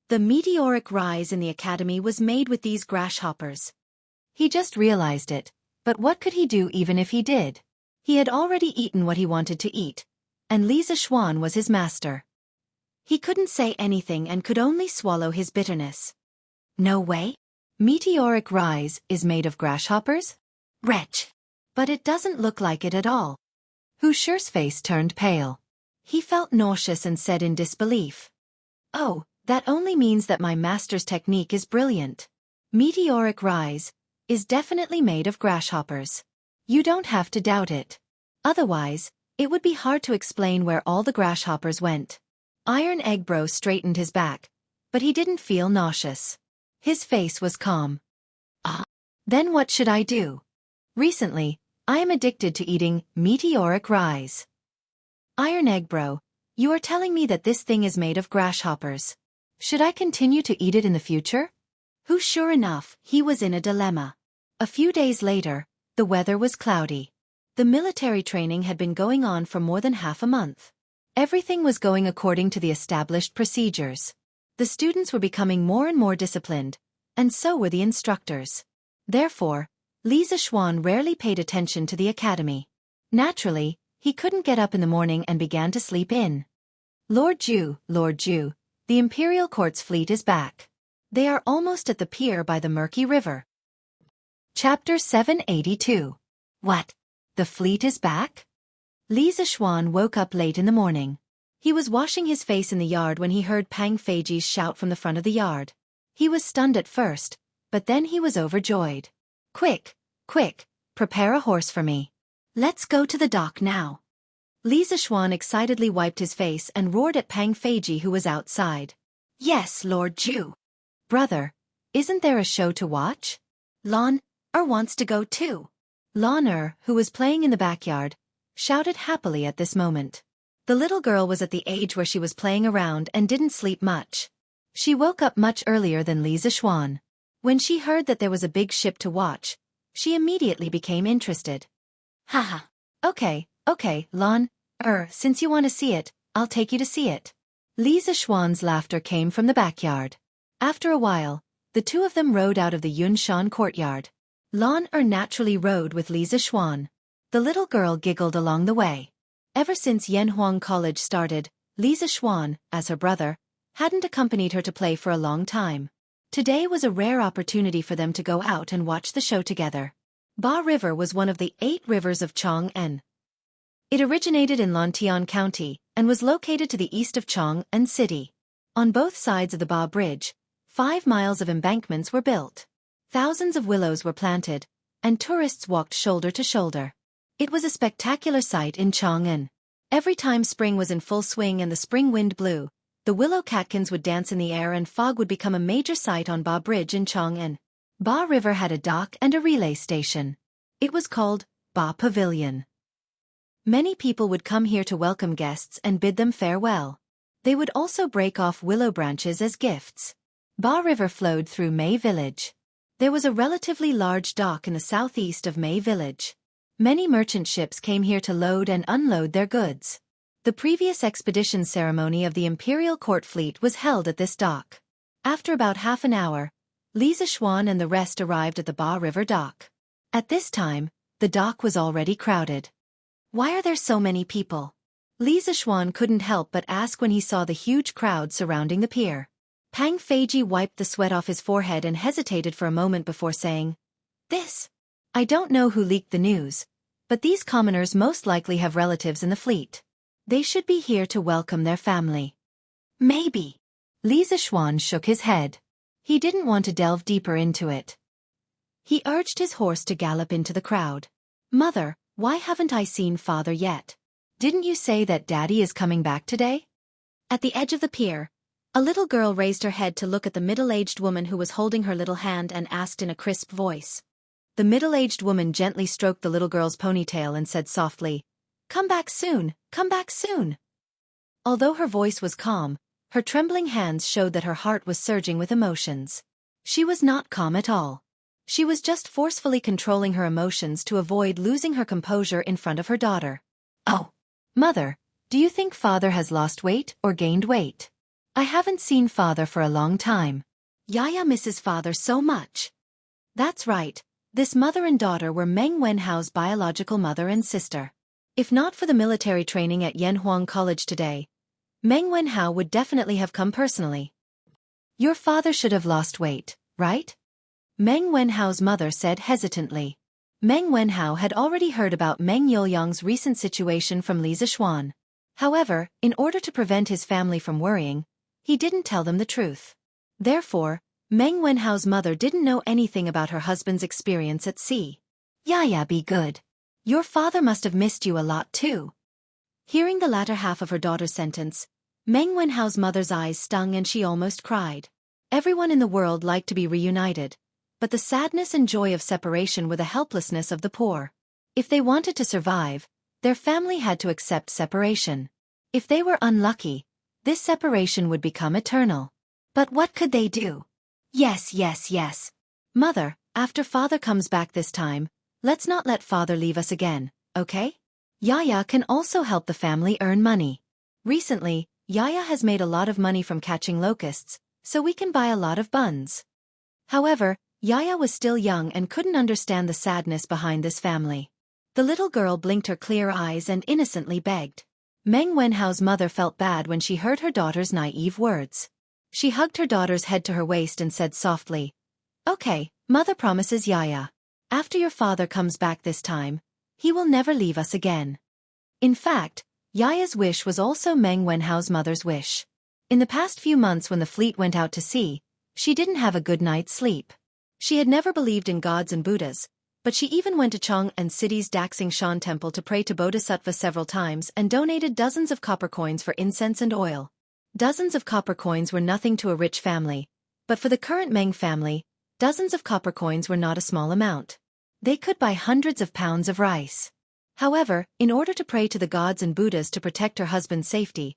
The meteoric rise in the academy was made with these grasshoppers." He just realized it, but what could he do even if he did? He had already eaten what he wanted to eat, and Li Zishuan was his master. He couldn't say anything and could only swallow his bitterness. "No way? Meteoric rise is made of grasshoppers? Wretch! But it doesn't look like it at all." Wuxia's face turned pale. He felt nauseous and said in disbelief, "Oh, that only means that my master's technique is brilliant. Meteoric rise is definitely made of grasshoppers. You don't have to doubt it. Otherwise, it would be hard to explain where all the grasshoppers went." Iron Egg Bro straightened his back, but he didn't feel nauseous. His face was calm. "Ah, then what should I do? Recently, I am addicted to eating meteoric rise." "Iron Egg Bro, you are telling me that this thing is made of grasshoppers. Should I continue to eat it in the future?" Sure enough, he was in a dilemma. A few days later, the weather was cloudy. The military training had been going on for more than half a month. Everything was going according to the established procedures. The students were becoming more and more disciplined, and so were the instructors. Therefore, Li Zishuan rarely paid attention to the academy. Naturally, he couldn't get up in the morning and began to sleep in. Lord Ju, the Imperial Court's fleet is back. They are almost at the pier by the murky river. Chapter 782. What? The fleet is back? Li Zishuan woke up late in the morning. He was washing his face in the yard when he heard Pang Feiji's shout from the front of the yard. He was stunned at first, but then he was overjoyed. Quick, prepare a horse for me. Let's go to the dock now." Li Zishuan excitedly wiped his face and roared at Pang Feiji who was outside. "Yes, Lord Ju." "Brother, isn't there a show to watch? Lan wants to go too." Lan who was playing in the backyard, shouted happily at this moment. The little girl was at the age where she was playing around and didn't sleep much. She woke up much earlier than Li Zishuan. When she heard that there was a big ship to watch, she immediately became interested. "Haha. Okay, Lan, since you want to see it, I'll take you to see it." Li Zishuan's laughter came from the backyard. After a while, the two of them rode out of the Yunshan courtyard. Lan naturally rode with Li Zishuan. The little girl giggled along the way. Ever since Yanhuang College started, Li Zishuan, as her brother, hadn't accompanied her to play for a long time. Today was a rare opportunity for them to go out and watch the show together. Ba River was one of the 8 rivers of Chang'an. It originated in Lantian County and was located to the east of Chang'an City. On both sides of the Ba Bridge, 5 miles of embankments were built. Thousands of willows were planted, and tourists walked shoulder to shoulder. It was a spectacular sight in Chang'an. Every time spring was in full swing and the spring wind blew, the willow catkins would dance in the air and fog would become a major sight on Ba Bridge in Chang'an. Ba River had a dock and a relay station. It was called Ba Pavilion. Many people would come here to welcome guests and bid them farewell. They would also break off willow branches as gifts. Ba River flowed through Mei Village. There was a relatively large dock in the southeast of Mei Village. Many merchant ships came here to load and unload their goods. The previous expedition ceremony of the Imperial Court fleet was held at this dock. After about half an hour, Li Zishuan and the rest arrived at the Ba River dock. At this time, the dock was already crowded. "Why are there so many people?" Li Zishuan couldn't help but ask when he saw the huge crowd surrounding the pier. Pang Feiji wiped the sweat off his forehead and hesitated for a moment before saying, "This. I don't know who leaked the news, but these commoners most likely have relatives in the fleet. They should be here to welcome their family." "Maybe." Li Zishuan shook his head. He didn't want to delve deeper into it. He urged his horse to gallop into the crowd. "Mother, why haven't I seen father yet? Didn't you say that daddy is coming back today?" At the edge of the pier, a little girl raised her head to look at the middle-aged woman who was holding her little hand and asked in a crisp voice. The middle-aged woman gently stroked the little girl's ponytail and said softly, "Come back soon, come back soon." Although her voice was calm, her trembling hands showed that her heart was surging with emotions. She was not calm at all. She was just forcefully controlling her emotions to avoid losing her composure in front of her daughter. "Oh, mother, do you think father has lost weight or gained weight? I haven't seen father for a long time. Yaya misses father so much." That's right, this mother and daughter were Meng Wenhao's biological mother and sister. If not for the military training at Yanhuang College today, Meng Wenhao would definitely have come personally. "Your father should have lost weight, right?" Meng Wenhao's mother said hesitantly. Meng Wenhao had already heard about Meng Yuliang's recent situation from Li Zixuan. However, in order to prevent his family from worrying, he didn't tell them the truth. Therefore, Meng Wenhao's mother didn't know anything about her husband's experience at sea. Yaya, be good. Your father must have missed you a lot too. Hearing the latter half of her daughter's sentence, Meng Wenhao's mother's eyes stung and she almost cried. Everyone in the world liked to be reunited, but the sadness and joy of separation were the helplessness of the poor. If they wanted to survive, their family had to accept separation. If they were unlucky, this separation would become eternal. But what could they do? Yes. Mother, after father comes back this time, let's not let father leave us again, okay? Yaya can also help the family earn money. Recently, Yaya has made a lot of money from catching locusts, so we can buy a lot of buns. However, Yaya was still young and couldn't understand the sadness behind this family. The little girl blinked her clear eyes and innocently begged. Meng Wenhao's mother felt bad when she heard her daughter's naive words. She hugged her daughter's head to her waist and said softly, "Okay, mother promises Yaya. After your father comes back this time, he will never leave us again." In fact, Yaya's wish was also Meng Wenhao's mother's wish. In the past few months when the fleet went out to sea, she didn't have a good night's sleep. She had never believed in gods and Buddhas, but she even went to Chang'an City's Daxingshan temple to pray to Bodhisattva several times and donated dozens of copper coins for incense and oil. Dozens of copper coins were nothing to a rich family, but for the current Meng family, dozens of copper coins were not a small amount. They could buy hundreds of pounds of rice. However, in order to pray to the gods and Buddhas to protect her husband's safety,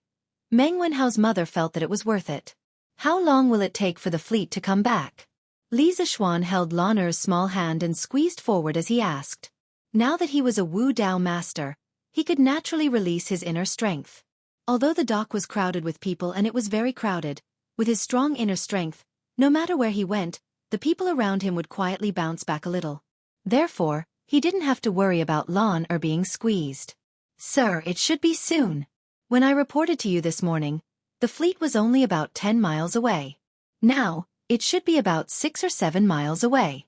Meng Wenhao's mother felt that it was worth it. How long will it take for the fleet to come back? Li Zixuan held Lan Er's small hand and squeezed forward as he asked. Now that he was a Wu Dao master, he could naturally release his inner strength. Although the dock was crowded with people and it was very crowded, with his strong inner strength, no matter where he went, the people around him would quietly bounce back a little. Therefore, he didn't have to worry about Lan Er being squeezed. "Sir, it should be soon. When I reported to you this morning, the fleet was only about 10 miles away. Now, it should be about 6 or 7 miles away."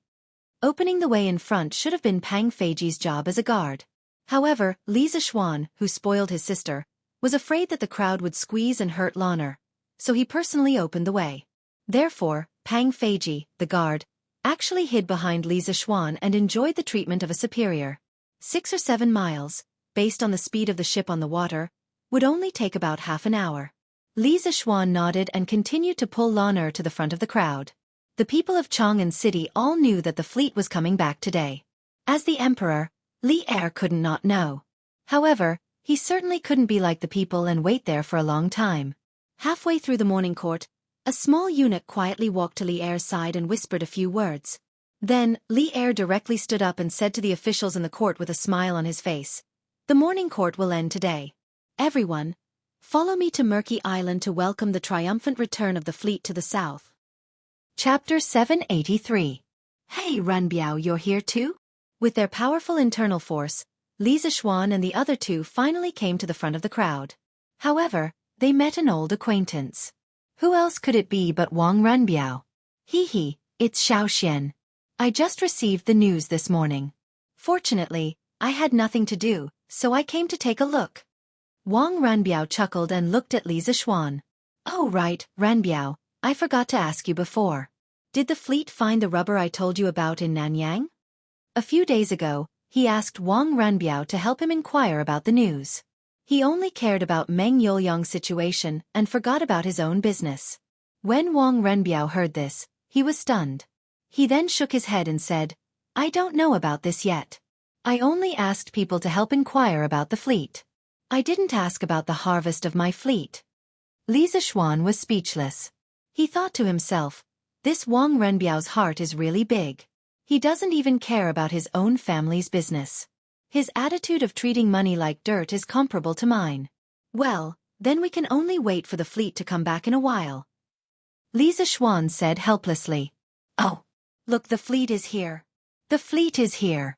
Opening the way in front should have been Pang Feiji's job as a guard. However, Li Zixuan, who spoiled his sister, was afraid that the crowd would squeeze and hurt Lan Er, so he personally opened the way. Therefore, Pang Feiji, the guard, actually hid behind Li Zixuan and enjoyed the treatment of a superior. 6 or 7 miles, based on the speed of the ship on the water, would only take about half an hour. Li Zixuan nodded and continued to pull Lan Er to the front of the crowd. The people of Chang'an City all knew that the fleet was coming back today. As the emperor, Li Er couldn't not know. However, he certainly couldn't be like the people and wait there for a long time. Halfway through the morning court, a small eunuch quietly walked to Li Er's side and whispered a few words. Then, Li Er directly stood up and said to the officials in the court with a smile on his face, "The morning court will end today. Everyone, follow me to Murky Island to welcome the triumphant return of the fleet to the south." Chapter 783. "Hey Runbiao, you're here too?" With their powerful internal force, Li Zixuan and the other two finally came to the front of the crowd. However, they met an old acquaintance. Who else could it be but Wang Runbiao? Hee, it's Xiaoxian. I just received the news this morning. Fortunately, I had nothing to do, so I came to take a look. Wang Runbiao chuckled and looked at Li Zixuan. "Oh right, Runbiao, I forgot to ask you before. Did the fleet find the rubber I told you about in Nanyang?" A few days ago, he asked Wang Runbiao to help him inquire about the news. He only cared about Meng Yuliang's situation and forgot about his own business. When Wang Runbiao heard this, he was stunned. He then shook his head and said, "I don't know about this yet. I only asked people to help inquire about the fleet. I didn't ask about the harvest of my fleet." Li Zixuan was speechless. He thought to himself, this Wang Renbiao's heart is really big. He doesn't even care about his own family's business. His attitude of treating money like dirt is comparable to mine. Well, then we can only wait for the fleet to come back in a while. Li Zixuan said helplessly. "Oh, look, the fleet is here. The fleet is here."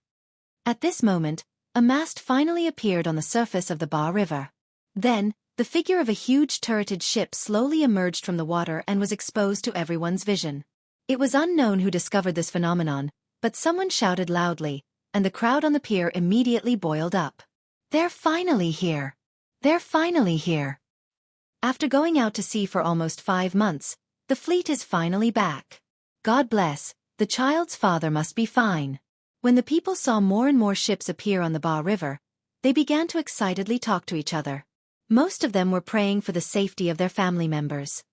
At this moment, a mast finally appeared on the surface of the Ba River. Then, the figure of a huge turreted ship slowly emerged from the water and was exposed to everyone's vision. It was unknown who discovered this phenomenon, but someone shouted loudly, and the crowd on the pier immediately boiled up. They're finally here! They're finally here! After going out to sea for almost 5 months, the fleet is finally back. God bless, the child's father must be fine. When the people saw more and more ships appear on the Ba River, they began to excitedly talk to each other. Most of them were praying for the safety of their family members.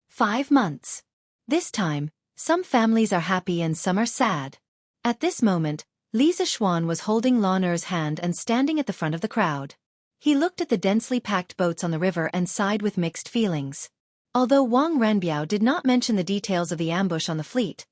5 months. This time, some families are happy and some are sad. At this moment, Li Zixuan was holding Lan Er's hand and standing at the front of the crowd. He looked at the densely packed boats on the river and sighed with mixed feelings. Although Wang Renbiao did not mention the details of the ambush on the fleet,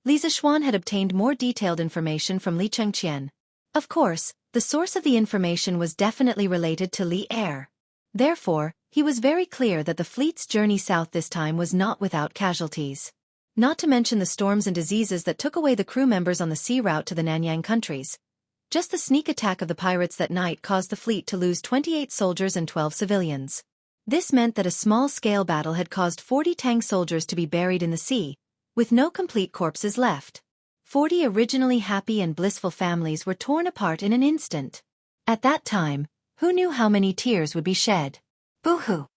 Li Zixuan had obtained more detailed information from Li Chengqian. Of course, the source of the information was definitely related to Li Er. Therefore, he was very clear that the fleet's journey south this time was not without casualties. Not to mention the storms and diseases that took away the crew members on the sea route to the Nanyang countries. Just the sneak attack of the pirates that night caused the fleet to lose 28 soldiers and 12 civilians. This meant that a small-scale battle had caused 40 Tang soldiers to be buried in the sea, with no complete corpses left. 40 originally happy and blissful families were torn apart in an instant. At that time, who knew how many tears would be shed? Boo-hoo!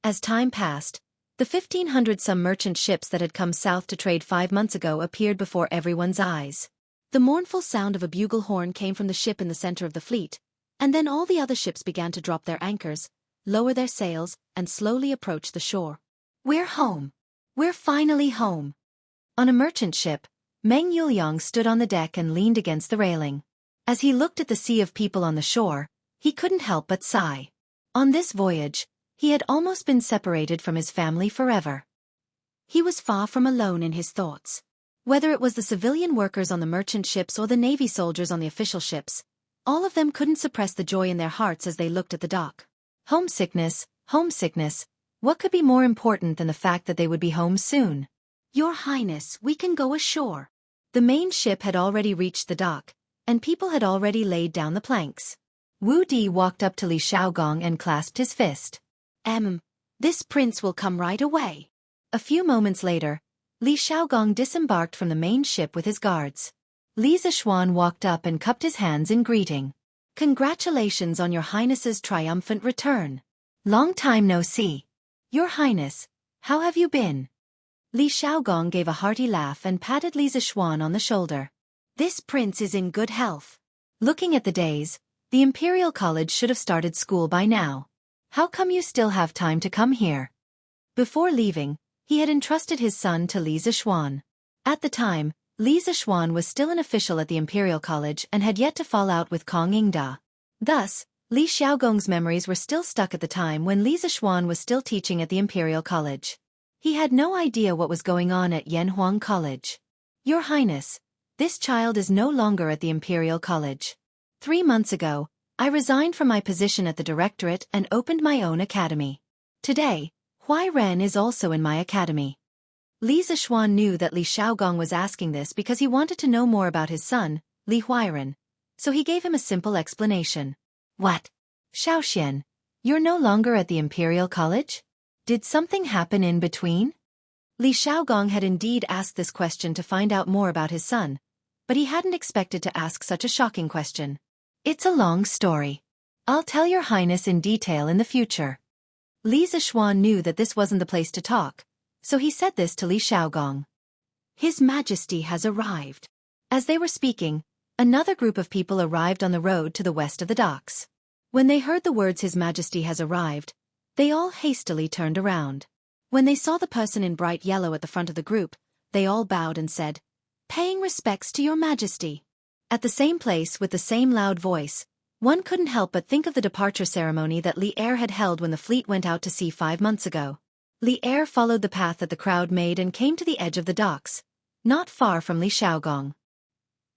As time passed, the 1,500-some merchant ships that had come south to trade 5 months ago appeared before everyone's eyes. The mournful sound of a bugle horn came from the ship in the center of the fleet, and then all the other ships began to drop their anchors, lower their sails, and slowly approach the shore. We're home! We're finally home! On a merchant ship, Meng Yuliang stood on the deck and leaned against the railing. As he looked at the sea of people on the shore, he couldn't help but sigh. On this voyage, he had almost been separated from his family forever. He was far from alone in his thoughts. Whether it was the civilian workers on the merchant ships or the navy soldiers on the official ships, all of them couldn't suppress the joy in their hearts as they looked at the dock. Homesickness, homesickness, what could be more important than the fact that they would be home soon? Your Highness, we can go ashore. The main ship had already reached the dock, and people had already laid down the planks. Wu Di walked up to Li Xiaogong and clasped his fist. This prince will come right away. A few moments later, Li Xiaogong disembarked from the main ship with his guards. Li Zixuan walked up and cupped his hands in greeting. Congratulations on your Highness's triumphant return. Long time no see. Your Highness, how have you been? Li Xiaogong gave a hearty laugh and patted Li Zixuan on the shoulder. This prince is in good health. Looking at the days, the Imperial College should have started school by now. How come you still have time to come here? Before leaving, he had entrusted his son to Li Zixuan. At the time, Li Zixuan was still an official at the Imperial College and had yet to fall out with Kong Yingda. Thus, Li Xiaogong's memories were still stuck at the time when Li Zixuan was still teaching at the Imperial College. He had no idea what was going on at Yanhuang College. Your Highness, this child is no longer at the Imperial College. 3 months ago, I resigned from my position at the Directorate and opened my own academy. Today, Huai Ren is also in my academy. Li Zixuan knew that Li Xiaogong was asking this because he wanted to know more about his son, Li Huairen, so he gave him a simple explanation. What? Xiaoxian, you're no longer at the Imperial College? Did something happen in between? Li Xiaogong had indeed asked this question to find out more about his son, but he hadn't expected to ask such a shocking question. It's a long story. I'll tell your Highness in detail in the future. Li Zixuan knew that this wasn't the place to talk, so he said this to Li Xiaogong. His Majesty has arrived. As they were speaking, another group of people arrived on the road to the west of the docks. When they heard the words His Majesty has arrived, they all hastily turned around. When they saw the person in bright yellow at the front of the group, they all bowed and said, "Paying respects to your Majesty." At the same place with the same loud voice, one couldn't help but think of the departure ceremony that Li Er had held when the fleet went out to sea 5 months ago. Li Er followed the path that the crowd made and came to the edge of the docks, not far from Li Xiaogong.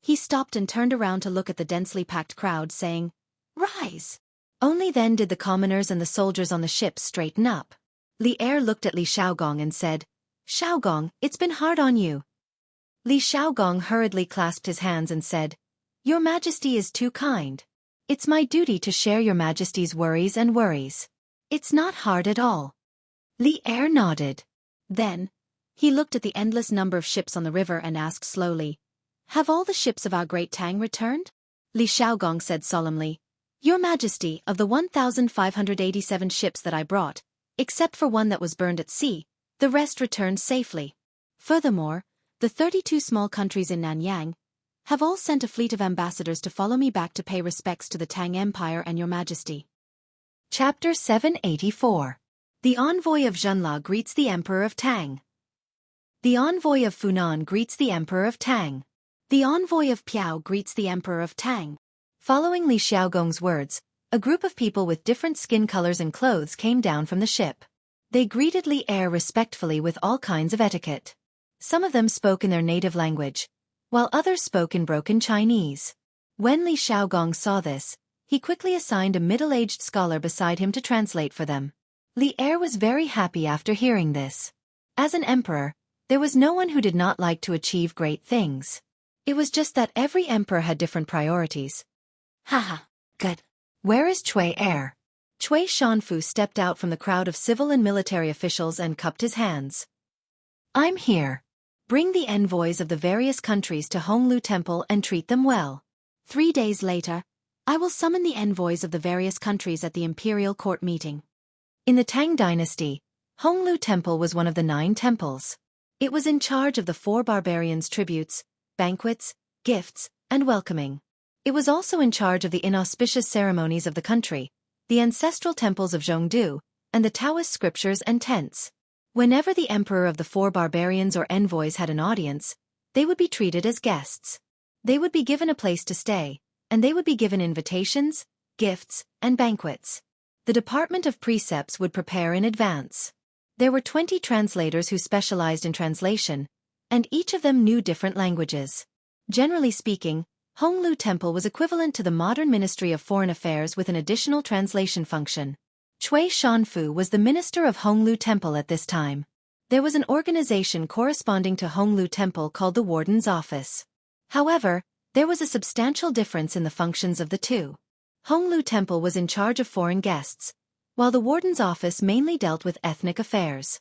He stopped and turned around to look at the densely packed crowd, saying, "Rise!" Only then did the commoners and the soldiers on the ship straighten up. Li Er looked at Li Xiaogong and said, "Xiaogong, it's been hard on you." Li Xiaogong hurriedly clasped his hands and said, "Your Majesty is too kind. It's my duty to share your Majesty's worries and worries. It's not hard at all." Li Er nodded. Then, he looked at the endless number of ships on the river and asked slowly, Have all the ships of our great Tang returned? Li Xiaogong said solemnly. Your Majesty, of the 1,587 ships that I brought, except for one that was burned at sea, the rest returned safely. Furthermore, the 32 small countries in Nanyang have all sent a fleet of ambassadors to follow me back to pay respects to the Tang Empire and Your Majesty. Chapter 784. The Envoy of Zhenla greets the Emperor of Tang. The Envoy of Funan greets the Emperor of Tang. The Envoy of Piao greets the Emperor of Tang. Following Li Xiaogong's words, a group of people with different skin colors and clothes came down from the ship. They greeted Li Er respectfully with all kinds of etiquette. Some of them spoke in their native language, while others spoke in broken Chinese. When Li Xiaogong saw this, he quickly assigned a middle-aged scholar beside him to translate for them. Li Er was very happy after hearing this. As an emperor, there was no one who did not like to achieve great things. It was just that every emperor had different priorities. Haha, good. Where is Cui Er? Cui Shanfu stepped out from the crowd of civil and military officials and cupped his hands. I'm here. Bring the envoys of the various countries to Honglu Temple and treat them well. 3 days later, I will summon the envoys of the various countries at the imperial court meeting. In the Tang dynasty, Honglu Temple was one of the 9 temples. It was in charge of the 4 barbarians' tributes, banquets, gifts, and welcoming. It was also in charge of the inauspicious ceremonies of the country, the ancestral temples of Zhongdu, and the Taoist scriptures and tents. Whenever the emperor of the 4 barbarians or envoys had an audience, they would be treated as guests. They would be given a place to stay, and they would be given invitations, gifts, and banquets. The Department of Precepts would prepare in advance. There were 20 translators who specialized in translation, and each of them knew different languages. Generally speaking, Honglu Temple was equivalent to the modern Ministry of Foreign Affairs with an additional translation function. Cui Shanfu was the minister of Honglu Temple at this time. There was an organization corresponding to Honglu Temple called the Warden's Office. However, there was a substantial difference in the functions of the two. Honglu Temple was in charge of foreign guests, while the Warden's Office mainly dealt with ethnic affairs.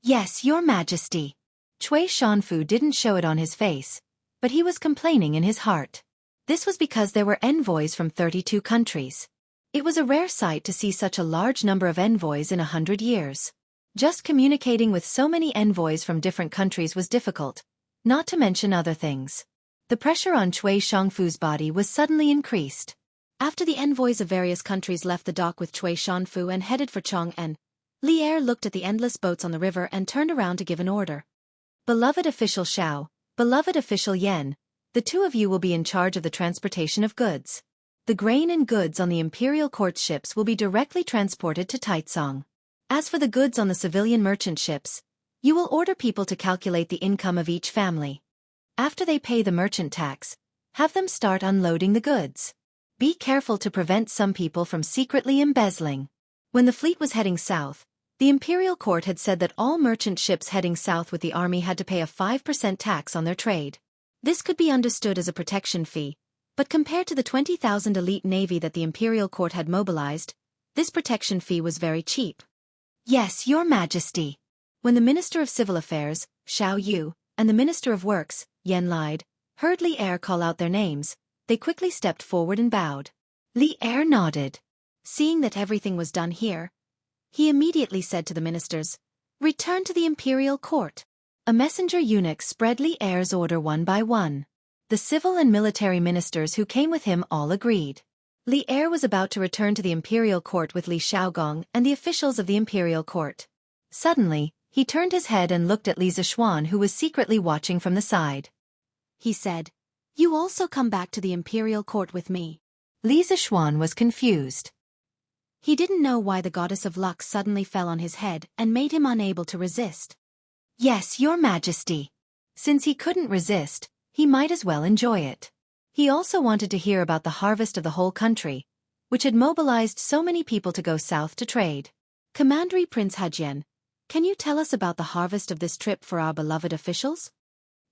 Yes, Your Majesty. Cui Shanfu didn't show it on his face, but he was complaining in his heart. This was because there were envoys from 32 countries. It was a rare sight to see such a large number of envoys in 100 years. Just communicating with so many envoys from different countries was difficult, not to mention other things. The pressure on Cui Shanfu's body was suddenly increased. After the envoys of various countries left the dock with Cui Shanfu and headed for Chang'an, Li Er looked at the endless boats on the river and turned around to give an order. Beloved official Xiao, beloved official Yen, the 2 of you will be in charge of the transportation of goods. The grain and goods on the imperial court ships will be directly transported to Taicang. As for the goods on the civilian merchant ships, you will order people to calculate the income of each family. After they pay the merchant tax, have them start unloading the goods. Be careful to prevent some people from secretly embezzling. When the fleet was heading south, the imperial court had said that all merchant ships heading south with the army had to pay a 5% tax on their trade. This could be understood as a protection fee, but compared to the 20,000 elite navy that the imperial court had mobilized, this protection fee was very cheap. Yes, Your Majesty. When the Minister of Civil Affairs, Xiao Yu, and the Minister of Works, Yen Lide, heard Li Er call out their names, they quickly stepped forward and bowed. Li Er nodded. Seeing that everything was done here, he immediately said to the ministers, "Return to the imperial court." A messenger eunuch spread Li Er's order one by one. The civil and military ministers who came with him all agreed. Li Er was about to return to the imperial court with Li Xiaogong and the officials of the imperial court. Suddenly, he turned his head and looked at Li Zixuan, who was secretly watching from the side. He said, "You also come back to the imperial court with me." Li Zixuan was confused. He didn't know why the goddess of luck suddenly fell on his head and made him unable to resist. Yes, Your Majesty. Since he couldn't resist, he might as well enjoy it. He also wanted to hear about the harvest of the whole country, which had mobilized so many people to go south to trade. Commander Prince Hajian, can you tell us about the harvest of this trip for our beloved officials?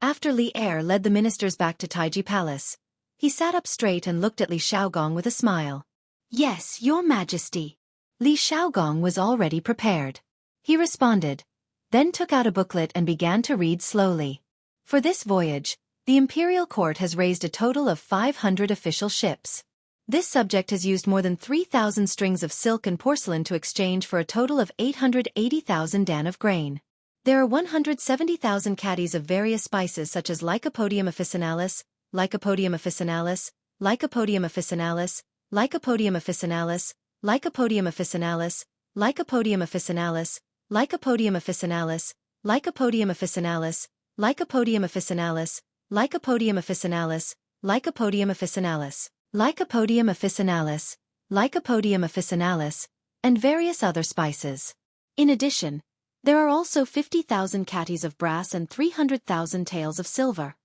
After Li Er led the ministers back to Taiji Palace, he sat up straight and looked at Li Xiaogong with a smile. Yes, Your Majesty. Li Xiaogong was already prepared. He responded, then took out a booklet and began to read slowly. For this voyage, The imperial court has raised a total of 500 official ships. This subject has used more than 3,000 strings of silk and porcelain to exchange for a total of 880,000 dan of grain. There are 170,000 caddies of various spices such as Lycopodium officinalis, Lycopodium officinalis, Lycopodium officinalis, Lycopodium officinalis, Lycopodium officinalis, Lycopodium officinalis, Lycopodium officinalis, Lycopodium officinalis, Lycopodium officinalis, Lycopodium officinalis, Lycopodium officinalis, Lycopodium officinalis, Lycopodium officinalis, and various other spices. In addition, there are also 50,000 catties of brass and 300,000 taels of silver.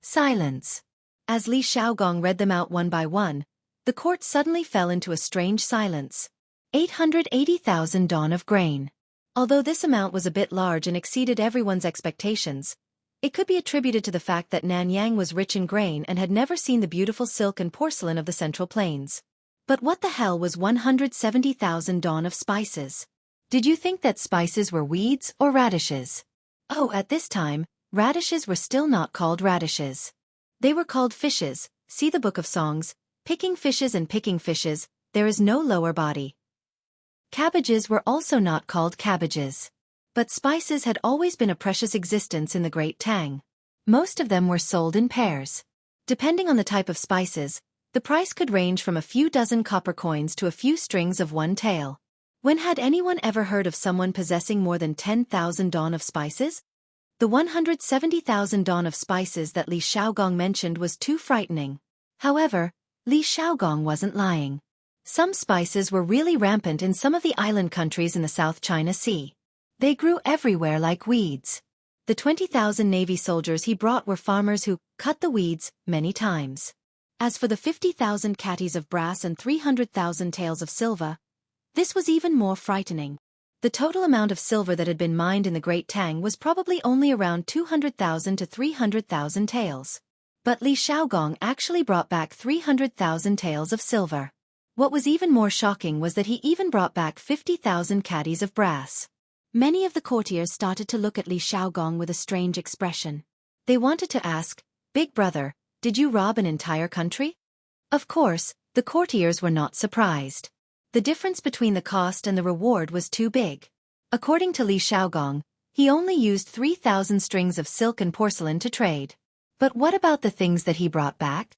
Silence. As Li Xiaogong read them out one by one, the court suddenly fell into a strange silence. 880,000 dan of grain. Although this amount was a bit large and exceeded everyone's expectations, it could be attributed to the fact that Nanyang was rich in grain and had never seen the beautiful silk and porcelain of the Central Plains. But what the hell was 170,000 dan of spices? Did you think that spices were weeds or radishes? Oh, at this time, radishes were still not called radishes. They were called fishes. See the Book of Songs, picking fishes and picking fishes, there is no lower body. Cabbages were also not called cabbages. But spices had always been a precious existence in the Great Tang. Most of them were sold in pairs. Depending on the type of spices, the price could range from a few dozen copper coins to a few strings of one tael. When had anyone ever heard of someone possessing more than 10,000 dan of spices? The 170,000 dan of spices that Li Xiaogong mentioned was too frightening. However, Li Xiaogong wasn't lying. Some spices were really rampant in some of the island countries in the South China Sea. They grew everywhere like weeds. The 20,000 Navy soldiers he brought were farmers who cut the weeds many times. As for the 50,000 catties of brass and 300,000 taels of silver, this was even more frightening. The total amount of silver that had been mined in the Great Tang was probably only around 200,000 to 300,000 taels. But Li Xiaogong actually brought back 300,000 taels of silver. What was even more shocking was that he even brought back 50,000 caddies of brass. Many of the courtiers started to look at Li Xiaogong with a strange expression. They wanted to ask, "Big brother, did you rob an entire country?" Of course, the courtiers were not surprised. The difference between the cost and the reward was too big. According to Li Xiaogong, he only used 3,000 strings of silk and porcelain to trade. But what about the things that he brought back?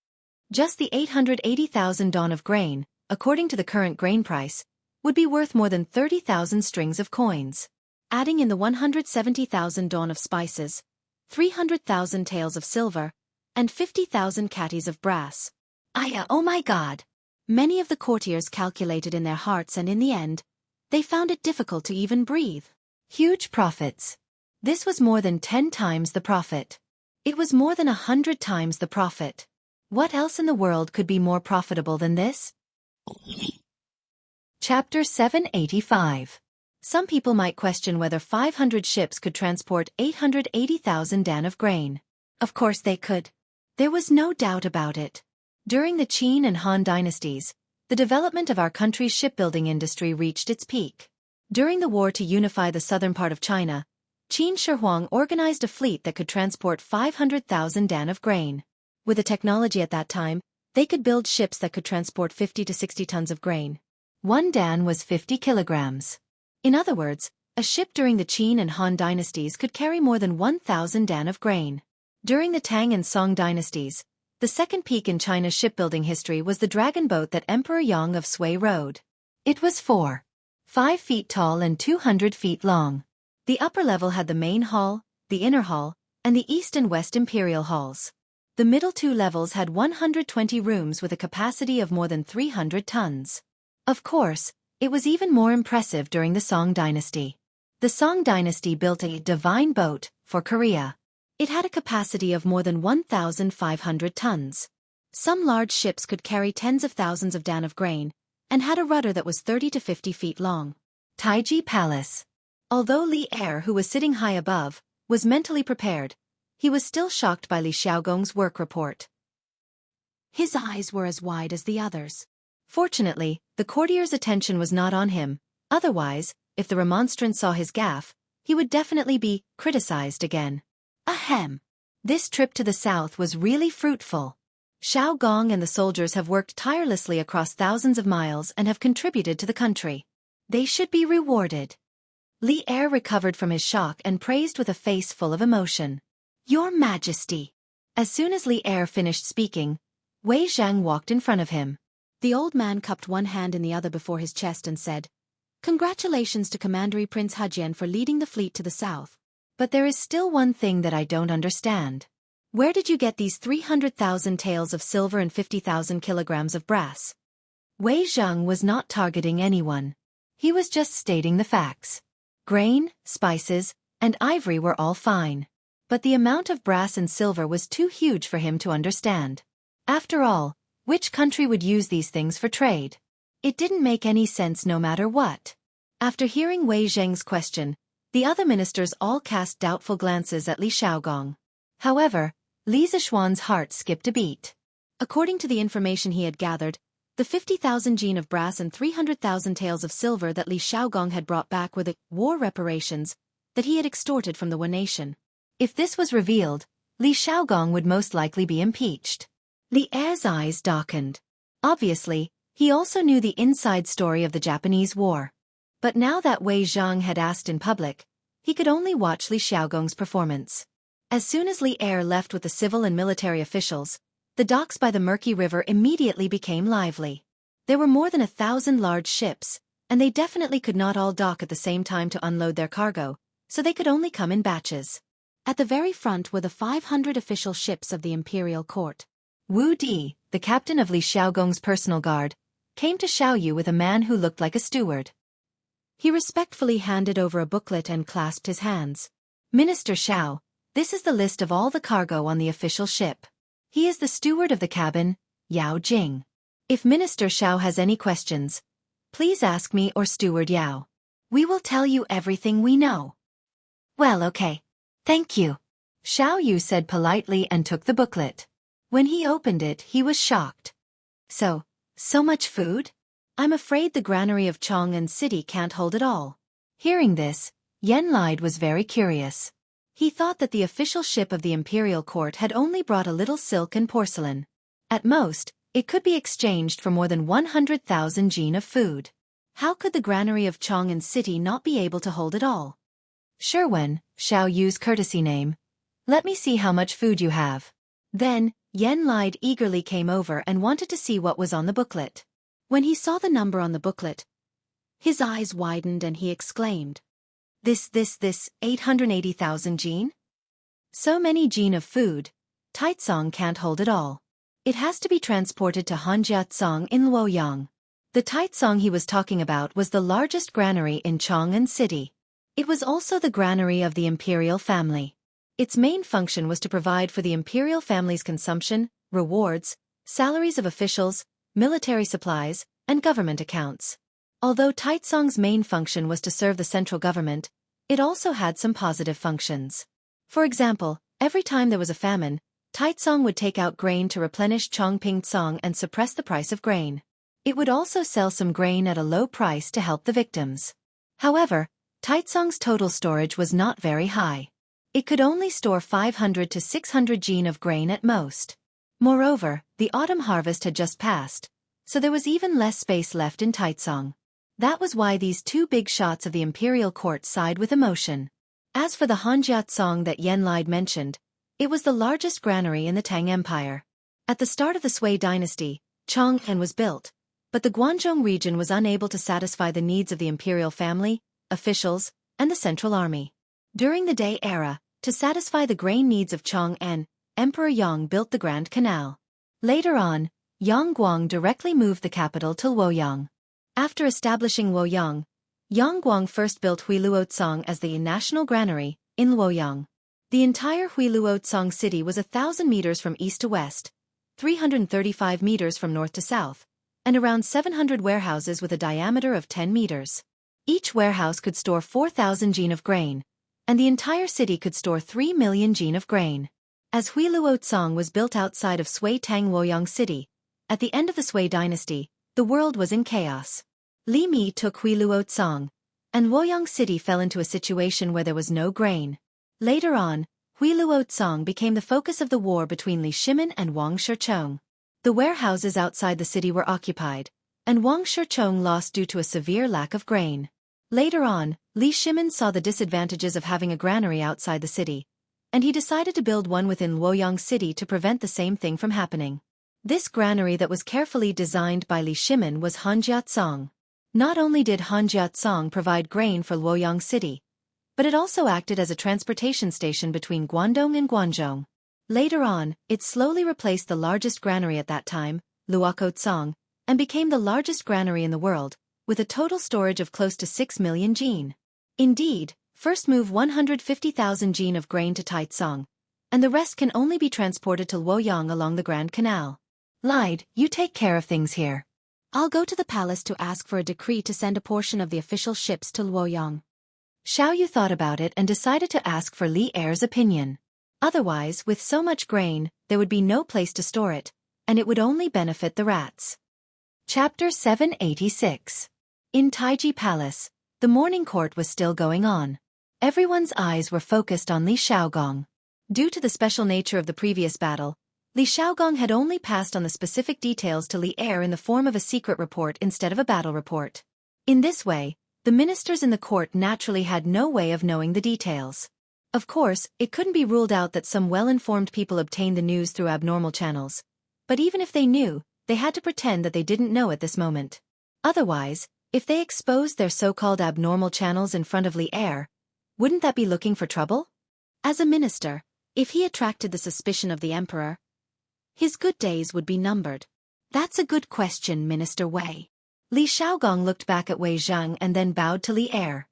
Just the 880,000 dan of grain, according to the current grain price, would be worth more than 30,000 strings of coins. Adding in the 170,000 dan of spices, 300,000 taels of silver, and 50,000 catties of brass. Oh my God! Many of the courtiers calculated in their hearts, and in the end, they found it difficult to even breathe. Huge profits. This was more than 10 times the profit. It was more than 100 times the profit. What else in the world could be more profitable than this? Chapter 785. Some people might question whether 500 ships could transport 880,000 dan of grain. Of course they could. There was no doubt about it. During the Qin and Han dynasties, the development of our country's shipbuilding industry reached its peak. During the war to unify the southern part of China, Qin Shi Huang organized a fleet that could transport 500,000 dan of grain. With the technology at that time, they could build ships that could transport 50 to 60 tons of grain. 1 dan was 50 kilograms. In other words, a ship during the Qin and Han dynasties could carry more than 1,000 dan of grain. During the Tang and Song dynasties, the second peak in China's shipbuilding history was the dragon boat that Emperor Yang of Sui rode. It was 5 feet tall and 200 feet long. The upper level had the main hall, the inner hall, and the east and west imperial halls. The middle two levels had 120 rooms with a capacity of more than 300 tons. Of course, it was even more impressive during the Song dynasty. The Song dynasty built a divine boat for Korea. It had a capacity of more than 1,500 tons. Some large ships could carry tens of thousands of dan of grain, and had a rudder that was 30 to 50 feet long. Taiji Palace. Although Li Er, who was sitting high above, was mentally prepared, he was still shocked by Li Xiaogong's work report. His eyes were as wide as the others. Fortunately, the courtier's attention was not on him, otherwise, if the remonstrant saw his gaffe, he would definitely be criticized again. Ahem. This trip to the south was really fruitful. Xiao Gong and the soldiers have worked tirelessly across thousands of miles and have contributed to the country. They should be rewarded. Li Er recovered from his shock and praised with a face full of emotion. Your Majesty. As soon as Li Er finished speaking, Wei Zhang walked in front of him. The old man cupped one hand in the other before his chest and said, Congratulations to Commander Prince Hajian for leading the fleet to the south. But there is still one thing that I don't understand. Where did you get these 300,000 taels of silver and 50,000 kilograms of brass? Wei Zhang was not targeting anyone. He was just stating the facts. Grain, spices, and ivory were all fine. But the amount of brass and silver was too huge for him to understand. After all, which country would use these things for trade? It didn't make any sense no matter what. After hearing Wei Zhang's question, the other ministers all cast doubtful glances at Li Xiaogong. However, Li Zishuan's heart skipped a beat. According to the information he had gathered, the 50,000 jin of brass and 300,000 taels of silver that Li Xiaogong had brought back were the war reparations that he had extorted from the Wu nation. If this was revealed, Li Xiaogong would most likely be impeached. Li Er's eyes darkened. Obviously, he also knew the inside story of the Japanese war. But now that Wei Zhang had asked in public, he could only watch Li Xiaogong's performance. As soon as Li Er left with the civil and military officials, the docks by the murky river immediately became lively. There were more than 1,000 large ships, and they definitely could not all dock at the same time to unload their cargo, so they could only come in batches. At the very front were the 500 official ships of the imperial court. Wu Di, the captain of Li Xiaogong's personal guard, came to Xiaoyu with a man who looked like a steward. He respectfully handed over a booklet and clasped his hands. Minister Xiao, this is the list of all the cargo on the official ship. He is the steward of the cabin, Yao Jing. If Minister Xiao has any questions, please ask me or Steward Yao. We will tell you everything we know. Well, okay. Thank you. Xiao Yu said politely and took the booklet. When he opened it, he was shocked. So much food? I'm afraid the granary of Chang'an City can't hold it all. Hearing this, Yen Lide was very curious. He thought that the official ship of the imperial court had only brought a little silk and porcelain. At most, it could be exchanged for more than 100,000 jin of food. How could the granary of Chang'an City not be able to hold it all? Sherwen, Xiao Yu's courtesy name. Let me see how much food you have. Then, Yen Lide eagerly came over and wanted to see what was on the booklet. When he saw the number on the booklet, his eyes widened and he exclaimed, This, 880,000 jin? So many jin of food, Taicong can't hold it all. It has to be transported to Hanjiatsong in Luoyang. The Taicong he was talking about was the largest granary in Chang'an City. It was also the granary of the imperial family. Its main function was to provide for the imperial family's consumption, rewards, salaries of officials, military supplies, and government accounts. Although Taicong's main function was to serve the central government, it also had some positive functions. For example, every time there was a famine, Taicong would take out grain to replenish Chongping-tsong and suppress the price of grain. It would also sell some grain at a low price to help the victims. However, Taicong's total storage was not very high. It could only store 500 to 600 jin of grain at most. Moreover, the autumn harvest had just passed, so there was even less space left in Taicong. That was why these two big shots of the imperial court sighed with emotion. As for the Hanjiatsong that Yen Lide mentioned, it was the largest granary in the Tang Empire. At the start of the Sui dynasty, Chang'an was built, but the Guangzhou region was unable to satisfy the needs of the imperial family, officials, and the central army. During the Dai era, to satisfy the grain needs of Chang'an, Emperor Yang built the Grand Canal. Later on, Yang Guang directly moved the capital to Luoyang. After establishing Luoyang, Yang Guang first built Huiluotsong as the national granary, in Luoyang. The entire Huiluotsong city was 1,000 meters from east to west, 335 meters from north to south, and around 700 warehouses with a diameter of 10 meters. Each warehouse could store 4,000 jin of grain, and the entire city could store 3 million jin of grain. As Huiluotsong was built outside of Sui Tang Luoyang City, at the end of the Sui dynasty, the world was in chaos. Li Mi took Huiluotsong, and Luoyang City fell into a situation where there was no grain. Later on, Huiluo became the focus of the war between Li Shimin and Wang Shichong. The warehouses outside the city were occupied, and Wang Shichong lost due to a severe lack of grain. Later on, Li Shimin saw the disadvantages of having a granary outside the city, and he decided to build one within Luoyang City to prevent the same thing from happening. This granary that was carefully designed by Li Shimin was Hanjiatsong. Not only did Hanjiatsong provide grain for Luoyang City, but it also acted as a transportation station between Guangdong and Guangzhou. Later on, it slowly replaced the largest granary at that time, Luokotsong, and became the largest granary in the world, with a total storage of close to 6 million jin. Indeed, first move 150,000 jin of grain to Taitsong, and the rest can only be transported to Luoyang along the Grand Canal. Lied, you take care of things here. I'll go to the palace to ask for a decree to send a portion of the official ships to Luoyang. Xiaoyu thought about it and decided to ask for Li Er's opinion. Otherwise, with so much grain, there would be no place to store it, and it would only benefit the rats. Chapter 786. In Taiji Palace, the morning court was still going on. Everyone's eyes were focused on Li Xiaogong. Due to the special nature of the previous battle, Li Xiaogong had only passed on the specific details to Li Er in the form of a secret report instead of a battle report. In this way, the ministers in the court naturally had no way of knowing the details. Of course, it couldn't be ruled out that some well-informed people obtained the news through abnormal channels. But even if they knew, they had to pretend that they didn't know at this moment. Otherwise, if they exposed their so-called abnormal channels in front of Li Er, wouldn't that be looking for trouble? As a minister, if he attracted the suspicion of the emperor, his good days would be numbered. That's a good question, Minister Wei. Li Xiaogong looked back at Wei Zhang and then bowed to Li Er.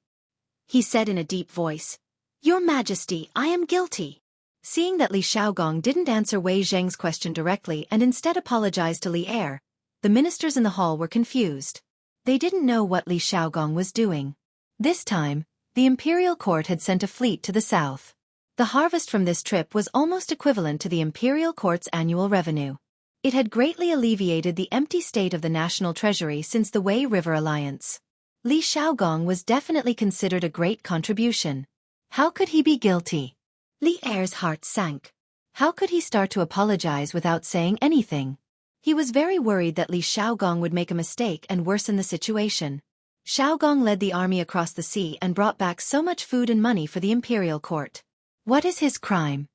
He said in a deep voice, "Your Majesty, I am guilty." Seeing that Li Xiaogong didn't answer Wei Zhang's question directly and instead apologized to Li Er, the ministers in the hall were confused. They didn't know what Li Xiaogong was doing. This time, the imperial court had sent a fleet to the south. The harvest from this trip was almost equivalent to the imperial court's annual revenue. It had greatly alleviated the empty state of the national treasury since the Wei River alliance. Li Xiaogong was definitely considered a great contribution. How could he be guilty? Li Er's heart sank. How could he start to apologize without saying anything? He was very worried that Li Xiaogong would make a mistake and worsen the situation. Xiaogong led the army across the sea and brought back so much food and money for the imperial court. What is his crime?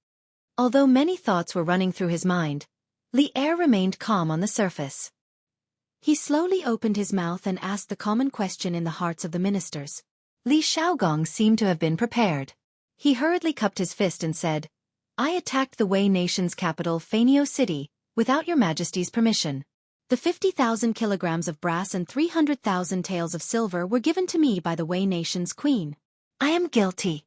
Although many thoughts were running through his mind, Li Er remained calm on the surface. He slowly opened his mouth and asked the common question in the hearts of the ministers. Li Xiaogong seemed to have been prepared. He hurriedly cupped his fist and said, "I attacked the Wei nation's capital Fanio City, without your Majesty's permission. The 50,000 kilograms of brass and 300,000 taels of silver were given to me by the Wei nation's queen. I am guilty."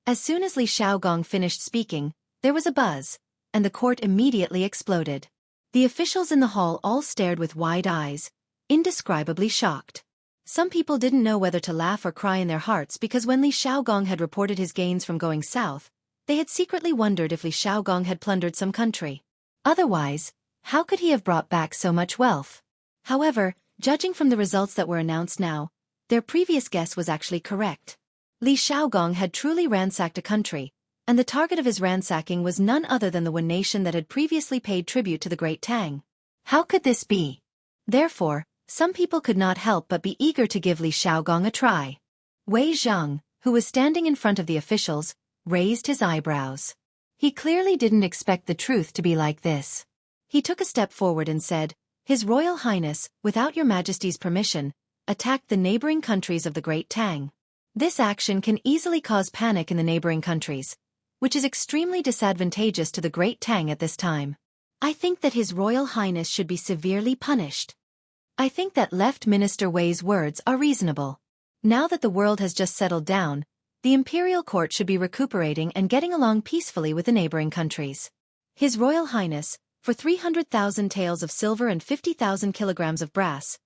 As soon as Li Xiaogong finished speaking, there was a buzz, and the court immediately exploded. The officials in the hall all stared with wide eyes, indescribably shocked. Some people didn't know whether to laugh or cry in their hearts because when Li Xiaogong had reported his gains from going south, they had secretly wondered if Li Xiaogong had plundered some country. Otherwise, how could he have brought back so much wealth? However, judging from the results that were announced now, their previous guess was actually correct. Li Xiaogong had truly ransacked a country, and the target of his ransacking was none other than the one nation that had previously paid tribute to the Great Tang. How could this be? Therefore, some people could not help but be eager to give Li Xiaogong a try. Wei Zhang, who was standing in front of the officials, raised his eyebrows. He clearly didn't expect the truth to be like this. He took a step forward and said, "His Royal Highness, without your Majesty's permission, attacked the neighboring countries of the Great Tang. This action can easily cause panic in the neighboring countries, which is extremely disadvantageous to the Great Tang at this time. I think that His Royal Highness should be severely punished." I think that Left Minister Wei's words are reasonable. Now that the world has just settled down, the imperial court should be recuperating and getting along peacefully with the neighboring countries. His Royal Highness, for 300,000 taels of silver and 50,000 kilograms of brass,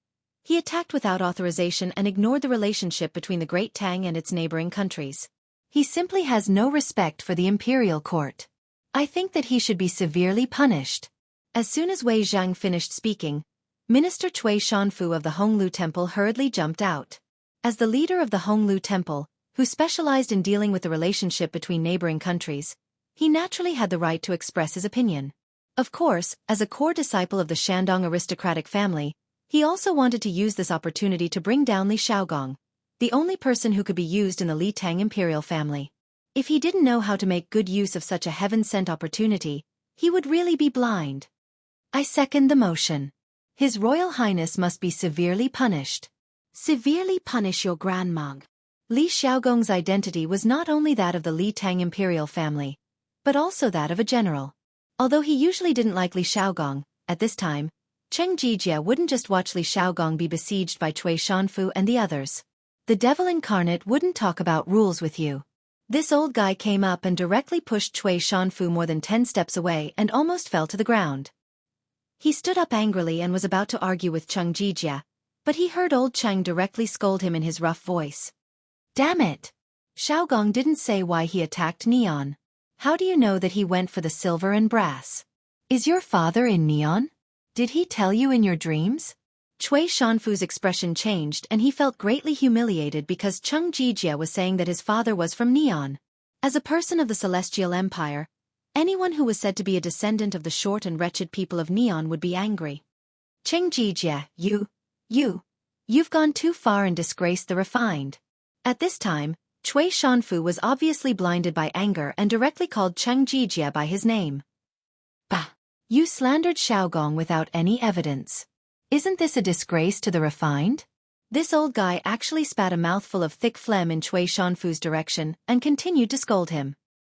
he attacked without authorization and ignored the relationship between the Great Tang and its neighboring countries. He simply has no respect for the imperial court. I think that he should be severely punished. As soon as Wei Zhang finished speaking, Minister Cui Shanfu of the Honglu Temple hurriedly jumped out. As the leader of the Honglu Temple, who specialized in dealing with the relationship between neighboring countries, he naturally had the right to express his opinion. Of course, as a core disciple of the Shandong aristocratic family, he also wanted to use this opportunity to bring down Li Shaogong, the only person who could be used in the Li Tang imperial family. If he didn't know how to make good use of such a heaven-sent opportunity, he would really be blind. I second the motion. His Royal Highness must be severely punished. Severely punish your grandmog. Li Xiaogong's identity was not only that of the Li Tang imperial family, but also that of a general. Although he usually didn't like Li Xiaogong, at this time, Cheng Jijia wouldn't just watch Li Xiaogong be besieged by Cui Shanfu and the others. The devil incarnate wouldn't talk about rules with you. This old guy came up and directly pushed Cui Shanfu more than 10 steps away and almost fell to the ground. He stood up angrily and was about to argue with Cheng Jijia, but he heard old Cheng directly scold him in his rough voice. Damn it! Xiaogong didn't say why he attacked Neon. How do you know that he went for the silver and brass? Is your father in Neon? Did he tell you in your dreams? Cui Shanfu's expression changed and he felt greatly humiliated because Cheng Jijia was saying that his father was from Neon. As a person of the Celestial Empire, anyone who was said to be a descendant of the short and wretched people of Neon would be angry. Cheng Jijia, you've gone too far and disgraced the refined. At this time, Cui Shanfu was obviously blinded by anger and directly called Cheng Jijia by his name. Bah! You slandered Xiaogong without any evidence. Isn't this a disgrace to the refined? This old guy actually spat a mouthful of thick phlegm in Cui Shanfu's direction and continued to scold him.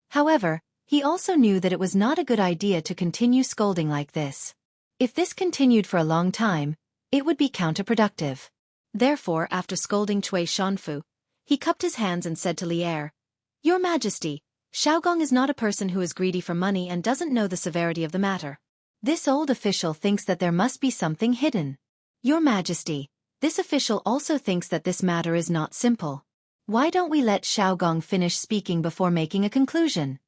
However, he also knew that it was not a good idea to continue scolding like this. If this continued for a long time, it would be counterproductive. Therefore, after scolding Cui Shanfu, he cupped his hands and said to Li Er, Your Majesty, Xiaogong is not a person who is greedy for money and doesn't know the severity of the matter. This old official thinks that there must be something hidden. Your Majesty, this official also thinks that this matter is not simple. Why don't we let Xiaogong finish speaking before making a conclusion?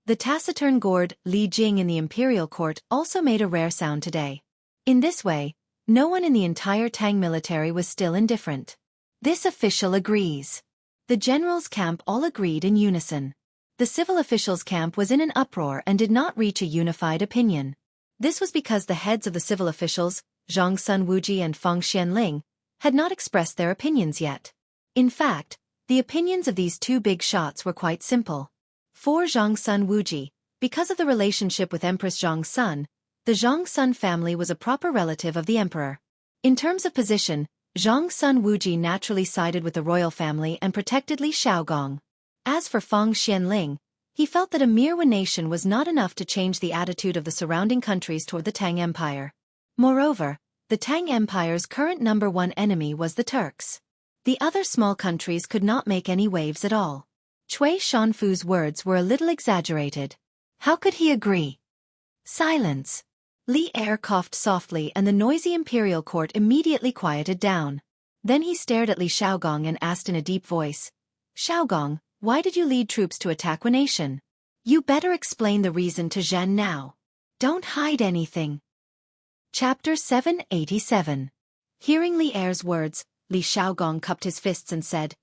The taciturn gourd, Li Jing in the imperial court also made a rare sound today. In this way, no one in the entire Tang military was still indifferent. This official agrees. The generals' camp all agreed in unison. The civil officials' camp was in an uproar and did not reach a unified opinion. This was because the heads of the civil officials, Zhang Sun Wuji and Feng Xianling, had not expressed their opinions yet. In fact, the opinions of these two big shots were quite simple. For Zhang Sun Wuji, because of the relationship with Empress Zhang Sun, the Zhang Sun family was a proper relative of the emperor. In terms of position, Zhang Sun Wuji naturally sided with the royal family and protected Li Xiaogong. As for Feng Xianling, he felt that a mere one nation was not enough to change the attitude of the surrounding countries toward the Tang Empire. Moreover, the Tang Empire's current #1 enemy was the Turks. The other small countries could not make any waves at all. Cui Shanfu's words were a little exaggerated. How could he agree? Silence. Li Er coughed softly and the noisy imperial court immediately quieted down. Then he stared at Li Xiaogong and asked in a deep voice, Xiaogong, why did you lead troops to attack one nation? You better explain the reason to Zhen now. Don't hide anything. Chapter 787. Hearing Li Er's words, Li Xiaogong cupped his fists and said,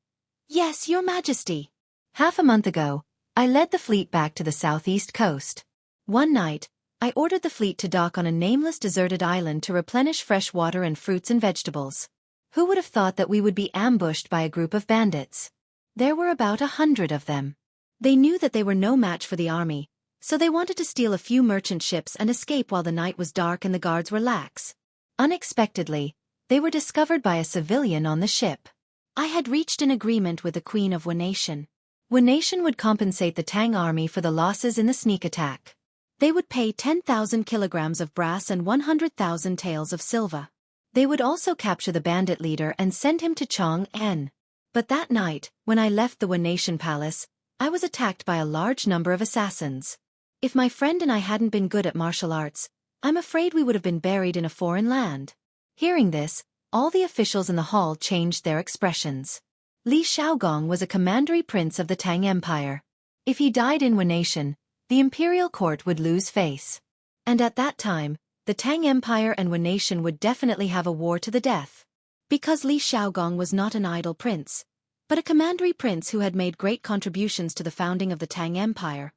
Yes, Your Majesty. Half a month ago, I led the fleet back to the southeast coast. One night, I ordered the fleet to dock on a nameless deserted island to replenish fresh water and fruits and vegetables. Who would have thought that we would be ambushed by a group of bandits? There were about 100 of them. They knew that they were no match for the army, so they wanted to steal a few merchant ships and escape while the night was dark and the guards were lax. Unexpectedly, they were discovered by a civilian on the ship. I had reached an agreement with the Queen of One Nation. One Nation would compensate the Tang army for the losses in the sneak attack. They would pay 10,000 kilograms of brass and 100,000 taels of silver. They would also capture the bandit leader and send him to Chang'an. But that night, when I left the One Nation palace, I was attacked by a large number of assassins. If my friend and I hadn't been good at martial arts, I'm afraid we would have been buried in a foreign land. Hearing this, all the officials in the hall changed their expressions. Li Xiaogong was a commandery prince of the Tang Empire. If he died in One Nation, the imperial court would lose face. And at that time, the Tang Empire and One Nation would definitely have a war to the death. Because Li Xiaogong was not an idle prince, but a commandery prince who had made great contributions to the founding of the Tang Empire.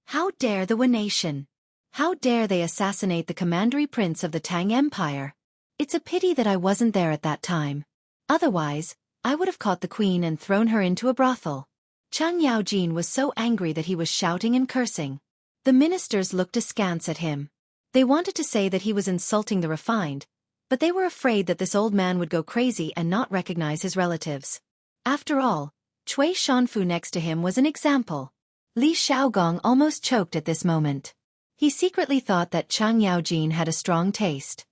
How dare the nation? How dare they assassinate the commandery prince of the Tang Empire? It's a pity that I wasn't there at that time. Otherwise, I would have caught the queen and thrown her into a brothel. Chang Yaojin was so angry that he was shouting and cursing. The ministers looked askance at him. They wanted to say that he was insulting the refined, but they were afraid that this old man would go crazy and not recognize his relatives. After all, Cui Shanfu next to him was an example. Li Xiaogong almost choked at this moment. He secretly thought that Chang Yaojin had a strong taste.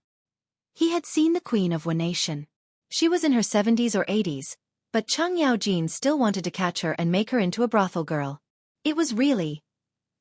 He had seen the queen of Wu nation. She was in her 70s or 80s, but Chang Yaojin still wanted to catch her and make her into a brothel girl. It was really.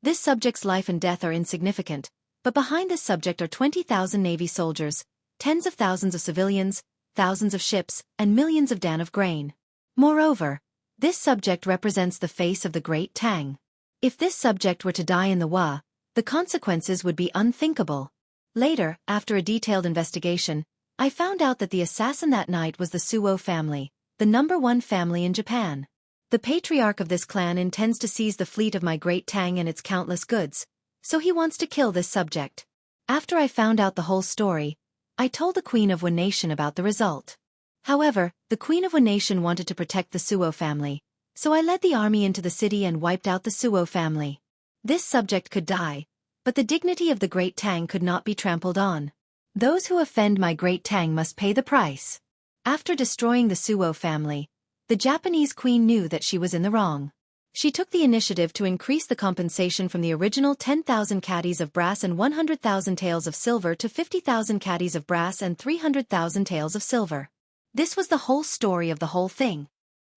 This subject's life and death are insignificant, but behind this subject are 20,000 navy soldiers, tens of thousands of civilians, thousands of ships, and millions of dan of grain. Moreover, this subject represents the face of the Great Tang. If this subject were to die in the Wa, the consequences would be unthinkable. Later, after a detailed investigation, I found out that the assassin that night was the Suo family, the #1 family in Japan. The patriarch of this clan intends to seize the fleet of my Great Tang and its countless goods, so he wants to kill this subject. After I found out the whole story, I told the Queen of Wu nation about the result. However, the Queen of Wu nation wanted to protect the Suo family, so I led the army into the city and wiped out the Suo family. This subject could die, but the dignity of the Great Tang could not be trampled on. Those who offend my Great Tang must pay the price. After destroying the Suo family, the Japanese queen knew that she was in the wrong. She took the initiative to increase the compensation from the original 10,000 caddies of brass and 100,000 taels of silver to 50,000 caddies of brass and 300,000 taels of silver. This was the whole story of the whole thing.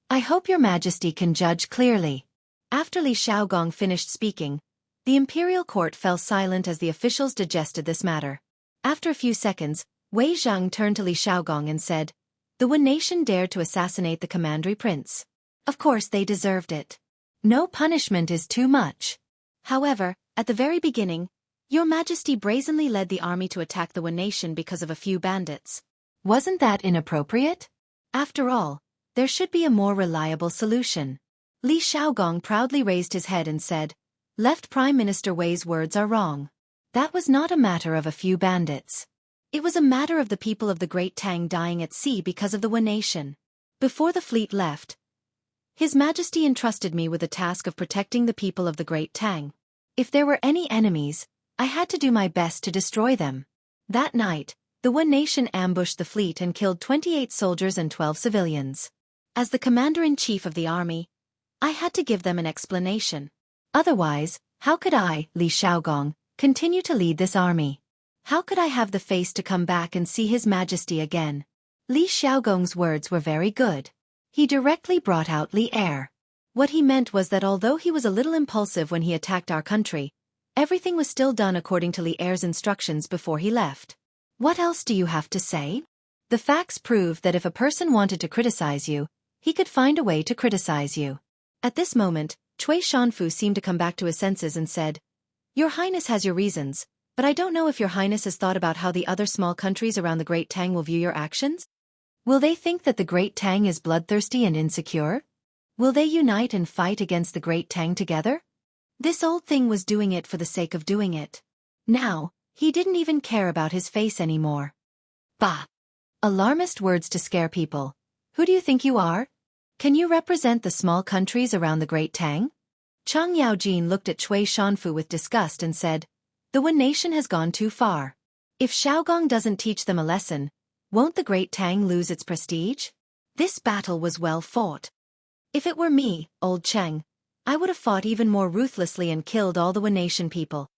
I hope your majesty can judge clearly. After Li Xiaogong finished speaking, the imperial court fell silent as the officials digested this matter. After a few seconds, Wei Zheng turned to Li Xiaogong and said, "The Wu nation dared to assassinate the commandery prince. Of course they deserved it. No punishment is too much. However, at the very beginning, your majesty brazenly led the army to attack the Wu nation because of a few bandits. Wasn't that inappropriate? After all, there should be a more reliable solution." Li Xiaogong proudly raised his head and said, "Left Prime Minister Wei's words are wrong. That was not a matter of a few bandits. It was a matter of the people of the Great Tang dying at sea because of the Wu nation. Before the fleet left, His Majesty entrusted me with the task of protecting the people of the Great Tang. If there were any enemies, I had to do my best to destroy them. That night, the Wu nation ambushed the fleet and killed 28 soldiers and 12 civilians. As the commander-in-chief of the army, I had to give them an explanation. Otherwise, how could I, Li Xiaogong, continue to lead this army? How could I have the face to come back and see His Majesty again?" Li Xiaogong's words were very good. He directly brought out Li Er. What he meant was that although he was a little impulsive when he attacked our country, everything was still done according to Li Er's instructions before he left. What else do you have to say? The facts prove that if a person wanted to criticize you, he could find a way to criticize you. At this moment, Cui Shanfu seemed to come back to his senses and said, "Your Highness has your reasons, but I don't know if your Highness has thought about how the other small countries around the Great Tang will view your actions? Will they think that the Great Tang is bloodthirsty and insecure? Will they unite and fight against the Great Tang together? This old thing was doing it for the sake of doing it. Now, he didn't even care about his face anymore. Bah! Alarmist words to scare people. Who do you think you are? Can you represent the small countries around the Great Tang?" Chang Yaojin looked at Cui Shanfu with disgust and said, "The Wu nation has gone too far. If Xiaogong doesn't teach them a lesson, won't the Great Tang lose its prestige? This battle was well fought. If it were me, old Cheng, I would have fought even more ruthlessly and killed all the Wu nation people.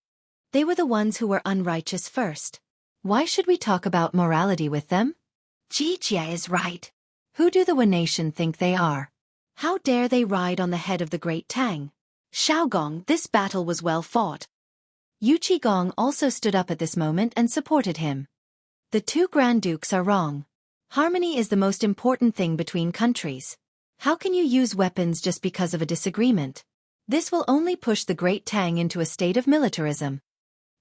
They were the ones who were unrighteous first. Why should we talk about morality with them? Jijie is right. Who do the Wu nation think they are? How dare they ride on the head of the Great Tang? Xiaogong, this battle was well fought." Yu Qigong also stood up at this moment and supported him. "The two Grand Dukes are wrong. Harmony is the most important thing between countries. How can you use weapons just because of a disagreement? This will only push the Great Tang into a state of militarism."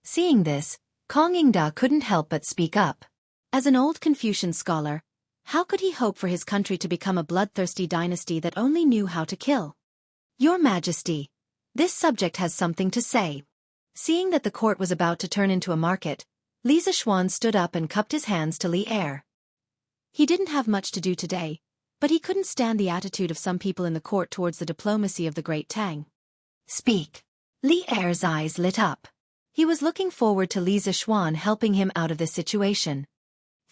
Seeing this, Kong Yingda couldn't help but speak up. As an old Confucian scholar, how could he hope for his country to become a bloodthirsty dynasty that only knew how to kill? "Your Majesty, This subject has something to say. Seeing that the court was about to turn into a market, Li Zixuan stood up and cupped his hands to Li Er. He didn't have much to do today, but he couldn't stand the attitude of some people in the court towards the diplomacy of the Great Tang. Speak. Li Er's eyes lit up. He was looking forward to Li Zixuan helping him out of this situation.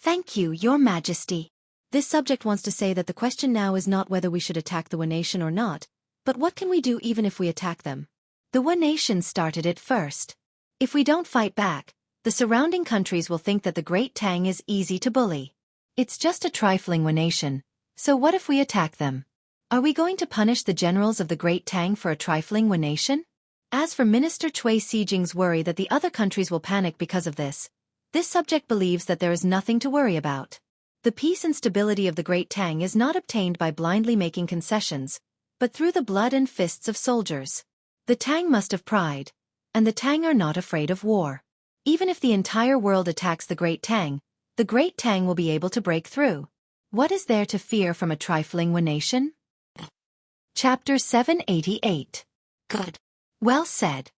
Thank you, Your Majesty. This subject wants to say that the question now is not whether we should attack the Wu nation or not, but what can we do even if we attack them? The Wu nation started it first. If we don't fight back, the surrounding countries will think that the Great Tang is easy to bully. It's just a trifling Wu nation, so what if we attack them? Are we going to punish the generals of the Great Tang for a trifling Wu nation? As for Minister Cui Xijing's worry that the other countries will panic because of this subject believes that there is nothing to worry about. The peace and stability of the Great Tang is not obtained by blindly making concessions, but through the blood and fists of soldiers. The Tang must have pride, and the Tang are not afraid of war. Even if the entire world attacks the Great Tang will be able to break through. What is there to fear from a trifling Wu nation? Chapter 788. Good. Well said.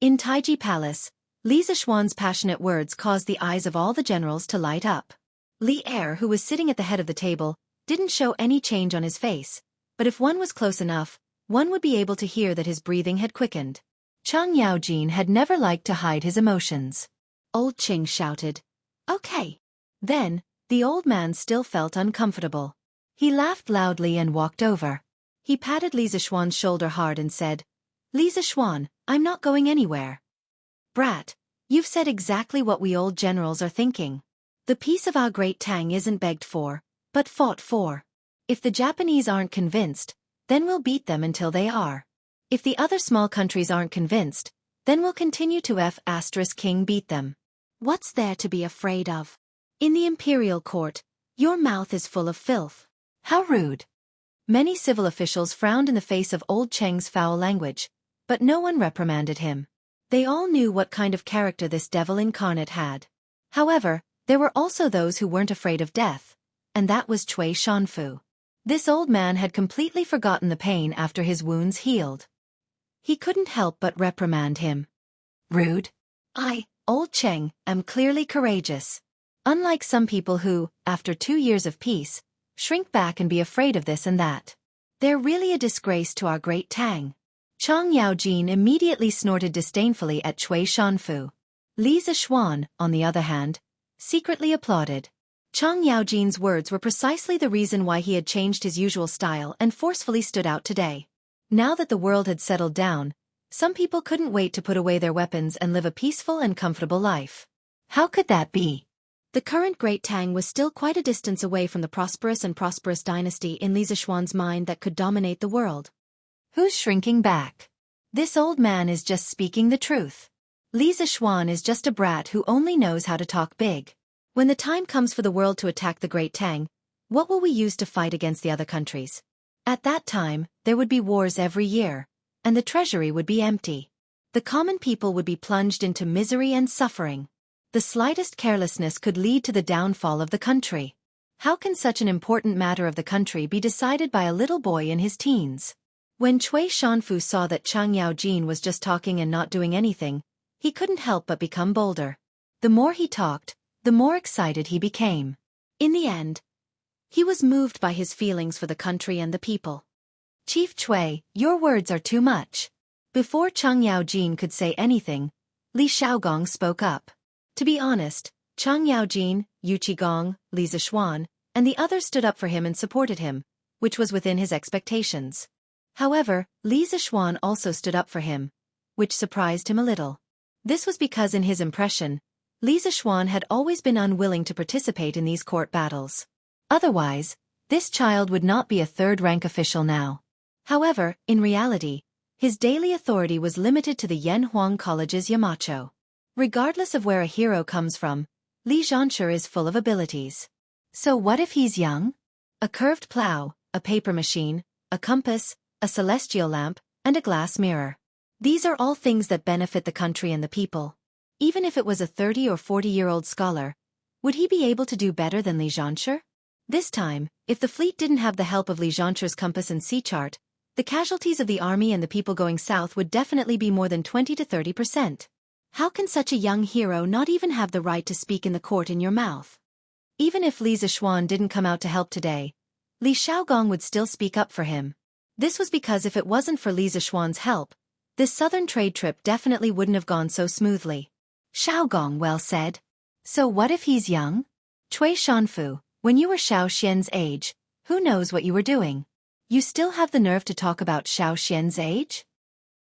In Taiji Palace, Li Zixuan's passionate words caused the eyes of all the generals to light up. Li Er, who was sitting at the head of the table, didn't show any change on his face, but if one was close enough, one would be able to hear that his breathing had quickened. Chang Yaojin had never liked to hide his emotions. Old Qing shouted, "Okay." Then, the old man still felt uncomfortable. He laughed loudly and walked over. He patted Li Zixuan's shoulder hard and said, "Li Zixuan, I'm not going anywhere." "Brat, you've said exactly what we old generals are thinking. The peace of our Great Tang isn't begged for, but fought for. If the Japanese aren't convinced, then we'll beat them until they are. If the other small countries aren't convinced, then we'll continue to King beat them. What's there to be afraid of? In the imperial court, your mouth is full of filth." How rude. Many civil officials frowned in the face of old Cheng's foul language, but no one reprimanded him. They all knew what kind of character this devil incarnate had. However, there were also those who weren't afraid of death, and that was Cui Shanfu. This old man had completely forgotten the pain after his wounds healed. He couldn't help but reprimand him. Rude. I, old Cheng, am clearly courageous. Unlike some people who, after 2 years of peace, shrink back and be afraid of this and that. They're really a disgrace to our Great Tang. Chang Yaojin immediately snorted disdainfully at Cui Shanfu. Li Zixuan, on the other hand, secretly applauded. Chang Yaojin's words were precisely the reason why he had changed his usual style and forcefully stood out today. Now that the world had settled down, some people couldn't wait to put away their weapons and live a peaceful and comfortable life. How could that be? The current Great Tang was still quite a distance away from the prosperous dynasty in Li Zixuan's mind that could dominate the world. Who's shrinking back? This old man is just speaking the truth. Li Zixuan is just a brat who only knows how to talk big. When the time comes for the world to attack the Great Tang, what will we use to fight against the other countries? At that time, there would be wars every year, and the treasury would be empty. The common people would be plunged into misery and suffering. The slightest carelessness could lead to the downfall of the country. How can such an important matter of the country be decided by a little boy in his teens? When Cui Shanfu saw that Chang Yaojin was just talking and not doing anything, he couldn't help but become bolder. The more he talked, the more excited he became. In the end, he was moved by his feelings for the country and the people. "Chief Cui, your words are too much." Before Chang Yaojin could say anything, Li Shaogong spoke up. To be honest, Chang Yaojin, Yu Qigong, Li Zixuan, and the others stood up for him and supported him, which was within his expectations. However, Li Zixuan also stood up for him, which surprised him a little. This was because in his impression, Li Zixuan had always been unwilling to participate in these court battles. Otherwise, this child would not be a third-rank official now. However, in reality, his daily authority was limited to the Yanhuang College's Yamacho. Regardless of where a hero comes from, Li Xianxia is full of abilities. So what if he's young? A curved plow, a paper machine, a compass, a celestial lamp, and a glass mirror. These are all things that benefit the country and the people. Even if it was a 30 or 40-year-old scholar, would he be able to do better than Li Xianxia? This time, if the fleet didn't have the help of Li Xianxia's compass and sea chart, The casualties of the army and the people going south would definitely be more than 20 to 30%. How can such a young hero not even have the right to speak in the court in your mouth? Even if Li Zixuan didn't come out to help today, Li Xiaogong would still speak up for him. This was because if it wasn't for Li Zixuan's help, this southern trade trip definitely wouldn't have gone so smoothly. Xiaogong well said. So what if he's young? Cui Shanfu, when you were Xiao Xian's age, who knows what you were doing? You still have the nerve to talk about Xiao Xian's age?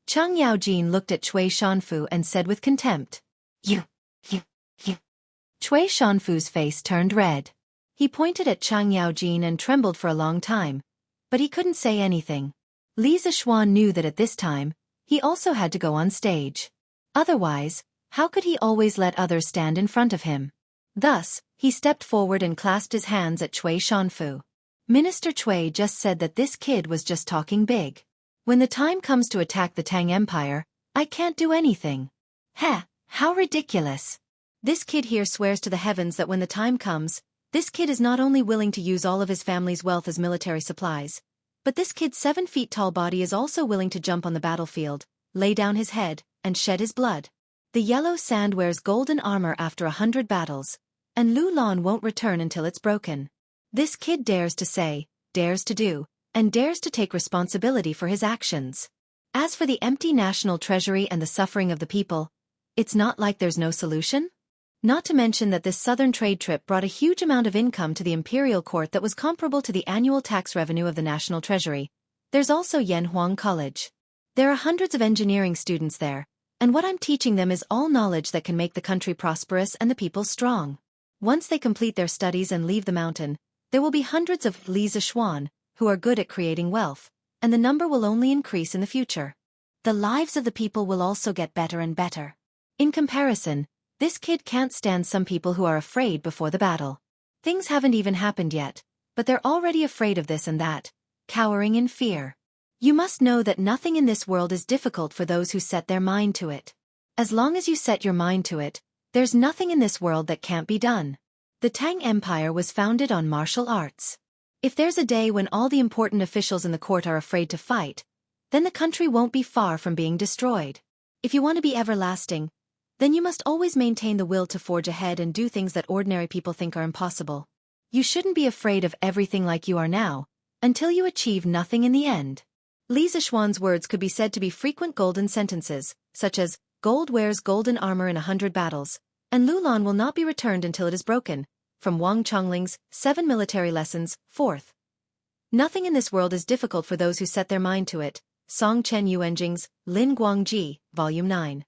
Chang Yaojin looked at Cui Shanfu and said with contempt. You. Cui Shanfu's face turned red. He pointed at Chang Yaojin and trembled for a long time, but he couldn't say anything. Li Zixuan knew that at this time, he also had to go on stage. Otherwise, how could he always let others stand in front of him? Thus, he stepped forward and clasped his hands at Cui Shanfu. Minister Cui just said that this kid was just talking big. When the time comes to attack the Tang Empire, I can't do anything. Heh, how ridiculous. This kid here swears to the heavens that when the time comes, this kid is not only willing to use all of his family's wealth as military supplies, but this kid's 7 feet tall body is also willing to jump on the battlefield, lay down his head, and shed his blood. The yellow sand wears golden armor after 100 battles, and Lu Lan won't return until it's broken. This kid dares to say, dares to do, and dares to take responsibility for his actions. As for the empty national treasury and the suffering of the people, it's not like there's no solution? Not to mention that this southern trade trip brought a huge amount of income to the imperial court that was comparable to the annual tax revenue of the national treasury. There's also Yanhuang College. There are hundreds of engineering students there, and what I'm teaching them is all knowledge that can make the country prosperous and the people strong. Once they complete their studies and leave the mountain, there will be hundreds of Li Zixuan, who are good at creating wealth, and the number will only increase in the future. The lives of the people will also get better and better. In comparison, this kid can't stand some people who are afraid before the battle. Things haven't even happened yet, but they're already afraid of this and that, cowering in fear. You must know that nothing in this world is difficult for those who set their mind to it. As long as you set your mind to it, there's nothing in this world that can't be done. The Tang Empire was founded on martial arts. If there's a day when all the important officials in the court are afraid to fight, then the country won't be far from being destroyed. If you want to be everlasting, then you must always maintain the will to forge ahead and do things that ordinary people think are impossible. You shouldn't be afraid of everything like you are now, until you achieve nothing in the end. Li Zixuan's words could be said to be frequent golden sentences, such as, gold wears golden armor in 100 battles, and Lu Lan will not be returned until it is broken, from Wang Chongling's 7 Military Lessons, 4th. Nothing in this world is difficult for those who set their mind to it, Song Chen Yuanjing's Lin Guangji, Volume 9.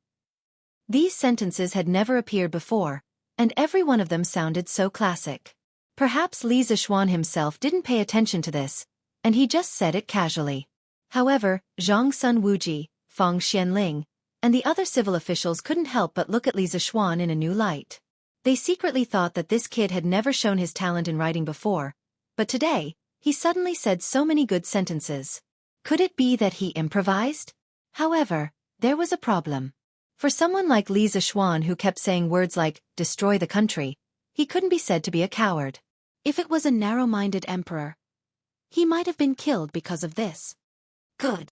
These sentences had never appeared before, and every one of them sounded so classic. Perhaps Li Zixuan himself didn't pay attention to this, and he just said it casually. However, Zhang Sun Wuji, Fang Xianling, and the other civil officials couldn't help but look at Li Zixuan in a new light. They secretly thought that this kid had never shown his talent in writing before, but today, he suddenly said so many good sentences. Could it be that he improvised? However, there was a problem. For someone like Li Zixuan who kept saying words like, destroy the country, he couldn't be said to be a coward. If it was a narrow-minded emperor, he might have been killed because of this. Good.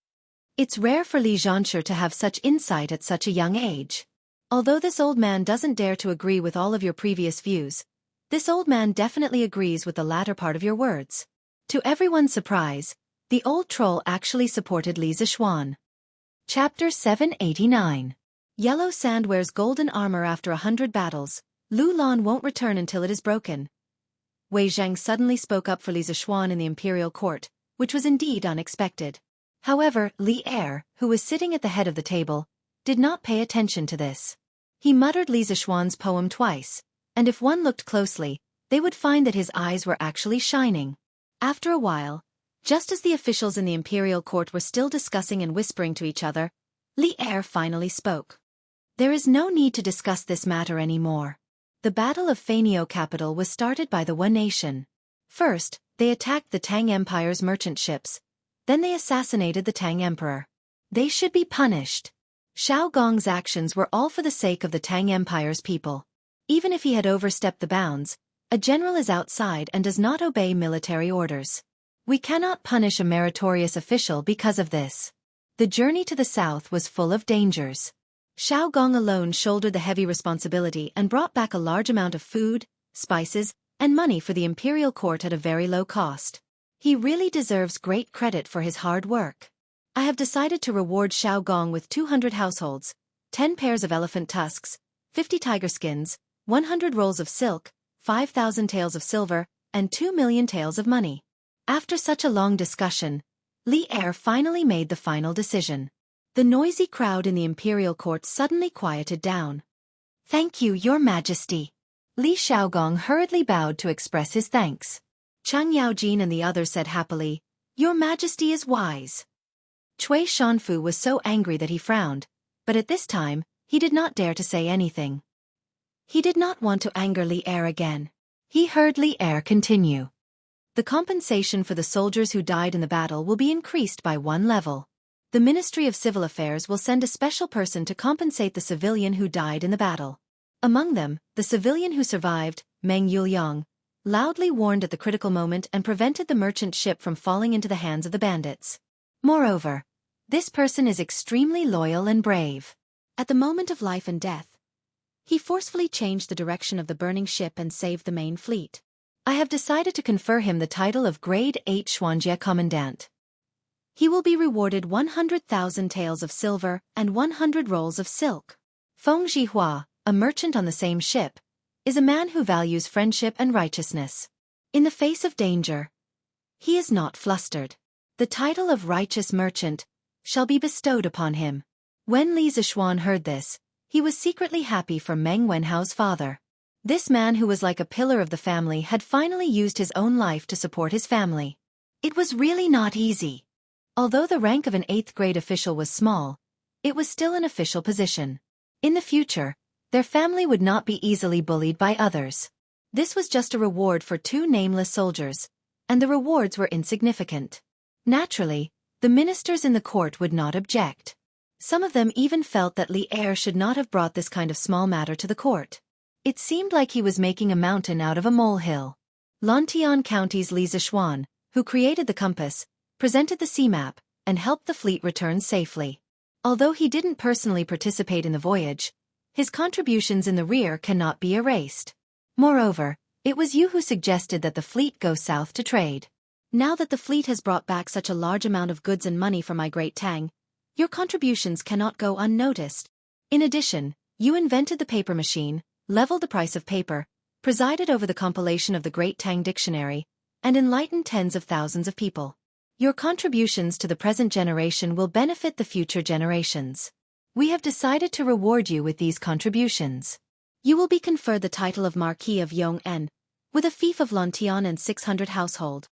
It's rare for Li Xianxia to have such insight at such a young age. Although this old man doesn't dare to agree with all of your previous views, this old man definitely agrees with the latter part of your words. To everyone's surprise, the old troll actually supported Li Zixuan. Chapter 789. Yellow sand wears golden armor after 100 battles. Lu Lan won't return until it is broken. Wei Zhang suddenly spoke up for Li Zixuan in the imperial court, which was indeed unexpected. However, Li Er, who was sitting at the head of the table, did not pay attention to this. He muttered Li Zixuan's poem twice, and if one looked closely, they would find that his eyes were actually shining. After a while, just as the officials in the imperial court were still discussing and whispering to each other, Li Er finally spoke. There is no need to discuss this matter anymore. The Battle of Fainio capital was started by the One Nation. First, they attacked the Tang Empire's merchant ships. Then they assassinated the Tang Emperor. They should be punished. Xiao Gong's actions were all for the sake of the Tang Empire's people. Even if he had overstepped the bounds, a general is outside and does not obey military orders. We cannot punish a meritorious official because of this. The journey to the south was full of dangers. Xiao Gong alone shouldered the heavy responsibility and brought back a large amount of food, spices, and money for the imperial court at a very low cost. He really deserves great credit for his hard work. I have decided to reward Xiao Gong with 200 households, 10 pairs of elephant tusks, 50 tiger skins, 100 rolls of silk, 5,000 taels of silver, and 2 million taels of money. After such a long discussion, Li Er finally made the final decision. The noisy crowd in the imperial court suddenly quieted down. Thank you, Your Majesty. Li Xiaogong hurriedly bowed to express his thanks. Chang Yaojin and the others said happily, Your Majesty is wise. Cui Shanfu was so angry that he frowned, but at this time, he did not dare to say anything. He did not want to anger Li Er again. He heard Li Er continue. The compensation for the soldiers who died in the battle will be increased by 1 level. The Ministry of Civil Affairs will send a special person to compensate the civilian who died in the battle. Among them, the civilian who survived, Meng Yuliang, loudly warned at the critical moment and prevented the merchant ship from falling into the hands of the bandits. Moreover, this person is extremely loyal and brave. At the moment of life and death, he forcefully changed the direction of the burning ship and saved the main fleet. I have decided to confer him the title of Grade 8 Xianxia Commandant. He will be rewarded 100,000 taels of silver and 100 rolls of silk. Feng Zhihua, a merchant on the same ship, is a man who values friendship and righteousness. In the face of danger, he is not flustered. The title of righteous merchant shall be bestowed upon him. When Li Zishuan heard this, he was secretly happy for Meng Wenhao's father. This man who was like a pillar of the family had finally used his own life to support his family. It was really not easy. Although the rank of an 8th grade official was small, it was still an official position. In the future, their family would not be easily bullied by others. This was just a reward for 2 nameless soldiers, and the rewards were insignificant. Naturally, the ministers in the court would not object. Some of them even felt that Li Er should not have brought this kind of small matter to the court. It seemed like he was making a mountain out of a molehill. Lantian County's Li Zishuan, who created the compass, presented the sea map, and helped the fleet return safely. Although he didn't personally participate in the voyage, his contributions in the rear cannot be erased. Moreover, it was you who suggested that the fleet go south to trade. Now that the fleet has brought back such a large amount of goods and money for my Great Tang, your contributions cannot go unnoticed. In addition, you invented the paper machine, leveled the price of paper, presided over the compilation of the Great Tang Dictionary, and enlightened tens of thousands of people. Your contributions to the present generation will benefit the future generations. We have decided to reward you with these contributions. You will be conferred the title of Marquis of Yong'en, with a fief of Lantian and 600 household.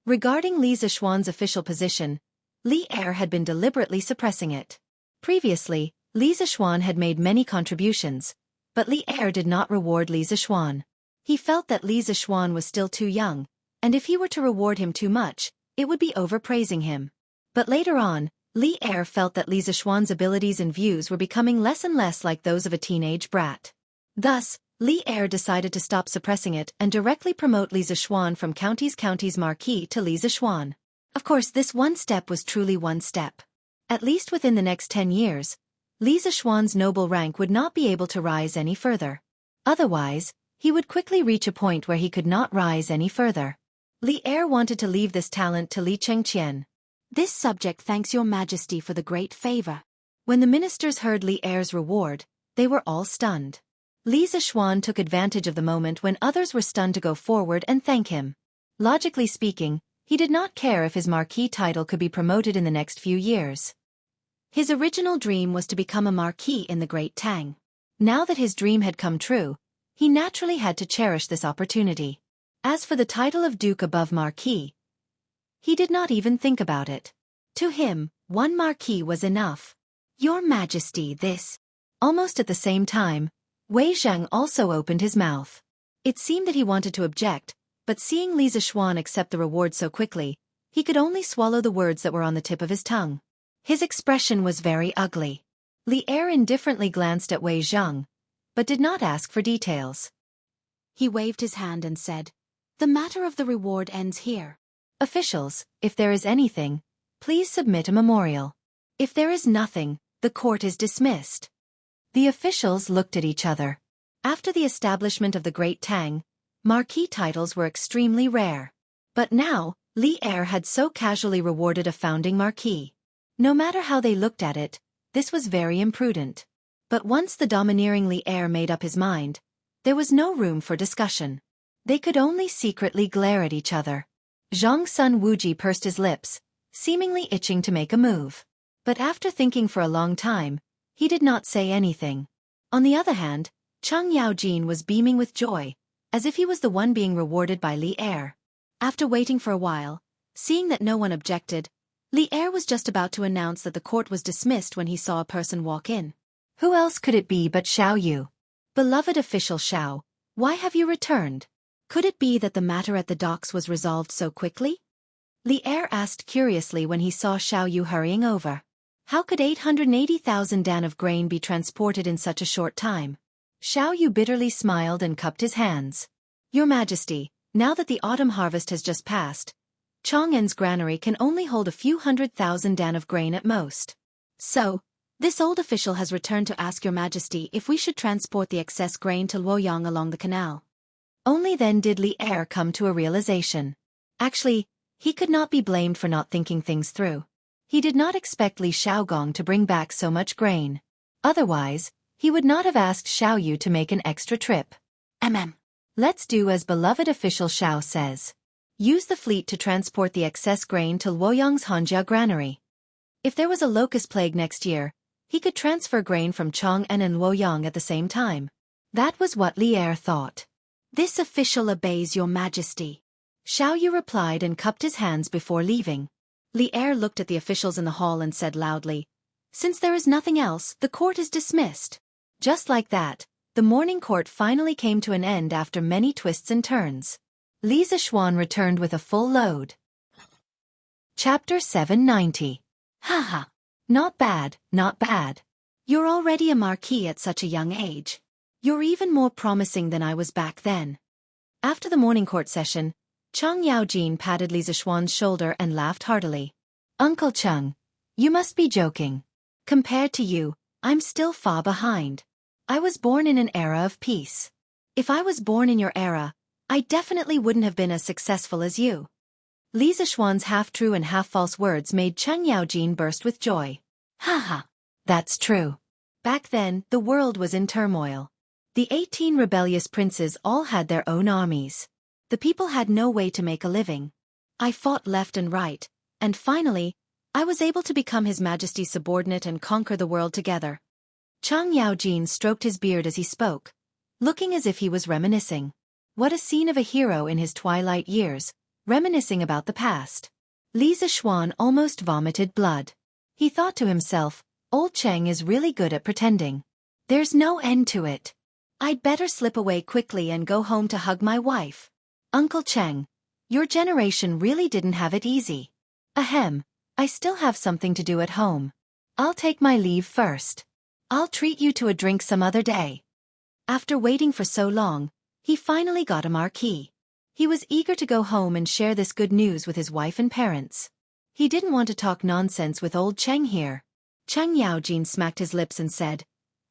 Regarding Li Zishuan's official position, Li Er had been deliberately suppressing it. Previously, Li Zishuan had made many contributions, but Li Er did not reward Li Zishuan. He felt that Li Zishuan was still too young, and if he were to reward him too much, it would be overpraising him. But later on, Li Er felt that Li Zishuan's abilities and views were becoming less and less like those of a teenage brat. Thus, Li Er decided to stop suppressing it and directly promote Li Zishuan from County's Marquis to Li Zishuan. Of course, this one step was truly one step. At least within the next 10 years, Li Zishuan's noble rank would not be able to rise any further. Otherwise, he would quickly reach a point where he could not rise any further. Li Er wanted to leave this talent to Li Chengqian. This subject thanks your majesty for the great favor. When the ministers heard Li Er's reward, they were all stunned. Li Zishuan took advantage of the moment when others were stunned to go forward and thank him. Logically speaking, he did not care if his marquis title could be promoted in the next few years. His original dream was to become a marquis in the Great Tang. Now that his dream had come true, he naturally had to cherish this opportunity. As for the title of Duke above Marquis, he did not even think about it. To him, one Marquis was enough. Your Majesty, this. Almost at the same time, Wei Zhang also opened his mouth. It seemed that he wanted to object, but seeing Li Zishuan accept the reward so quickly, he could only swallow the words that were on the tip of his tongue. His expression was very ugly. Li Er indifferently glanced at Wei Zhang, but did not ask for details. He waved his hand and said, "The matter of the reward ends here. Officials, if there is anything, please submit a memorial. If there is nothing, the court is dismissed. The officials looked at each other. After the establishment of the Great Tang, marquis titles were extremely rare. But now, Li Er had so casually rewarded a founding marquis. No matter how they looked at it, this was very imprudent. But once the domineering Li Er made up his mind, there was no room for discussion. They could only secretly glare at each other. Zhang Sun Wuji pursed his lips, seemingly itching to make a move. But after thinking for a long time, he did not say anything. On the other hand, Cheng Yaojin was beaming with joy, as if he was the one being rewarded by Li Er. After waiting for a while, seeing that no one objected, Li Er was just about to announce that the court was dismissed when he saw a person walk in. Who else could it be but Xiao Yu? Beloved official Xiao, why have you returned? Could it be that the matter at the docks was resolved so quickly? Li Er asked curiously when he saw Xiao Yu hurrying over. How could 880,000 dan of grain be transported in such a short time? Xiao Yu bitterly smiled and cupped his hands. Your Majesty, now that the autumn harvest has just passed, Chang'en's granary can only hold a few 100,000 dan of grain at most. So, this old official has returned to ask Your Majesty if we should transport the excess grain to Luoyang along the canal. Only then did Li Er come to a realization. Actually, he could not be blamed for not thinking things through. He did not expect Li Xiaogong to bring back so much grain. Otherwise, he would not have asked Xiao Yu to make an extra trip. Let's do as beloved official Xiao says. Use the fleet to transport the excess grain to Luoyang's Hanjia granary. If there was a locust plague next year, he could transfer grain from Chang'an and Luoyang at the same time. That was what Li Er thought. This official obeys Your Majesty. Xiao Yu replied and cupped his hands before leaving. Li Er looked at the officials in the hall and said loudly, Since there is nothing else, the court is dismissed. Just like that, the morning court finally came to an end after many twists and turns. Li Zishuan returned with a full load. Chapter 790. Haha. Not bad, not bad. You're already a marquis at such a young age. You're even more promising than I was back then. After the morning court session, Cheng Yaojin patted Li Zishuan's shoulder and laughed heartily. Uncle Cheng, you must be joking. Compared to you, I'm still far behind. I was born in an era of peace. If I was born in your era, I definitely wouldn't have been as successful as you. Li Zishuan's half-true and half-false words made Cheng Yaojin burst with joy. Haha, that's true. Back then, the world was in turmoil. The 18 rebellious princes all had their own armies. The people had no way to make a living. I fought left and right, and finally, I was able to become His Majesty's subordinate and conquer the world together. Cheng Yaojin stroked his beard as he spoke, looking as if he was reminiscing. What a scene of a hero in his twilight years, reminiscing about the past. Li Zishuan almost vomited blood. He thought to himself, Old Cheng is really good at pretending. There's no end to it. I'd better slip away quickly and go home to hug my wife. Uncle Cheng, your generation really didn't have it easy. Ahem, I still have something to do at home. I'll take my leave first. I'll treat you to a drink some other day. After waiting for so long, he finally got a marquis. He was eager to go home and share this good news with his wife and parents. He didn't want to talk nonsense with old Cheng here. Cheng Yaojin smacked his lips and said,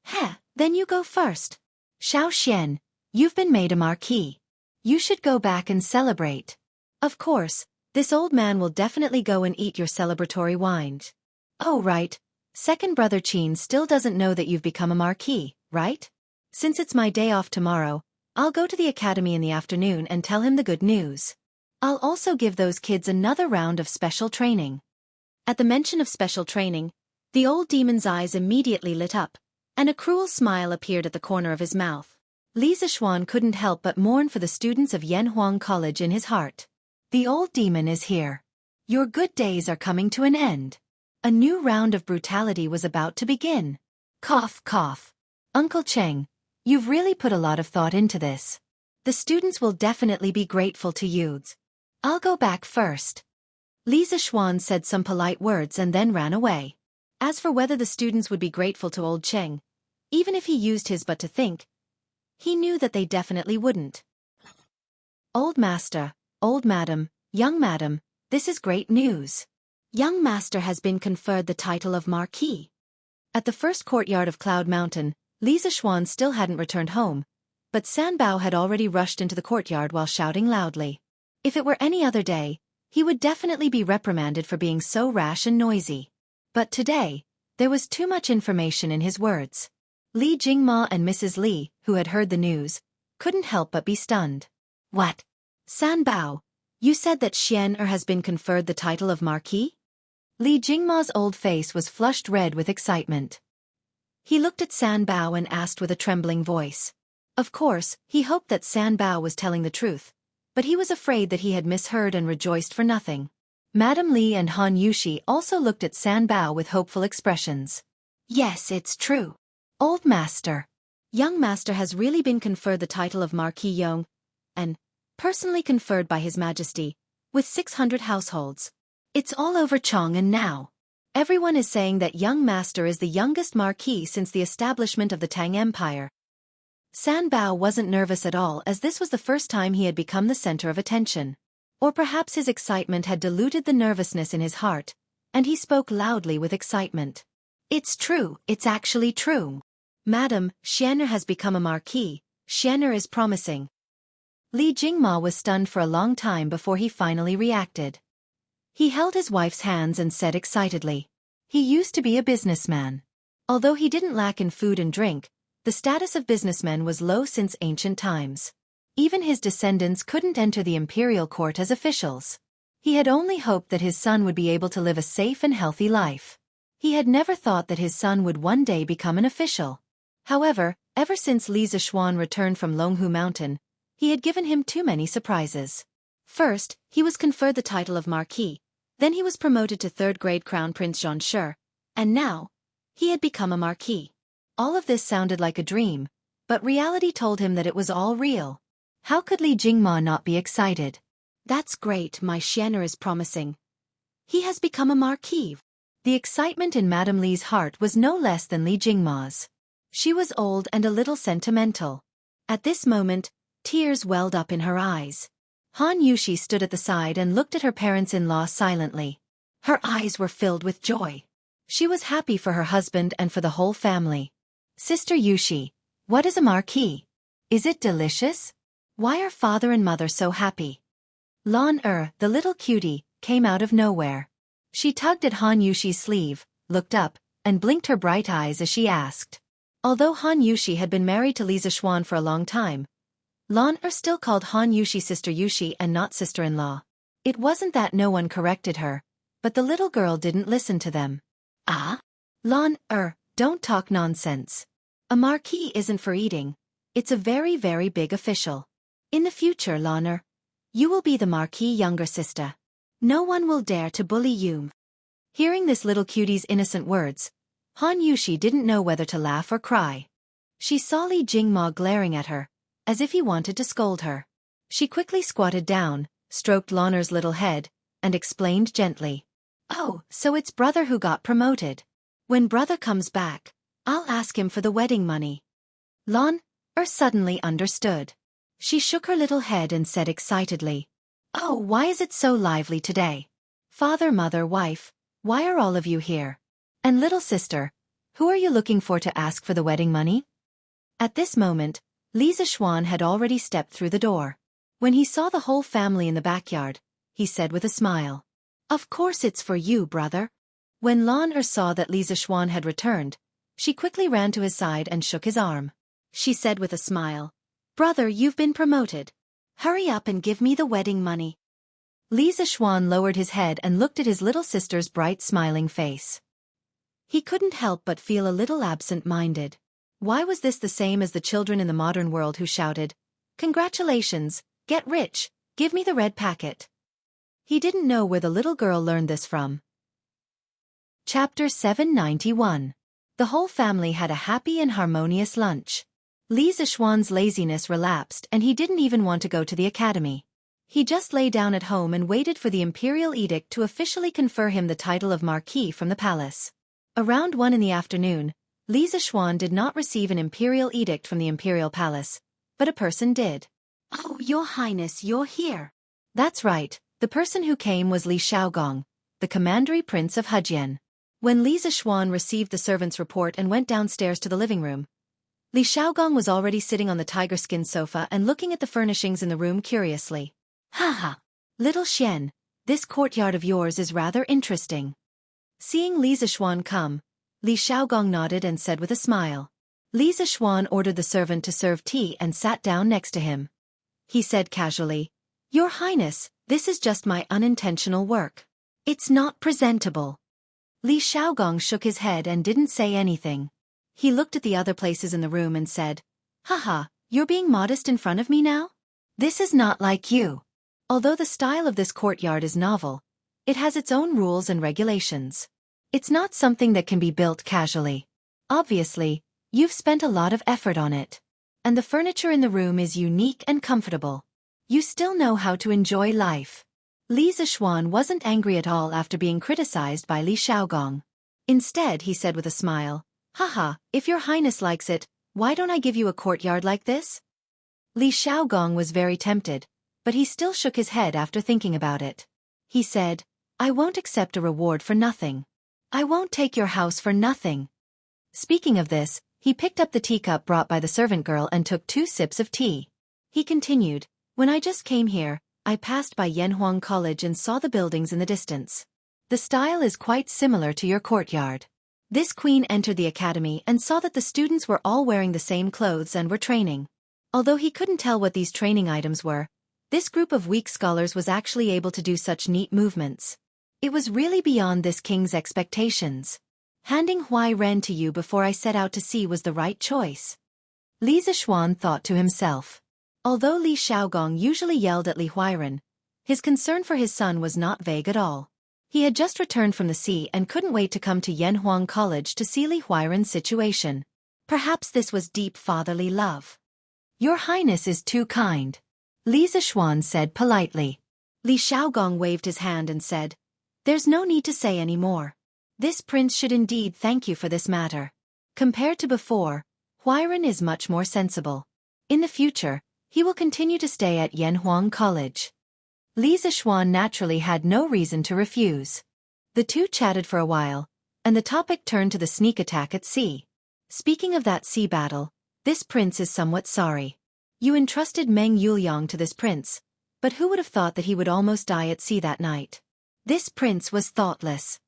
Heh, then you go first. Xiao Xian, you've been made a marquis. You should go back and celebrate. Of course, this old man will definitely go and eat your celebratory wine. Oh right, second brother Qin still doesn't know that you've become a marquis, right? Since it's my day off tomorrow, I'll go to the academy in the afternoon and tell him the good news. I'll also give those kids another round of special training. At the mention of special training, the old demon's eyes immediately lit up, and a cruel smile appeared at the corner of his mouth. Li Zishuan couldn't help but mourn for the students of Yanhuang College in his heart. The old demon is here. Your good days are coming to an end. A new round of brutality was about to begin. Cough, cough. Uncle Cheng, you've really put a lot of thought into this. The students will definitely be grateful to you. I'll go back first. Li Zishuan said some polite words and then ran away. As for whether the students would be grateful to old Cheng, even if he used his butt to think, he knew that they definitely wouldn't. Old master, old madam, This is great news. Young master has been conferred the title of Marquis. At the first courtyard of Cloud Mountain, Li Zixuan still hadn't returned home, but San Bao had already rushed into the courtyard while shouting loudly. If it were any other day, he would definitely be reprimanded for being so rash and noisy. But today, there was too much information in his words. Li Jingma and Mrs. Li, who had heard the news, couldn't help but be stunned. What? San Bao, you said that Xianxia has been conferred the title of Marquis? Li Jingma's old face was flushed red with excitement. He looked at San Bao and asked with a trembling voice. Of course, he hoped that San Bao was telling the truth, but he was afraid that he had misheard and rejoiced for nothing. Madame Li and Han Yushi also looked at San Bao with hopeful expressions. Yes, it's true. Old master. Young master has really been conferred the title of Marquis Yong, and personally conferred by His Majesty, with 600 households. It's all over Chong, and now everyone is saying that young master is the youngest marquis since the establishment of the Tang Empire. San Bao wasn't nervous at all, as this was the first time he had become the center of attention. Or perhaps his excitement had diluted the nervousness in his heart, and he spoke loudly with excitement. It's true, it's actually true. Madam, Xianxia has become a marquis. Xianxia is promising. Li Jingma was stunned for a long time before he finally reacted. He held his wife's hands and said excitedly. He used to be a businessman. Although he didn't lack in food and drink, the status of businessmen was low since ancient times. Even his descendants couldn't enter the imperial court as officials. He had only hoped that his son would be able to live a safe and healthy life. He had never thought that his son would one day become an official. However, ever since Li Zixuan returned from Longhu Mountain, he had given him too many surprises. First, he was conferred the title of Marquis. Then he was promoted to third-grade Crown Prince Xianxia, and now, he had become a marquis. All of this sounded like a dream, but reality told him that it was all real. How could Li Jingma not be excited? That's great, my Xianxia is promising. He has become a marquis. The excitement in Madame Li's heart was no less than Li Jingma's. She was old and a little sentimental. At this moment, tears welled up in her eyes. Han Yushi stood at the side and looked at her parents-in-law silently. Her eyes were filled with joy. She was happy for her husband and for the whole family. Sister Yushi, what is a marquis? Is it delicious? Why are father and mother so happy? Lan the little cutie, came out of nowhere. She tugged at Han Yushi's sleeve, looked up, and blinked her bright eyes as she asked. Although Han Yushi had been married to Li Zixuan for a long time, Lan still called Han Yushi Sister Yushi and not sister-in-law. It wasn't that no one corrected her, but the little girl didn't listen to them. Ah? Lan don't talk nonsense. A marquis isn't for eating. It's a very, very big official. In the future, Lan you will be the marquis younger sister. No one will dare to bully you. Hearing this little cutie's innocent words, Han Yushi didn't know whether to laugh or cry. She saw Li Jingma glaring at her, as if he wanted to scold her. She quickly squatted down, stroked Lan's little head, and explained gently. Oh, so it's brother who got promoted. When brother comes back, I'll ask him for the wedding money. Lan suddenly understood. She shook her little head and said excitedly. Oh, why is it so lively today? Father, mother, wife, why are all of you here? And little sister, who are you looking for to ask for the wedding money? At this moment, Li Zixuan had already stepped through the door. When he saw the whole family in the backyard, he said with a smile. Of course it's for you, brother. When Lan saw that Li Zixuan had returned, she quickly ran to his side and shook his arm. She said with a smile, Brother, you've been promoted. Hurry up and give me the wedding money. Li Zixuan lowered his head and looked at his little sister's bright smiling face. He couldn't help but feel a little absent-minded. Why was this the same as the children in the modern world who shouted, Congratulations, get rich, give me the red packet. He didn't know where the little girl learned this from. Chapter 791. The whole family had a happy and harmonious lunch. Li Zixuan's laziness relapsed and he didn't even want to go to the academy. He just lay down at home and waited for the imperial edict to officially confer him the title of marquis from the palace. Around 1 in the afternoon, Li Zixuan did not receive an imperial edict from the imperial palace, but a person did. Oh, your highness, you're here. That's right, The person who came was Li Xiaogong, the commandery prince of Hejian. When Li Zixuan received the servant's report and went downstairs to the living room, Li Xiaogong was already sitting on the tiger-skin sofa and looking at the furnishings in the room curiously. "Haha, little Xian, this courtyard of yours is rather interesting." Seeing Li Zixuan come, Li Xiaogong nodded and said with a smile. Li Zixuan ordered the servant to serve tea and sat down next to him. He said casually, "Your Highness, this is just my unintentional work. It's not presentable." Li Xiaogong shook his head and didn't say anything. He looked at the other places in the room and said, "Haha, you're being modest in front of me now? This is not like you." Although the style of this courtyard is novel, it has its own rules and regulations. It's not something that can be built casually. Obviously, you've spent a lot of effort on it. And the furniture in the room is unique and comfortable. You still know how to enjoy life. Li Zixuan wasn't angry at all after being criticized by Li Xiaogong. Instead, he said with a smile, "Haha, if your Highness likes it, why don't I give you a courtyard like this?" Li Xiaogong was very tempted, but he still shook his head after thinking about it. He said, "I won't accept a reward for nothing. I won't take your house for nothing." Speaking of this, he picked up the teacup brought by the servant girl and took 2 sips of tea. He continued, "When I just came here, I passed by Yanhuang College and saw the buildings in the distance. The style is quite similar to your courtyard." This queen entered the academy and saw that the students were all wearing the same clothes and were training. Although he couldn't tell what these training items were, this group of weak scholars was actually able to do such neat movements. It was really beyond this king's expectations. Handing Huai-Ren to you before I set out to sea was the right choice. Li Zixuan thought to himself. Although Li Xiaogong usually yelled at Li Huai-Ren, his concern for his son was not vague at all. He had just returned from the sea and couldn't wait to come to Yanhuang College to see Li Huai-Ren's situation. Perhaps this was deep fatherly love. "Your Highness is too kind," Li Zixuan said politely. Li Xiaogong waved his hand and said, "There's no need to say any more. This prince should indeed thank you for this matter. Compared to before, Huai-Ren is much more sensible. In the future, he will continue to stay at Yanhuang College." Li Zixuan naturally had no reason to refuse. The two chatted for a while, and the topic turned to the sneak attack at sea. Speaking of that sea battle, this prince is somewhat sorry. You entrusted Meng Yuliang to this prince, but who would have thought that he would almost die at sea that night? This prince was thoughtless.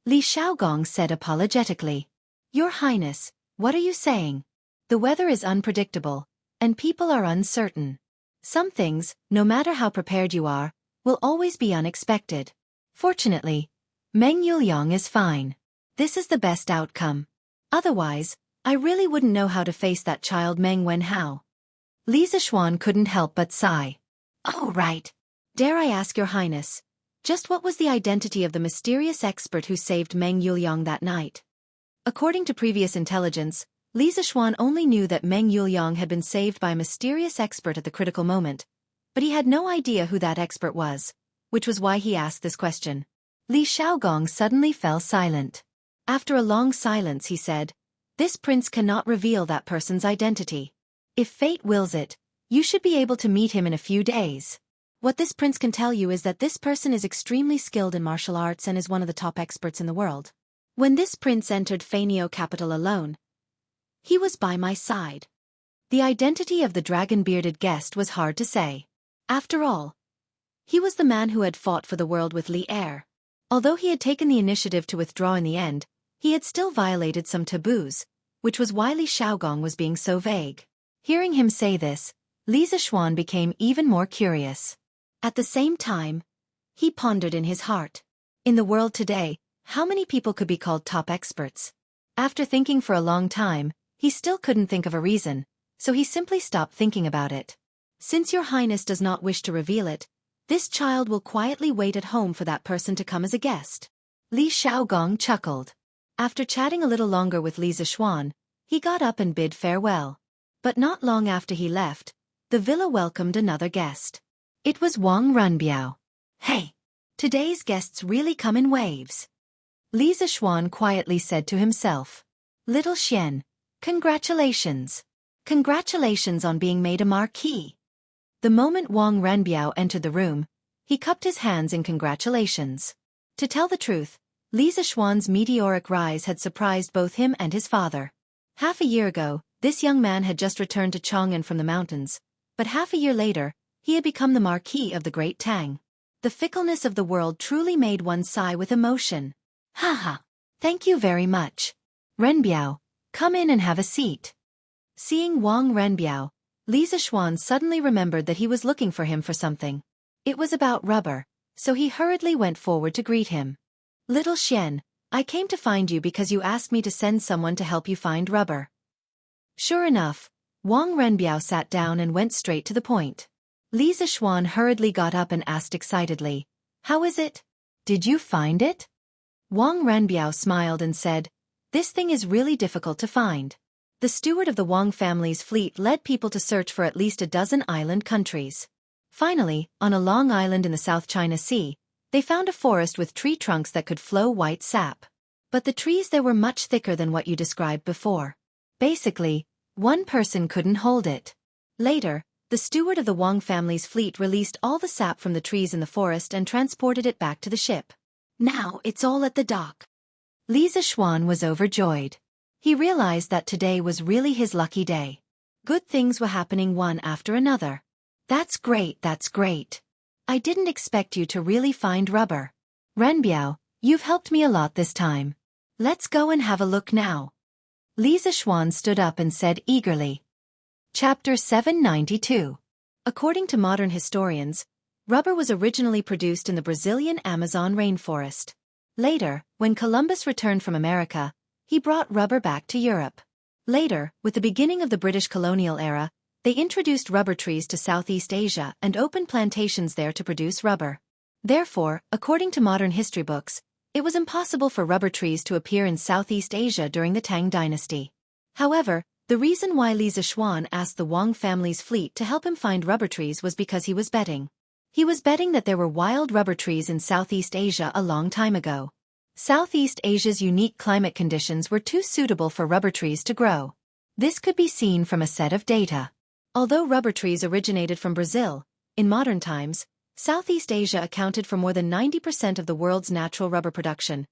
Li Xiaogong said apologetically. "Your Highness, what are you saying? The weather is unpredictable, and people are uncertain. Some things, no matter how prepared you are, will always be unexpected. Fortunately, Meng Yuliang is fine. This is the best outcome. Otherwise, I really wouldn't know how to face that child Meng Wenhao." Li Zixuan couldn't help but sigh. "Oh right. Dare I ask your Highness, just what was the identity of the mysterious expert who saved Meng Yuliang that night?" According to previous intelligence, Li Zixuan only knew that Meng Yuliang had been saved by a mysterious expert at the critical moment, but he had no idea who that expert was, which was why he asked this question. Li Xiaogong suddenly fell silent. After a long silence he said, "This prince cannot reveal that person's identity. If fate wills it, you should be able to meet him in a few days. What this prince can tell you is that this person is extremely skilled in martial arts and is one of the top experts in the world. When this prince entered Fainio capital alone, he was by my side. The identity of the dragon-bearded guest was hard to say. After all, he was the man who had fought for the world with Li Er. Although he had taken the initiative to withdraw in the end, he had still violated some taboos, which was why Li Xiaogong was being so vague." Hearing him say this, Li Zixuan became even more curious. At the same time, he pondered in his heart. In the world today, how many people could be called top experts? After thinking for a long time, he still couldn't think of a reason, so he simply stopped thinking about it. "Since your Highness does not wish to reveal it, this child will quietly wait at home for that person to come as a guest." Li Xiaogong chuckled. After chatting a little longer with Li Zixuan, he got up and bid farewell. But not long after he left, the villa welcomed another guest. It was Wang Runbiao. "Hey! Today's guests really come in waves," Li Zixuan quietly said to himself. "Little Xian, congratulations. Congratulations on being made a marquis." The moment Wang Renbiao entered the room, He cupped his hands in congratulations. To tell the truth, Li Zixuan's meteoric rise had surprised both him and his father. Half a year ago, this young man had just returned to Chang'an from the mountains, but half a year later, he had become the Marquis of the Great Tang. The fickleness of the world truly made one sigh with emotion. Haha. Thank you very much. Renbiao, come in and have a seat. Seeing Wang Renbiao, Li Zixuan suddenly remembered that he was looking for him for something. It was about rubber, so he hurriedly went forward to greet him. Little Xian, I came to find you because you asked me to send someone to help you find rubber. Sure enough, Wang Renbiao sat down and went straight to the point. Li Zixuan hurriedly got up and asked excitedly, How is it? Did you find it? Wang Renbiao smiled and said, This thing is really difficult to find. The steward of the Wang family's fleet led people to search for at least a dozen island countries. Finally, on a long island in the South China Sea, they found a forest with tree trunks that could flow white sap. But the trees there were much thicker than what you described before. Basically, one person couldn't hold it. Later, the steward of the Wang family's fleet released all the sap from the trees in the forest and transported it back to the ship. Now it's all at the dock. Li Zixuan was overjoyed. He realized that today was really his lucky day. Good things were happening one after another. That's great, that's great. I didn't expect you to really find rubber. Renbiao, you've helped me a lot this time. Let's go and have a look now. Li Zixuan stood up and said eagerly. Chapter 792. According to modern historians, rubber was originally produced in the Brazilian Amazon rainforest. Later, when Columbus returned from America, he brought rubber back to Europe. Later, with the beginning of the British colonial era, they introduced rubber trees to Southeast Asia and opened plantations there to produce rubber. Therefore, according to modern history books, it was impossible for rubber trees to appear in Southeast Asia during the Tang dynasty. However, the reason why Li Zixuan asked the Wang family's fleet to help him find rubber trees was because he was betting. He was betting that there were wild rubber trees in Southeast Asia a long time ago. Southeast Asia's unique climate conditions were too suitable for rubber trees to grow. This could be seen from a set of data. Although rubber trees originated from Brazil, in modern times, Southeast Asia accounted for more than 90% of the world's natural rubber production,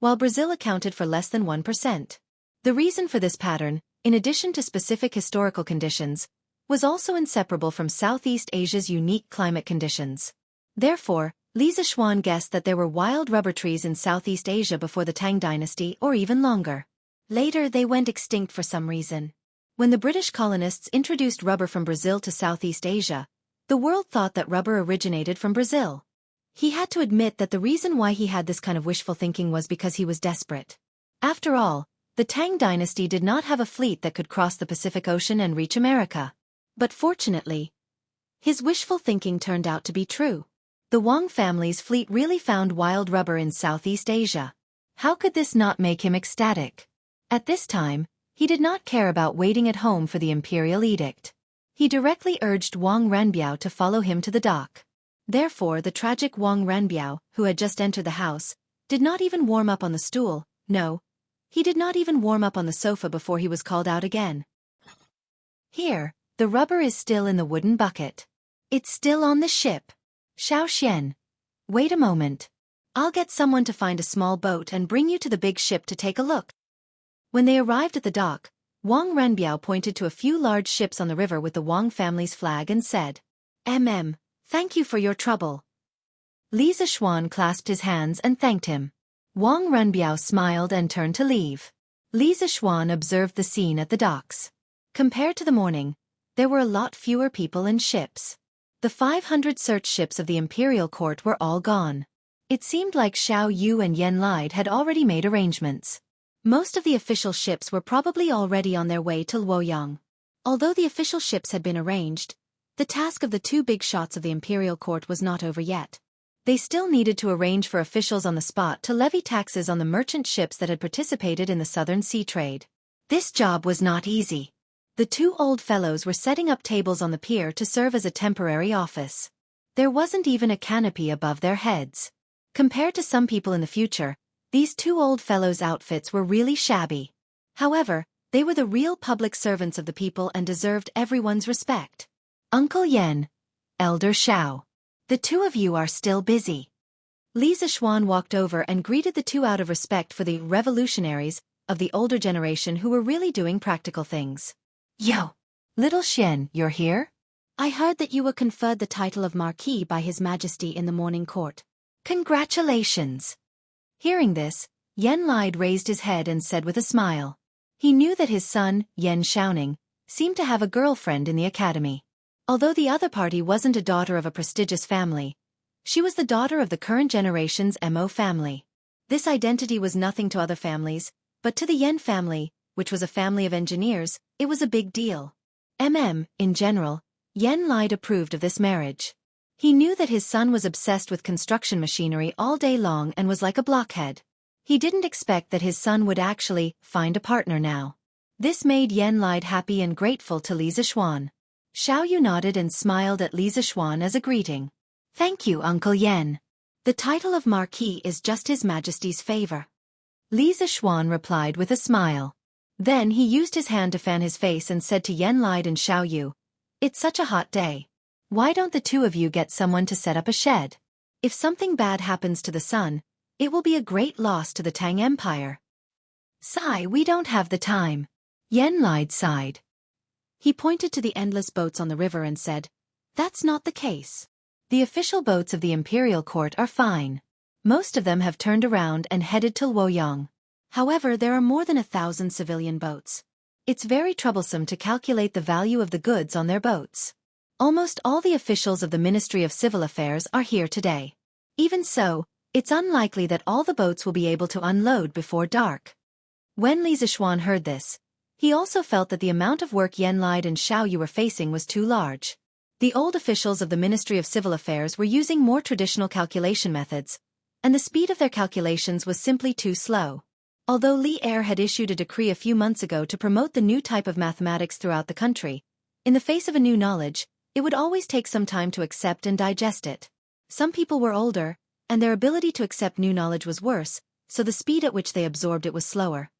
while Brazil accounted for less than 1%. The reason for this pattern, in addition to specific historical conditions, was also inseparable from Southeast Asia's unique climate conditions. Therefore, Li Zixuan guessed that there were wild rubber trees in Southeast Asia before the Tang dynasty or even longer. Later they went extinct for some reason. When the British colonists introduced rubber from Brazil to Southeast Asia, the world thought that rubber originated from Brazil. He had to admit that the reason why he had this kind of wishful thinking was because he was desperate. After all, the Tang dynasty did not have a fleet that could cross the Pacific Ocean and reach America. But fortunately, his wishful thinking turned out to be true. The Wang family's fleet really found wild rubber in Southeast Asia. How could this not make him ecstatic? At this time, he did not care about waiting at home for the imperial edict. He directly urged Wang Renbiao to follow him to the dock. Therefore the tragic Wang Renbiao, who had just entered the house, did not even warm up on the stool. No, he did not even warm up on the sofa before he was called out again. Here, the rubber is still in the wooden bucket. It's still on the ship. Xiaoxian. Wait a moment. I'll get someone to find a small boat and bring you to the big ship to take a look. When they arrived at the dock, Wang Renbiao pointed to a few large ships on the river with the Wang family's flag and said, Thank you for your trouble. Li Zixuan clasped his hands and thanked him. Wang Renbiao smiled and turned to leave. Li Zixuan observed the scene at the docks. Compared to the morning, there were a lot fewer people and ships. The 500 search ships of the imperial court were all gone. It seemed like Xiao Yu and Yen Lide had already made arrangements. Most of the official ships were probably already on their way to Luoyang. Although the official ships had been arranged, the task of the two big shots of the imperial court was not over yet. They still needed to arrange for officials on the spot to levy taxes on the merchant ships that had participated in the southern sea trade. This job was not easy. The two old fellows were setting up tables on the pier to serve as a temporary office. There wasn't even a canopy above their heads. Compared to some people in the future, these two old fellows' outfits were really shabby. However, they were the real public servants of the people and deserved everyone's respect. Uncle Yen, Elder Xiao. The two of you are still busy. Li Zixuan walked over and greeted the two out of respect for the revolutionaries of the older generation who were really doing practical things. Yo! Little Xian, you're here? I heard that you were conferred the title of Marquis by His Majesty in the morning court. Congratulations! Hearing this, Yan Lide raised his head and said with a smile. He knew that his son, Yan Xiaoning, seemed to have a girlfriend in the academy. Although the other party wasn't a daughter of a prestigious family, she was the daughter of the current generation's Mo family. This identity was nothing to other families, but to the Yan family, which was a family of engineers, it was a big deal. In general, Yan Lide approved of this marriage. He knew that his son was obsessed with construction machinery all day long and was like a blockhead. He didn't expect that his son would actually find a partner now. This made Yan Lide happy and grateful to Li Zixuan. Xiao Yu nodded and smiled at Li Zixuan as a greeting. Thank you, Uncle Yan. The title of Marquis is just His Majesty's favor. Li Zixuan replied with a smile. Then he used his hand to fan his face and said to Yan Lide and Xiao Yu, It's such a hot day. Why don't the two of you get someone to set up a shed? If something bad happens to the sun, it will be a great loss to the Tang Empire. Sigh, we don't have the time. Yan Lide sighed. He pointed to the endless boats on the river and said, That's not the case. The official boats of the imperial court are fine. Most of them have turned around and headed to Luoyang. However, there are more than 1,000 civilian boats. It's very troublesome to calculate the value of the goods on their boats. Almost all the officials of the Ministry of Civil Affairs are here today. Even so, it's unlikely that all the boats will be able to unload before dark. When Li Zixuan heard this, he also felt that the amount of work Yan Lide and Xiao Yu were facing was too large. The old officials of the Ministry of Civil Affairs were using more traditional calculation methods, and the speed of their calculations was simply too slow. Although Li Er had issued a decree a few months ago to promote the new type of mathematics throughout the country, in the face of a new knowledge, it would always take some time to accept and digest it. Some people were older, and their ability to accept new knowledge was worse, so the speed at which they absorbed it was slower.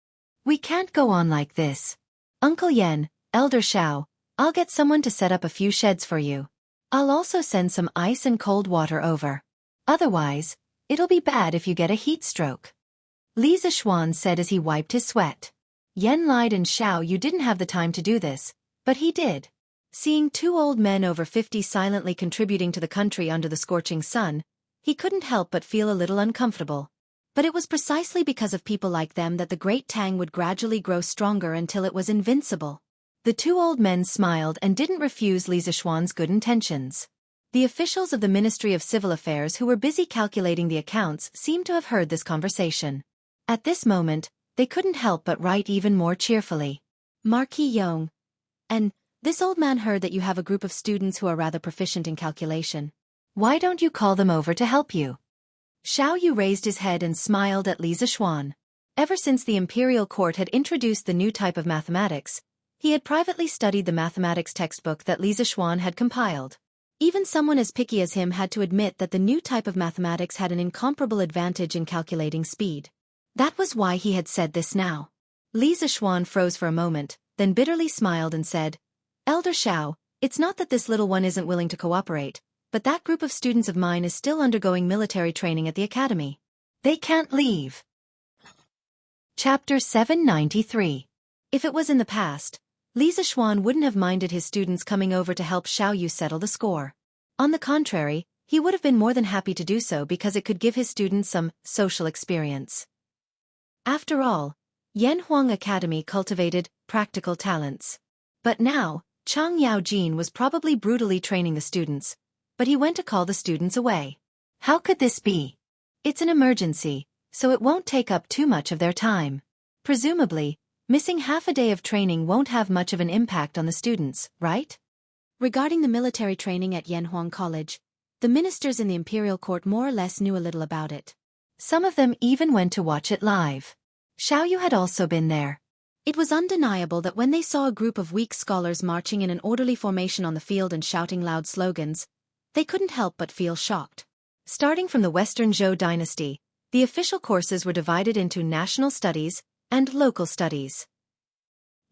We can't go on like this. Uncle Yan, Elder Xiao, I'll get someone to set up a few sheds for you. I'll also send some ice and cold water over. Otherwise, it'll be bad if you get a heat stroke. Li Zixuan said as he wiped his sweat. Yan Lide and Xiao Yu didn't have the time to do this, but he did. Seeing two old men over 50 silently contributing to the country under the scorching sun, he couldn't help but feel a little uncomfortable. But it was precisely because of people like them that the Great Tang would gradually grow stronger until it was invincible. The two old men smiled and didn't refuse Li Zixuan's good intentions. The officials of the Ministry of Civil Affairs who were busy calculating the accounts seemed to have heard this conversation. At this moment, they couldn't help but write even more cheerfully. Marquis Yong. And this old man heard that you have a group of students who are rather proficient in calculation. Why don't you call them over to help you? Xiao Yu raised his head and smiled at Li Zixuan. Ever since the imperial court had introduced the new type of mathematics, he had privately studied the mathematics textbook that Li Zixuan had compiled. Even someone as picky as him had to admit that the new type of mathematics had an incomparable advantage in calculating speed. That was why he had said this now. Li Zixuan froze for a moment, then bitterly smiled and said, Elder Xiao, it's not that this little one isn't willing to cooperate, but that group of students of mine is still undergoing military training at the academy. They can't leave. Chapter 793. If it was in the past, Li Zixuan wouldn't have minded his students coming over to help Xiao Yu settle the score. On the contrary, he would have been more than happy to do so because it could give his students some social experience. After all, Yanhuang Academy cultivated practical talents. But now, Chang Yaojin was probably brutally training the students, but he went to call the students away. How could this be? It's an emergency, so it won't take up too much of their time. Presumably, missing half a day of training won't have much of an impact on the students, right? Regarding the military training at Yanhuang College, the ministers in the imperial court more or less knew a little about it. Some of them even went to watch it live. Xiao Yu had also been there. It was undeniable that when they saw a group of weak scholars marching in an orderly formation on the field and shouting loud slogans, they couldn't help but feel shocked. Starting from the Western Zhou dynasty, the official courses were divided into national studies and local studies.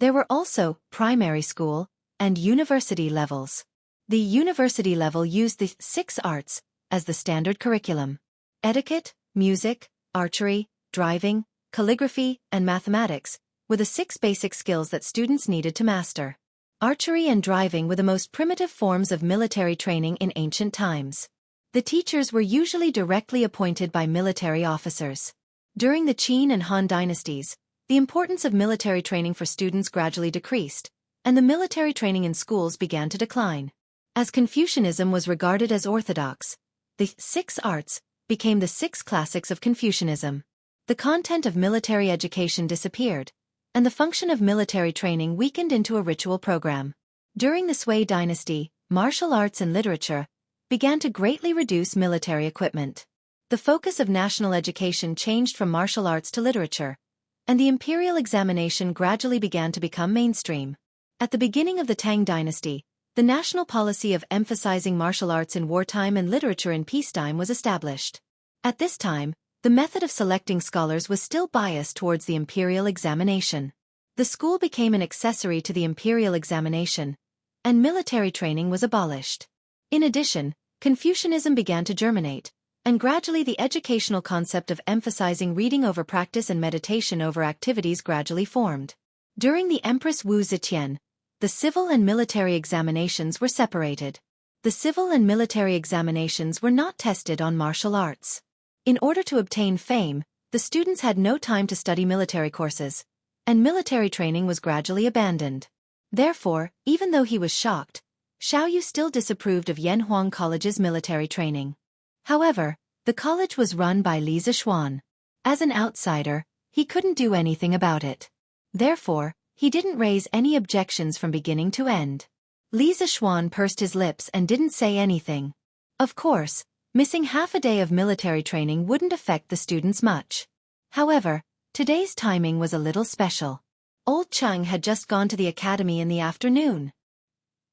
There were also primary school and university levels. The university level used the 6 arts, as the standard curriculum. Etiquette, music, archery, driving, calligraphy, and mathematics were the 6 basic skills that students needed to master. Archery and driving were the most primitive forms of military training in ancient times. The teachers were usually directly appointed by military officers. During the Qin and Han dynasties, the importance of military training for students gradually decreased, and the military training in schools began to decline. As Confucianism was regarded as orthodox, the 6 arts became the 6 classics of Confucianism. The content of military education disappeared, and the function of military training weakened into a ritual program. During the Sui dynasty, martial arts and literature began to greatly reduce military equipment. The focus of national education changed from martial arts to literature, and the imperial examination gradually began to become mainstream. At the beginning of the Tang dynasty, the national policy of emphasizing martial arts in wartime and literature in peacetime was established. At this time, the method of selecting scholars was still biased towards the imperial examination. The school became an accessory to the imperial examination, and military training was abolished. In addition, Confucianism began to germinate, and gradually the educational concept of emphasizing reading over practice and meditation over activities gradually formed. During the Empress Wuxia, the civil and military examinations were separated. The civil and military examinations were not tested on martial arts. In order to obtain fame, the students had no time to study military courses, and military training was gradually abandoned. Therefore, even though he was shocked, Xiaoyu still disapproved of Yanhuang College's military training. However, the college was run by Li Zishuan. As an outsider, he couldn't do anything about it. Therefore, he didn't raise any objections from beginning to end. Li Zishuan pursed his lips and didn't say anything. Of course, missing half a day of military training wouldn't affect the students much. However, today's timing was a little special. Old Cheng had just gone to the academy in the afternoon.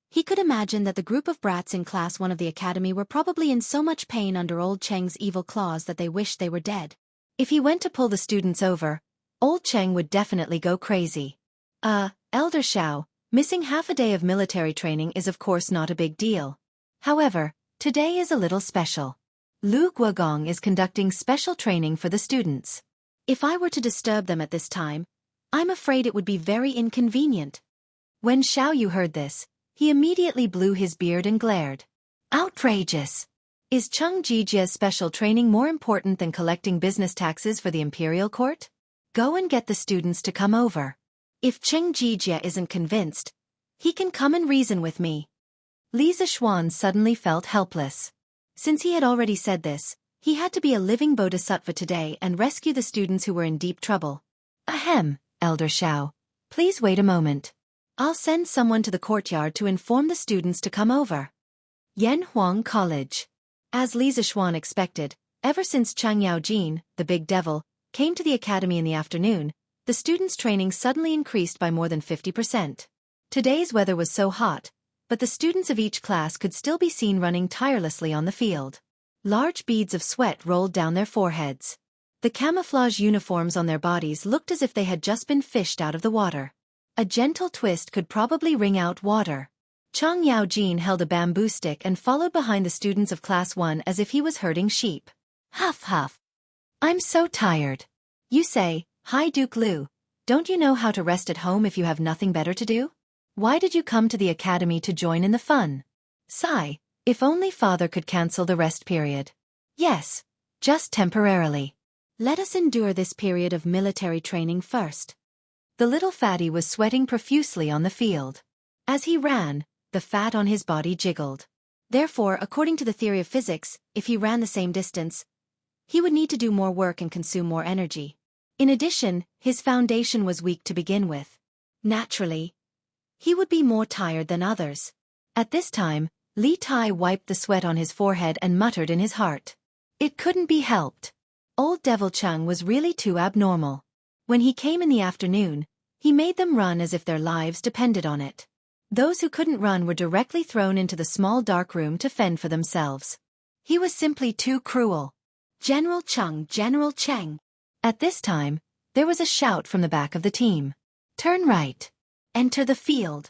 He could imagine that the group of brats in class 1 of the academy were probably in so much pain under old Cheng's evil claws that they wished they were dead. If he went to pull the students over, old Cheng would definitely go crazy. Elder Xiao, missing half a day of military training is of course not a big deal. However, today is a little special. Lu Guogong is conducting special training for the students. If I were to disturb them at this time, I'm afraid it would be very inconvenient. When Xiaoyu heard this, he immediately blew his beard and glared. Outrageous! Is Cheng Jijia's special training more important than collecting business taxes for the imperial court? Go and get the students to come over. If Cheng Jijia isn't convinced, he can come and reason with me. Li Zishuan suddenly felt helpless. Since he had already said this, he had to be a living bodhisattva today and rescue the students who were in deep trouble. Ahem, Elder Xiao. Please wait a moment. I'll send someone to the courtyard to inform the students to come over. Yanhuang College. As Li Zishuan expected, ever since Chang Yaojin, the big devil, came to the academy in the afternoon, the students' training suddenly increased by more than 50%. Today's weather was so hot, but the students of each class could still be seen running tirelessly on the field. Large beads of sweat rolled down their foreheads. The camouflage uniforms on their bodies looked as if they had just been fished out of the water. A gentle twist could probably wring out water. Chang Yaojin held a bamboo stick and followed behind the students of Class 1 as if he was herding sheep. Huff huff. I'm so tired. You say, Hi Duke Liu, don't you know how to rest at home if you have nothing better to do? Why did you come to the academy to join in the fun? Sigh, if only father could cancel the rest period. Yes, just temporarily. Let us endure this period of military training first. The little fatty was sweating profusely on the field. As he ran, the fat on his body jiggled. Therefore, according to the theory of physics, if he ran the same distance, he would need to do more work and consume more energy. In addition, his foundation was weak to begin with. Naturally, he would be more tired than others. At this time, Li Tai wiped the sweat on his forehead and muttered in his heart. It couldn't be helped. Old Devil Cheng was really too abnormal. When he came in the afternoon, he made them run as if their lives depended on it. Those who couldn't run were directly thrown into the small dark room to fend for themselves. He was simply too cruel. General Cheng, General Cheng. At this time, there was a shout from the back of the team. Turn right. Enter the field.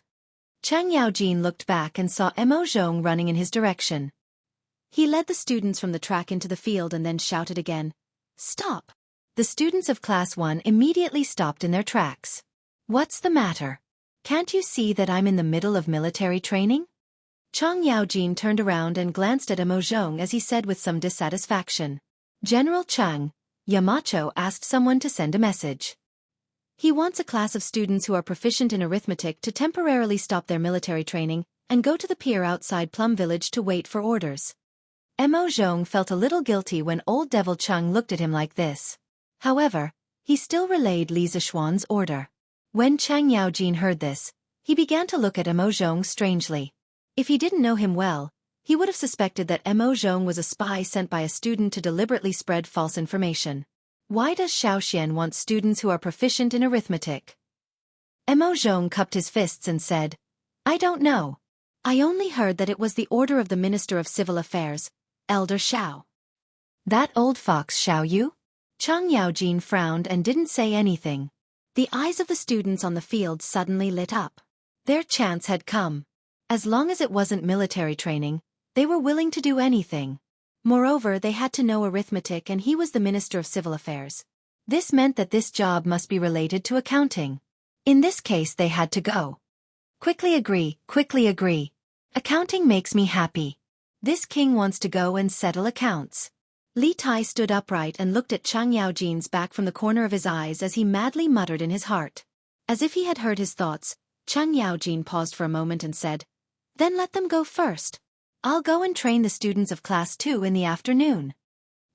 Chang Yaojin looked back and saw Mo Zhong running in his direction. He led the students from the track into the field and then shouted again, "Stop!" The students of Class 1 immediately stopped in their tracks. "What's the matter? Can't you see that I'm in the middle of military training?" Chang Yaojin turned around and glanced at Emozhong as he said with some dissatisfaction, "General Chang, Yamacho asked someone to send a message. He wants a class of students who are proficient in arithmetic to temporarily stop their military training and go to the pier outside Plum Village to wait for orders." Emozhong felt a little guilty when old Devil Chang looked at him like this. However, he still relayed Li Zishuan's order. When Chang Yaojin heard this, he began to look at Emozhong strangely. If he didn't know him well, he would have suspected that Emozhong was a spy sent by a student to deliberately spread false information. Why does Xiaoxian want students who are proficient in arithmetic? Emozhong cupped his fists and said, "I don't know. I only heard that it was the order of the Minister of Civil Affairs, Elder Xiao." "That old fox Xiaoyu?" Chang Yaojin frowned and didn't say anything. The eyes of the students on the field suddenly lit up. Their chance had come. As long as it wasn't military training, they were willing to do anything. Moreover, they had to know arithmetic and he was the Minister of Civil Affairs. This meant that this job must be related to accounting. In this case they had to go. Quickly agree. Accounting makes me happy. This king wants to go and settle accounts." Li Tai stood upright and looked at Chang Yaojin's back from the corner of his eyes as he madly muttered in his heart. As if he had heard his thoughts, Chang Yaojin paused for a moment and said, "Then let them go first. I'll go and train the students of Class 2 in the afternoon."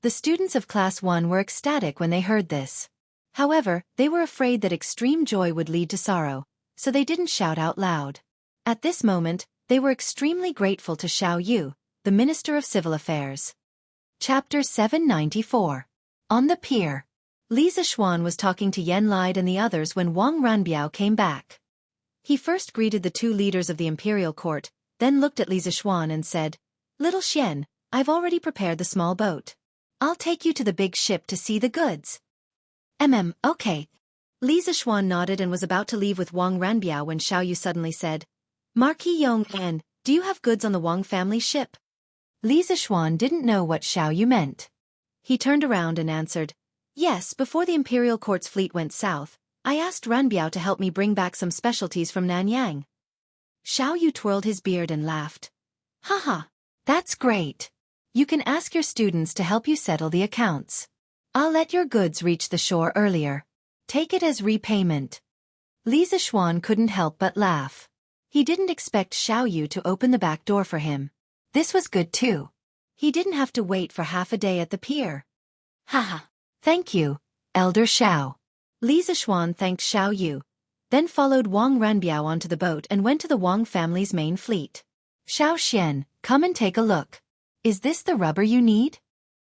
The students of Class 1 were ecstatic when they heard this. However, they were afraid that extreme joy would lead to sorrow, so they didn't shout out loud. At this moment, they were extremely grateful to Xiao Yu, the Minister of Civil Affairs. Chapter 794. On the pier. Li Zishuan was talking to Yen Lide and the others when Wang Ranbiao came back. He first greeted the two leaders of the imperial court, then looked at Li Zishuan and said, "Little Xian, I've already prepared the small boat. I'll take you to the big ship to see the goods." Okay. Li Zishuan nodded and was about to leave with Wang Ranbiao when Xiao Yu suddenly said, "Marquis Yong'an, do you have goods on the Wang family ship?" Li Zishuan didn't know what Xiao Yu meant. He turned around and answered, "Yes, before the imperial court's fleet went south, I asked Ranbiao to help me bring back some specialties from Nanyang." Xiao Yu twirled his beard and laughed. "Haha, that's great. You can ask your students to help you settle the accounts. I'll let your goods reach the shore earlier. Take it as repayment." Li Zishuan couldn't help but laugh. He didn't expect Xiao Yu to open the back door for him. This was good too. He didn't have to wait for half a day at the pier. "Haha, thank you, Elder Xiao." Li Zishuan thanked Xiao Yu, then followed Wang Ranbiao onto the boat and went to the Wang family's main fleet. "Xiao Xian, come and take a look. Is this the rubber you need?"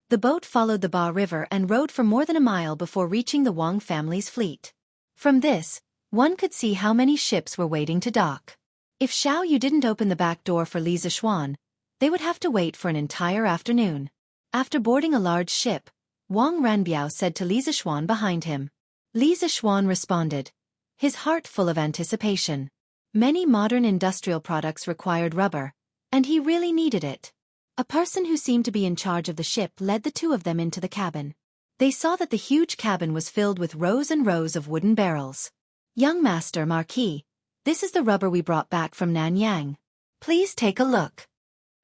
The boat followed the Ba River and rode for more than a mile before reaching the Wang family's fleet. From this, one could see how many ships were waiting to dock. If Xiao Yu didn't open the back door for Li Zishuan, they would have to wait for an entire afternoon. After boarding a large ship, Wang Ranbiao said to Li Zishuan behind him. Li Zishuan responded, his heart full of anticipation. Many modern industrial products required rubber, and he really needed it. A person who seemed to be in charge of the ship led the two of them into the cabin. They saw that the huge cabin was filled with rows and rows of wooden barrels. "Young Master Marquis, this is the rubber we brought back from Nanyang. Please take a look."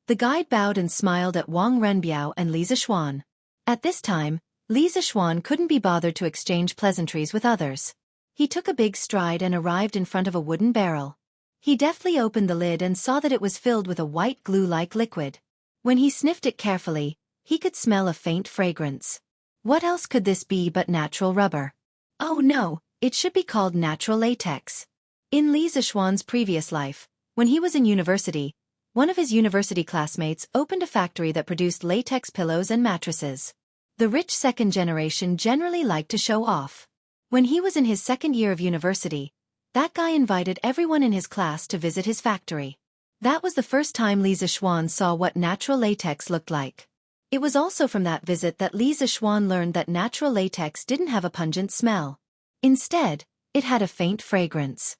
The guide bowed and smiled at Wang Ranbiao and Li Zishuan. At this time, Li Zishuan couldn't be bothered to exchange pleasantries with others. He took a big stride and arrived in front of a wooden barrel. He deftly opened the lid and saw that it was filled with a white glue-like liquid. When he sniffed it carefully, he could smell a faint fragrance. What else could this be but natural rubber? Oh no, it should be called natural latex. In Li Zishuan's previous life, when he was in university, one of his university classmates opened a factory that produced latex pillows and mattresses. The rich second generation generally liked to show off. When he was in his second year of university, that guy invited everyone in his class to visit his factory. That was the first time Li Zishuan saw what natural latex looked like. It was also from that visit that Li Zishuan learned that natural latex didn't have a pungent smell. Instead, it had a faint fragrance.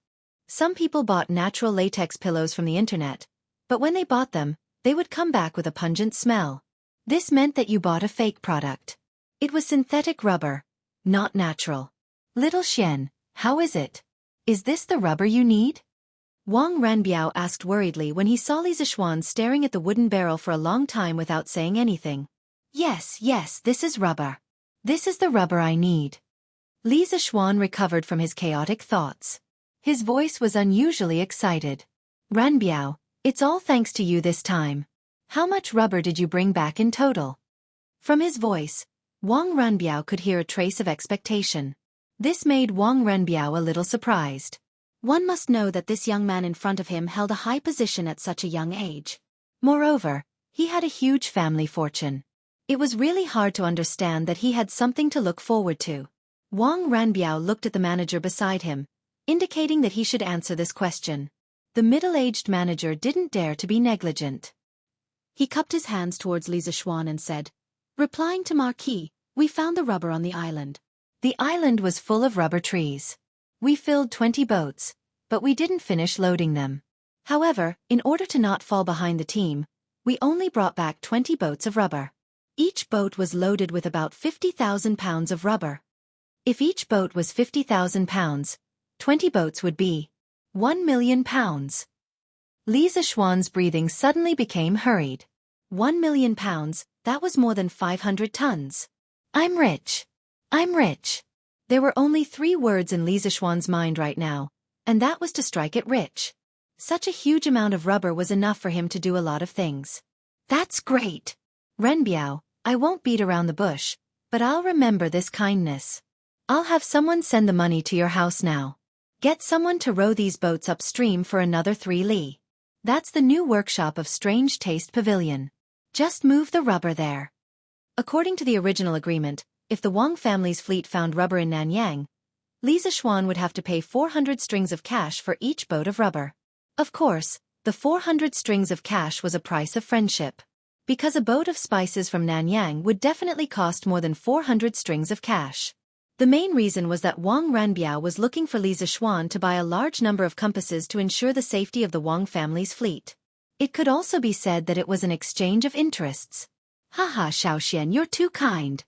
Some people bought natural latex pillows from the internet, but when they bought them, they would come back with a pungent smell. This meant that you bought a fake product. It was synthetic rubber, not natural. Little Xian, how is it? Is this the rubber you need? Wang Ranbiao asked worriedly when he saw Li Zishuan staring at the wooden barrel for a long time without saying anything. Yes, this is rubber. This is the rubber I need. Li Zishuan recovered from his chaotic thoughts. His voice was unusually excited. Ranbiao, it's all thanks to you this time. How much rubber did you bring back in total? From his voice, Wang Ranbiao could hear a trace of expectation. This made Wang Ranbiao a little surprised. One must know that this young man in front of him held a high position at such a young age. Moreover, he had a huge family fortune. It was really hard to understand that he had something to look forward to. Wang Ranbiao looked at the manager beside him, indicating that he should answer this question. The middle-aged manager didn't dare to be negligent. He cupped his hands towards Li Zishuan and said, replying to Marquis, we found the rubber on the island. The island was full of rubber trees. We filled 20 boats, but we didn't finish loading them. However, in order to not fall behind the team, we only brought back 20 boats of rubber. Each boat was loaded with about 50,000 pounds of rubber. If each boat was 50,000 pounds, 20 boats would be 1 million pounds. Li Zishuan's breathing suddenly became hurried. 1 million pounds, that was more than 500 tons. I'm rich. I'm rich. There were only 3 words in Li Zishuan's mind right now, and that was to strike it rich. Such a huge amount of rubber was enough for him to do a lot of things. That's great. Renbiao, I won't beat around the bush, but I'll remember this kindness. I'll have someone send the money to your house now. Get someone to row these boats upstream for another 3 li. That's the new workshop of Strange Taste Pavilion. Just move the rubber there. According to the original agreement, if the Wang family's fleet found rubber in Nanyang, Li Zishuan would have to pay 400 strings of cash for each boat of rubber. Of course, the 400 strings of cash was a price of friendship. Because a boat of spices from Nanyang would definitely cost more than 400 strings of cash. The main reason was that Wang Ranbiao was looking for Li Zishuan to buy a large number of compasses to ensure the safety of the Wang family's fleet. It could also be said that it was an exchange of interests. Haha, Xiaoxian, you're too kind.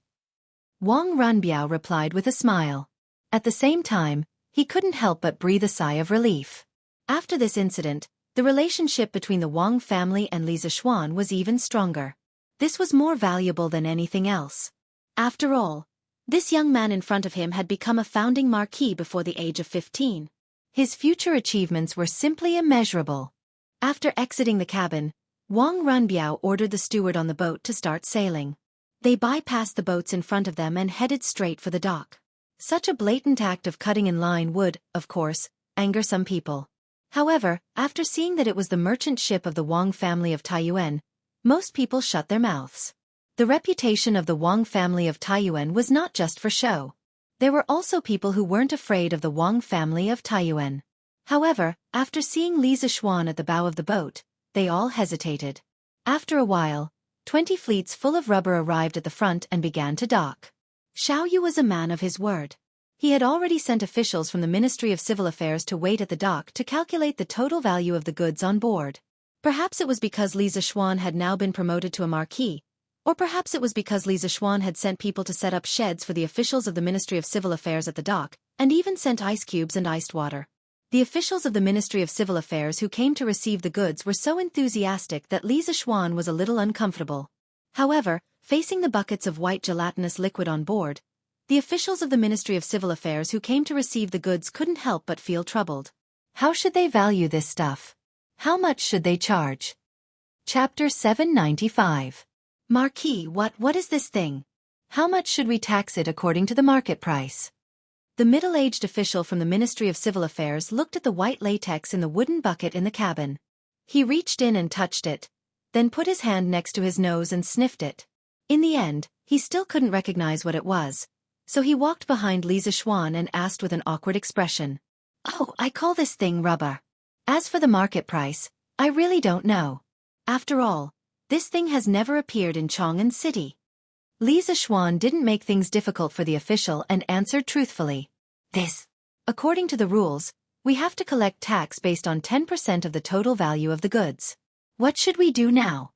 Wang Ranbiao replied with a smile. At the same time, he couldn't help but breathe a sigh of relief. After this incident, the relationship between the Wang family and Li Zishuan was even stronger. This was more valuable than anything else. After all, this young man in front of him had become a founding marquis before the age of 15. His future achievements were simply immeasurable. After exiting the cabin, Wang Ranbiao ordered the steward on the boat to start sailing. They bypassed the boats in front of them and headed straight for the dock. Such a blatant act of cutting in line would, of course, anger some people. However, after seeing that it was the merchant ship of the Wang family of Taiyuan, most people shut their mouths. The reputation of the Wang family of Taiyuan was not just for show. There were also people who weren't afraid of the Wang family of Taiyuan. However, after seeing Li Zishuan at the bow of the boat, they all hesitated. After a while, 20 fleets full of rubber arrived at the front and began to dock. Xiaoyu was a man of his word. He had already sent officials from the Ministry of Civil Affairs to wait at the dock to calculate the total value of the goods on board. Perhaps it was because Li Zishuan had now been promoted to a marquis, or perhaps it was because Li Zishuan had sent people to set up sheds for the officials of the Ministry of Civil Affairs at the dock, and even sent ice cubes and iced water. The officials of the Ministry of Civil Affairs who came to receive the goods were so enthusiastic that Li Zishuan was a little uncomfortable. However, facing the buckets of white gelatinous liquid on board, the officials of the Ministry of Civil Affairs who came to receive the goods couldn't help but feel troubled. How should they value this stuff? How much should they charge? Chapter 795. Marquis, what is this thing? How much should we tax it according to the market price? The middle-aged official from the Ministry of Civil Affairs looked at the white latex in the wooden bucket in the cabin. He reached in and touched it, then put his hand next to his nose and sniffed it. In the end, he still couldn't recognize what it was, so he walked behind Li Zishuan and asked with an awkward expression. Oh, I call this thing rubber. As for the market price, I really don't know. After all, this thing has never appeared in Chang'an City. Li Zishuan didn't make things difficult for the official and answered truthfully. According to the rules, we have to collect tax based on 10% of the total value of the goods. What should we do now?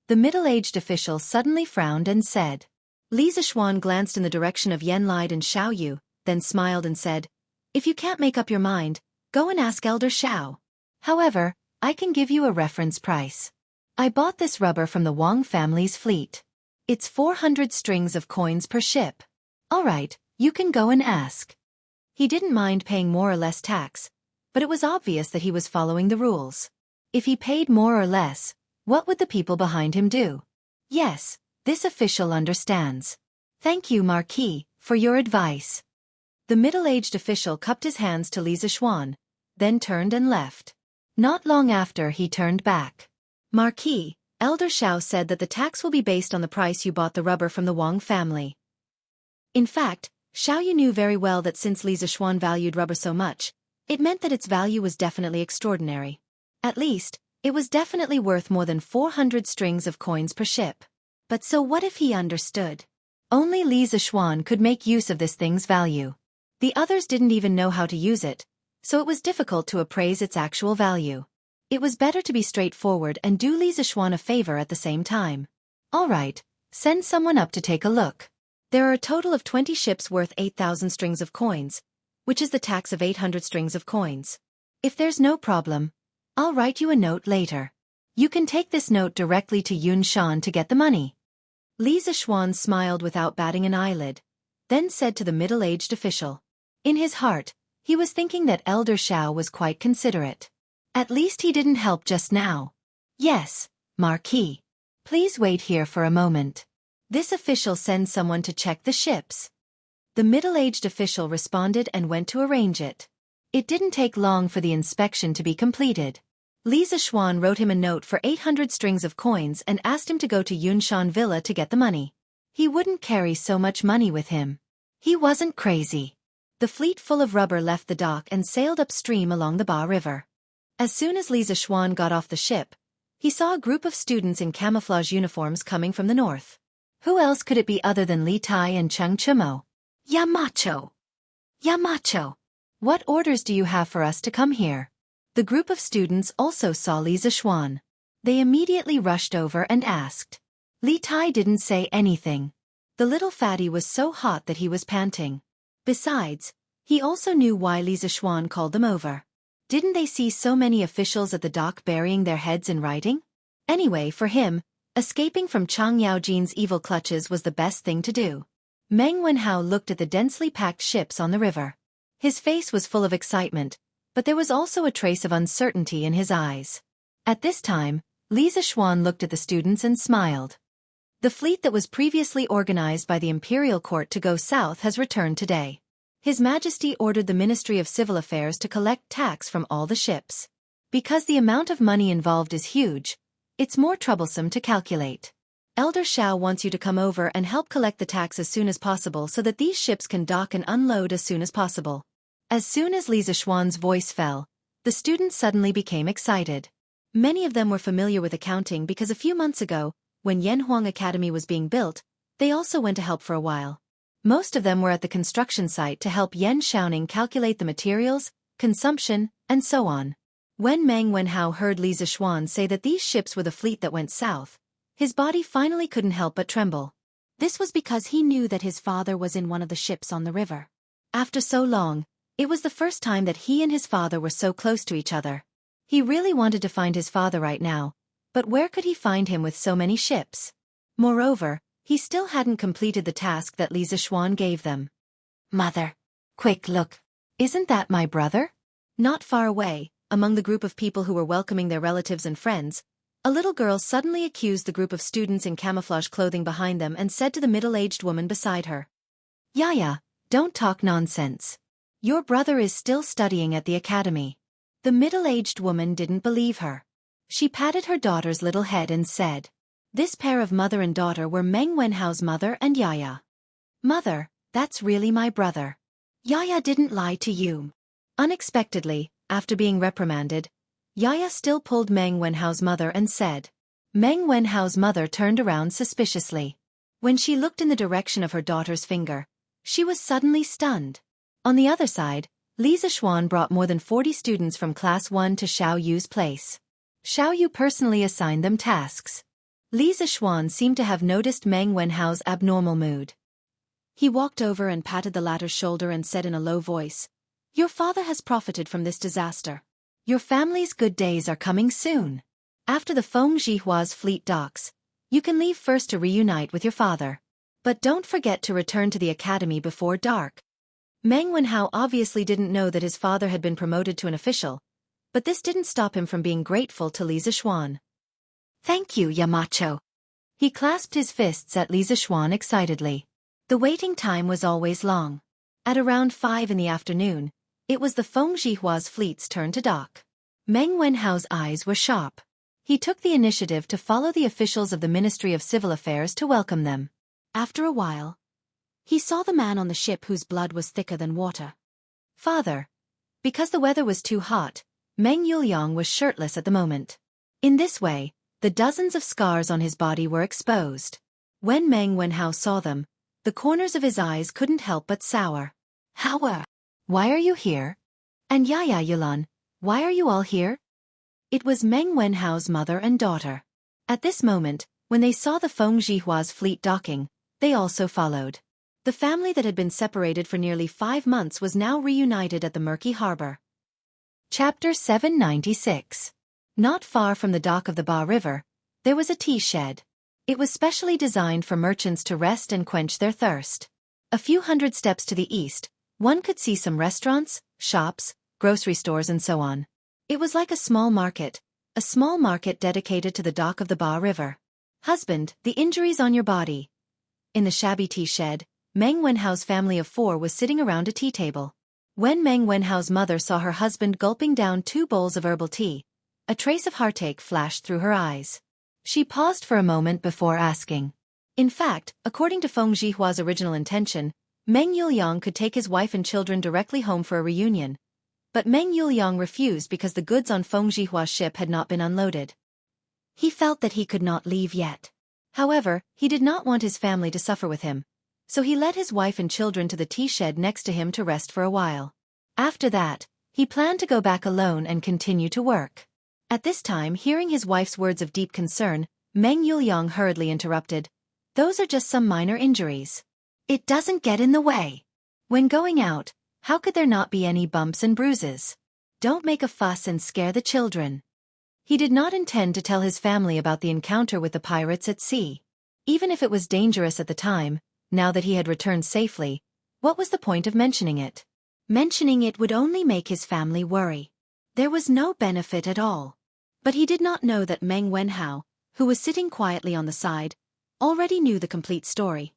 The middle-aged official suddenly frowned and said. Li Zixuan glanced in the direction of Yanlide and Xiaoyu, then smiled and said, If you can't make up your mind, go and ask Elder Xiao. However, I can give you a reference price. I bought this rubber from the Wang family's fleet. It's 400 strings of coins per ship. All right, you can go and ask. He didn't mind paying more or less tax, but it was obvious that he was following the rules. If he paid more or less, what would the people behind him do? Yes, this official understands. Thank you, Marquis, for your advice. The middle-aged official cupped his hands to Li Zixuan, then turned and left. Not long after, he turned back. Marquis, Elder Xiao said that the tax will be based on the price you bought the rubber from the Wang family. In fact, Xiaoyu knew very well that since Li Zixuan valued rubber so much, it meant that its value was definitely extraordinary. At least, it was definitely worth more than 400 strings of coins per ship. But so what if he understood? Only Li Zixuan could make use of this thing's value. The others didn't even know how to use it, so it was difficult to appraise its actual value. It was better to be straightforward and do Li Zixuan a favor at the same time. All right, send someone up to take a look. There are a total of 20 ships worth 8,000 strings of coins, which is the tax of 800 strings of coins. If there's no problem, I'll write you a note later. You can take this note directly to Yun Shan to get the money. Li Zixuan smiled without batting an eyelid, then said to the middle-aged official. In his heart, he was thinking that Elder Xiao was quite considerate. At least he didn't help just now. Yes, Marquis. Please wait here for a moment. This official sends someone to check the ships. The middle-aged official responded and went to arrange it. It didn't take long for the inspection to be completed. Li Zixuan wrote him a note for 800 strings of coins and asked him to go to Yunshan Villa to get the money. He wouldn't carry so much money with him. He wasn't crazy. The fleet full of rubber left the dock and sailed upstream along the Ba River. As soon as Li Zixuan got off the ship, he saw a group of students in camouflage uniforms coming from the north. Who else could it be other than Li Tai and Cheng Chumo? Yamacho! Yamacho! What orders do you have for us to come here? The group of students also saw Li Zixuan. They immediately rushed over and asked. Li Tai didn't say anything. The little fatty was so hot that he was panting. Besides, he also knew why Li Zixuan called them over. Didn't they see so many officials at the dock burying their heads in writing? Anyway, for him, escaping from Chang Yaojin's evil clutches was the best thing to do. Meng Wenhao looked at the densely packed ships on the river. His face was full of excitement, but there was also a trace of uncertainty in his eyes. At this time, Li Zixuan looked at the students and smiled. The fleet that was previously organized by the imperial court to go south has returned today. His Majesty ordered the Ministry of Civil Affairs to collect tax from all the ships. Because the amount of money involved is huge, it's more troublesome to calculate. Elder Xiao wants you to come over and help collect the tax as soon as possible so that these ships can dock and unload as soon as possible. As soon as Li Zixuan's voice fell, the students suddenly became excited. Many of them were familiar with accounting because a few months ago, when Yanhuang Academy was being built, they also went to help for a while. Most of them were at the construction site to help Yan Xiaoning calculate the materials, consumption, and so on. When Meng Wenhao heard Li Zixuan say that these ships were the fleet that went south, his body finally couldn't help but tremble. This was because he knew that his father was in one of the ships on the river. After so long, it was the first time that he and his father were so close to each other. He really wanted to find his father right now, but where could he find him with so many ships? Moreover, he still hadn't completed the task that Li Zixuan gave them. Mother! Quick look! Isn't that my brother? Not far away, among the group of people who were welcoming their relatives and friends, a little girl suddenly accused the group of students in camouflage clothing behind them and said to the middle-aged woman beside her, Yaya, don't talk nonsense. Your brother is still studying at the academy. The middle-aged woman didn't believe her. She patted her daughter's little head and said, This pair of mother and daughter were Meng Wenhao's mother and Yaya. Mother, that's really my brother. Yaya didn't lie to you. Unexpectedly, after being reprimanded, Yaya still pulled Meng Wenhao's mother and said. Meng Wenhao's mother turned around suspiciously. When she looked in the direction of her daughter's finger, she was suddenly stunned. On the other side, Li Zixuan brought more than 40 students from Class 1 to Xiao Yu's place. Xiao Yu personally assigned them tasks. Li Zixuan seemed to have noticed Meng Wenhao's abnormal mood. He walked over and patted the latter's shoulder and said in a low voice, "Your father has profited from this disaster. Your family's good days are coming soon. After the Feng Jihua's fleet docks, you can leave first to reunite with your father. But don't forget to return to the academy before dark." Meng Wenhao obviously didn't know that his father had been promoted to an official, but this didn't stop him from being grateful to Li Zixuan. "Thank you, Yamacho." He clasped his fists at Li Zixuan excitedly. The waiting time was always long. At around 5 in the afternoon, it was the Feng Jihua's fleet's turn to dock. Meng Wenhao's eyes were sharp. He took the initiative to follow the officials of the Ministry of Civil Affairs to welcome them. After a while, he saw the man on the ship whose blood was thicker than water. "Father." Because the weather was too hot, Meng Yuliang was shirtless at the moment. In this way, the dozens of scars on his body were exposed. When Meng Wenhao saw them, the corners of his eyes couldn't help but sour. Why are you here? And Yaya Yulan, why are you all here?" It was Meng Wenhao's mother and daughter. At this moment, when they saw the Feng Jihua's fleet docking, they also followed. The family that had been separated for nearly 5 months was now reunited at the murky harbor. Chapter 796. Not far from the dock of the Ba River, there was a tea shed. It was specially designed for merchants to rest and quench their thirst. A few hundred steps to the east, one could see some restaurants, shops, grocery stores and so on. It was like a small market dedicated to the dock of the Ba River. "Husband, the injuries on your body." In the shabby tea shed, Meng Wenhao's family of 4 was sitting around a tea table. When Meng Wenhao's mother saw her husband gulping down 2 bowls of herbal tea, a trace of heartache flashed through her eyes. She paused for a moment before asking. In fact, according to Feng Jihua's original intention, Meng Yuliang could take his wife and children directly home for a reunion. But Meng Yuliang refused because the goods on Feng Jihua's ship had not been unloaded. He felt that he could not leave yet. However, he did not want his family to suffer with him, so he led his wife and children to the tea shed next to him to rest for a while. After that, he planned to go back alone and continue to work. At this time, hearing his wife's words of deep concern, Meng Yuliang hurriedly interrupted. "Those are just some minor injuries. It doesn't get in the way. When going out, how could there not be any bumps and bruises? Don't make a fuss and scare the children." He did not intend to tell his family about the encounter with the pirates at sea. Even if it was dangerous at the time, now that he had returned safely, what was the point of mentioning it? Mentioning it would only make his family worry. There was no benefit at all. But he did not know that Meng Wenhao, who was sitting quietly on the side, already knew the complete story.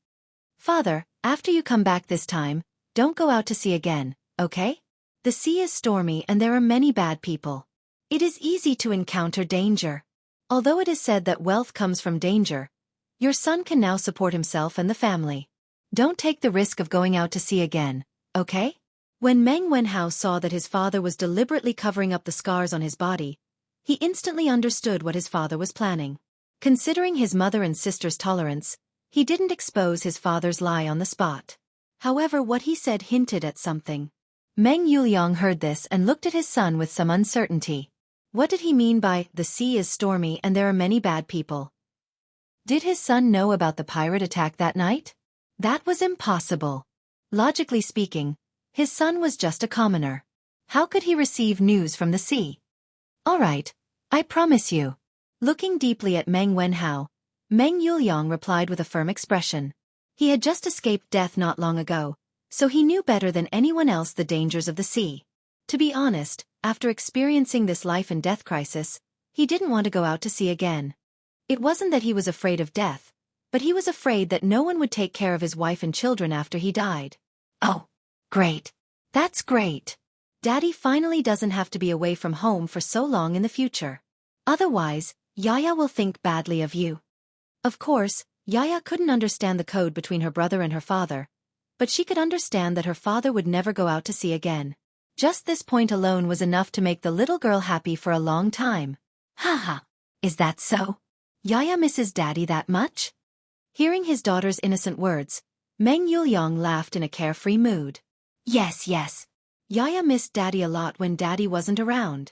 "Father, after you come back this time, don't go out to sea again, okay? The sea is stormy and there are many bad people. It is easy to encounter danger. Although it is said that wealth comes from danger, your son can now support himself and the family. Don't take the risk of going out to sea again, okay?" When Meng Wenhao saw that his father was deliberately covering up the scars on his body, he instantly understood what his father was planning. Considering his mother and sister's tolerance, he didn't expose his father's lie on the spot. However, what he said hinted at something. Meng Yuliang heard this and looked at his son with some uncertainty. What did he mean by, "the sea is stormy and there are many bad people"? Did his son know about the pirate attack that night? That was impossible. Logically speaking, his son was just a commoner. How could he receive news from the sea? "All right, I promise you." Looking deeply at Meng Wenhao, Meng Yuliang replied with a firm expression. He had just escaped death not long ago, so he knew better than anyone else the dangers of the sea. To be honest, after experiencing this life and death crisis, he didn't want to go out to sea again. It wasn't that he was afraid of death, but he was afraid that no one would take care of his wife and children after he died. "Oh, great. That's great. Daddy finally doesn't have to be away from home for so long in the future. Otherwise, Yaya will think badly of you." Of course, Yaya couldn't understand the code between her brother and her father, but she could understand that her father would never go out to sea again. Just this point alone was enough to make the little girl happy for a long time. "Haha, is that so? Yaya misses Daddy that much?" Hearing his daughter's innocent words, Meng Yuliang laughed in a carefree mood. Yes. Yaya missed Daddy a lot when Daddy wasn't around.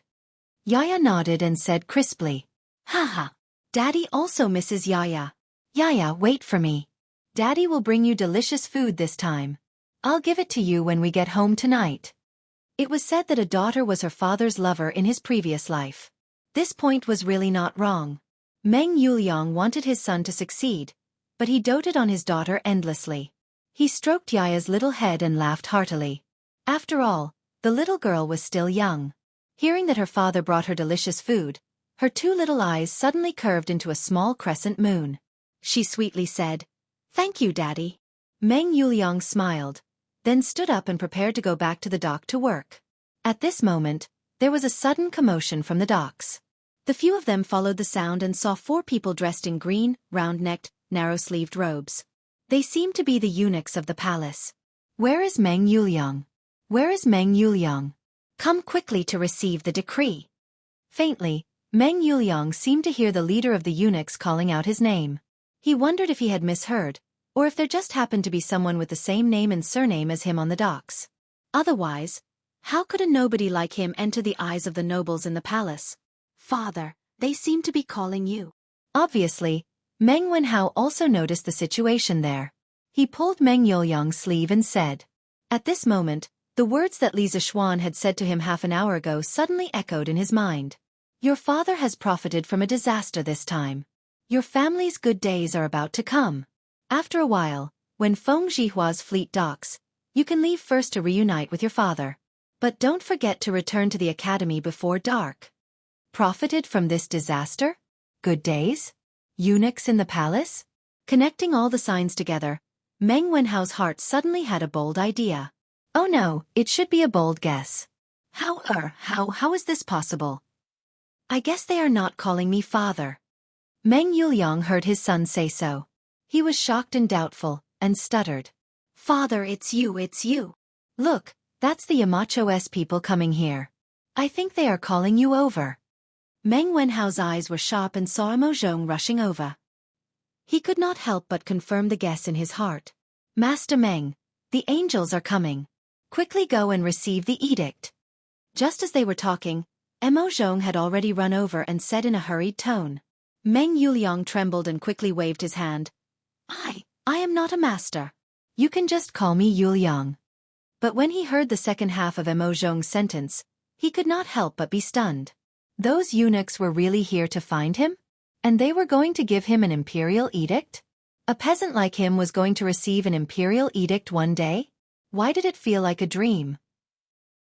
Yaya nodded and said crisply. Haha. Daddy also misses Yaya. Yaya, wait for me. Daddy will bring you delicious food this time. I'll give it to you when we get home tonight. It was said that a daughter was her father's lover in his previous life. This point was really not wrong. Meng Yuliang wanted his son to succeed, but he doted on his daughter endlessly. He stroked Yaya's little head and laughed heartily. After all, the little girl was still young. Hearing that her father brought her delicious food, her two little eyes suddenly curved into a small crescent moon. She sweetly said, "Thank you, Daddy." Meng Yuliang smiled, then stood up and prepared to go back to the dock to work. At this moment, there was a sudden commotion from the docks. The few of them followed the sound and saw 4 people dressed in green, round-necked, narrow-sleeved robes. They seemed to be the eunuchs of the palace. Where is Meng Yuliang? Where is Meng Yuliang? Come quickly to receive the decree. Faintly, Meng Yuliang seemed to hear the leader of the eunuchs calling out his name. He wondered if he had misheard, or if there just happened to be someone with the same name and surname as him on the docks. Otherwise, how could a nobody like him enter the eyes of the nobles in the palace? Father, they seem to be calling you. Obviously, Meng Wenhao also noticed the situation there. He pulled Meng Yuliang's sleeve and said. At this moment, the words that Li Zixuan had said to him half an hour ago suddenly echoed in his mind. Your father has profited from a disaster this time. Your family's good days are about to come. After a while, when Feng Jihua's fleet docks, you can leave first to reunite with your father. But don't forget to return to the academy before dark. Profited from this disaster? Good days? Eunuchs in the palace? Connecting all the signs together, Meng Wenhao's heart suddenly had a bold idea. Oh no, it should be a bold guess. How is this possible? I guess they are not calling me father. Meng Yuliang heard his son say so. He was shocked and doubtful, and stuttered. Father, it's you. Look, that's the Yamacho's people coming here. I think they are calling you over. Meng Wenhao's eyes were sharp and saw Emozhong rushing over. He could not help but confirm the guess in his heart. Master Meng, the angels are coming. Quickly go and receive the edict. Just as they were talking, Emozhong had already run over and said in a hurried tone. Meng Yuliang trembled and quickly waved his hand. I am not a master. You can just call me Yuliang. But when he heard the second half of Emozhong's sentence, he could not help but be stunned. Those eunuchs were really here to find him? And they were going to give him an imperial edict? A peasant like him was going to receive an imperial edict one day? Why did it feel like a dream?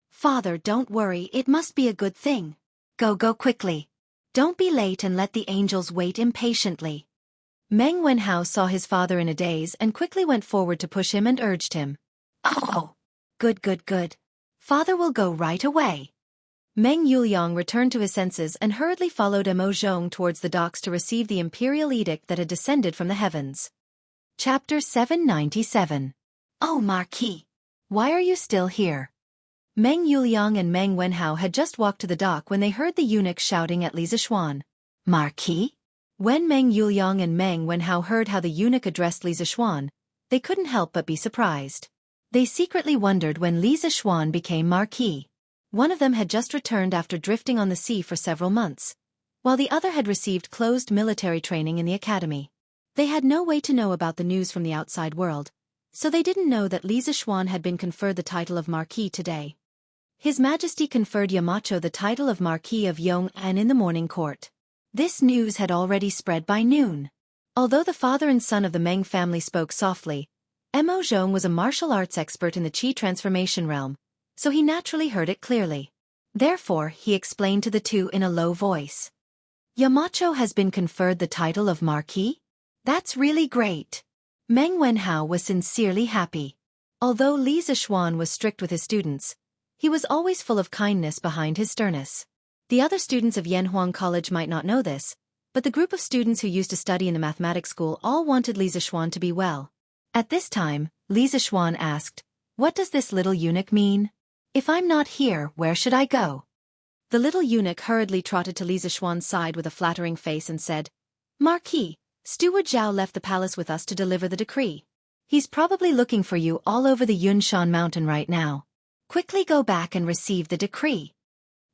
Father, don't worry, it must be a good thing. Go quickly. Don't be late and let the angels wait impatiently. Meng Wenhao saw his father in a daze and quickly went forward to push him and urged him. Oh, good. Father will go right away. Meng Yuliang returned to his senses and hurriedly followed Emozhong towards the docks to receive the imperial edict that had descended from the heavens. Chapter 797. Oh, Marquis. Why are you still here? Meng Yuliang and Meng Wenhao had just walked to the dock when they heard the eunuch shouting at Li Zixuan. Marquis? When Meng Yuliang and Meng Wenhao heard how the eunuch addressed Li Zixuan, they couldn't help but be surprised. They secretly wondered when Li Zixuan became Marquis. One of them had just returned after drifting on the sea for several months, while the other had received closed military training in the academy. They had no way to know about the news from the outside world, so they didn't know that Li Zixuan had been conferred the title of Marquis today. His Majesty conferred Yamacho the title of Marquis of Yong'an in the morning court. This news had already spread by noon. Although the father and son of the Meng family spoke softly, Emozhong was a martial arts expert in the Qi transformation realm, so he naturally heard it clearly. Therefore, he explained to the two in a low voice. Yamacho has been conferred the title of Marquis? That's really great. Meng Wenhao was sincerely happy. Although Li Zixuan was strict with his students, he was always full of kindness behind his sternness. The other students of Yanhuang College might not know this, but the group of students who used to study in the mathematics school all wanted Li Zixuan to be well. At this time, Li Zixuan asked, "What does this little eunuch mean? If I'm not here, where should I go?" The little eunuch hurriedly trotted to Li Zixuan's side with a flattering face and said, "Marquis, Steward Zhao left the palace with us to deliver the decree. He's probably looking for you all over the Yunshan mountain right now. Quickly go back and receive the decree."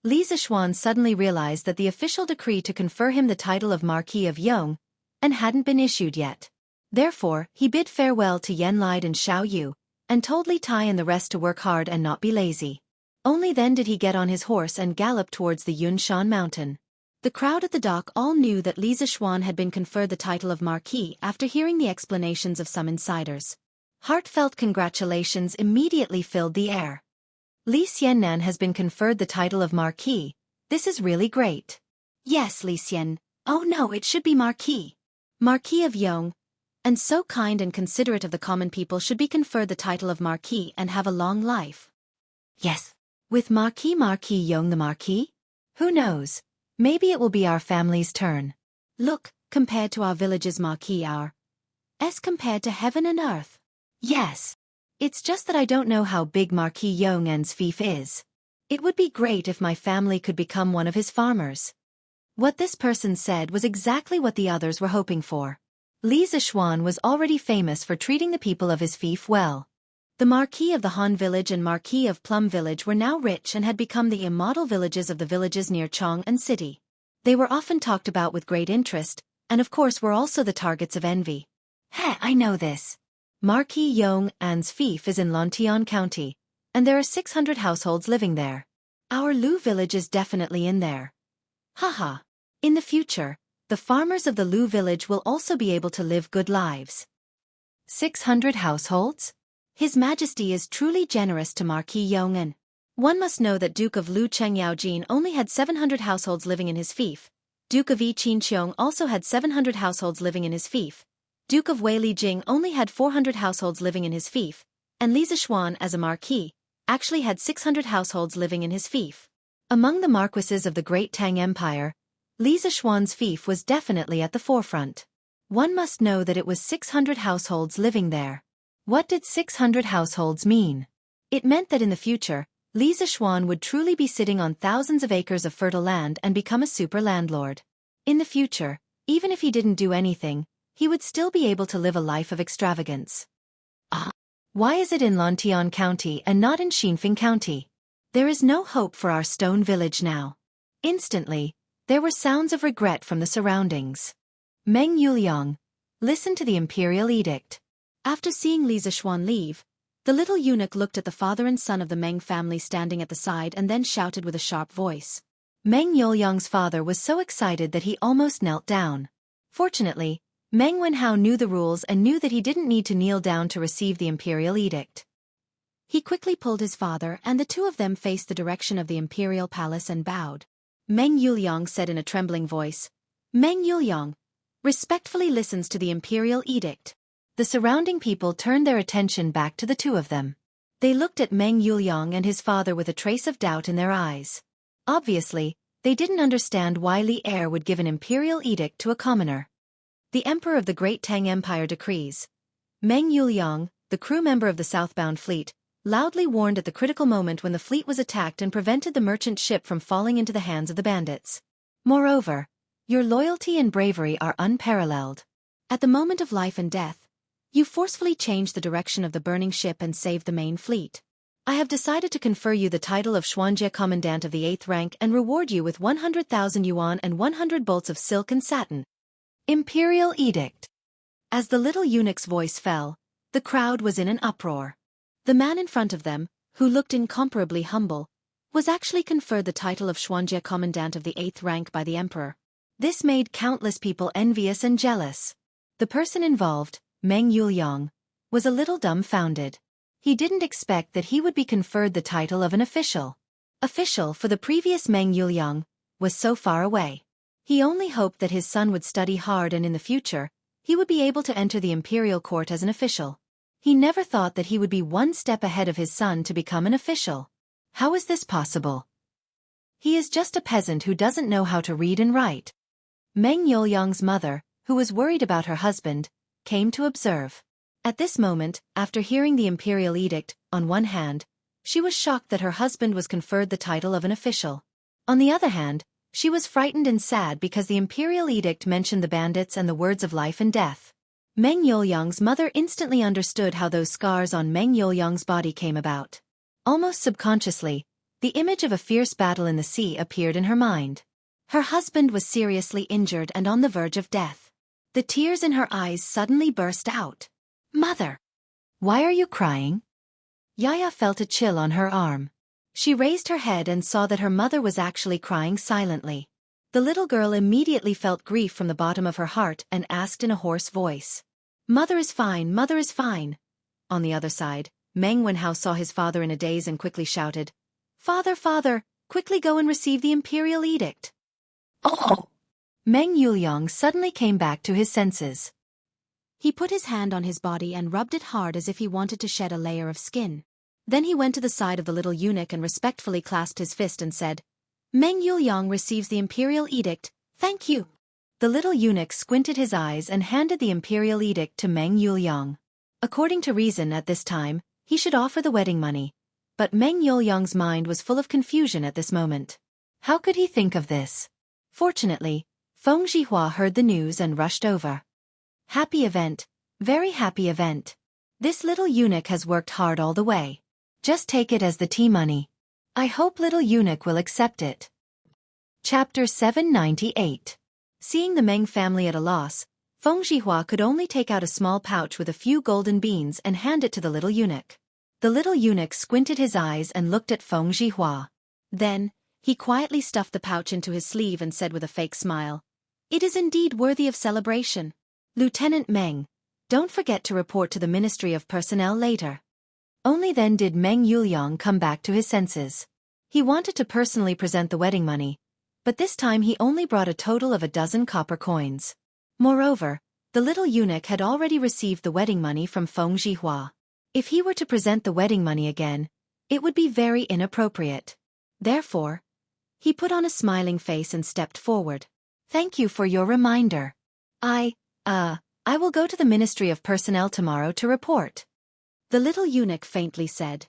Li Zixuan suddenly realized that the official decree to confer him the title of Marquis of Yong and hadn't been issued yet. Therefore, he bid farewell to Yan Lide and Xiao Yu, and told Li Tai and the rest to work hard and not be lazy. Only then did he get on his horse and gallop towards the Yunshan mountain. The crowd at the dock all knew that Li Zixuan had been conferred the title of Marquis after hearing the explanations of some insiders. Heartfelt congratulations immediately filled the air. Li Xiannan has been conferred the title of Marquis. This is really great. Yes, Li Xian. Oh no, it should be Marquis. Marquis of Yong. And so kind and considerate of the common people should be conferred the title of Marquis and have a long life. Yes. With Marquis Yong the Marquis? Who knows? Maybe it will be our family's turn. Look, compared to our village's Marquis compared to heaven and earth. Yes. It's just that I don't know how big Marquis Yong'an's fief is. It would be great if my family could become one of his farmers. What this person said was exactly what the others were hoping for. Li Zixuan was already famous for treating the people of his fief well. The Marquis of the Han village and Marquis of Plum village were now rich and had become the model villages of the villages near Chong and City. They were often talked about with great interest, and of course were also the targets of envy. Heh, I know this. Marquis Yong'an's fief is in Lontian County, and there are 600 households living there. Our Lu village is definitely in there. Haha. In the future, the farmers of the Lu village will also be able to live good lives. 600 households? His Majesty is truly generous to Marquis Yong'an. One must know that Duke of Lu Chengyaojin only had 700 households living in his fief. Duke of Yi Qinqiong also had 700 households living in his fief. Duke of Wei Lijing only had 400 households living in his fief, and Li Zixuan as a marquis actually had 600 households living in his fief. Among the marquises of the Great Tang Empire, Li Zixuan's fief was definitely at the forefront. One must know that it was 600 households living there. What did 600 households mean? It meant that in the future, Li Zixuan would truly be sitting on thousands of acres of fertile land and become a super landlord. In the future, even if he didn't do anything, he would still be able to live a life of extravagance. Why is it in Lontian County and not in Xinfeng County? There is no hope for our stone village now. Instantly, there were sounds of regret from the surroundings. Meng Yuliang, listen to the imperial edict. After seeing Li Zixuan leave, the little eunuch looked at the father and son of the Meng family standing at the side and then shouted with a sharp voice. Meng Yuliang's father was so excited that he almost knelt down. Fortunately, Meng Wenhao knew the rules and knew that he didn't need to kneel down to receive the imperial edict. He quickly pulled his father and the two of them faced the direction of the imperial palace and bowed. Meng Yuliang said in a trembling voice, Meng Yuliang respectfully listens to the imperial edict. The surrounding people turned their attention back to the two of them. They looked at Meng Yuliang and his father with a trace of doubt in their eyes. Obviously, they didn't understand why Li Er would give an imperial edict to a commoner. The Emperor of the Great Tang Empire decrees. Meng Yuliang, the crew member of the southbound fleet, loudly warned at the critical moment when the fleet was attacked and prevented the merchant ship from falling into the hands of the bandits. Moreover, your loyalty and bravery are unparalleled. At the moment of life and death, you forcefully changed the direction of the burning ship and saved the main fleet. I have decided to confer you the title of Xianxia Commandant of the 8th rank and reward you with 100,000 yuan and 100 bolts of silk and satin. Imperial Edict. As the little eunuch's voice fell, the crowd was in an uproar. The man in front of them, who looked incomparably humble, was actually conferred the title of Xianxia Commandant of the 8th rank by the emperor. This made countless people envious and jealous. The person involved, Meng Yuliang, was a little dumbfounded. He didn't expect that he would be conferred the title of an official. Official for the previous Meng Yuliang was so far away. He only hoped that his son would study hard and in the future, he would be able to enter the imperial court as an official. He never thought that he would be one step ahead of his son to become an official. How is this possible? He is just a peasant who doesn't know how to read and write. Meng Yuliang's mother, who was worried about her husband, came to observe. At this moment, after hearing the imperial edict, on one hand, she was shocked that her husband was conferred the title of an official. On the other hand, she was frightened and sad because the imperial edict mentioned the bandits and the words of life and death. Meng Yuliang's mother instantly understood how those scars on Meng Yuliang's body came about. Almost subconsciously, The image of a fierce battle in the sea appeared in her mind. Her husband was seriously injured and on the verge of death. The tears in her eyes suddenly burst out. "Mother! Why are you crying?" Yaya felt a chill on her arm. She raised her head and saw that her mother was actually crying silently. The little girl immediately felt grief from the bottom of her heart and asked in a hoarse voice. "Mother is fine, mother is fine." On the other side, Meng Wanhao saw his father in a daze and quickly shouted, "Father, father, quickly go and receive the imperial edict." "Oh!" Meng Yuliang suddenly came back to his senses. He put his hand on his body and rubbed it hard as if he wanted to shed a layer of skin. Then he went to the side of the little eunuch and respectfully clasped his fist and said, "Meng Yuliang receives the imperial edict, thank you." The little eunuch squinted his eyes and handed the imperial edict to Meng Yuliang. According to reason at this time, he should offer the wedding money. But Meng Yuliang's mind was full of confusion at this moment. How could he think of this? Fortunately, Feng Zhihua heard the news and rushed over. "Happy event, very happy event. This little eunuch has worked hard all the way. Just take it as the tea money. I hope little eunuch will accept it." Chapter 798. Seeing the Meng family at a loss, Feng Zhihua could only take out a small pouch with a few golden beans and hand it to the little eunuch. The little eunuch squinted his eyes and looked at Feng Zhihua. Then, he quietly stuffed the pouch into his sleeve and said with a fake smile, "It is indeed worthy of celebration. Lieutenant Meng, don't forget to report to the Ministry of Personnel later." Only then did Meng Yuliang come back to his senses. He wanted to personally present the wedding money, but this time he only brought a total of 12 copper coins. Moreover, the little eunuch had already received the wedding money from Feng Zhihua. If he were to present the wedding money again, it would be very inappropriate. Therefore, he put on a smiling face and stepped forward. "Thank you for your reminder. I will go to the Ministry of Personnel tomorrow to report." The little eunuch faintly said,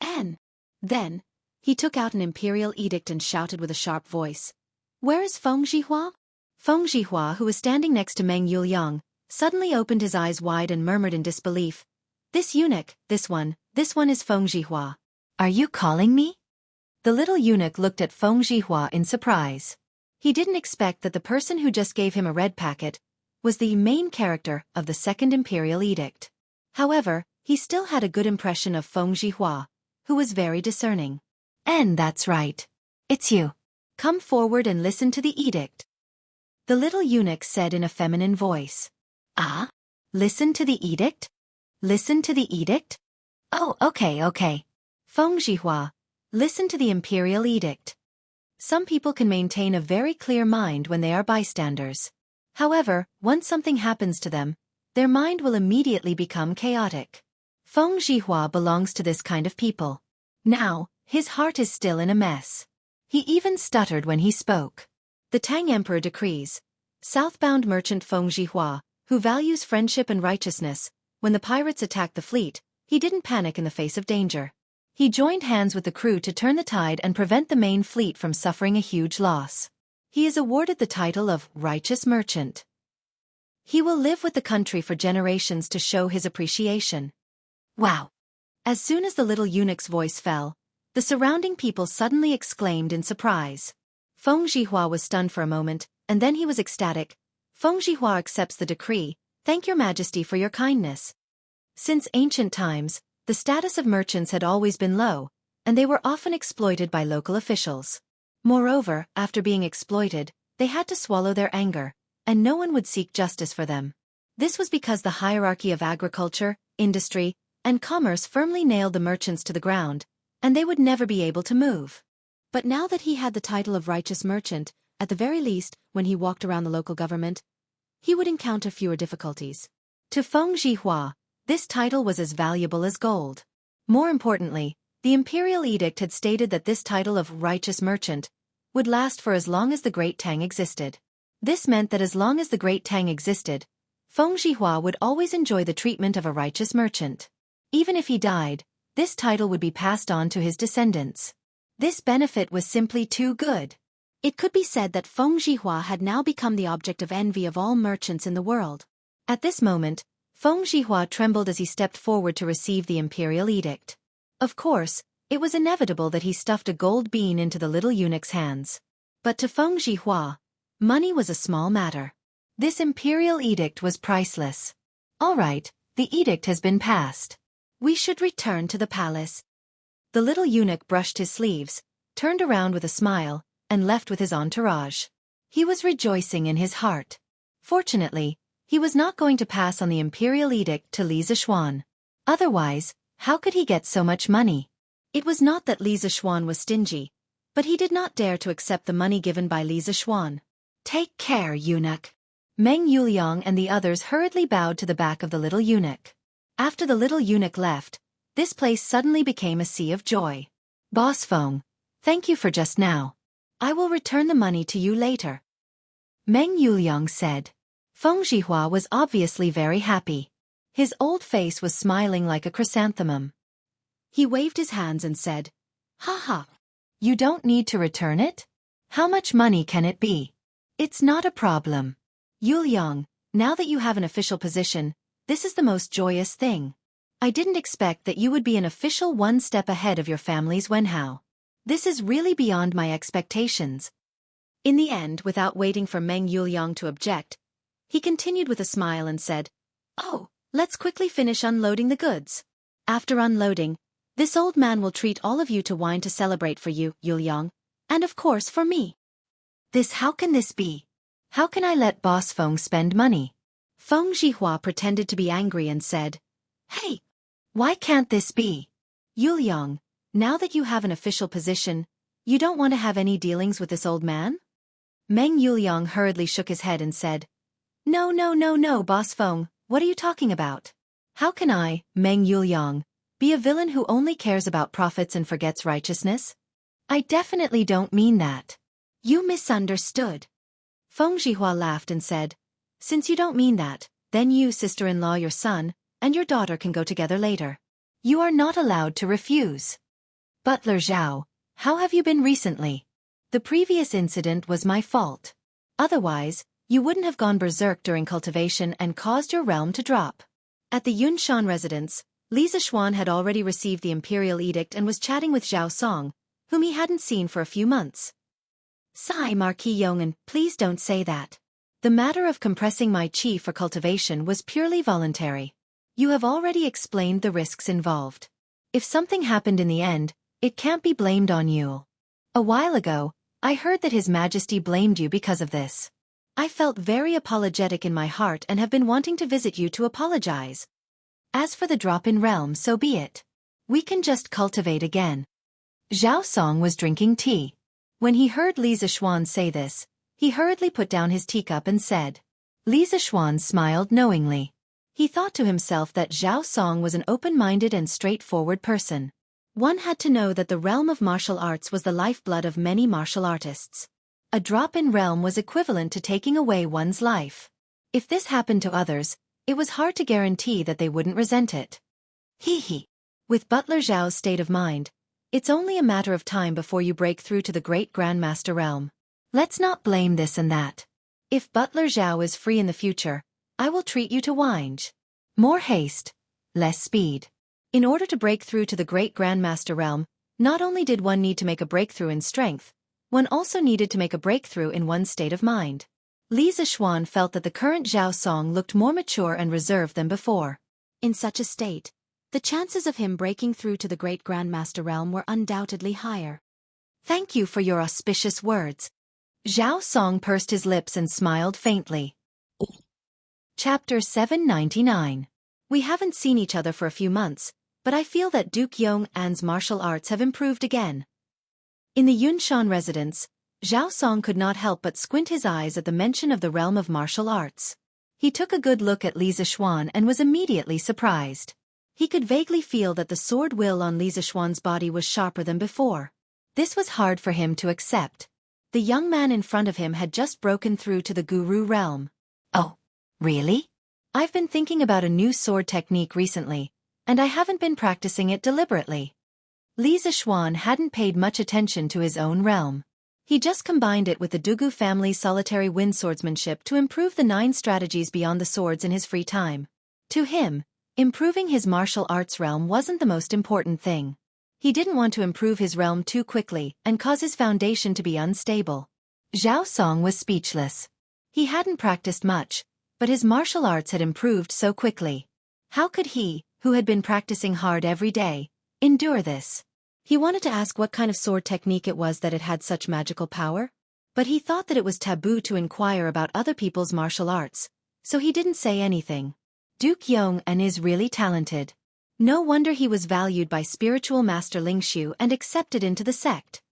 "N." Then, he took out an imperial edict and shouted with a sharp voice, "Where is Feng Zhihua?" Feng Zhihua, who was standing next to Meng Yuliang, suddenly opened his eyes wide and murmured in disbelief, "This eunuch, this one is Feng Zhihua. Are you calling me?" The little eunuch looked at Feng Zhihua in surprise. He didn't expect that the person who just gave him a red packet was the main character of the second imperial edict. However, he still had a good impression of Feng Zhihua, who was very discerning. "And that's right. It's you. Come forward and listen to the edict." The little eunuch said in a feminine voice. "Ah? Listen to the edict? Listen to the edict? Oh, okay. Feng Zhihua, listen to the imperial edict." Some people can maintain a very clear mind when they are bystanders. However, once something happens to them, their mind will immediately become chaotic. Feng Zhihua belongs to this kind of people. Now, his heart is still in a mess. He even stuttered when he spoke. The Tang Emperor decrees, southbound merchant Feng Zhihua, who values friendship and righteousness, when the pirates attacked the fleet, he didn't panic in the face of danger. He joined hands with the crew to turn the tide and prevent the main fleet from suffering a huge loss. He is awarded the title of Righteous Merchant. He will live with the country for generations to show his appreciation. Wow! As soon as the little eunuch's voice fell, the surrounding people suddenly exclaimed in surprise. Feng Zhihua was stunned for a moment, and then he was ecstatic. "Feng Zhihua accepts the decree. Thank your majesty for your kindness." Since ancient times, the status of merchants had always been low, and they were often exploited by local officials. Moreover, after being exploited, they had to swallow their anger, and no one would seek justice for them. This was because the hierarchy of agriculture, industry, and commerce firmly nailed the merchants to the ground, and they would never be able to move. But now that he had the title of Righteous Merchant, at the very least, when he walked around the local government, he would encounter fewer difficulties. To Feng Zhihua, this title was as valuable as gold. More importantly, the imperial edict had stated that this title of Righteous Merchant would last for as long as the Great Tang existed. This meant that as long as the Great Tang existed, Feng Zhihua would always enjoy the treatment of a righteous merchant. Even if he died, this title would be passed on to his descendants. This benefit was simply too good. It could be said that Feng Zhihua had now become the object of envy of all merchants in the world. At this moment, Feng Zhihua trembled as he stepped forward to receive the imperial edict. Of course, It was inevitable that he stuffed a gold bean into the little eunuch's hands. But to Feng Zhihua, money was a small matter. This imperial edict was priceless. All right, the edict has been passed. We should return to the palace. The little eunuch brushed his sleeves, turned around with a smile, and left with his entourage. He was rejoicing in his heart. Fortunately, he was not going to pass on the imperial edict to Li Zixuan. Otherwise, how could he get so much money? It was not that Li Zixuan was stingy, but he did not dare to accept the money given by Li Zixuan. Take care, eunuch. Meng Yuliang and the others hurriedly bowed to the back of the little eunuch. After the little eunuch left, this place suddenly became a sea of joy. Boss Feng, thank you for just now. I will return the money to you later. Meng Yuliang said. Feng Zhihua was obviously very happy. His old face was smiling like a chrysanthemum. He waved his hands and said, "Ha ha. You don't need to return it? How much money can it be? It's not a problem. Yuliang, now that you have an official position, this is the most joyous thing. I didn't expect that you would be an official one step ahead of your family's Wenhao. This is really beyond my expectations." In the end, without waiting for Meng Yuliang to object, he continued with a smile and said, "Oh, let's quickly finish unloading the goods. After unloading, this old man will treat all of you to wine to celebrate for you, Yuliang, and of course for me." How can this be? How can I let Boss Feng spend money? Feng Zhihua pretended to be angry and said, "Hey, why can't this be? Yuliang, now that you have an official position, you don't want to have any dealings with this old man?" Meng Yuliang hurriedly shook his head and said, No, Boss Feng, what are you talking about? How can I, Meng Yuliang, be a villain who only cares about profits and forgets righteousness? I definitely don't mean that. You misunderstood. Feng Zhihua laughed and said, "Since you don't mean that, then you, sister-in-law, your son, and your daughter can go together later. You are not allowed to refuse." "Butler Zhao, how have you been recently? The previous incident was my fault. Otherwise, you wouldn't have gone berserk during cultivation and caused your realm to drop." At the Yunshan residence, Li Zixuan had already received the imperial edict and was chatting with Zhao Song, whom he hadn't seen for a few months. "Sigh, Marquis Yong'an, please don't say that. The matter of compressing my chi for cultivation was purely voluntary. You have already explained the risks involved. If something happened in the end, it can't be blamed on you. A while ago, I heard that His Majesty blamed you because of this. I felt very apologetic in my heart and have been wanting to visit you to apologize. As for the drop in realm, so be it. We can just cultivate again." Zhao Song was drinking tea. When he heard Li Zixuan say this, he hurriedly put down his teacup and said. Li Zixuan smiled knowingly. He thought to himself that Zhao Song was an open-minded and straightforward person. One had to know that the realm of martial arts was the lifeblood of many martial artists. A drop in realm was equivalent to taking away one's life. If this happened to others, it was hard to guarantee that they wouldn't resent it. Hee. With Butler Zhao's state of mind, it's only a matter of time before you break through to the great Grandmaster realm. Let's not blame this and that. If Butler Zhao is free in the future, I will treat you to wine. More haste, less speed. In order to break through to the great Grandmaster realm, not only did one need to make a breakthrough in strength, one also needed to make a breakthrough in one's state of mind. Li Zixuan felt that the current Zhao Song looked more mature and reserved than before. In such a state, the chances of him breaking through to the great Grandmaster realm were undoubtedly higher. "Thank you for your auspicious words." Zhao Song pursed his lips and smiled faintly. Chapter 799. We haven't seen each other for a few months, but I feel that Duke Yong'an's martial arts have improved again. In the Yunshan residence, Zhao Song could not help but squint his eyes at the mention of the realm of martial arts. He took a good look at Li Zixuan and was immediately surprised. He could vaguely feel that the sword will on Li Zixuan's body was sharper than before. This was hard for him to accept. The young man in front of him had just broken through to the guru realm. "Oh, really? I've been thinking about a new sword technique recently, and I haven't been practicing it deliberately." Li Zixuan hadn't paid much attention to his own realm. He just combined it with the Dugu family's solitary wind swordsmanship to improve the 9 strategies beyond the swords in his free time. To him, improving his martial arts realm wasn't the most important thing. He didn't want to improve his realm too quickly and cause his foundation to be unstable. Zhao Song was speechless. He hadn't practiced much, but his martial arts had improved so quickly. How could he, who had been practicing hard every day, endure this? He wanted to ask what kind of sword technique it was that it had such magical power, but he thought that it was taboo to inquire about other people's martial arts, so he didn't say anything. Duke Yong'an is really talented. No wonder he was valued by spiritual master Lingshu and accepted into the sect.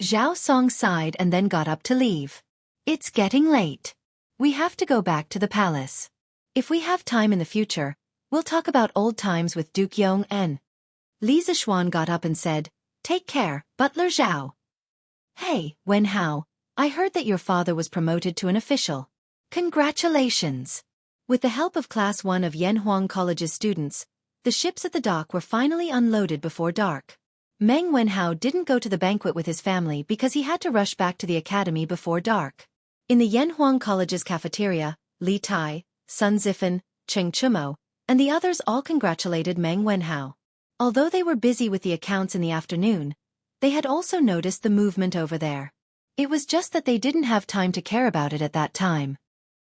Zhao Song sighed and then got up to leave. It's getting late. We have to go back to the palace. If we have time in the future, we'll talk about old times with Duke Yong'an. Li Zishuan got up and said, "Take care, Butler Zhao." "Hey, Wen Hao, I heard that your father was promoted to an official. Congratulations." With the help of Class 1 of Yanhuang College's students, the ships at the dock were finally unloaded before dark. Meng Wenhao didn't go to the banquet with his family because he had to rush back to the academy before dark. In the Yanhuang College's cafeteria, Li Tai, Sun Zifan, Cheng Chumo, and the others all congratulated Meng Wenhao. Although they were busy with the accounts in the afternoon, they had also noticed the movement over there. It was just that they didn't have time to care about it at that time.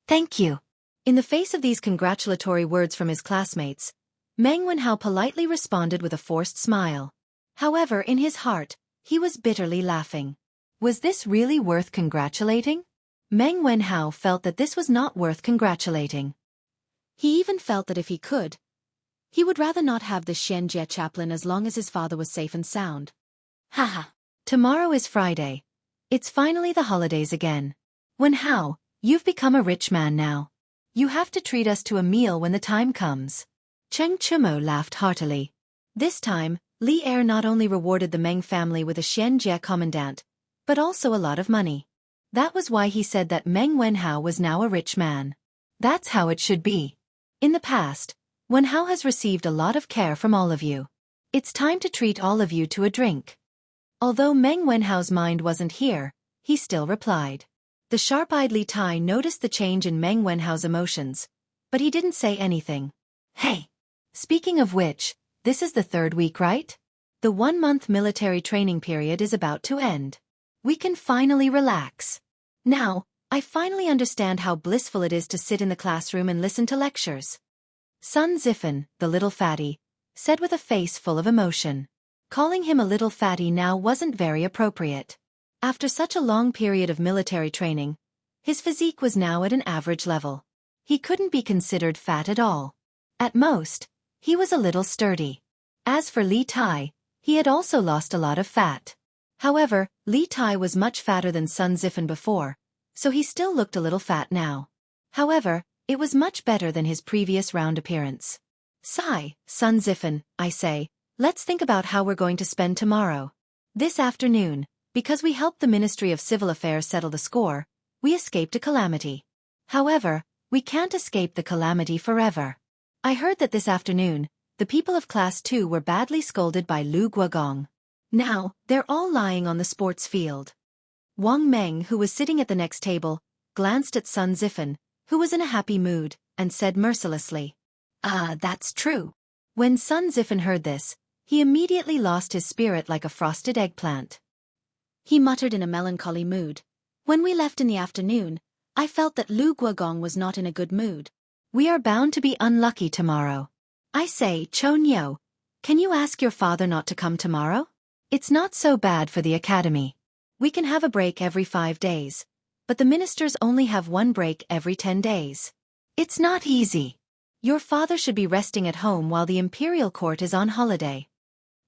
"Thank you." In the face of these congratulatory words from his classmates, Meng Wenhao politely responded with a forced smile. However, in his heart, he was bitterly laughing. Was this really worth congratulating? Meng Wenhao felt that this was not worth congratulating. He even felt that if he could, he would rather not have the Xianxia chaplain as long as his father was safe and sound. Haha. Tomorrow is Friday. It's finally the holidays again. Wenhao, you've become a rich man now. You have to treat us to a meal when the time comes. Cheng Chumo laughed heartily. This time, Li Er not only rewarded the Meng family with a Xianxia commandant, but also a lot of money. That was why he said that Meng Wenhao was now a rich man. That's how it should be. In the past, Wenhao has received a lot of care from all of you. It's time to treat all of you to a drink. Although Meng Wenhao's mind wasn't here, he still replied. The sharp-eyed Li Tai noticed the change in Meng Wenhao's emotions, but he didn't say anything. Hey! Speaking of which, this is the 3rd week, right? The 1-month military training period is about to end. We can finally relax. Now, I finally understand how blissful it is to sit in the classroom and listen to lectures. Sun Zifan, the little fatty, said with a face full of emotion. Calling him a little fatty now wasn't very appropriate. After such a long period of military training, his physique was now at an average level. He couldn't be considered fat at all. At most, he was a little sturdy. As for Li Tai, he had also lost a lot of fat. However, Li Tai was much fatter than Sun Zifan before, so he still looked a little fat now. However, it was much better than his previous round appearance. Sigh, Sun Zifan, I say, let's think about how we're going to spend tomorrow. This afternoon, because we helped the Ministry of Civil Affairs settle the score, we escaped a calamity. However, we can't escape the calamity forever. I heard that this afternoon, the people of Class 2 were badly scolded by Lu Guogong. Now, they're all lying on the sports field. Wang Meng, who was sitting at the next table, glanced at Sun Zifan, who was in a happy mood, and said mercilessly, That's true. When Sun Zifan heard this, he immediately lost his spirit like a frosted eggplant. He muttered in a melancholy mood. When we left in the afternoon, I felt that Lu Guogong was not in a good mood. We are bound to be unlucky tomorrow. I say, Chon Yo, can you ask your father not to come tomorrow? It's not so bad for the academy. We can have a break every 5 days, but the ministers only have 1 break every 10 days. It's not easy. Your father should be resting at home while the imperial court is on holiday.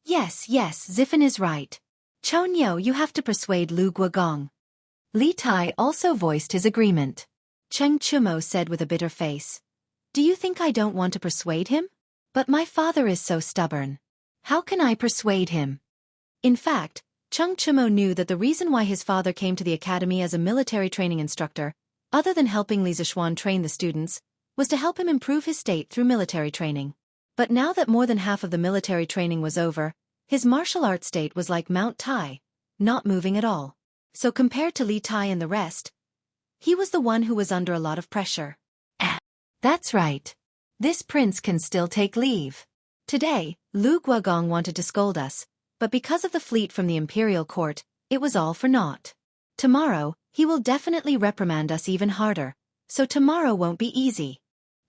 Yes, Zifan is right. Chon Yo, you have to persuade Lu Guogong. Li Tai also voiced his agreement. Cheng Chumo said with a bitter face, Do you think I don't want to persuade him? But my father is so stubborn. How can I persuade him? In fact, Cheng Chumo knew that the reason why his father came to the academy as a military training instructor, other than helping Li Zishuan train the students, was to help him improve his state through military training. But now that more than half of the military training was over, his martial arts state was like Mount Tai, not moving at all. So compared to Li Tai and the rest, he was the one who was under a lot of pressure. That's right. This prince can still take leave. Today, Lu Guogong wanted to scold us, but because of the fleet from the imperial court, it was all for naught. Tomorrow, he will definitely reprimand us even harder, so tomorrow won't be easy.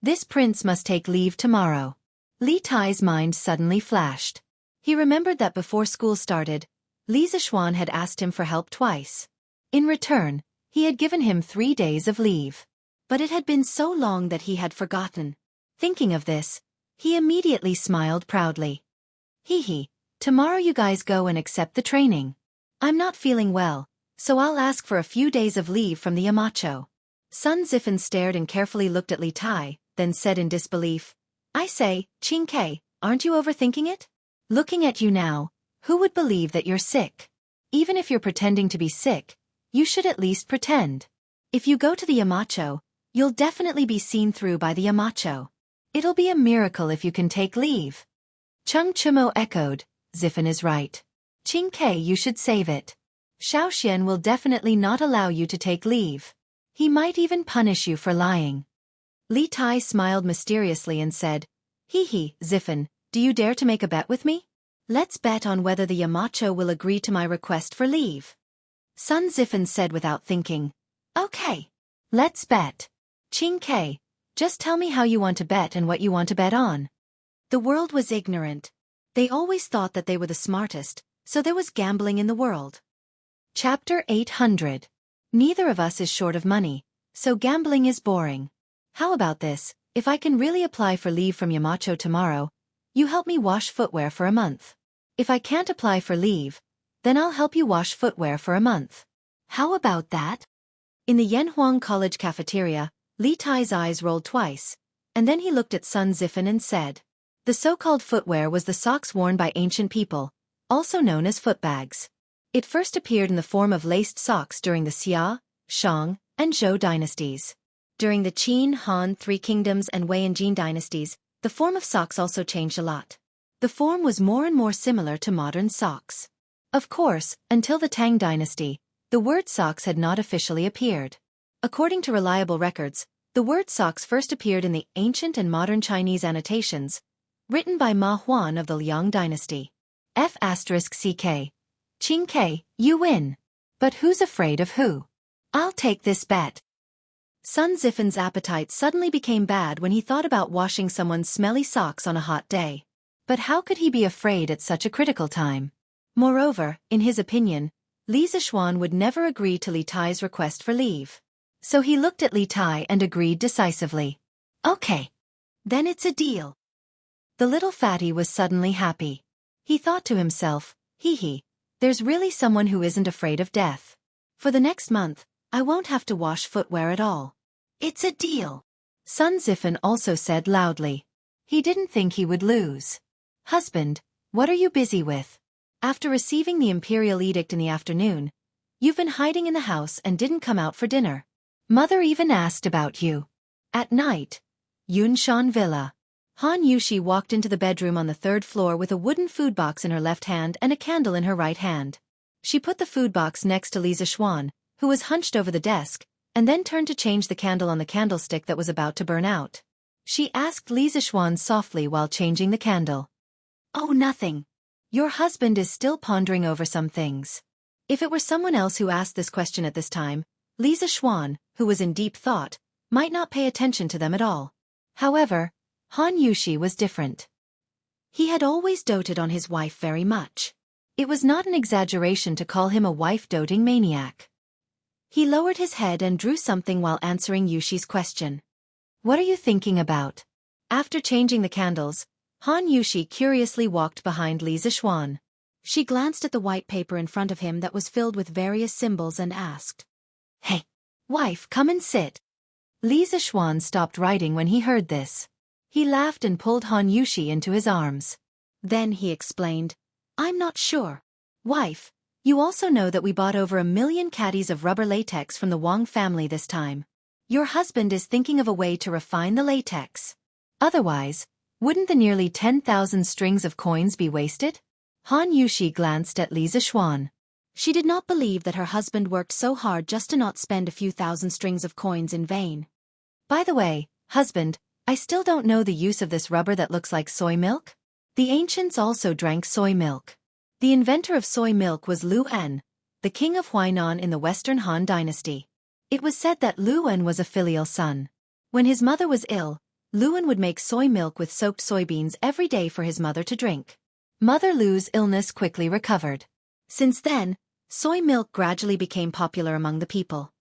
This prince must take leave tomorrow. Li Tai's mind suddenly flashed. He remembered that before school started, Li Zishuan had asked him for help twice. In return, he had given him 3 days of leave. But it had been so long that he had forgotten. Thinking of this, he immediately smiled proudly. Hee, tomorrow you guys go and accept the training. I'm not feeling well, so I'll ask for a few days of leave from the Yamacho. Sun Zifan stared and carefully looked at Li Tai, then said in disbelief, I say, Qingke, aren't you overthinking it? Looking at you now, who would believe that you're sick? Even if you're pretending to be sick, you should at least pretend. If you go to the Yamacho, you'll definitely be seen through by the Yamacho. It'll be a miracle if you can take leave. Chung Chumo echoed, Zifan is right. Qingke, you should save it. Xiaoxian will definitely not allow you to take leave. He might even punish you for lying. Li Tai smiled mysteriously and said, Hee, Zifan, do you dare to make a bet with me? Let's bet on whether the Yamacho will agree to my request for leave. Sun Zifan said without thinking, Okay. Let's bet. Qingke, just tell me how you want to bet and what you want to bet on. The world was ignorant. They always thought that they were the smartest, so there was gambling in the world. Chapter 800. Neither of us is short of money, so gambling is boring. How about this, if I can really apply for leave from Yamacho tomorrow, you help me wash footwear for a month. If I can't apply for leave, then I'll help you wash footwear for a month. How about that? In the Yanhuang College cafeteria, Li Tai's eyes rolled twice, and then he looked at Sun Zifan and said, the so-called footwear was the socks worn by ancient people, also known as footbags. It first appeared in the form of laced socks during the Xia, Shang, and Zhou dynasties. During the Qin, Han, Three Kingdoms and Wei and Jin dynasties, the form of socks also changed a lot. The form was more and more similar to modern socks. Of course, until the Tang dynasty, the word socks had not officially appeared. According to reliable records, the word socks first appeared in the ancient and modern Chinese annotations, written by Ma Huan of the Liang dynasty. F***CK. Qingke, you win. But who's afraid of who? I'll take this bet. Sun Zifan's appetite suddenly became bad when he thought about washing someone's smelly socks on a hot day. But how could he be afraid at such a critical time? Moreover, in his opinion, Li Zishuan would never agree to Li Tai's request for leave. So he looked at Li Tai and agreed decisively. Okay. Then it's a deal. The little fatty was suddenly happy. He thought to himself, hee, there's really someone who isn't afraid of death. For the next month, I won't have to wash footwear at all. It's a deal. Sun Zifan also said loudly. He didn't think he would lose. Husband, what are you busy with? After receiving the imperial edict in the afternoon, you've been hiding in the house and didn't come out for dinner. Mother even asked about you. At night, Yunshan Villa. Han Yushi walked into the bedroom on the 3rd floor with a wooden food box in her left hand and a candle in her right hand. She put the food box next to Li Zishuan, who was hunched over the desk, and then turned to change the candle on the candlestick that was about to burn out. She asked Li Zishuan softly while changing the candle. Oh, nothing. Your husband is still pondering over some things. If it were someone else who asked this question at this time, Li Zishuan, who was in deep thought, might not pay attention to them at all. However, Han Yushi was different. He had always doted on his wife very much. It was not an exaggeration to call him a wife-doting maniac. He lowered his head and drew something while answering Yushi's question. What are you thinking about? After changing the candles, Han Yushi curiously walked behind Li Zishuan. She glanced at the white paper in front of him that was filled with various symbols and asked, Hey, wife, come and sit. Li Zishuan stopped writing when he heard this. He laughed and pulled Han Yushi into his arms. Then he explained, I'm not sure. Wife, you also know that we bought over 1 million caddies of rubber latex from the Wang family this time. Your husband is thinking of a way to refine the latex. Otherwise, wouldn't the nearly 10,000 strings of coins be wasted? Han Yushi glanced at Li Zishuan. She did not believe that her husband worked so hard just to not spend a few thousand strings of coins in vain. By the way, husband, I still don't know the use of this rubber that looks like soy milk. The ancients also drank soy milk. The inventor of soy milk was Lu En, the king of Huainan in the Western Han dynasty. It was said that Lu En was a filial son. When his mother was ill, Lu En would make soy milk with soaked soybeans every day for his mother to drink. Mother Lu's illness quickly recovered. Since then, soy milk gradually became popular among the people.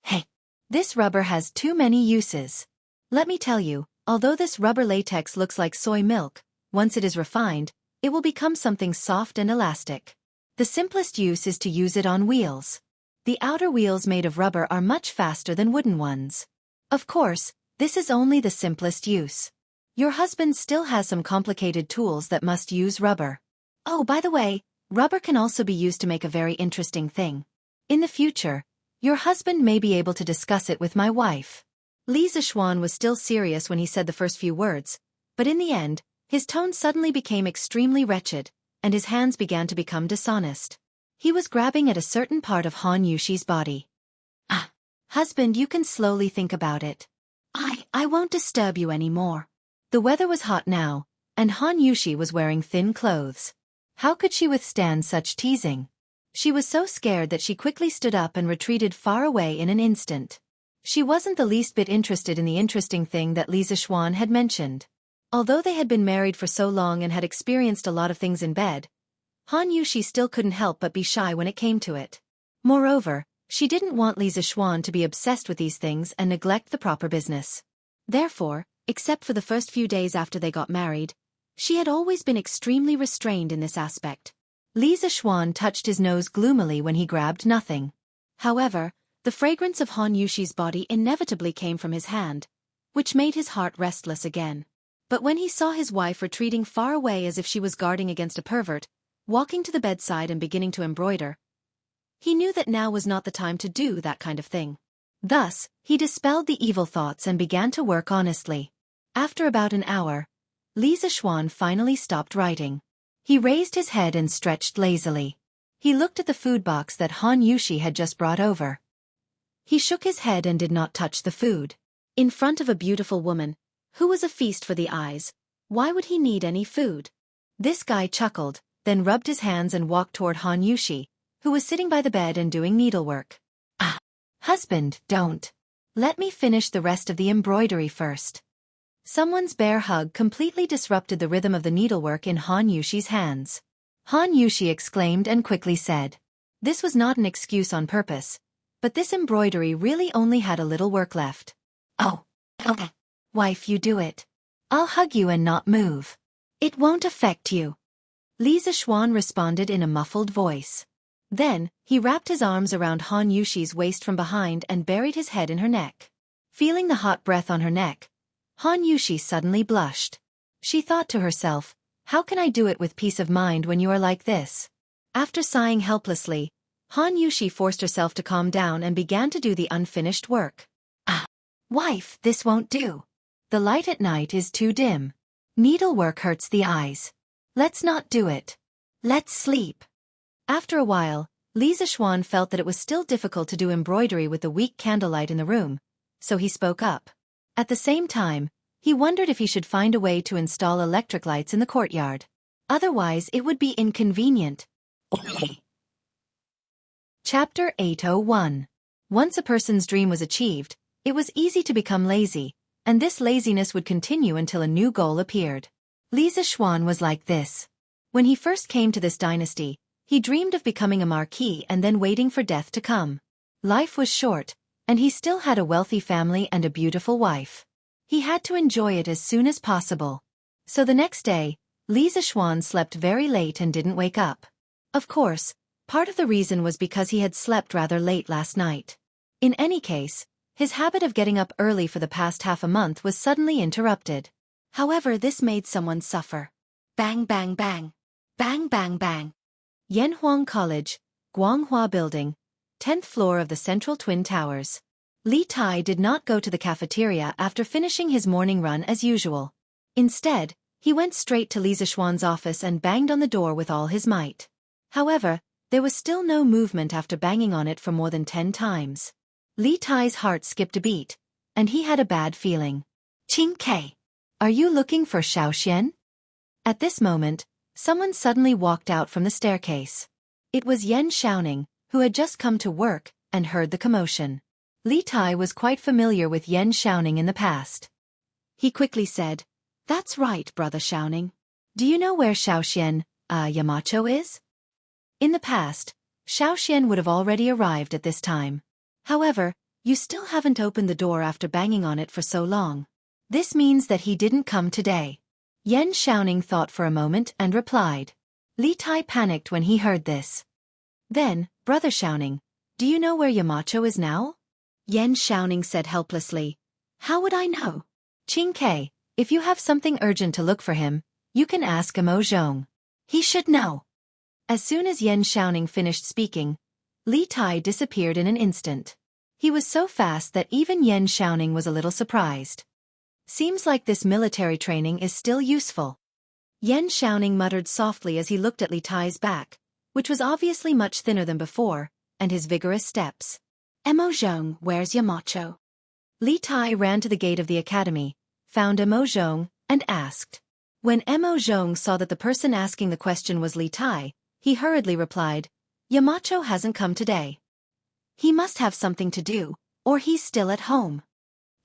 Hey, this rubber has too many uses. Let me tell you, although this rubber latex looks like soy milk, once it is refined, it will become something soft and elastic. The simplest use is to use it on wheels. The outer wheels made of rubber are much faster than wooden ones. Of course, this is only the simplest use. Your husband still has some complicated tools that must use rubber. Oh, by the way, rubber can also be used to make a very interesting thing. In the future, your husband may be able to discuss it with my wife. Li Zishuan was still serious when he said the first few words, but in the end, his tone suddenly became extremely wretched, and his hands began to become dishonest. He was grabbing at a certain part of Han Yushi's body. Ah, husband, you can slowly think about it. I won't disturb you anymore. The weather was hot now, and Han Yushi was wearing thin clothes. How could she withstand such teasing? She was so scared that she quickly stood up and retreated far away in an instant. She wasn't the least bit interested in the interesting thing that Li Zishuan had mentioned. Although they had been married for so long and had experienced a lot of things in bed, Han Yushi still couldn't help but be shy when it came to it. Moreover, she didn't want Li Zishuan to be obsessed with these things and neglect the proper business. Therefore, except for the first few days after they got married, she had always been extremely restrained in this aspect. Li Zishuan touched his nose gloomily when he grabbed nothing. However, the fragrance of Han Yushi's body inevitably came from his hand, which made his heart restless again. But when he saw his wife retreating far away as if she was guarding against a pervert, walking to the bedside and beginning to embroider, he knew that now was not the time to do that kind of thing. Thus, he dispelled the evil thoughts and began to work honestly. After about an hour, Li Zishuan finally stopped writing. He raised his head and stretched lazily. He looked at the food box that Han Yushi had just brought over. He shook his head and did not touch the food. In front of a beautiful woman, who was a feast for the eyes, why would he need any food? This guy chuckled, then rubbed his hands and walked toward Han Yushi, who was sitting by the bed and doing needlework. Ah, husband, don't. Let me finish the rest of the embroidery first. Someone's bear hug completely disrupted the rhythm of the needlework in Han Yushi's hands. Han Yushi exclaimed and quickly said. This was not an excuse on purpose, but this embroidery really only had a little work left. Oh, okay. Wife, you do it. I'll hug you and not move. It won't affect you. Li Zishuan responded in a muffled voice. Then, he wrapped his arms around Han Yushi's waist from behind and buried his head in her neck. Feeling the hot breath on her neck, Han Yushi suddenly blushed. She thought to herself, how can I do it with peace of mind when you are like this? After sighing helplessly, Han Yushi forced herself to calm down and began to do the unfinished work. Ah, wife, this won't do. The light at night is too dim. Needlework hurts the eyes. Let's not do it. Let's sleep. After a while, Li Zishuan felt that it was still difficult to do embroidery with the weak candlelight in the room, so he spoke up. At the same time, he wondered if he should find a way to install electric lights in the courtyard. Otherwise, it would be inconvenient. Chapter 801. Once a person's dream was achieved, it was easy to become lazy, and this laziness would continue until a new goal appeared. Li Zishuan was like this. When he first came to this dynasty, he dreamed of becoming a marquis and then waiting for death to come. Life was short, and he still had a wealthy family and a beautiful wife. He had to enjoy it as soon as possible. So the next day, Li Zishuan slept very late and didn't wake up. Of course, part of the reason was because he had slept rather late last night. In any case, his habit of getting up early for the past half a month was suddenly interrupted. However, this made someone suffer. Bang bang bang. Bang bang bang. Yanhuang College, Guanghua Building, 10th floor of the Central Twin Towers. Li Tai did not go to the cafeteria after finishing his morning run as usual. Instead, he went straight to Li Zishuan's office and banged on the door with all his might. However, there was still no movement after banging on it for more than 10 times. Li Tai's heart skipped a beat, and he had a bad feeling. Qing Ke, are you looking for Xiaoxian? At this moment, someone suddenly walked out from the staircase. It was Xianxia, who had just come to work and heard the commotion. Li Tai was quite familiar with Xianxia in the past. He quickly said, "That's right, brother Xiaoning. Do you know where Yamacho is?" In the past, Xiaoxian would have already arrived at this time. However, you still haven't opened the door after banging on it for so long. This means that he didn't come today. Yan Xiaoning thought for a moment and replied. Li Tai panicked when he heard this. Then, brother Xiaoning, do you know where Yamacho is now? Yan Xiaoning said helplessly. How would I know? Qingke, if you have something urgent to look for him, you can ask Mo Zhong. He should know. As soon as Yan Xiaoning finished speaking, Li Tai disappeared in an instant. He was so fast that even Yan Xiaoning was a little surprised. Seems like this military training is still useful. Yan Xiaoning muttered softly as he looked at Li Tai's back, which was obviously much thinner than before, and his vigorous steps. Mo Zhong, where's Yamacho? Li Tai ran to the gate of the academy, found Mo Zhong, and asked. When Mo Zhong saw that the person asking the question was Li Tai, he hurriedly replied, Yamacho hasn't come today. He must have something to do, or he's still at home.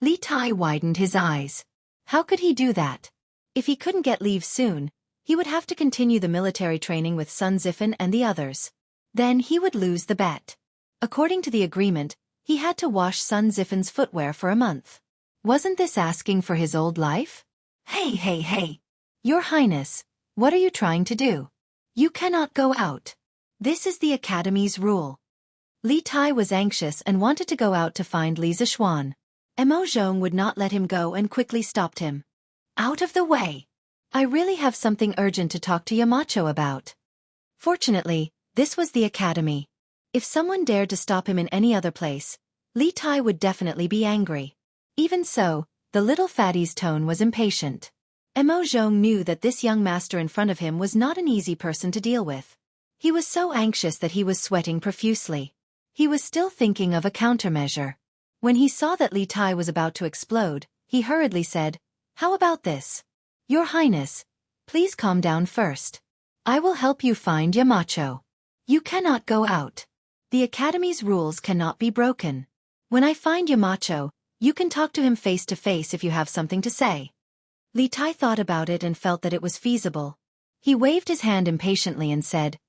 Li Tai widened his eyes. How could he do that? If he couldn't get leave soon, he would have to continue the military training with Sun Zifen and the others. Then he would lose the bet. According to the agreement, he had to wash Sun Zifen's footwear for a month. Wasn't this asking for his old life? Hey. Your Highness, what are you trying to do? You cannot go out. This is the academy's rule. Li Tai was anxious and wanted to go out to find Li Zishuan. Mo Zhong would not let him go and quickly stopped him. Out of the way. I really have something urgent to talk to Yamacho about. Fortunately, this was the academy. If someone dared to stop him in any other place, Li Tai would definitely be angry. Even so, the little fatty's tone was impatient. Mo Zhong knew that this young master in front of him was not an easy person to deal with. He was so anxious that he was sweating profusely. He was still thinking of a countermeasure. When he saw that Li Tai was about to explode, he hurriedly said, How about this? Your Highness, please calm down first. I will help you find Yamacho. You cannot go out. The Academy's rules cannot be broken. When I find Yamacho, you can talk to him face to face if you have something to say. Li Tai thought about it and felt that it was feasible. He waved his hand impatiently and said,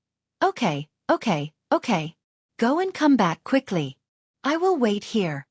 Okay. Go and come back quickly. I will wait here.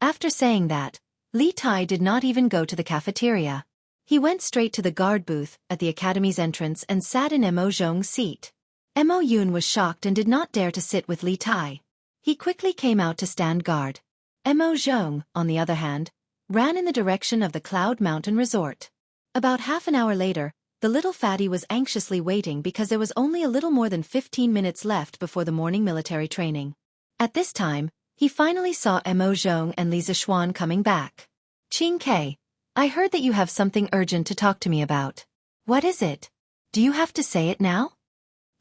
After saying that, Li Tai did not even go to the cafeteria. He went straight to the guard booth at the academy's entrance and sat in Mo Zhong's seat. Mo Yun was shocked and did not dare to sit with Li Tai. He quickly came out to stand guard. Mo Zhong, on the other hand, ran in the direction of the Cloud Mountain Resort. About half an hour later, the little fatty was anxiously waiting because there was only a little more than 15 minutes left before the morning military training. At this time, he finally saw Mo Zhong and Li Zishuan coming back. Qingke, I heard that you have something urgent to talk to me about. What is it? Do you have to say it now?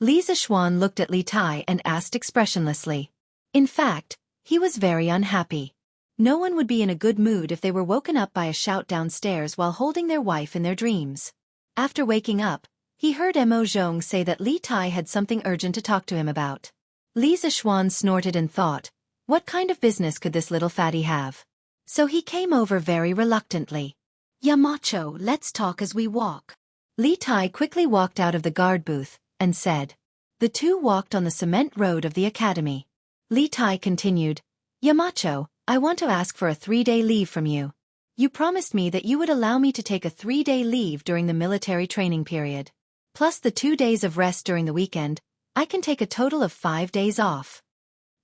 Li Zishuan looked at Li Tai and asked expressionlessly. In fact, he was very unhappy. No one would be in a good mood if they were woken up by a shout downstairs while holding their wife in their dreams. After waking up, he heard Mo Zhong say that Li Tai had something urgent to talk to him about. Li Zishuan snorted and thought, what kind of business could this little fatty have? So he came over very reluctantly. Yamacho, let's talk as we walk. Li Tai quickly walked out of the guard booth and said. The two walked on the cement road of the academy. Li Tai continued, Yamacho, I want to ask for a 3-day leave from you. You promised me that you would allow me to take a 3-day leave during the military training period. Plus the 2 days of rest during the weekend, I can take a total of 5 days off.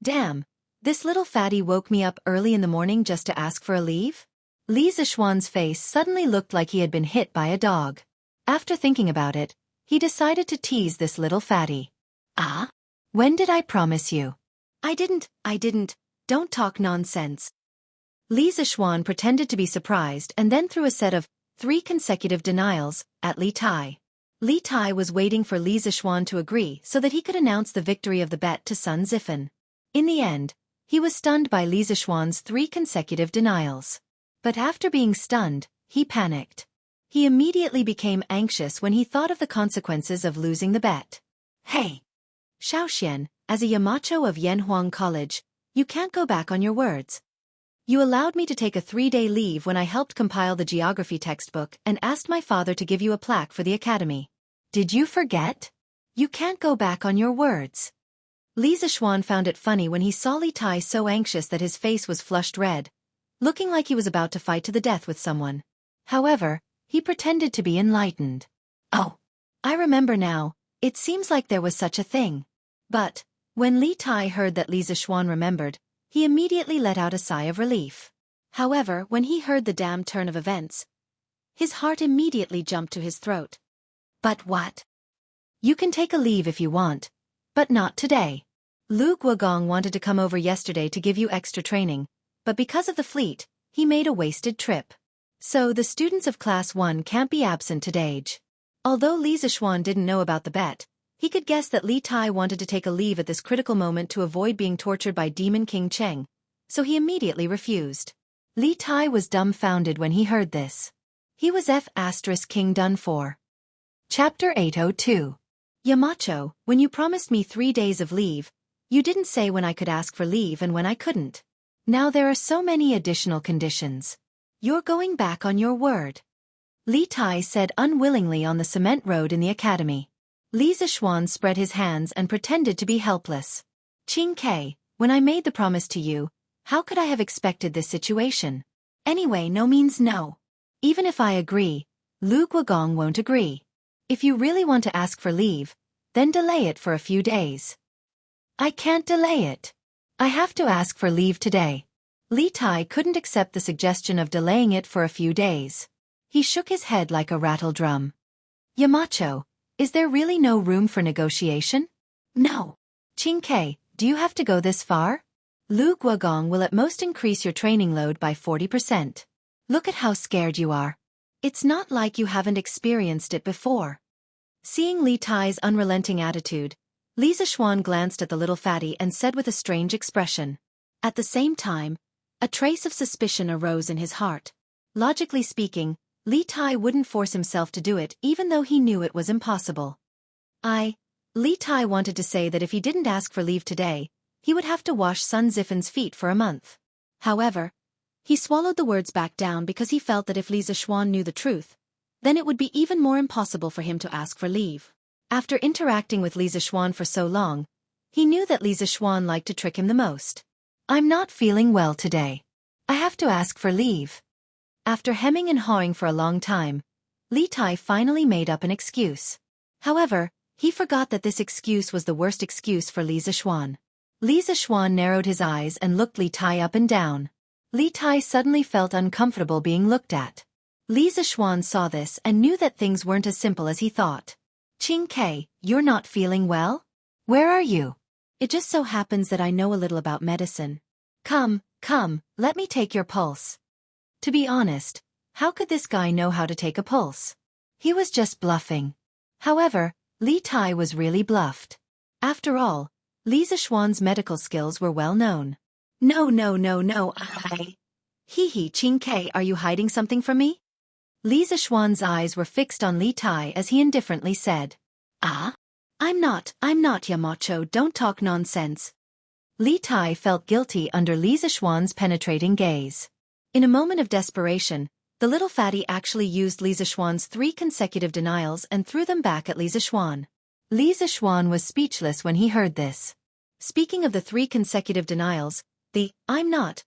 Damn, this little fatty woke me up early in the morning just to ask for a leave? Li Zishuan's face suddenly looked like he had been hit by a dog. After thinking about it, he decided to tease this little fatty. Ah? When did I promise you? I didn't. Don't talk nonsense. Li Zishuan pretended to be surprised and then threw a set of 3 consecutive denials at Li Tai. Li Tai was waiting for Li Zishuan to agree so that he could announce the victory of the bet to Sun Zifen. In the end, he was stunned by Li Zishuan's 3 consecutive denials. But after being stunned, he panicked. He immediately became anxious when he thought of the consequences of losing the bet. Hey! Xiaoxian, as a Yamacho of Yanhuang College, you can't go back on your words. You allowed me to take a 3-day leave when I helped compile the geography textbook and asked my father to give you a plaque for the academy. Did you forget? You can't go back on your words. Li Zishuan found it funny when he saw Li Tai so anxious that his face was flushed red, looking like he was about to fight to the death with someone. However, he pretended to be enlightened. Oh, I remember now, it seems like there was such a thing. But, when Li Tai heard that Li Zishuan remembered, he immediately let out a sigh of relief. However, when he heard the damn turn of events, his heart immediately jumped to his throat. But what? You can take a leave if you want, but not today. Lu Guogong wanted to come over yesterday to give you extra training, but because of the fleet, he made a wasted trip. So the students of Class 1 can't be absent today. Although Li Zishuan didn't know about the bet, he could guess that Li Tai wanted to take a leave at this critical moment to avoid being tortured by Demon King Cheng, so he immediately refused. Li Tai was dumbfounded when he heard this. He was King done for. Chapter 802. Yamacho, when you promised me 3 days of leave, you didn't say when I could ask for leave and when I couldn't. Now there are so many additional conditions. You're going back on your word. Li Tai said unwillingly on the cement road in the academy. Li Zishuan spread his hands and pretended to be helpless. Qing Ke, when I made the promise to you, how could I have expected this situation? Anyway, no means no. Even if I agree, Lu Guogong won't agree. If you really want to ask for leave, then delay it for a few days. I can't delay it. I have to ask for leave today. Li Tai couldn't accept the suggestion of delaying it for a few days. He shook his head like a rattle drum. Yamacho, is there really no room for negotiation? No. Qing Ke, do you have to go this far? Lu Guogong will at most increase your training load by 40%. Look at how scared you are. It's not like you haven't experienced it before. Seeing Li Tai's unrelenting attitude, Li Zishuan glanced at the little fatty and said with a strange expression. At the same time, a trace of suspicion arose in his heart. Logically speaking, Li Tai wouldn't force himself to do it even though he knew it was impossible. Li Tai wanted to say that if he didn't ask for leave today, he would have to wash Sun Zifen's feet for a month. However, he swallowed the words back down because he felt that if Li Zishuan knew the truth, then it would be even more impossible for him to ask for leave. After interacting with Li Zishuan for so long, he knew that Li Zishuan liked to trick him the most. I'm not feeling well today. I have to ask for leave. After hemming and hawing for a long time, Li Tai finally made up an excuse. However, he forgot that this excuse was the worst excuse for Li Zishuan. Li Zishuan narrowed his eyes and looked Li Tai up and down. Li Tai suddenly felt uncomfortable being looked at. Li Zishuan saw this and knew that things weren't as simple as he thought. Qing Ke, you're not feeling well? Where are you? It just so happens that I know a little about medicine. Come, let me take your pulse. To be honest, how could this guy know how to take a pulse? He was just bluffing. However, Li Tai was really bluffed. After all, Li Zishuan's medical skills were well known. No, Hee, Qing Ke, are you hiding something from me? Li Zishuan's eyes were fixed on Li Tai as he indifferently said. I'm not Yamacho, don't talk nonsense. Li Tai felt guilty under Li Zishuan's penetrating gaze. In a moment of desperation, the little fatty actually used Li Zishuan's 3 consecutive denials and threw them back at Li Zishuan. Li Zishuan was speechless when he heard this. Speaking of the 3 consecutive denials, the I'm not,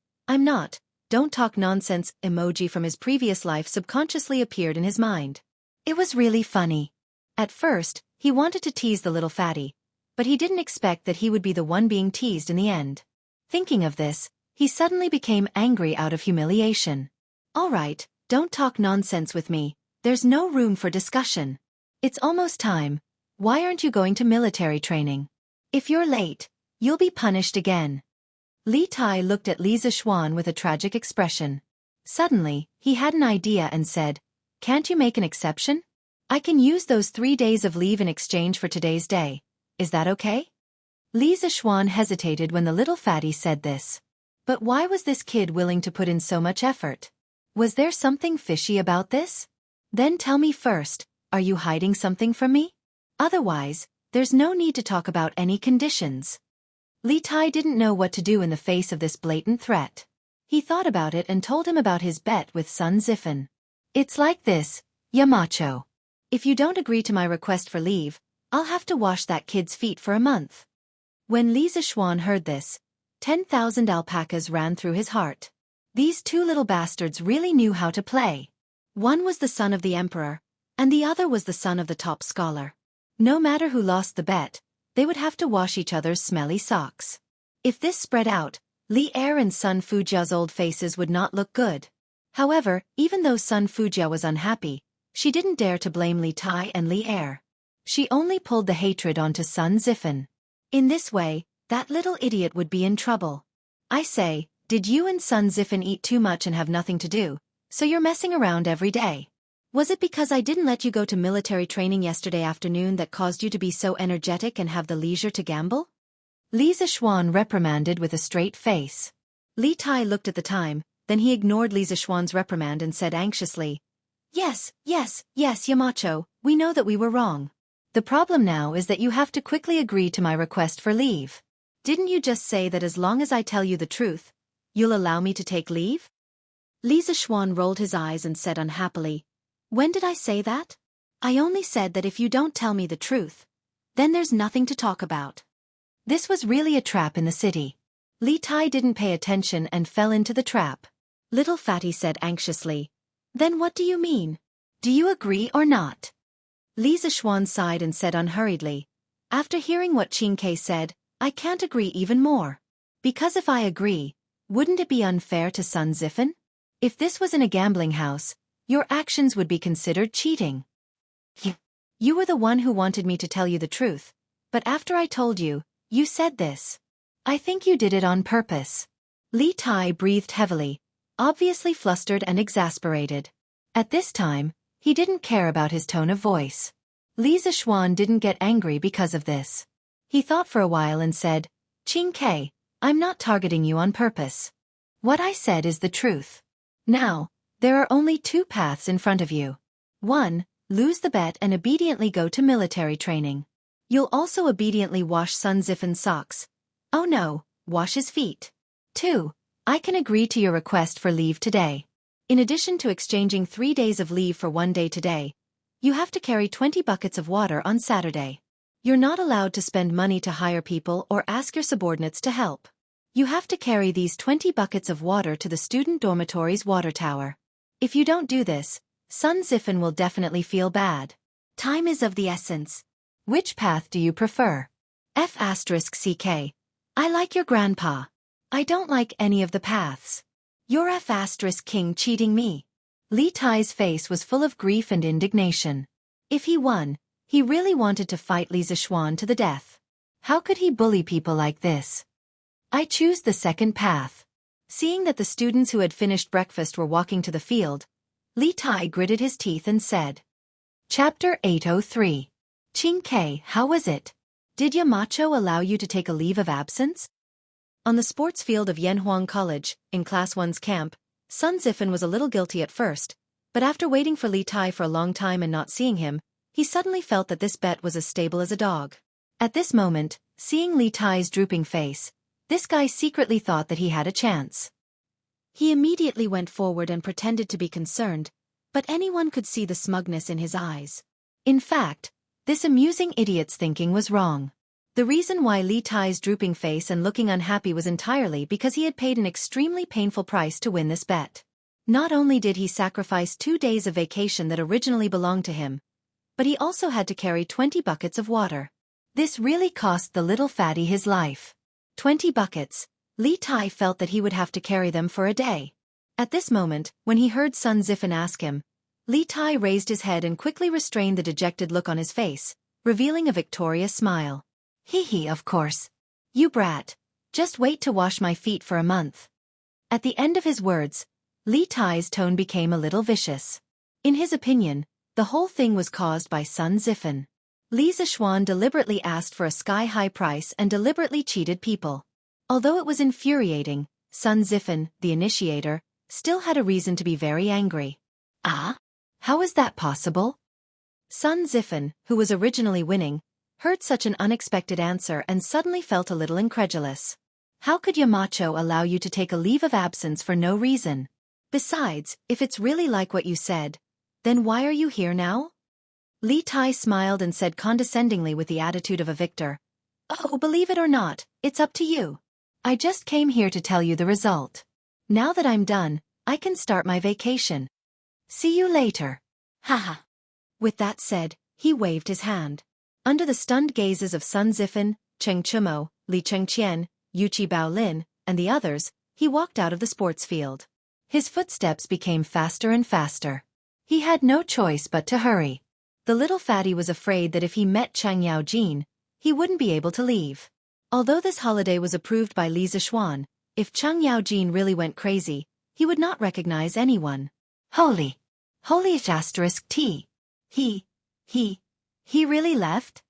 don't talk nonsense emoji from his previous life subconsciously appeared in his mind. It was really funny. At first, he wanted to tease the little fatty, but he didn't expect that he would be the one being teased in the end. Thinking of this, he suddenly became angry out of humiliation. All right, don't talk nonsense with me, there's no room for discussion. It's almost time. Why aren't you going to military training? If you're late, you'll be punished again. Li Tai looked at Li Zishuan with a tragic expression. Suddenly, he had an idea and said, can't you make an exception? I can use those 3 days of leave in exchange for today's day. Is that okay? Li Zishuan hesitated when the little fatty said this. But why was this kid willing to put in so much effort? Was there something fishy about this? Then tell me first, are you hiding something from me? Otherwise, there's no need to talk about any conditions. Li Tai didn't know what to do in the face of this blatant threat. He thought about it and told him about his bet with Sun Zifen. It's like this, Yamacho. If you don't agree to my request for leave, I'll have to wash that kid's feet for a month. When Li Zishuan heard this, 10,000 alpacas ran through his heart. These two little bastards really knew how to play. One was the son of the emperor, and the other was the son of the top scholar. No matter who lost the bet, they would have to wash each other's smelly socks. If this spread out, Li Er and Sun Fujia's old faces would not look good. However, even though Sun Fujia was unhappy, she didn't dare to blame Li Tai and Li Er. She only pulled the hatred onto Sun Zifen. In this way, that little idiot would be in trouble. I say, did you and Sun Zifen eat too much and have nothing to do, so you're messing around every day? Was it because I didn't let you go to military training yesterday afternoon that caused you to be so energetic and have the leisure to gamble? Li Zishuan reprimanded with a straight face. Li Tai looked at the time, then he ignored Li Zishuan's reprimand and said anxiously, Yes, Yamacho, we know that we were wrong. The problem now is that you have to quickly agree to my request for leave. Didn't you just say that as long as I tell you the truth, you'll allow me to take leave? Li Zishuan rolled his eyes and said unhappily, When did I say that? I only said that if you don't tell me the truth, then there's nothing to talk about. This was really a trap in the city. Li Tai didn't pay attention and fell into the trap. Little Fatty said anxiously, Then what do you mean? Do you agree or not? Li Zishuan sighed and said unhurriedly, After hearing what Xianxia said, I can't agree even more. Because if I agree, wouldn't it be unfair to Sun Zifen? If this was in a gambling house, your actions would be considered cheating. You were the one who wanted me to tell you the truth, but after I told you, you said this. I think you did it on purpose. Li Tai breathed heavily, obviously flustered and exasperated. At this time, he didn't care about his tone of voice. Li Zishuan didn't get angry because of this. He thought for a while and said, Xianxia, I'm not targeting you on purpose. What I said is the truth. Now, there are only two paths in front of you. 1. Lose the bet and obediently go to military training. You'll also obediently wash Sun Zifen's socks. Oh no, wash his feet. 2. I can agree to your request for leave today. In addition to exchanging 3 days of leave for 1 day today, you have to carry 20 buckets of water on Saturday. You're not allowed to spend money to hire people or ask your subordinates to help. You have to carry these 20 buckets of water to the student dormitory's water tower. If you don't do this, Sun Zifen will definitely feel bad. Time is of the essence. Which path do you prefer? F*CK. I like your grandpa. I don't like any of the paths. You're F*King cheating me. Li Tai's face was full of grief and indignation. If he won, he really wanted to fight Li Zishuan to the death. How could he bully people like this? I choose the second path. Seeing that the students who had finished breakfast were walking to the field, Li Tai gritted his teeth and said. Chapter 803. Xianxia, how was it? Did Yamacho allow you to take a leave of absence? On the sports field of Yanhuang College, in Class 1's camp, Sun Zifen was a little guilty at first, but after waiting for Li Tai for a long time and not seeing him, he suddenly felt that this bet was as stable as a dog. At this moment, seeing Li Tai's drooping face, this guy secretly thought that he had a chance. He immediately went forward and pretended to be concerned, but anyone could see the smugness in his eyes. In fact, this amusing idiot's thinking was wrong. The reason why Li Tai's drooping face and looking unhappy was entirely because he had paid an extremely painful price to win this bet. Not only did he sacrifice 2 days of vacation that originally belonged to him, but he also had to carry 20 buckets of water. This really cost the little fatty his life. 20 buckets. Li Tai felt that he would have to carry them for a day. At this moment, when he heard Sun Zifen ask him, Li Tai raised his head and quickly restrained the dejected look on his face, revealing a victorious smile. Hee, of course. You brat. Just wait to wash my feet for a month. At the end of his words, Li Tai's tone became a little vicious. In his opinion, the whole thing was caused by Sun Zifen. Li Zishuan deliberately asked for a sky-high price and deliberately cheated people. Although it was infuriating, Sun Zifen, the initiator, still had a reason to be very angry. Ah? How is that possible? Sun Zifen, who was originally winning, heard such an unexpected answer and suddenly felt a little incredulous. How could Yamacho allow you to take a leave of absence for no reason? Besides, if it's really like what you said, then why are you here now? Li Tai smiled and said condescendingly with the attitude of a victor, "Oh, believe it or not, it's up to you. I just came here to tell you the result. Now that I'm done, I can start my vacation. See you later." Haha. With that said, he waved his hand. Under the stunned gazes of Sun Zifen, Cheng Chumo, Li Chengqian, Yuqi Baolin, and the others, he walked out of the sports field. His footsteps became faster and faster. He had no choice but to hurry. The little fatty was afraid that if he met Chang Yaojin, he wouldn't be able to leave. Although this holiday was approved by Li Zishuan, if Chang Yaojin really went crazy, he would not recognize anyone. Holy asterisk T. He really left?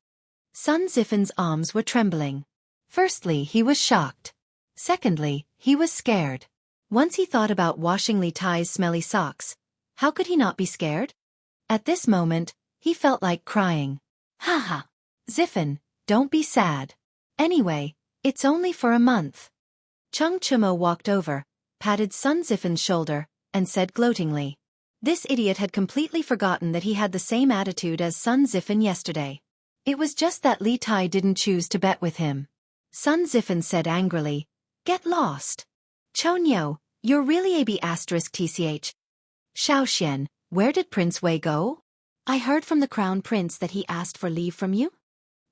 Sun Zifen's arms were trembling. Firstly, he was shocked. Secondly, he was scared. Once he thought about washing Li Tai's smelly socks. How could he not be scared? At this moment, he felt like crying. Haha. Zifen, don't be sad. Anyway, it's only for a month. Cheng Chumo walked over, patted Sun Zifen's shoulder, and said gloatingly. This idiot had completely forgotten that he had the same attitude as Sun Zifen yesterday. It was just that Li Tai didn't choose to bet with him. Sun Zifen said angrily, "Get lost. Chonyo, you're really a B***tch. Xiaoxian, where did Prince Wei go? I heard from the Crown Prince that he asked for leave from you."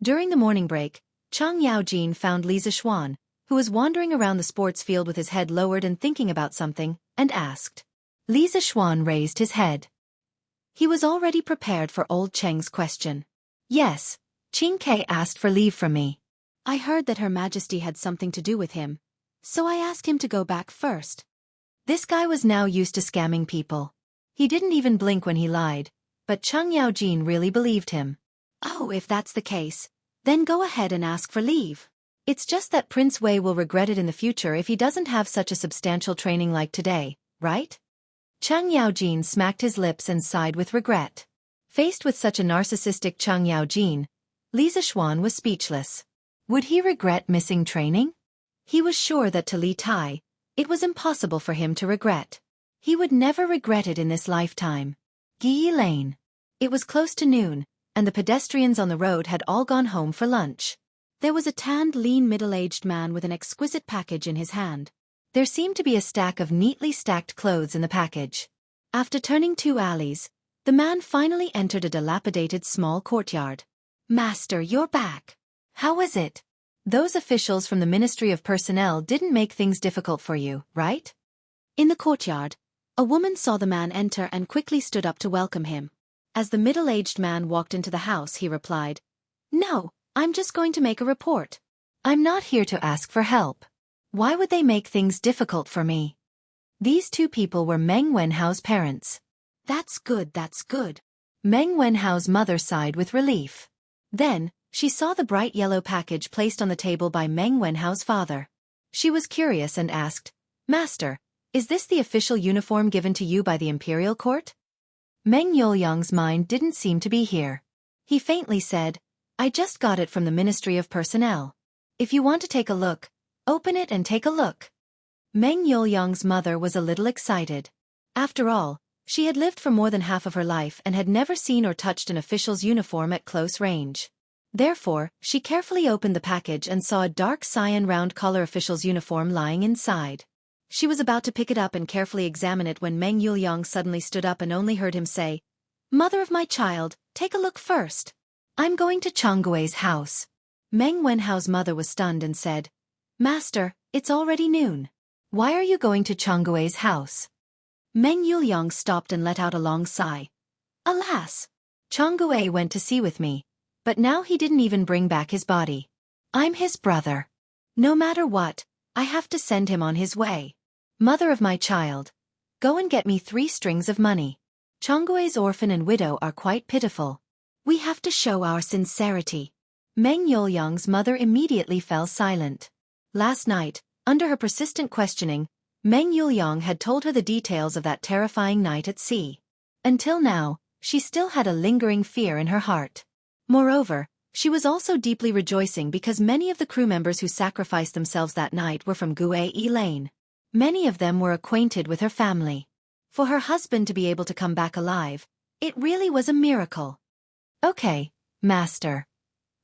During the morning break, Chang Yaojin found Li Zishuan, who was wandering around the sports field with his head lowered and thinking about something, and asked. Li Zishuan raised his head. He was already prepared for old Cheng's question. "Yes, Qing Ke asked for leave from me. I heard that Her Majesty had something to do with him, so I asked him to go back first." This guy was now used to scamming people. He didn't even blink when he lied, but Chang Yaojin really believed him. "Oh, if that's the case, then go ahead and ask for leave. It's just that Prince Wei will regret it in the future if he doesn't have such a substantial training like today, right?" Chang Yaojin smacked his lips and sighed with regret. Faced with such a narcissistic Chang Yaojin, Li Zishuan was speechless. Would he regret missing training? He was sure that to Li Tai, it was impossible for him to regret. He would never regret it in this lifetime. Guyi Lane. It was close to noon, and the pedestrians on the road had all gone home for lunch. There was a tanned, lean, middle-aged man with an exquisite package in his hand. There seemed to be a stack of neatly stacked clothes in the package. After turning 2 alleys, the man finally entered a dilapidated small courtyard. "Master, you're back. How is it? Those officials from the Ministry of Personnel didn't make things difficult for you, right?" In the courtyard, a woman saw the man enter and quickly stood up to welcome him. As the middle-aged man walked into the house, he replied, "No, I'm just going to make a report. I'm not here to ask for help. Why would they make things difficult for me?" These two people were Meng Wenhao's parents. That's good. Meng Wenhao's mother sighed with relief. Then, she saw the bright yellow package placed on the table by Meng Wenhao's father. She was curious and asked, "Master, is this the official uniform given to you by the imperial court?" Meng Yuliang's mind didn't seem to be here. He faintly said, "I just got it from the Ministry of Personnel. If you want to take a look, open it and take a look." Meng Yuliang's mother was a little excited. After all, she had lived for more than half of her life and had never seen or touched an official's uniform at close range. Therefore, she carefully opened the package and saw a dark cyan round-collar official's uniform lying inside. She was about to pick it up and carefully examine it when Meng Yuliang suddenly stood up and only heard him say, "Mother of my child, take a look first. I'm going to Changgui's house." Meng Wenhao's mother was stunned and said, "Master, it's already noon. Why are you going to Changgui's house?" Meng Yuliang stopped and let out a long sigh. "Alas! Changgui went to sea with me, but now he didn't even bring back his body. I'm his brother. No matter what, I have to send him on his way. Mother of my child, go and get me 3 strings of money. Changgui's orphan and widow are quite pitiful. We have to show our sincerity." Meng Yuliang's mother immediately fell silent. Last night, under her persistent questioning, Meng Yuliang had told her the details of that terrifying night at sea. Until now, she still had a lingering fear in her heart. Moreover, she was also deeply rejoicing because many of the crew members who sacrificed themselves that night were from Gue Lane. Many of them were acquainted with her family. For her husband to be able to come back alive, it really was a miracle. Okay, master.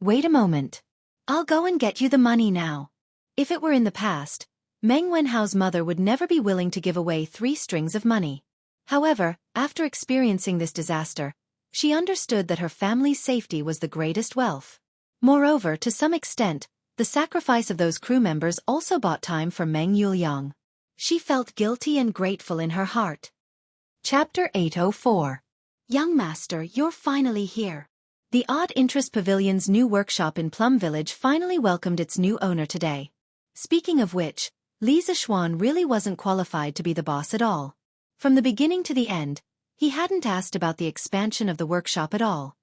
Wait a moment. I'll go and get you the money now. If it were in the past, Meng Wenhao's mother would never be willing to give away 3 strings of money. However, after experiencing this disaster, she understood that her family's safety was the greatest wealth. Moreover, to some extent, the sacrifice of those crew members also bought time for Meng Yuliang. She felt guilty and grateful in her heart. Chapter 804. Young master, you're finally here. The Odd Interest Pavilion's new workshop in Plum Village finally welcomed its new owner today. Speaking of which, Li Zixuan really wasn't qualified to be the boss at all. From the beginning to the end, he hadn't asked about the expansion of the workshop at all.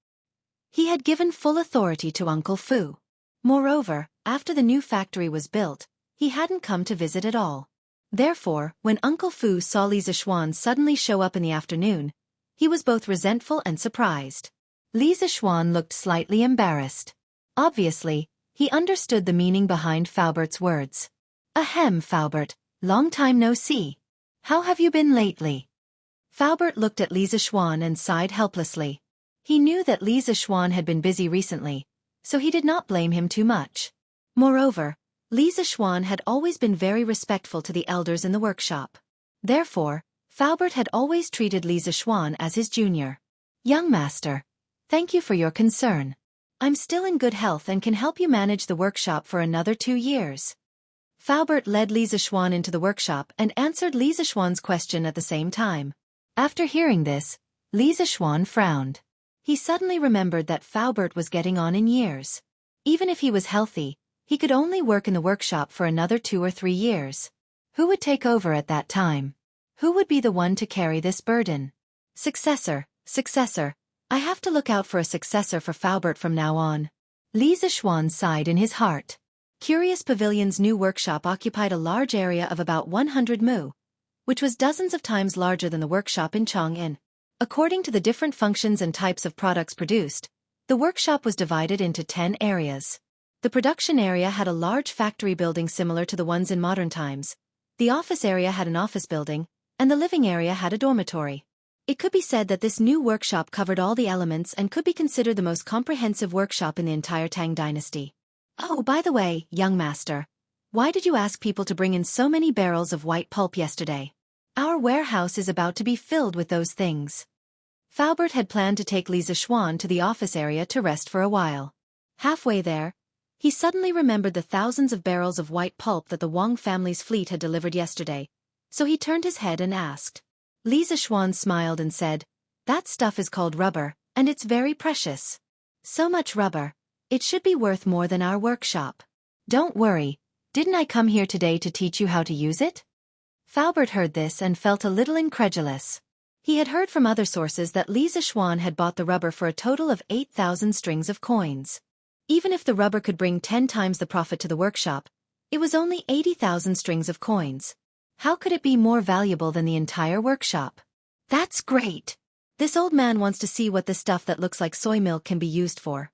He had given full authority to Uncle Fu. Moreover, after the new factory was built, he hadn't come to visit at all. Therefore, when Uncle Fu saw Li Zixuan suddenly show up in the afternoon, he was both resentful and surprised. Li Zixuan looked slightly embarrassed. Obviously, he understood the meaning behind Faubert's words. Ahem, Faubert, long time no see. How have you been lately? Faubert looked at Li Zixuan and sighed helplessly. He knew that Li Zixuan had been busy recently, so he did not blame him too much. Moreover, Li Zixuan had always been very respectful to the elders in the workshop. Therefore, Faubert had always treated Li Zixuan as his junior. Young master, thank you for your concern. I'm still in good health and can help you manage the workshop for another 2 years. Faubert led Li Zixuan into the workshop and answered Li Zixuan's question at the same time. After hearing this, Li Zixuan frowned. He suddenly remembered that Faubert was getting on in years. Even if he was healthy, he could only work in the workshop for another 2 or 3 years. Who would take over at that time? Who would be the one to carry this burden? Successor, I have to look out for a successor for Faubert from now on. Li Zixuan sighed in his heart. Curious Pavilion's new workshop occupied a large area of about 100 mu, which was dozens of times larger than the workshop in Chang'an. According to the different functions and types of products produced, the workshop was divided into 10 areas. The production area had a large factory building similar to the ones in modern times, the office area had an office building, and the living area had a dormitory. It could be said that this new workshop covered all the elements and could be considered the most comprehensive workshop in the entire Tang dynasty. Oh, by the way, young master, why did you ask people to bring in so many barrels of white pulp yesterday? Our warehouse is about to be filled with those things. Faubert had planned to take Li Zixuan to the office area to rest for a while. Halfway there, he suddenly remembered the thousands of barrels of white pulp that the Wang family's fleet had delivered yesterday, so he turned his head and asked. Li Zixuan smiled and said, "That stuff is called rubber, and it's very precious. So much rubber. It should be worth more than our workshop. Don't worry, didn't I come here today to teach you how to use it?" Faubert heard this and felt a little incredulous. He had heard from other sources that Li Zixuan had bought the rubber for a total of 8,000 strings of coins. Even if the rubber could bring 10 times the profit to the workshop, it was only 80,000 strings of coins. How could it be more valuable than the entire workshop? That's great! This old man wants to see what the stuff that looks like soy milk can be used for.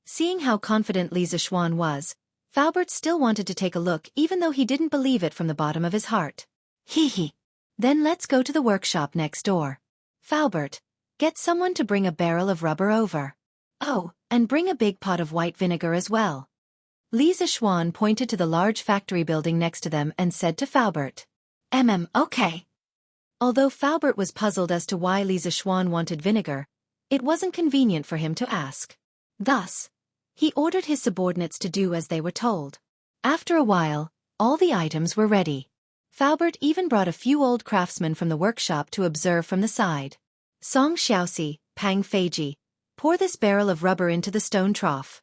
Seeing how confident Li Zixuan was, Faubert still wanted to take a look even though he didn't believe it from the bottom of his heart. Hee. Then let's go to the workshop next door. Faubert, get someone to bring a barrel of rubber over. Oh, and bring a big pot of white vinegar as well. Li Zixuan pointed to the large factory building next to them and said to Faubert. Okay. Although Faubert was puzzled as to why Li Zixuan wanted vinegar, it wasn't convenient for him to ask. Thus, he ordered his subordinates to do as they were told. After a while, all the items were ready. Faubert even brought a few old craftsmen from the workshop to observe from the side. Song Xiaoxi, Pang Feiji, pour this barrel of rubber into the stone trough.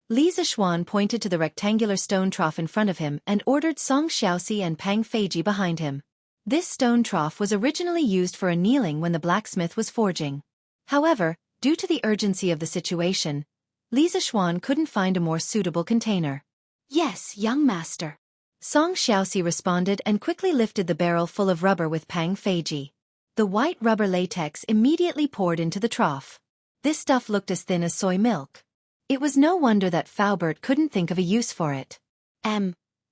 Li Zixuan pointed to the rectangular stone trough in front of him and ordered Song Xiaoxi and Pang Feiji behind him. This stone trough was originally used for annealing when the blacksmith was forging. However, due to the urgency of the situation, Li Zixuan couldn't find a more suitable container. Yes, young master. Song Xiaoxi responded and quickly lifted the barrel full of rubber with Pang Feiji. The white rubber latex immediately poured into the trough. This stuff looked as thin as soy milk. It was no wonder that Faubert couldn't think of a use for it.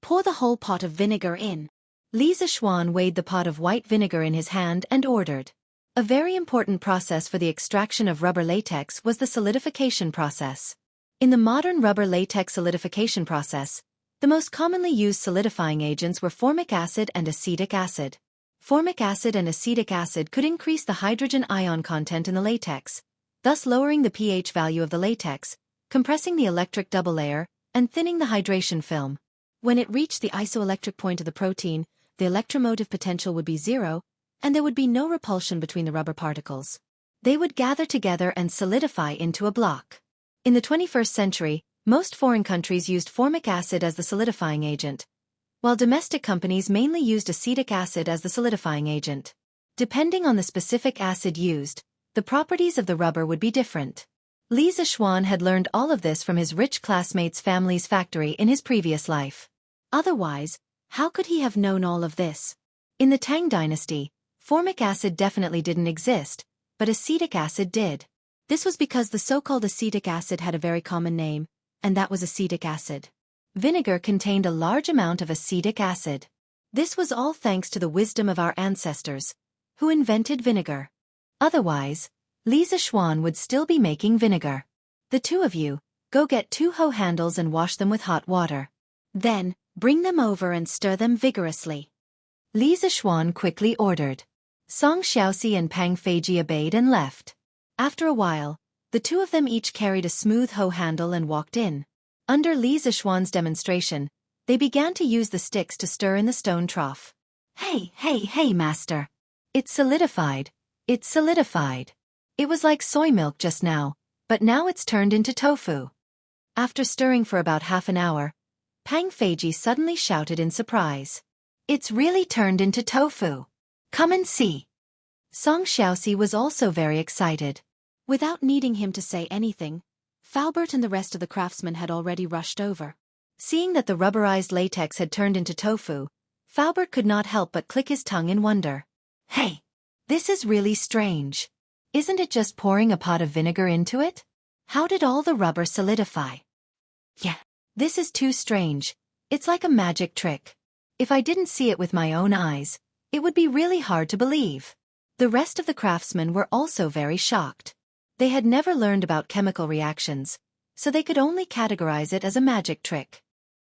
Pour the whole pot of vinegar in. Li Zishuan weighed the pot of white vinegar in his hand and ordered. A very important process for the extraction of rubber latex was the solidification process. In the modern rubber latex solidification process, the most commonly used solidifying agents were formic acid and acetic acid. Formic acid and acetic acid could increase the hydrogen ion content in the latex, thus lowering the pH value of the latex, compressing the electric double layer, and thinning the hydration film. When it reached the isoelectric point of the protein, the electromotive potential would be zero, and there would be no repulsion between the rubber particles. They would gather together and solidify into a block. In the 21st century, most foreign countries used formic acid as the solidifying agent, while domestic companies mainly used acetic acid as the solidifying agent. Depending on the specific acid used, the properties of the rubber would be different. Li Zishuan had learned all of this from his rich classmate's family's factory in his previous life. Otherwise, how could he have known all of this? In the Tang dynasty, formic acid definitely didn't exist, but acetic acid did. This was because the so-called acetic acid had a very common name, and that was acetic acid. Vinegar contained a large amount of acetic acid. This was all thanks to the wisdom of our ancestors, who invented vinegar. Otherwise, Li Zishuan would still be making vinegar. The two of you, go get 2 hoe handles and wash them with hot water. Then, bring them over and stir them vigorously. Li Zishuan quickly ordered. Song Xiaoxi and Pang Feiji obeyed and left. After a while, the two of them each carried a smooth hoe handle and walked in. Under Li Zishuan's demonstration, they began to use the sticks to stir in the stone trough. Hey, master. It's solidified. It's solidified. It was like soy milk just now, but now it's turned into tofu. After stirring for about half an hour, Pang Feiji suddenly shouted in surprise. It's really turned into tofu. Come and see. Song Xiaoxi was also very excited. Without needing him to say anything, Faubert and the rest of the craftsmen had already rushed over. Seeing that the rubberized latex had turned into tofu, Faubert could not help but click his tongue in wonder. Hey, this is really strange. Isn't it just pouring a pot of vinegar into it? How did all the rubber solidify? Yeah, this is too strange. It's like a magic trick. If I didn't see it with my own eyes, it would be really hard to believe. The rest of the craftsmen were also very shocked. They had never learned about chemical reactions, so they could only categorize it as a magic trick.